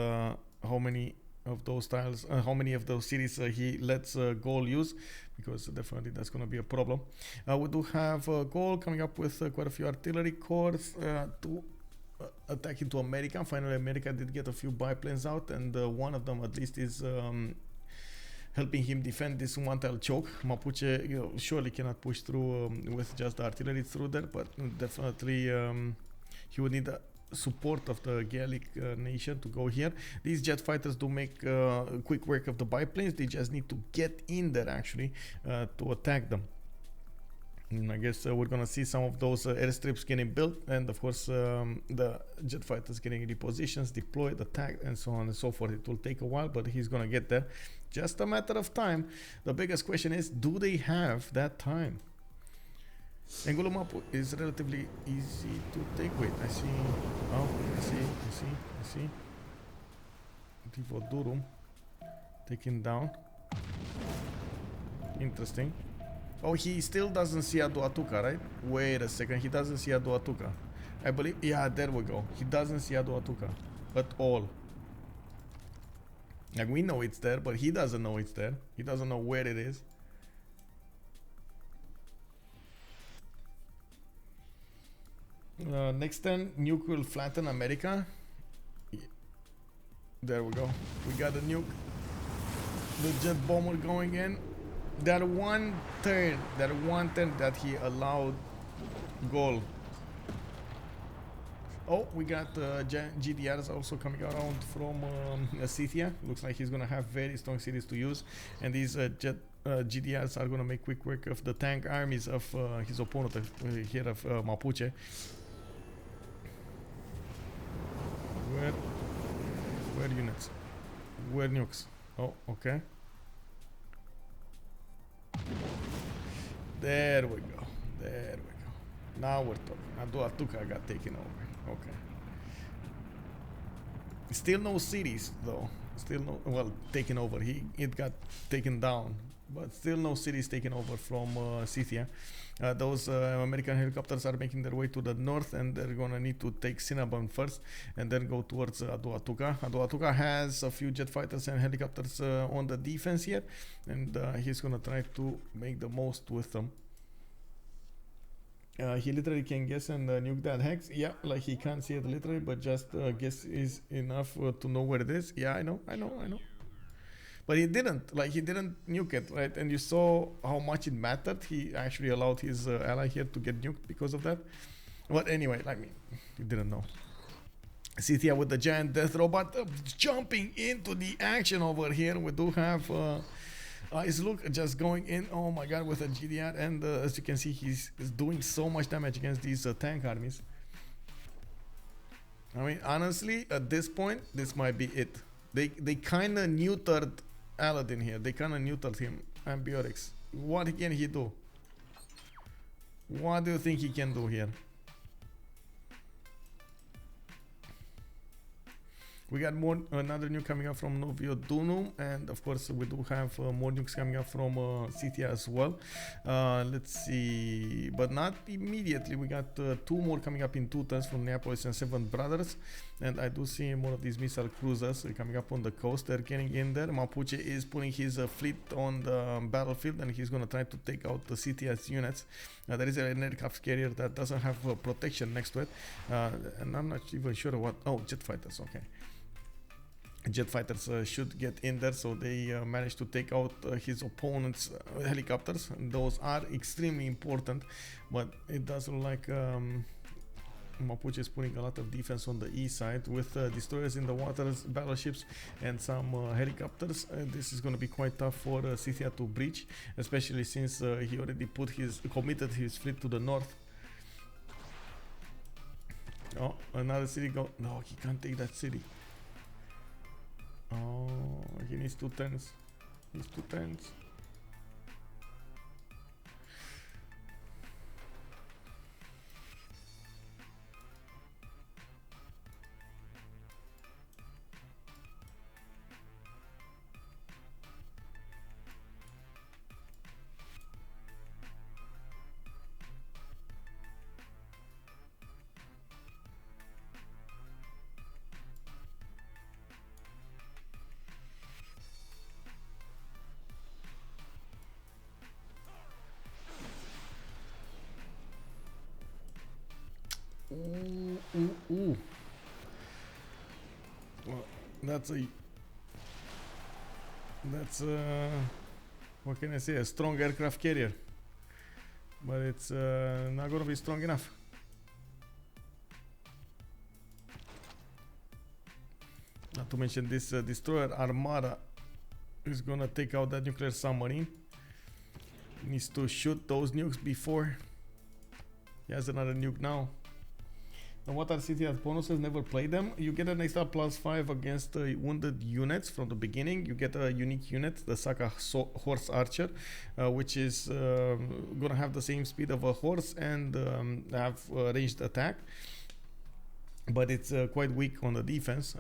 how many of those tiles, how many of those cities he lets Gaul use, because definitely that's going to be a problem. We do have Gaul coming up with quite a few artillery corps to attack into America. Finally, America did get a few biplanes out, and one of them at least is helping him defend this one tile choke. Mapuche, surely cannot push through with just the artillery through there, but definitely he would need support of the Gallic nation to go here. These jet fighters do make quick work of the biplanes. They just need to get in there actually to attack them. And I guess we're gonna see some of those airstrips getting built, and of course the jet fighters getting repositions, deployed, attacked, and so on and so forth. It will take a while, but he's gonna get there. Just a matter of time. The biggest question is, do they have that time? Angular map is relatively easy to take. Wait, I see. Oh, I see. Divodurum taken down. Interesting. Oh, he still doesn't see Aduatuca, right? Wait a second, he doesn't see Aduatuca. I believe, yeah, there we go. He doesn't see Aduatuca at all. Like, we know it's there, but he doesn't know it's there. He doesn't know where it is. Next turn, nuke will flatten America. There we go. We got a nuke. The jet bomber going in. That one turn that he allowed Gaul Oh, we got GDRs also coming around from Scythia. Looks like he's gonna have very strong cities to use, and these GDRs are gonna make quick work of the tank armies of his opponent here of Mapuche. Where units? Where nukes? Oh, okay. There we go. There we go. Now we're talking. Atuka got taken over. Okay. Still no cities though. Still no. Well, taken over. It got taken down, but still no cities taken over from Scythia. Those American helicopters are making their way to the north, and they're gonna need to take Cinnabon first, and then go towards Aduatuca. Aduatuca has a few jet fighters and helicopters on the defense here, and he's gonna try to make the most with them. He literally can guess and nuke that hex. Yeah, like he can't see it literally, but just guess is enough to know where it is. Yeah, I know. But he didn't nuke it, right? And you saw how much it mattered. He actually allowed his ally here to get nuked because of that. But anyway, you didn't know. Scythia with the giant death robot jumping into the action over here. We do have IceLuc just going in. Oh my god, with a GDR, and as you can see, he's doing so much damage against these tank armies. I mean, honestly, at this point, this might be it. They kind of neutered Aladdin here. They kind of neutered him. Ambiorix. What can he do? What do you think he can do here? We got another nuke coming up from Novio Dunum, and of course we do have more nukes coming up from Scythia as well. Let's see, but not immediately. We got 2 more coming up in 2 turns from Neapolis and Seven Brothers, and I do see more of these missile cruisers coming up on the coast. They're getting in there. Mapuche is putting his fleet on the battlefield, and he's gonna try to take out the Scythia's units. There is an aircraft carrier that doesn't have protection next to it, and I'm not even sure what. Oh, jet fighters. Okay. Jet fighters should get in there, so they managed to take out his opponent's helicopters. Those are extremely important, but it does look like Mapuche is putting a lot of defense on the east side with destroyers in the waters, battleships, and some helicopters. This is going to be quite tough for Scythia to breach, especially since he already committed his fleet to the north. Oh, another city no, he can't take that city. Oh, he needs 2 turns. He's 2 turns. Ooh. Well, that's what can I say, a strong aircraft carrier, but it's not gonna be strong enough. Not to mention this destroyer armada is gonna take out that nuclear submarine. Needs to shoot those nukes before he has another nuke now. Now, what are Scythia's bonuses? Never play them. You get an extra +5 against wounded units from the beginning. You get a unique unit, the Saka Horse Archer, which is gonna have the same speed of a horse and have ranged attack, but it's quite weak on the defense.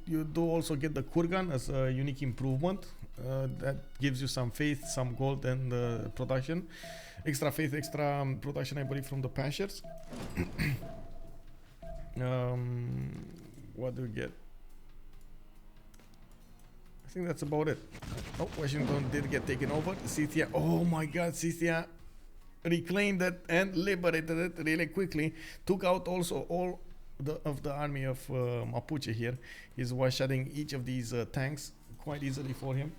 You do also get the Kurgan as a unique improvement that gives you some faith, some gold, and production. Extra faith, extra production, I believe, from the Pashers. What do we get? I think that's about it. Oh, Washington did get taken over. Scythia, oh my god, Scythia reclaimed it and liberated it really quickly. Took out also all of the army of Mapuche here. He's one-shotting each of these tanks quite easily for him.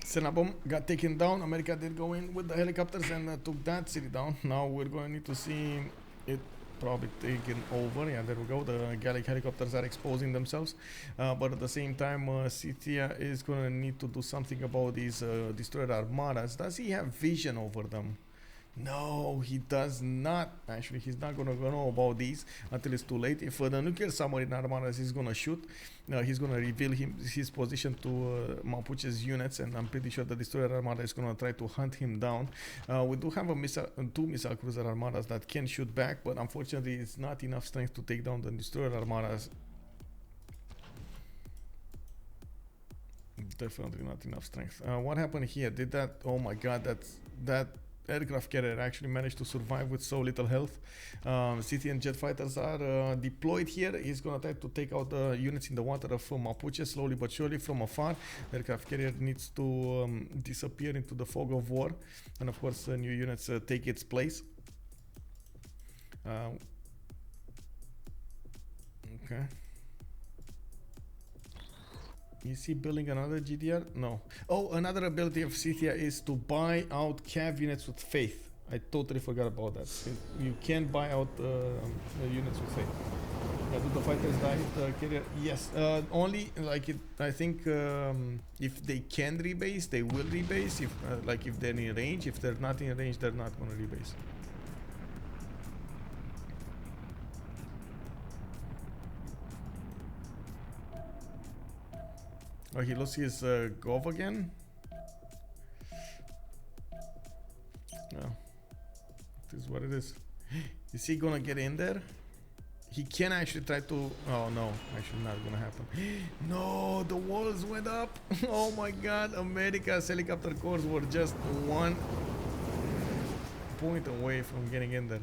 Senabom got taken down. America did go in with the helicopters and took that city down. Now we're going to need to see it probably taken over. Yeah, there we go. The Gallic helicopters are exposing themselves. But at the same time, Scythia is going to need to do something about these destroyed armadas. Does he have vision over them? No, he does not. Actually, he's not gonna know about these until it's too late. If the nuclear submarine armadas is gonna shoot, he's gonna reveal his position to Mapuche's units, and I'm pretty sure the destroyer armada is gonna try to hunt him down. We do have two missile cruiser armadas that can shoot back, but unfortunately, it's not enough strength to take down the destroyer armadas. Definitely not enough strength. What happened here? Did that? Oh my God! that aircraft carrier actually managed to survive with so little health. Scythian jet fighters are deployed here. He's gonna try to take out the units in the water of Mapuche slowly but surely from afar. The aircraft carrier needs to disappear into the fog of war, and of course new units take its place. Okay. Is he building another GDR? No. Oh, another ability of Scythia is to buy out cav units with faith. I totally forgot about that. You can buy out units with faith. Yeah, do the fighters die? The carrier? Yes. Only like it. I think if they can rebase, they will rebase. If like if they're in range. If they're not in range, they're not gonna rebase. Oh, he lost his Gov again? Oh. This is what it is. Is he gonna get in there? He can actually try to... Oh no, actually not gonna happen. No, the walls went up. Oh my God, America's helicopter corps were just 1 point away from getting in there.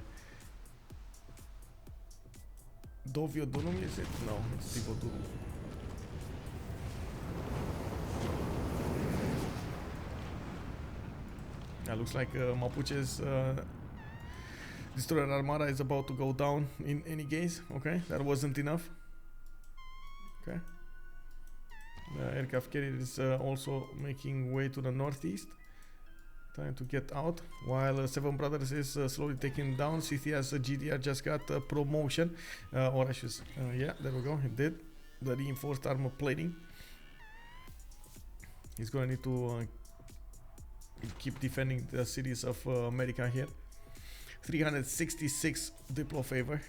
Dovio Dunum, is it? No, it's Tivo Dunum. Yeah, looks like Mapuche's destroyer armada is about to go down in any case. Okay, that wasn't enough. Okay. The aircraft carrier is also making way to the northeast, trying to get out, while Seven Brothers is slowly taken down. Scythia's GDR just got a promotion, or I should yeah, there we go, it did. The reinforced armor plating. He's gonna need to keep defending the cities of America here. 366 Diplo favor.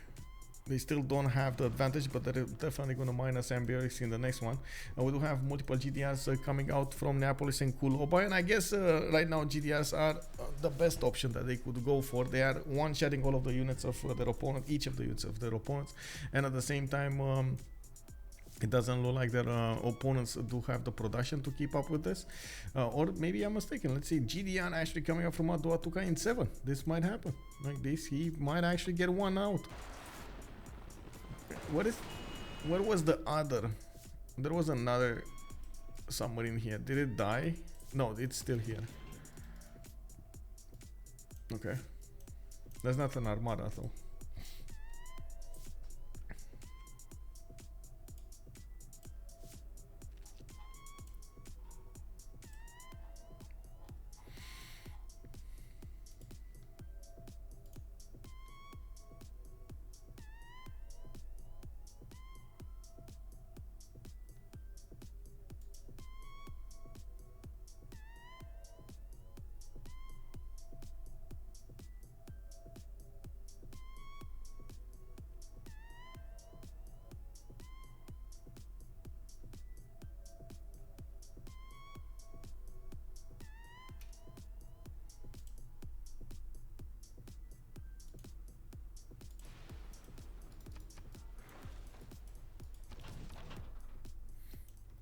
They still don't have the advantage, but they're definitely going to minus Ambiorix in the next one. We do have multiple GDRs coming out from Neapolis and Kuloba, and I guess right now GDRs are the best option that they could go for. They are one-shotting all of the units of their opponent, each of the units of their opponents, and at the same time it doesn't look like their opponents do have the production to keep up with this. Or maybe I'm mistaken. Let's see. GDR actually coming up from Aduatuca in 7. This might happen. Like this, he might actually get one out. Where was the other? There was another submarine here. Did it die? No, it's still here. Okay. That's not an armada though.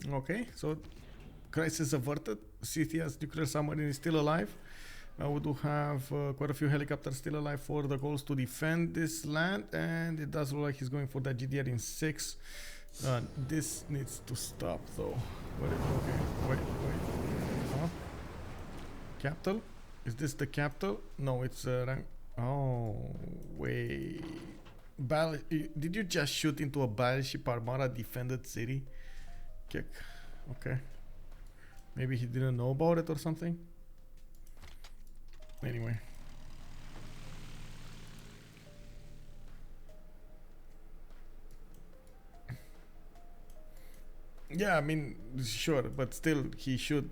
Okay, so crisis averted. Scythia's nuclear submarine is still alive. We do have quite a few helicopters still alive for the goals to defend this land, and it does look like he's going for that GDR in 6. This needs to stop though. Wait. Huh? Capital? Is this the capital? No, it's rank. Oh, wait. Did you just shoot into a battleship armada defended city? ChucK. Okay. Maybe he didn't know about it or something. Anyway. Yeah, I mean, sure, but still, he should.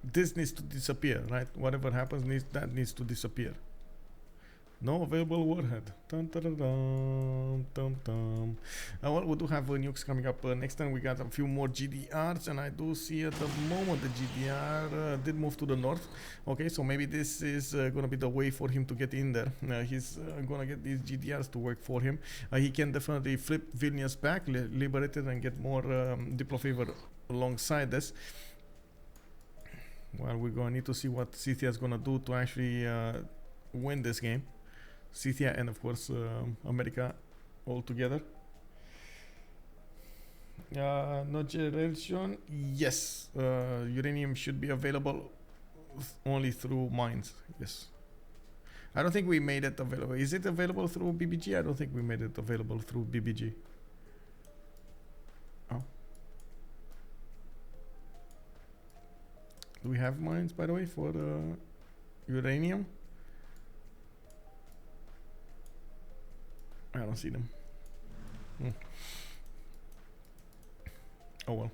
This needs to disappear, right? Whatever happens, that needs to disappear. No available warhead. Dun, dun, dun, dun, dun, dun. Well, we do have nukes coming up next time. We got a few more GDRs, and I do see at the moment the GDR did move to the north. Okay, so maybe this is gonna be the way for him to get in there. He's gonna get these GDRs to work for him. He can definitely flip Vilnius back, liberate it, and get more Diplo favor alongside this. Well, we're gonna need to see what Scythia is gonna do to actually win this game. Scythia and of course America all together. No generation. Yes, uranium should be available only through mines. Yes. I don't think we made it available. Is it available through BBG? I don't think we made it available through BBG. Oh. Do we have mines, by the way, for uranium? I don't see them. Oh well.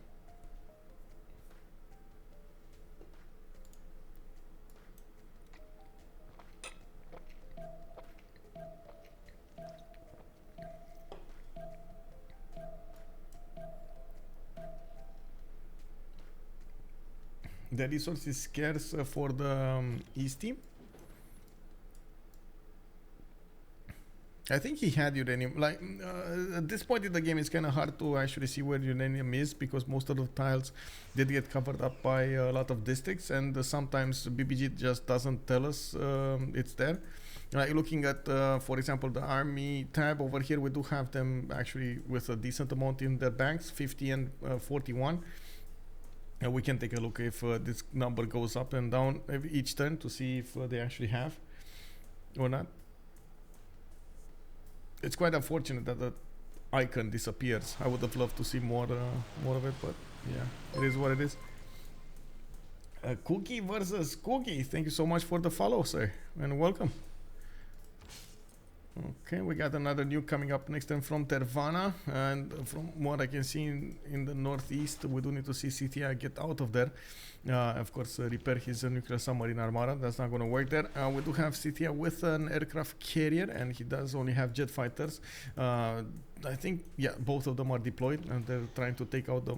The resource is scarce for the East team. I think he had uranium. Like at this point in the game, it's kind of hard to actually see where uranium is because most of the tiles did get covered up by a lot of districts, and sometimes BBG just doesn't tell us it's there. Like looking at, for example, the army tab over here, we do have them actually with a decent amount in their banks, 50 and 41. And we can take a look if this number goes up and down each turn to see if they actually have or not. It's quite unfortunate that the icon disappears. I would have loved to see more of it, but yeah, it is what it is. Cookie versus Cookie. Thank you so much for the follow, sir, and welcome. Okay, we got another nuke coming up next time from Tervana, and from what I can see in the northeast, we do need to see CTI get out of there. Of course, repair his nuclear submarine armada. That's not going to work there. We do have CTI with an aircraft carrier, and he does only have jet fighters. I think, yeah, both of them are deployed, and they're trying to take out the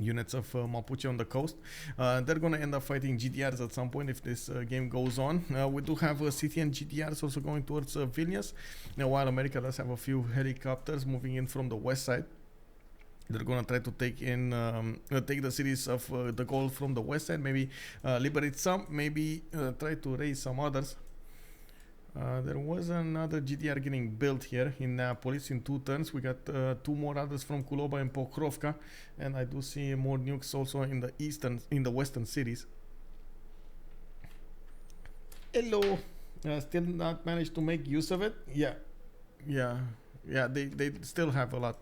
units of Mapuche on the coast. They're gonna end up fighting GDRs at some point if this game goes on. We do have CT and GDRs also going towards Vilnius. Now, while America does have a few helicopters moving in from the west side, they're gonna try to take in take the cities of the Gulf from the west side, maybe liberate some, maybe try to raise some others. There was another GDR getting built here in Napolis in 2 turns. We got 2 more others from Kuloba and Pokrovka, and I do see more nukes also in the western cities. Hello. Still not managed to make use of it. Yeah. They still have a lot.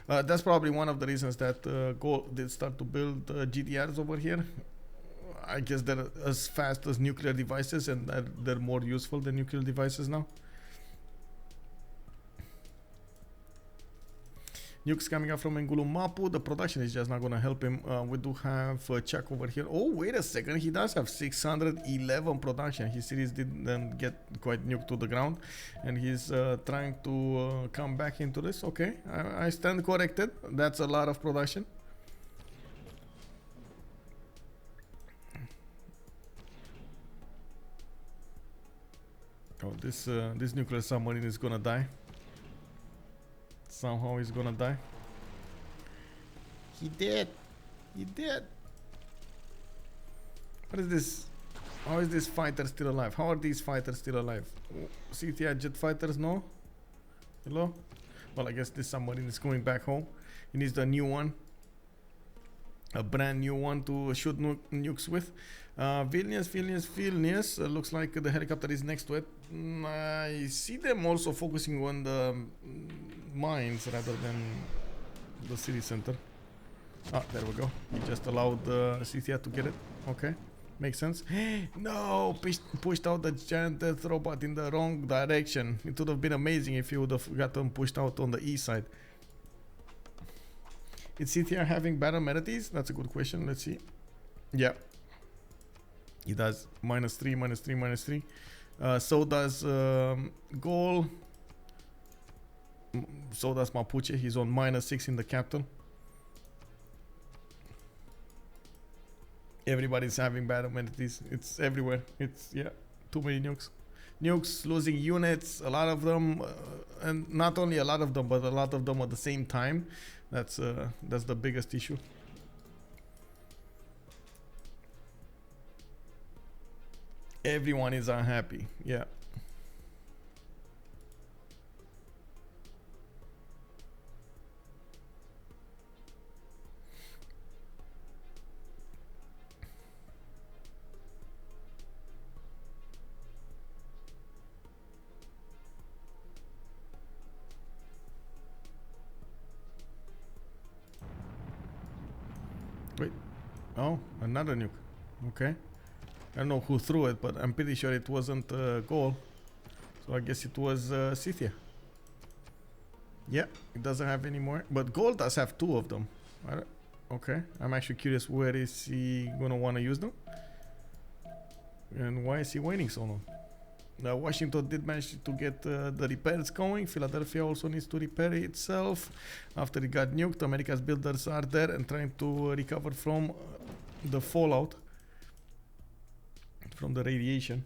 That's probably one of the reasons that Go did start to build GDRs over here. I guess they're as fast as nuclear devices, and they're more useful than nuclear devices now. Nukes coming up from Ngulumapu. The production is just not going to help him. We do have ChucK over here. Oh, wait a second. He does have 611 production. His series didn't get quite nuked to the ground, and he's trying to come back into this. Okay, I stand corrected. That's a lot of production. Oh, this nuclear submarine is gonna die. Somehow he's gonna die. He did. What is this? How is this fighter still alive? How are these fighters still alive? CTI jet fighters, no? Hello? Well, I guess this submarine is going back home. He needs the new one. A brand new one to shoot nukes with. Vilnius. Looks like the helicopter is next to it. I see them also focusing on the mines rather than the city center. Ah, there we go. He just allowed Cynthia to get it. Okay, makes sense. No, pushed out the giant death robot in the wrong direction. It would have been amazing if you would have gotten pushed out on the east side. Is Cynthia having bad amenities? That's a good question. Let's see. Yeah. He does -3, -3, -3. So does Gol. So does Mapuche. He's on -6 in the capital. Everybody's having bad amenities. It's everywhere. It's, yeah, too many nukes. Nukes losing units, a lot of them, and not only a lot of them, but a lot of them at the same time. That's the biggest issue. Everyone is unhappy. Yeah. Wait. Oh, another nuke. Okay. I don't know who threw it, but I'm pretty sure it wasn't Gol. So I guess it was Cynthia. Yeah, it doesn't have any more. But Gol does have 2 of them. Okay, I'm actually curious, where is he gonna want to use them? And why is he waiting so long? Washington did manage to get the repairs going. Philadelphia also needs to repair itself after it got nuked. America's builders are there and trying to recover from the fallout from the radiation.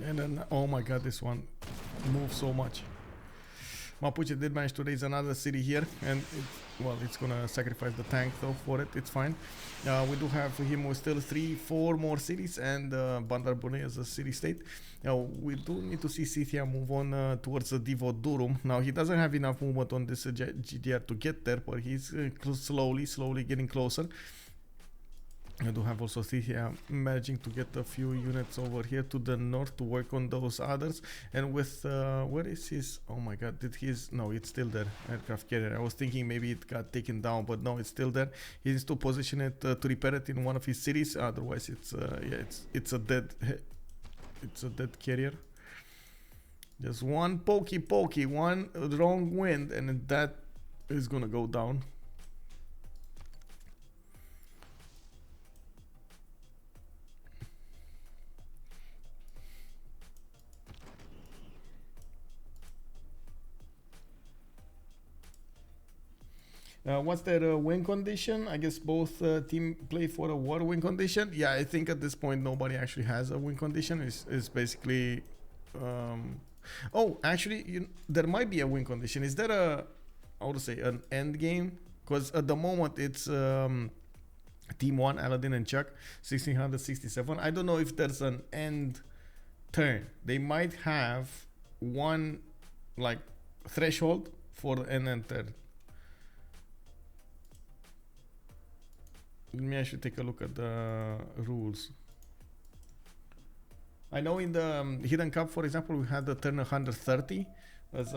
And then, oh my god, this one moves so much. Mapuche did manage to raise another city here, and well, it's gonna sacrifice the tank though for it. It's fine. We do have him with still 3-4 more cities, and Bandar Bunei as a city state. Now we do need to see Cynthia move on towards the Divo Durum. Now he doesn't have enough movement on this GDR to get there, but he's slowly getting closer. I do have also Cynthia managing to get a few units over here to the north to work on those others. And with where is his, oh my god, did his, no, it's still there, aircraft carrier. I was thinking maybe it got taken down, but no, it's still there. He needs to position it to repair it in one of his cities, otherwise it's yeah, it's a dead carrier. Just one pokey, one wrong wind, and that is gonna go down. What's their win condition? I guess both team play for a war win condition. Yeah, I think at this point nobody actually has a win condition. It's basically... oh, actually, there might be a win condition. Is there a, I would say, an end game? Because at the moment it's Team 1, Aladdin and ChucK, 1667. I don't know if there's an end turn. They might have one like threshold for the end turn. Let me actually take a look at the rules. I know in the Hidden Cup, for example, we had the turn 130 as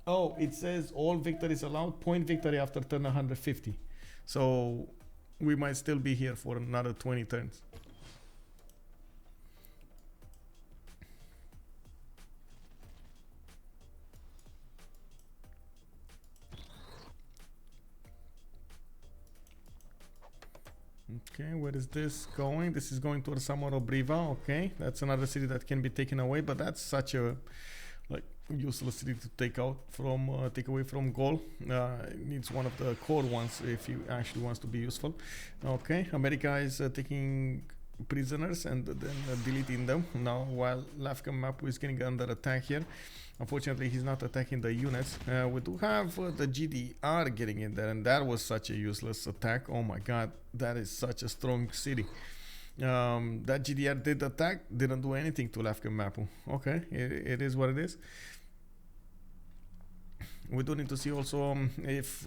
oh, it says all victories allowed, point victory after turn 150. So we might still be here for another 20 turns. Okay, where is this going? This is going towards Samoro Briva. Okay, that's another city that can be taken away, but that's such a like useless city to take out from take away from Gol. It needs one of the core ones if he actually wants to be useful. Okay, America is taking prisoners and then deleting them now, while Lafka Mapu is getting under attack here. Unfortunately, he's not attacking the units. We do have the GDR getting in there, and that was such a useless attack. Oh my god, that is such a strong city. That GDR did attack, didn't do anything to Lafkin Mapu. Okay, it is what it is. We do need to see also if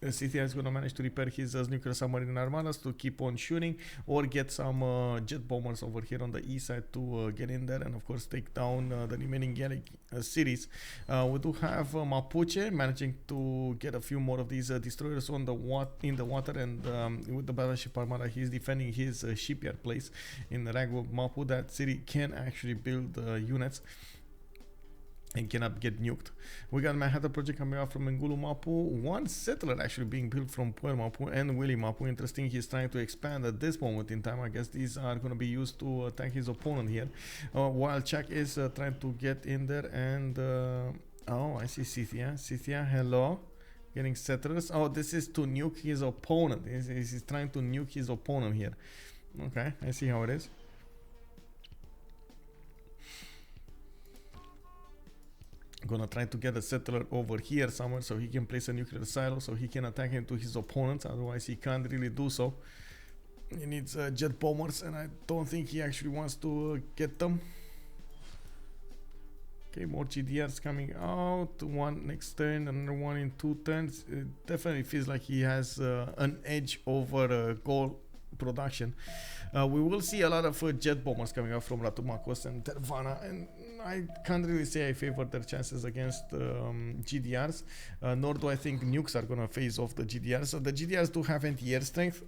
CTI is going to manage to repair his nuclear submarine armadas to keep on shooting, or get some jet bombers over here on the east side to get in there and of course take down the remaining Gallic cities. We do have Mapuche managing to get a few more of these destroyers on the in the water, and with the battleship armada he's defending his shipyard place in Rango Mapu. That city can actually build units and cannot get nuked. We got Manhattan project coming out from Ngulu Mapu. One settler actually being built from Puer Mapu and Willy Mapu. Interesting, he's trying to expand at this moment in time. I guess these are going to be used to attack his opponent here. While ChucK is trying to get in there and... oh, I see Scythia. Scythia, hello. Getting settlers. Oh, this is to nuke his opponent. He's trying to nuke his opponent here. Okay, I see how it is. Gonna try to get a settler over here somewhere so he can place a nuclear silo so he can attack into his opponents, otherwise he can't really do so. He needs jet bombers and I don't think he actually wants to get them. Okay, more GDRs coming out, one next turn, another one in 2 turns. It definitely feels like he has an edge over gold production. We will see a lot of jet bombers coming out from Ratumakos and Tervana, and I can't really say I favor their chances against GDRs, nor do I think nukes are gonna phase off the GDRs. So the GDRs do have anti-air strength.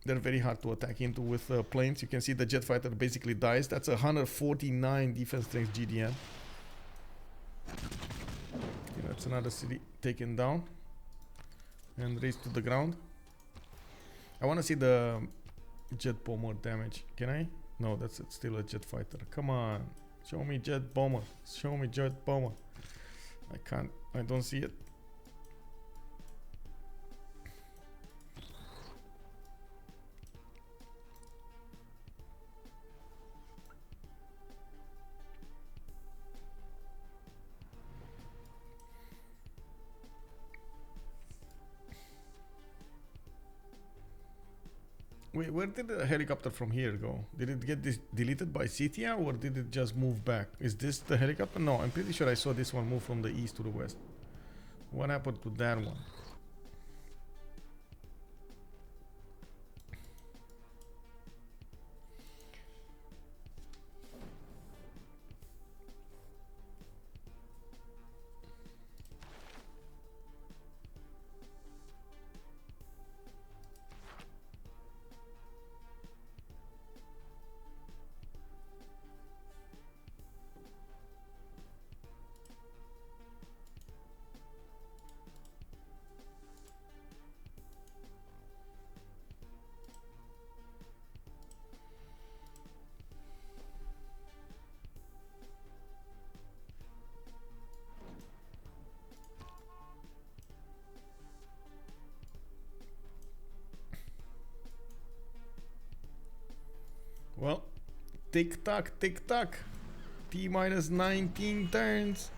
They're very hard to attack into with planes. You can see the jet fighter basically dies. That's a 149 defense strength GDR. Okay, that's another city taken down and raised to the ground. I want to see the jet bomber damage. Can I? No, that's still a jet fighter. Come on. Show me jet bomber. Show me jet bomber. I can't. I don't see it. Wait, where did the helicopter from here go? Did it get deleted by Scythia or did it just move back? Is this the helicopter? No, I'm pretty sure I saw this one move from the east to the west. What happened to that one? Well, tick tock, tick tock. T minus 19 turns.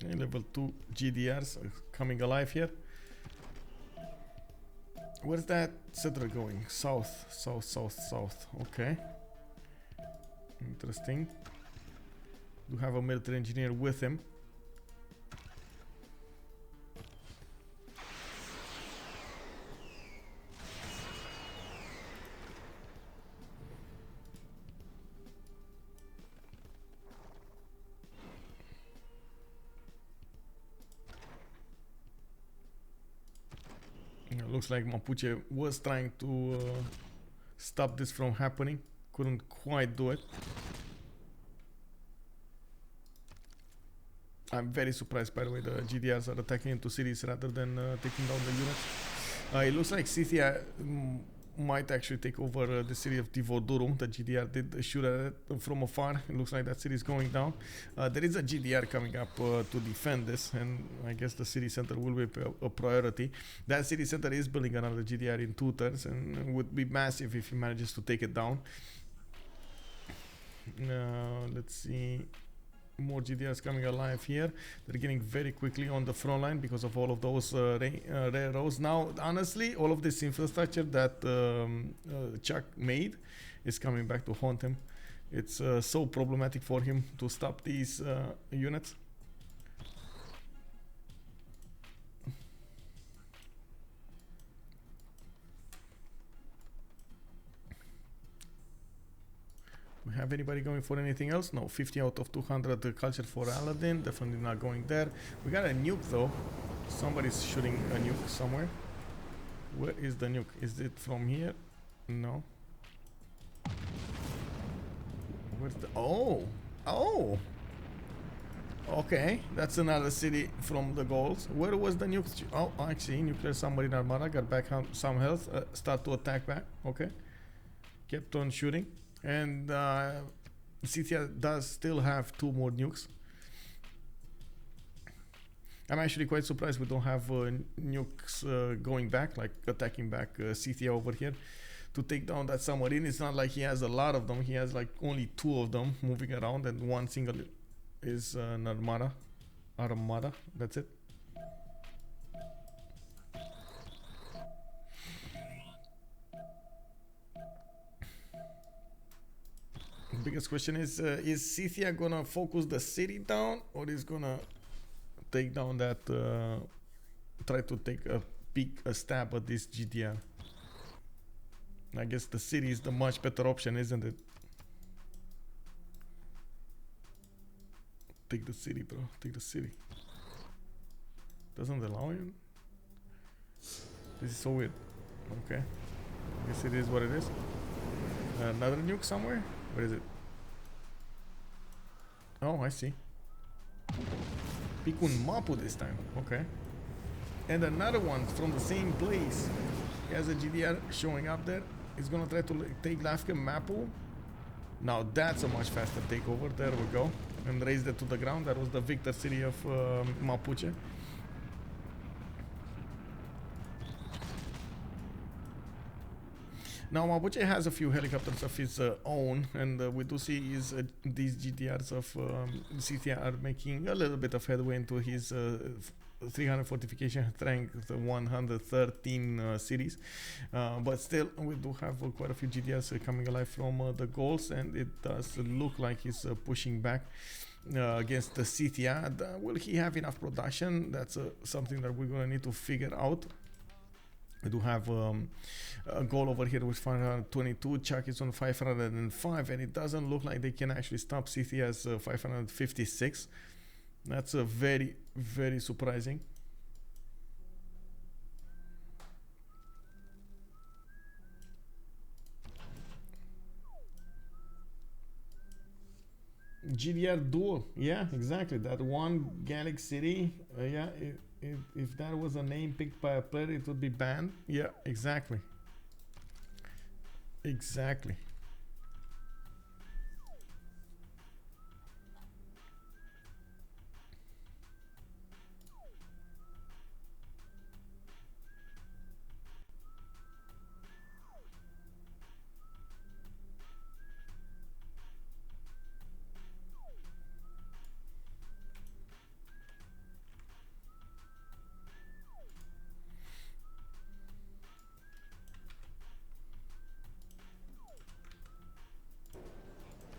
Okay, level 2 GDRs coming alive here. Where's that settler going? South, south, south, south. Okay. Interesting. Do have a military engineer with him. It looks like Mapuche was trying to stop this from happening. Couldn't quite do it. I'm very surprised, by the way, the GDRs are attacking into cities rather than taking down the units. It looks like Scythia might actually take over the city of Divodurum. The GDR did shoot at it from afar. It looks like that city is going down. There is a GDR coming up to defend this, and I guess the city center will be a priority. That city center is building another GDR in 2 turns, and would be massive if he manages to take it down. Let's see. More GDRs coming alive here. They're getting very quickly on the front line because of all of those railroads. Now, honestly, all of this infrastructure that ChucK made is coming back to haunt him. It's so problematic for him to stop these units. We have anybody going for anything else? No, 50 out of 200 culture for Aladdin. Definitely not going there. We got a nuke though. Somebody's shooting a nuke somewhere. Where is the nuke? Is it from here? No. Where's the... Oh! Oh! Okay, that's another city from the goals. Where was the nuke? Oh, actually, nuclear submarine armada got back some health. Start to attack back. Okay. Kept on shooting. And Scythia does still have 2 more nukes. I'm actually quite surprised we don't have nukes going back, like attacking back Scythia over here to take down that submarine. It's not like he has a lot of them. He has like only 2 of them moving around, and 1 single is an armada. That's it. The biggest question is Scythia gonna focus the city down, or is gonna take down that try to take a stab at this GDR? I guess the city is the much better option, isn't it? Take the city, bro. Take the city. Doesn't allow you? This is so weird. Okay. I guess it is what it is. Another nuke somewhere? Where is it? Oh, I see. Pick un Mapu this time. Okay. And another one from the same place. He has a GDR showing up there. He's gonna try to take Lafka Mapu. Now that's a much faster takeover. There we go. And raised it to the ground. That was the victor city of Mapuche. Now Mapuche has a few helicopters of his own, and we do see these GDRs of Scythia are making a little bit of headway into his 300 fortification strength, 113 cities, but still we do have quite a few GDRs coming alive from the goals, and it does look like he's pushing back against the Scythia. Will he have enough production? That's something that we're gonna need to figure out. We do have a goal over here with 522. ChucK is on 505, and it doesn't look like they can actually stop Scythia's 556. That's a very, very surprising. GDR duel, yeah, exactly. That one Gallic city, yeah. If that was a name picked by a player, it would be banned. Yeah, exactly. Exactly.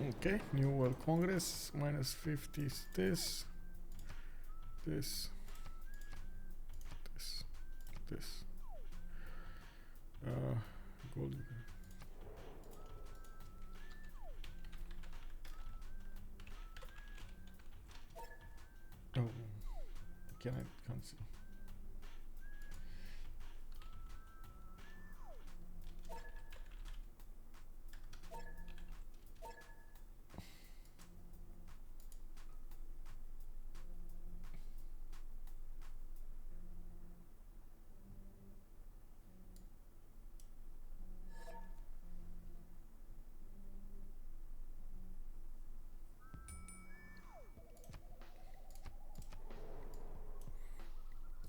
Okay, New World Congress, minus 50 is this, gold. Oh, can't see.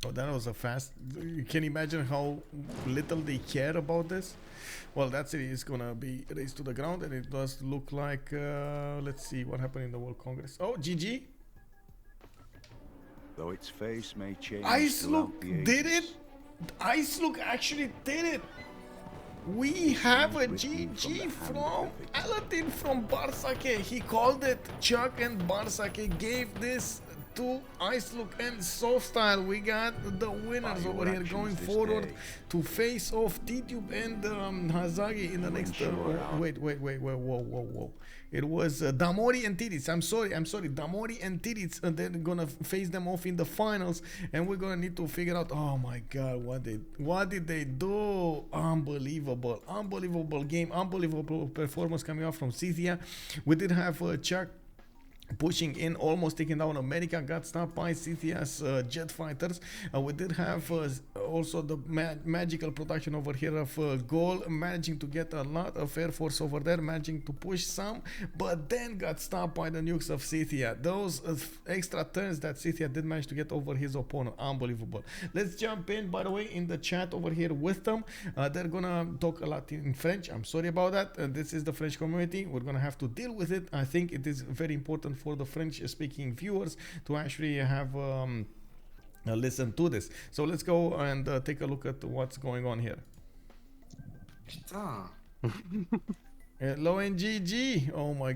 Oh, that was a fast. You can imagine how little they care about this. Well, that city is gonna be raised to the ground, and it does look like. Let's see what happened in the World Congress. Oh, GG. Though its face may change IceLuc throughout the did it. ages, IceLuc actually did it. We have a written from GG the from hand of the Aladdin from Bartsake. He called it. ChucK and Bartsake gave this to IceLuc and SoftStyle. We got the winners By over your here actions going this forward day, to face off T-Tube and Hazagi in the next. ensure our- Wait, whoa. It was Damori and Tidits. I'm sorry. Damori and Tidits, and they're gonna face them off in the finals, and we're gonna need to figure out. Oh my God, what did they do? Unbelievable game, unbelievable performance coming out from Cynthia. We did have ChucK pushing in, almost taking down America, got stopped by Cynthia's jet fighters. We did have also the magical production over here of Gol, managing to get a lot of Air Force over there, managing to push some, but then got stopped by the nukes of Cynthia. Those extra turns that Cynthia did manage to get over his opponent, unbelievable. Let's jump in, by the way, in the chat over here with them. They're gonna talk a lot in French. I'm sorry about that. This is the French community. We're gonna have to deal with it. I think it is very important for the French-speaking viewers to actually have listen to this. So let's go and take a look at what's going on here. Putain. Hello and GG. Oh my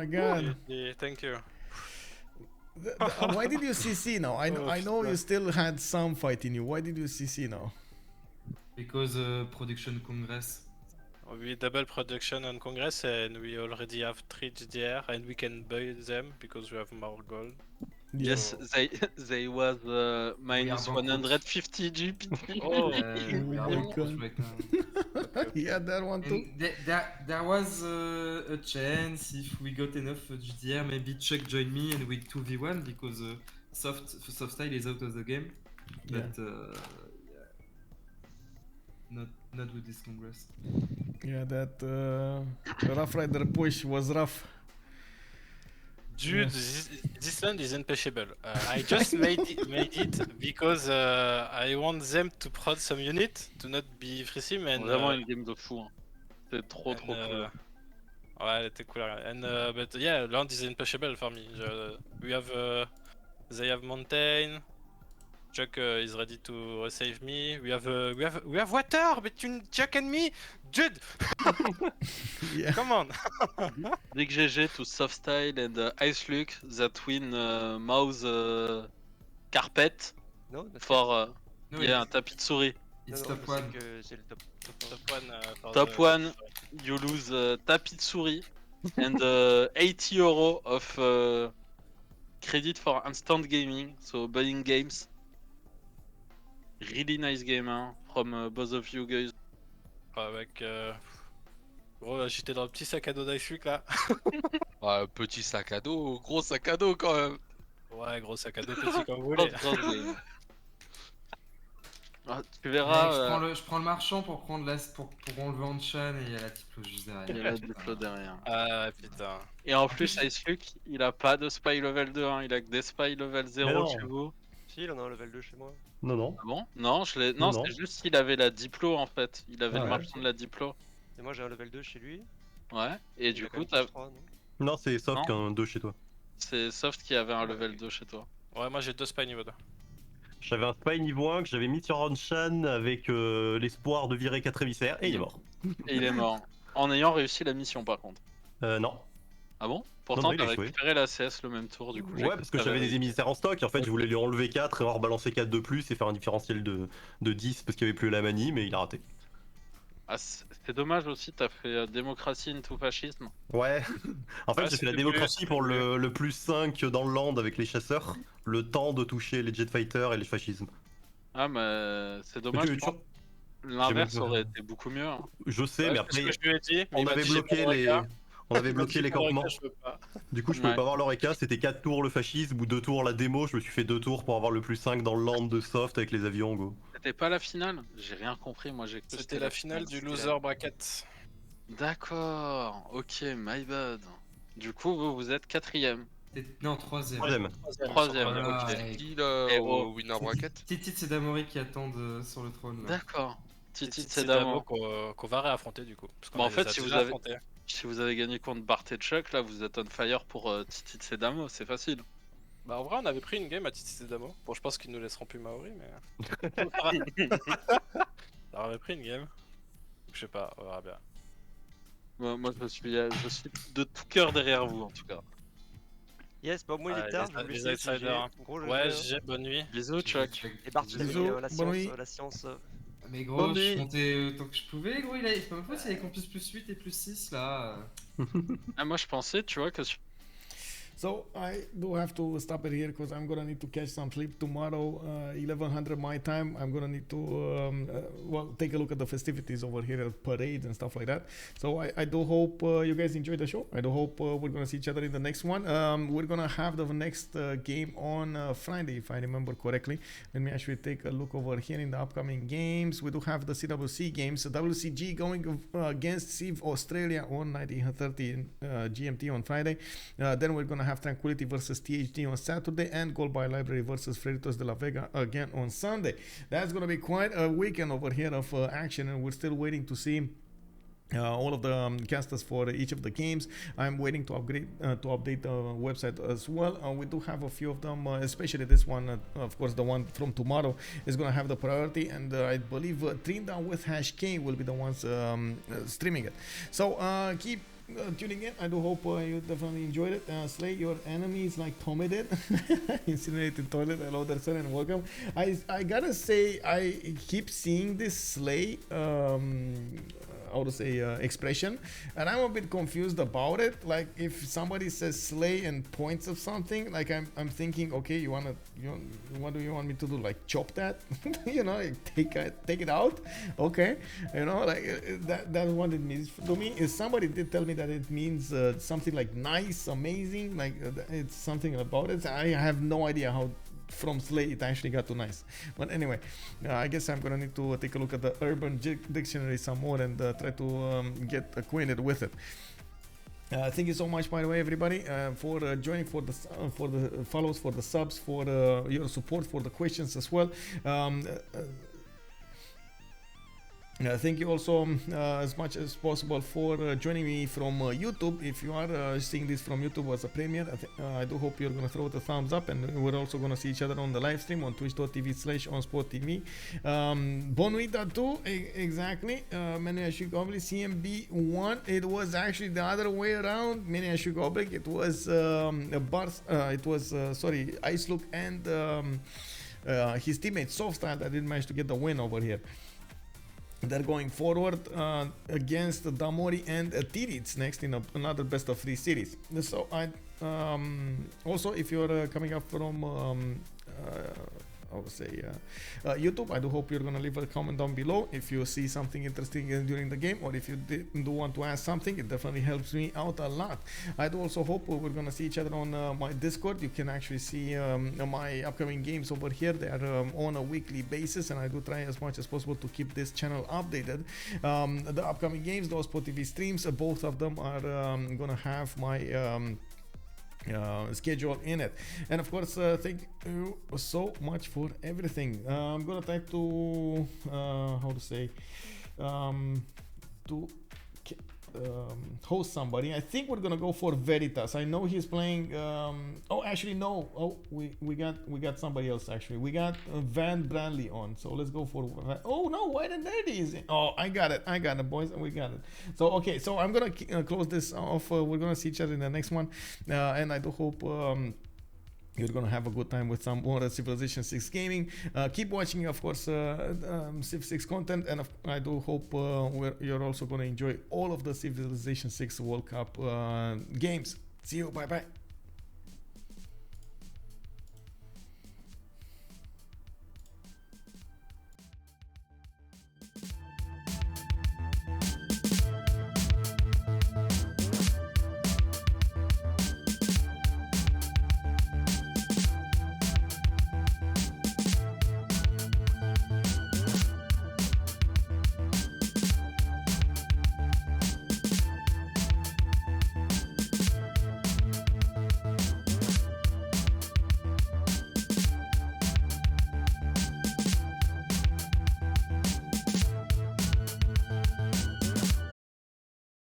god. Yeah, thank you. Why did you CC now? I know you still had some fight in you. Why did you CC now? Because production congress. We double production on Congress and we already have 3 GDR and we can buy them because we have more gold. Yes, they was minus We are bankrupt. 150 GP. Oh, We are my bankrupt God. right now. Yeah, that one too. And there was a chance if we got enough GDR, maybe ChucK join me and we 2v1 because SoftStyle is out of the game. But not with this congress. Yeah, that Rough Rider push was rough. dude, this land is unpashable. I just made it because I want them to prod some unit to not be free sim and Vraiment une game de fou. Hein. C'est trop cool. Ouais, elle était cool. And but yeah, land is unpashable for me. We have they have mountain. ChucK is ready to save me. We have water between ChucK and me, dude. Yeah. Come on. Big GG to SoftStyle and IceLuc that win mouse carpet No, for No, yeah, un tapis de souris. It's top one. C'est le top. Top one. For Top the- one, you lose tapis de souris and 80 euro of credit for instant gaming, so buying games. Really nice game hein, from both of you guys. Avec. Gros, j'étais dans le petit sac à dos d'IceLuc là. Ouais, petit sac à dos, gros sac à dos quand même. Ouais, gros sac à dos petit comme vous voulez. Grosse game. Ah, tu Mec, verras, je prends le marchand pour prendre pour enlever Anchan et il y a la diplo juste derrière. il y a la diplo derrière. Ah putain. Et en plus, IceLuc, il a pas de spy level 2, hein, il a que des spy level 0 chez vous. Si, il en a un level 2 chez moi. Non. Ah bon? Non, Non. c'est juste qu'il avait la diplo en fait. Il avait Ah le ouais. marchand de la diplo. Et moi j'ai un level 2 chez lui. Ouais, et Il du a quand coup, même t'as- plus 3, non Non, c'est Soft Non. qui a un 2 chez toi. c'est Soft qui avait un level 2 chez toi. Ouais, moi j'ai 2 spy niveau 2. J'avais un spy niveau 1 que j'avais mis sur Anshan avec l'espoir de virer 4 émissaires et il est mort. Et il est mort. En ayant réussi la mission par contre. Non. Ah bon? Pourtant, il t'as a échoué. récupéré la CS le même tour du coup. Ouais, parce que j'avais des émissaires en stock et en fait je voulais lui enlever 4 et en rebalancer 4 de plus et faire un différentiel de 10 parce qu'il n'y avait plus la manie, mais il a raté. Ah, c'est dommage aussi, t'as fait démocratie into fascisme. Ouais. En fait, Ah, j'ai fait la c'était démocratie plus- pour le plus 5 dans le land avec les chasseurs, le temps de toucher les jet fighters et les fascismes. Ah, mais c'est dommage. Tu- je pense. L'inverse aurait été beaucoup mieux. Hein. Je sais, Ouais, mais c'est ce après, que je lui ai dit. mais on il m'a avait dit, j'ai bloqué pas de les... regard. On avait Il m'a bloqué dit, les j'ai pas de campements. regard, je peux pas. Du coup, je Ouais. pouvais pas avoir l'Oreca, c'était 4 tours le fascisme ou 2 tours la démo. Je me suis fait 2 tours pour avoir le plus 5 dans le land de soft avec les avions, go. C'était pas la finale? J'ai rien compris, moi j'ai cru que C'était la finale du C'était loser bracket. D'accord, ok, my bad. Du coup, vous êtes 4ème. Non, troisième. Troisième, Voilà, ok. et- Qui là Et au oh. winner bracket? Titi et Damori qui attendent sur le trône. Là. D'accord. Titi C'est Sedamo. qu'on va réaffronter du coup. Parce qu'on Bah, en les fait, a si déjà affrontés. vous avez gagné contre Bart et Chuck, là, vous êtes on fire pour Titi Sedamo, c'est facile. Bah en vrai on avait pris une game à Titi Damo. Bon je pense qu'ils nous laisseront plus Maori mais... on avait pris une game. Je sais pas, on verra bien. Moi, je suis de tout cœur derrière vous, en tout cas. Yes, bah moi il est Ouais, tard, je vais vous les laisser. outsiders. Gros jeu. Ouais, GG, bonne nuit. Bisous, Chuck. Et Bartsake, Bisous, la bonne nuit. science. Mais gros, Bonne je nuit. comptais autant que je pouvais, gros. C'est pas ma faute, il y avait Campus plus 8 et plus 6 là. Ah, moi, je pensais, tu vois, que So I do have to stop it here because I'm gonna need to catch some sleep tomorrow, 1100 my time. I'm gonna need to well take a look at the festivities over here at parades and stuff like that. So I do hope you guys enjoyed the show. I do hope we're gonna see each other in the next one. We're gonna have the next game on Friday, if I remember correctly. Let me actually take a look over here in the upcoming games. We do have the CWC games, WCG going against Civ Australia on 1930 GMT on Friday. Then we're gonna have Tranquility versus THD on Saturday and Gold by Library versus Freitos de la Vega again on Sunday. That's gonna be quite a weekend over here of action, and we're still waiting to see all of the casters for each of the games. I'm waiting to update the website as well. We do have a few of them, especially this one, of course the one from tomorrow is going to have the priority, and I believe Trinda with #K will be the ones streaming it. So keep tuning in. I do hope you definitely enjoyed it. Slay your enemies like Tommy did. Incinerated toilet. Hello there, sir, and welcome. I gotta say, I keep seeing this slay how to say expression, and I'm a bit confused about it. Like if somebody says slay and points of something, like I'm thinking, okay, what do you want me to do? Like chop that? You know, like take it out? Okay, you know, like that's what it means to me. Is somebody did tell me that it means something like nice, amazing, like it's something about it. I have no idea how from slay it actually got to nice, but anyway, I guess I'm gonna need to take a look at the Urban Dictionary some more and try to get acquainted with it. Thank you so much, by the way, everybody, for joining, for the follows, for the subs, for your support, for the questions as well. Thank you also as much as possible for joining me from YouTube. If you are seeing this from YouTube as a premiere, I do hope you're going to throw it a thumbs up, and we're also going to see each other on the live stream on twitch.tv/OnSpotTV. Bonne nuit à tous, exactly. Many CMB won. It was actually the other way around. Many it was IceLuc and his teammate SoftStyle that didn't manage to get the win over here. They're going forward against Damori and Tirits next in another best of 3 series. So I also, if you're coming up from I would say YouTube, I do hope you're gonna leave a comment down below if you see something interesting during the game, or if you do want to ask something. It definitely helps me out a lot. I do also hope we're gonna see each other on my Discord. You can actually see my upcoming games over here. They are on a weekly basis, and I do try as much as possible to keep this channel updated. The upcoming games, those OnSpotTV streams, both of them are gonna have my schedule in it. And of course, thank you so much for everything. I'm gonna try to how to say to host somebody. I think we're gonna go for Veritas. I know he's playing oh, actually no, oh, we got somebody else. Actually, we got Van Branley on, so let's go for oh no, White and Dirty is in. Oh, I got it, boys, we got it. So okay, so I'm gonna close this off. We're gonna see each other in the next one, and I do hope you're gonna have a good time with some more Civilization 6 gaming. Keep watching, of course, Civ 6 content, and I do hope you're also gonna enjoy all of the Civilization 6 World Cup games. See you, bye bye.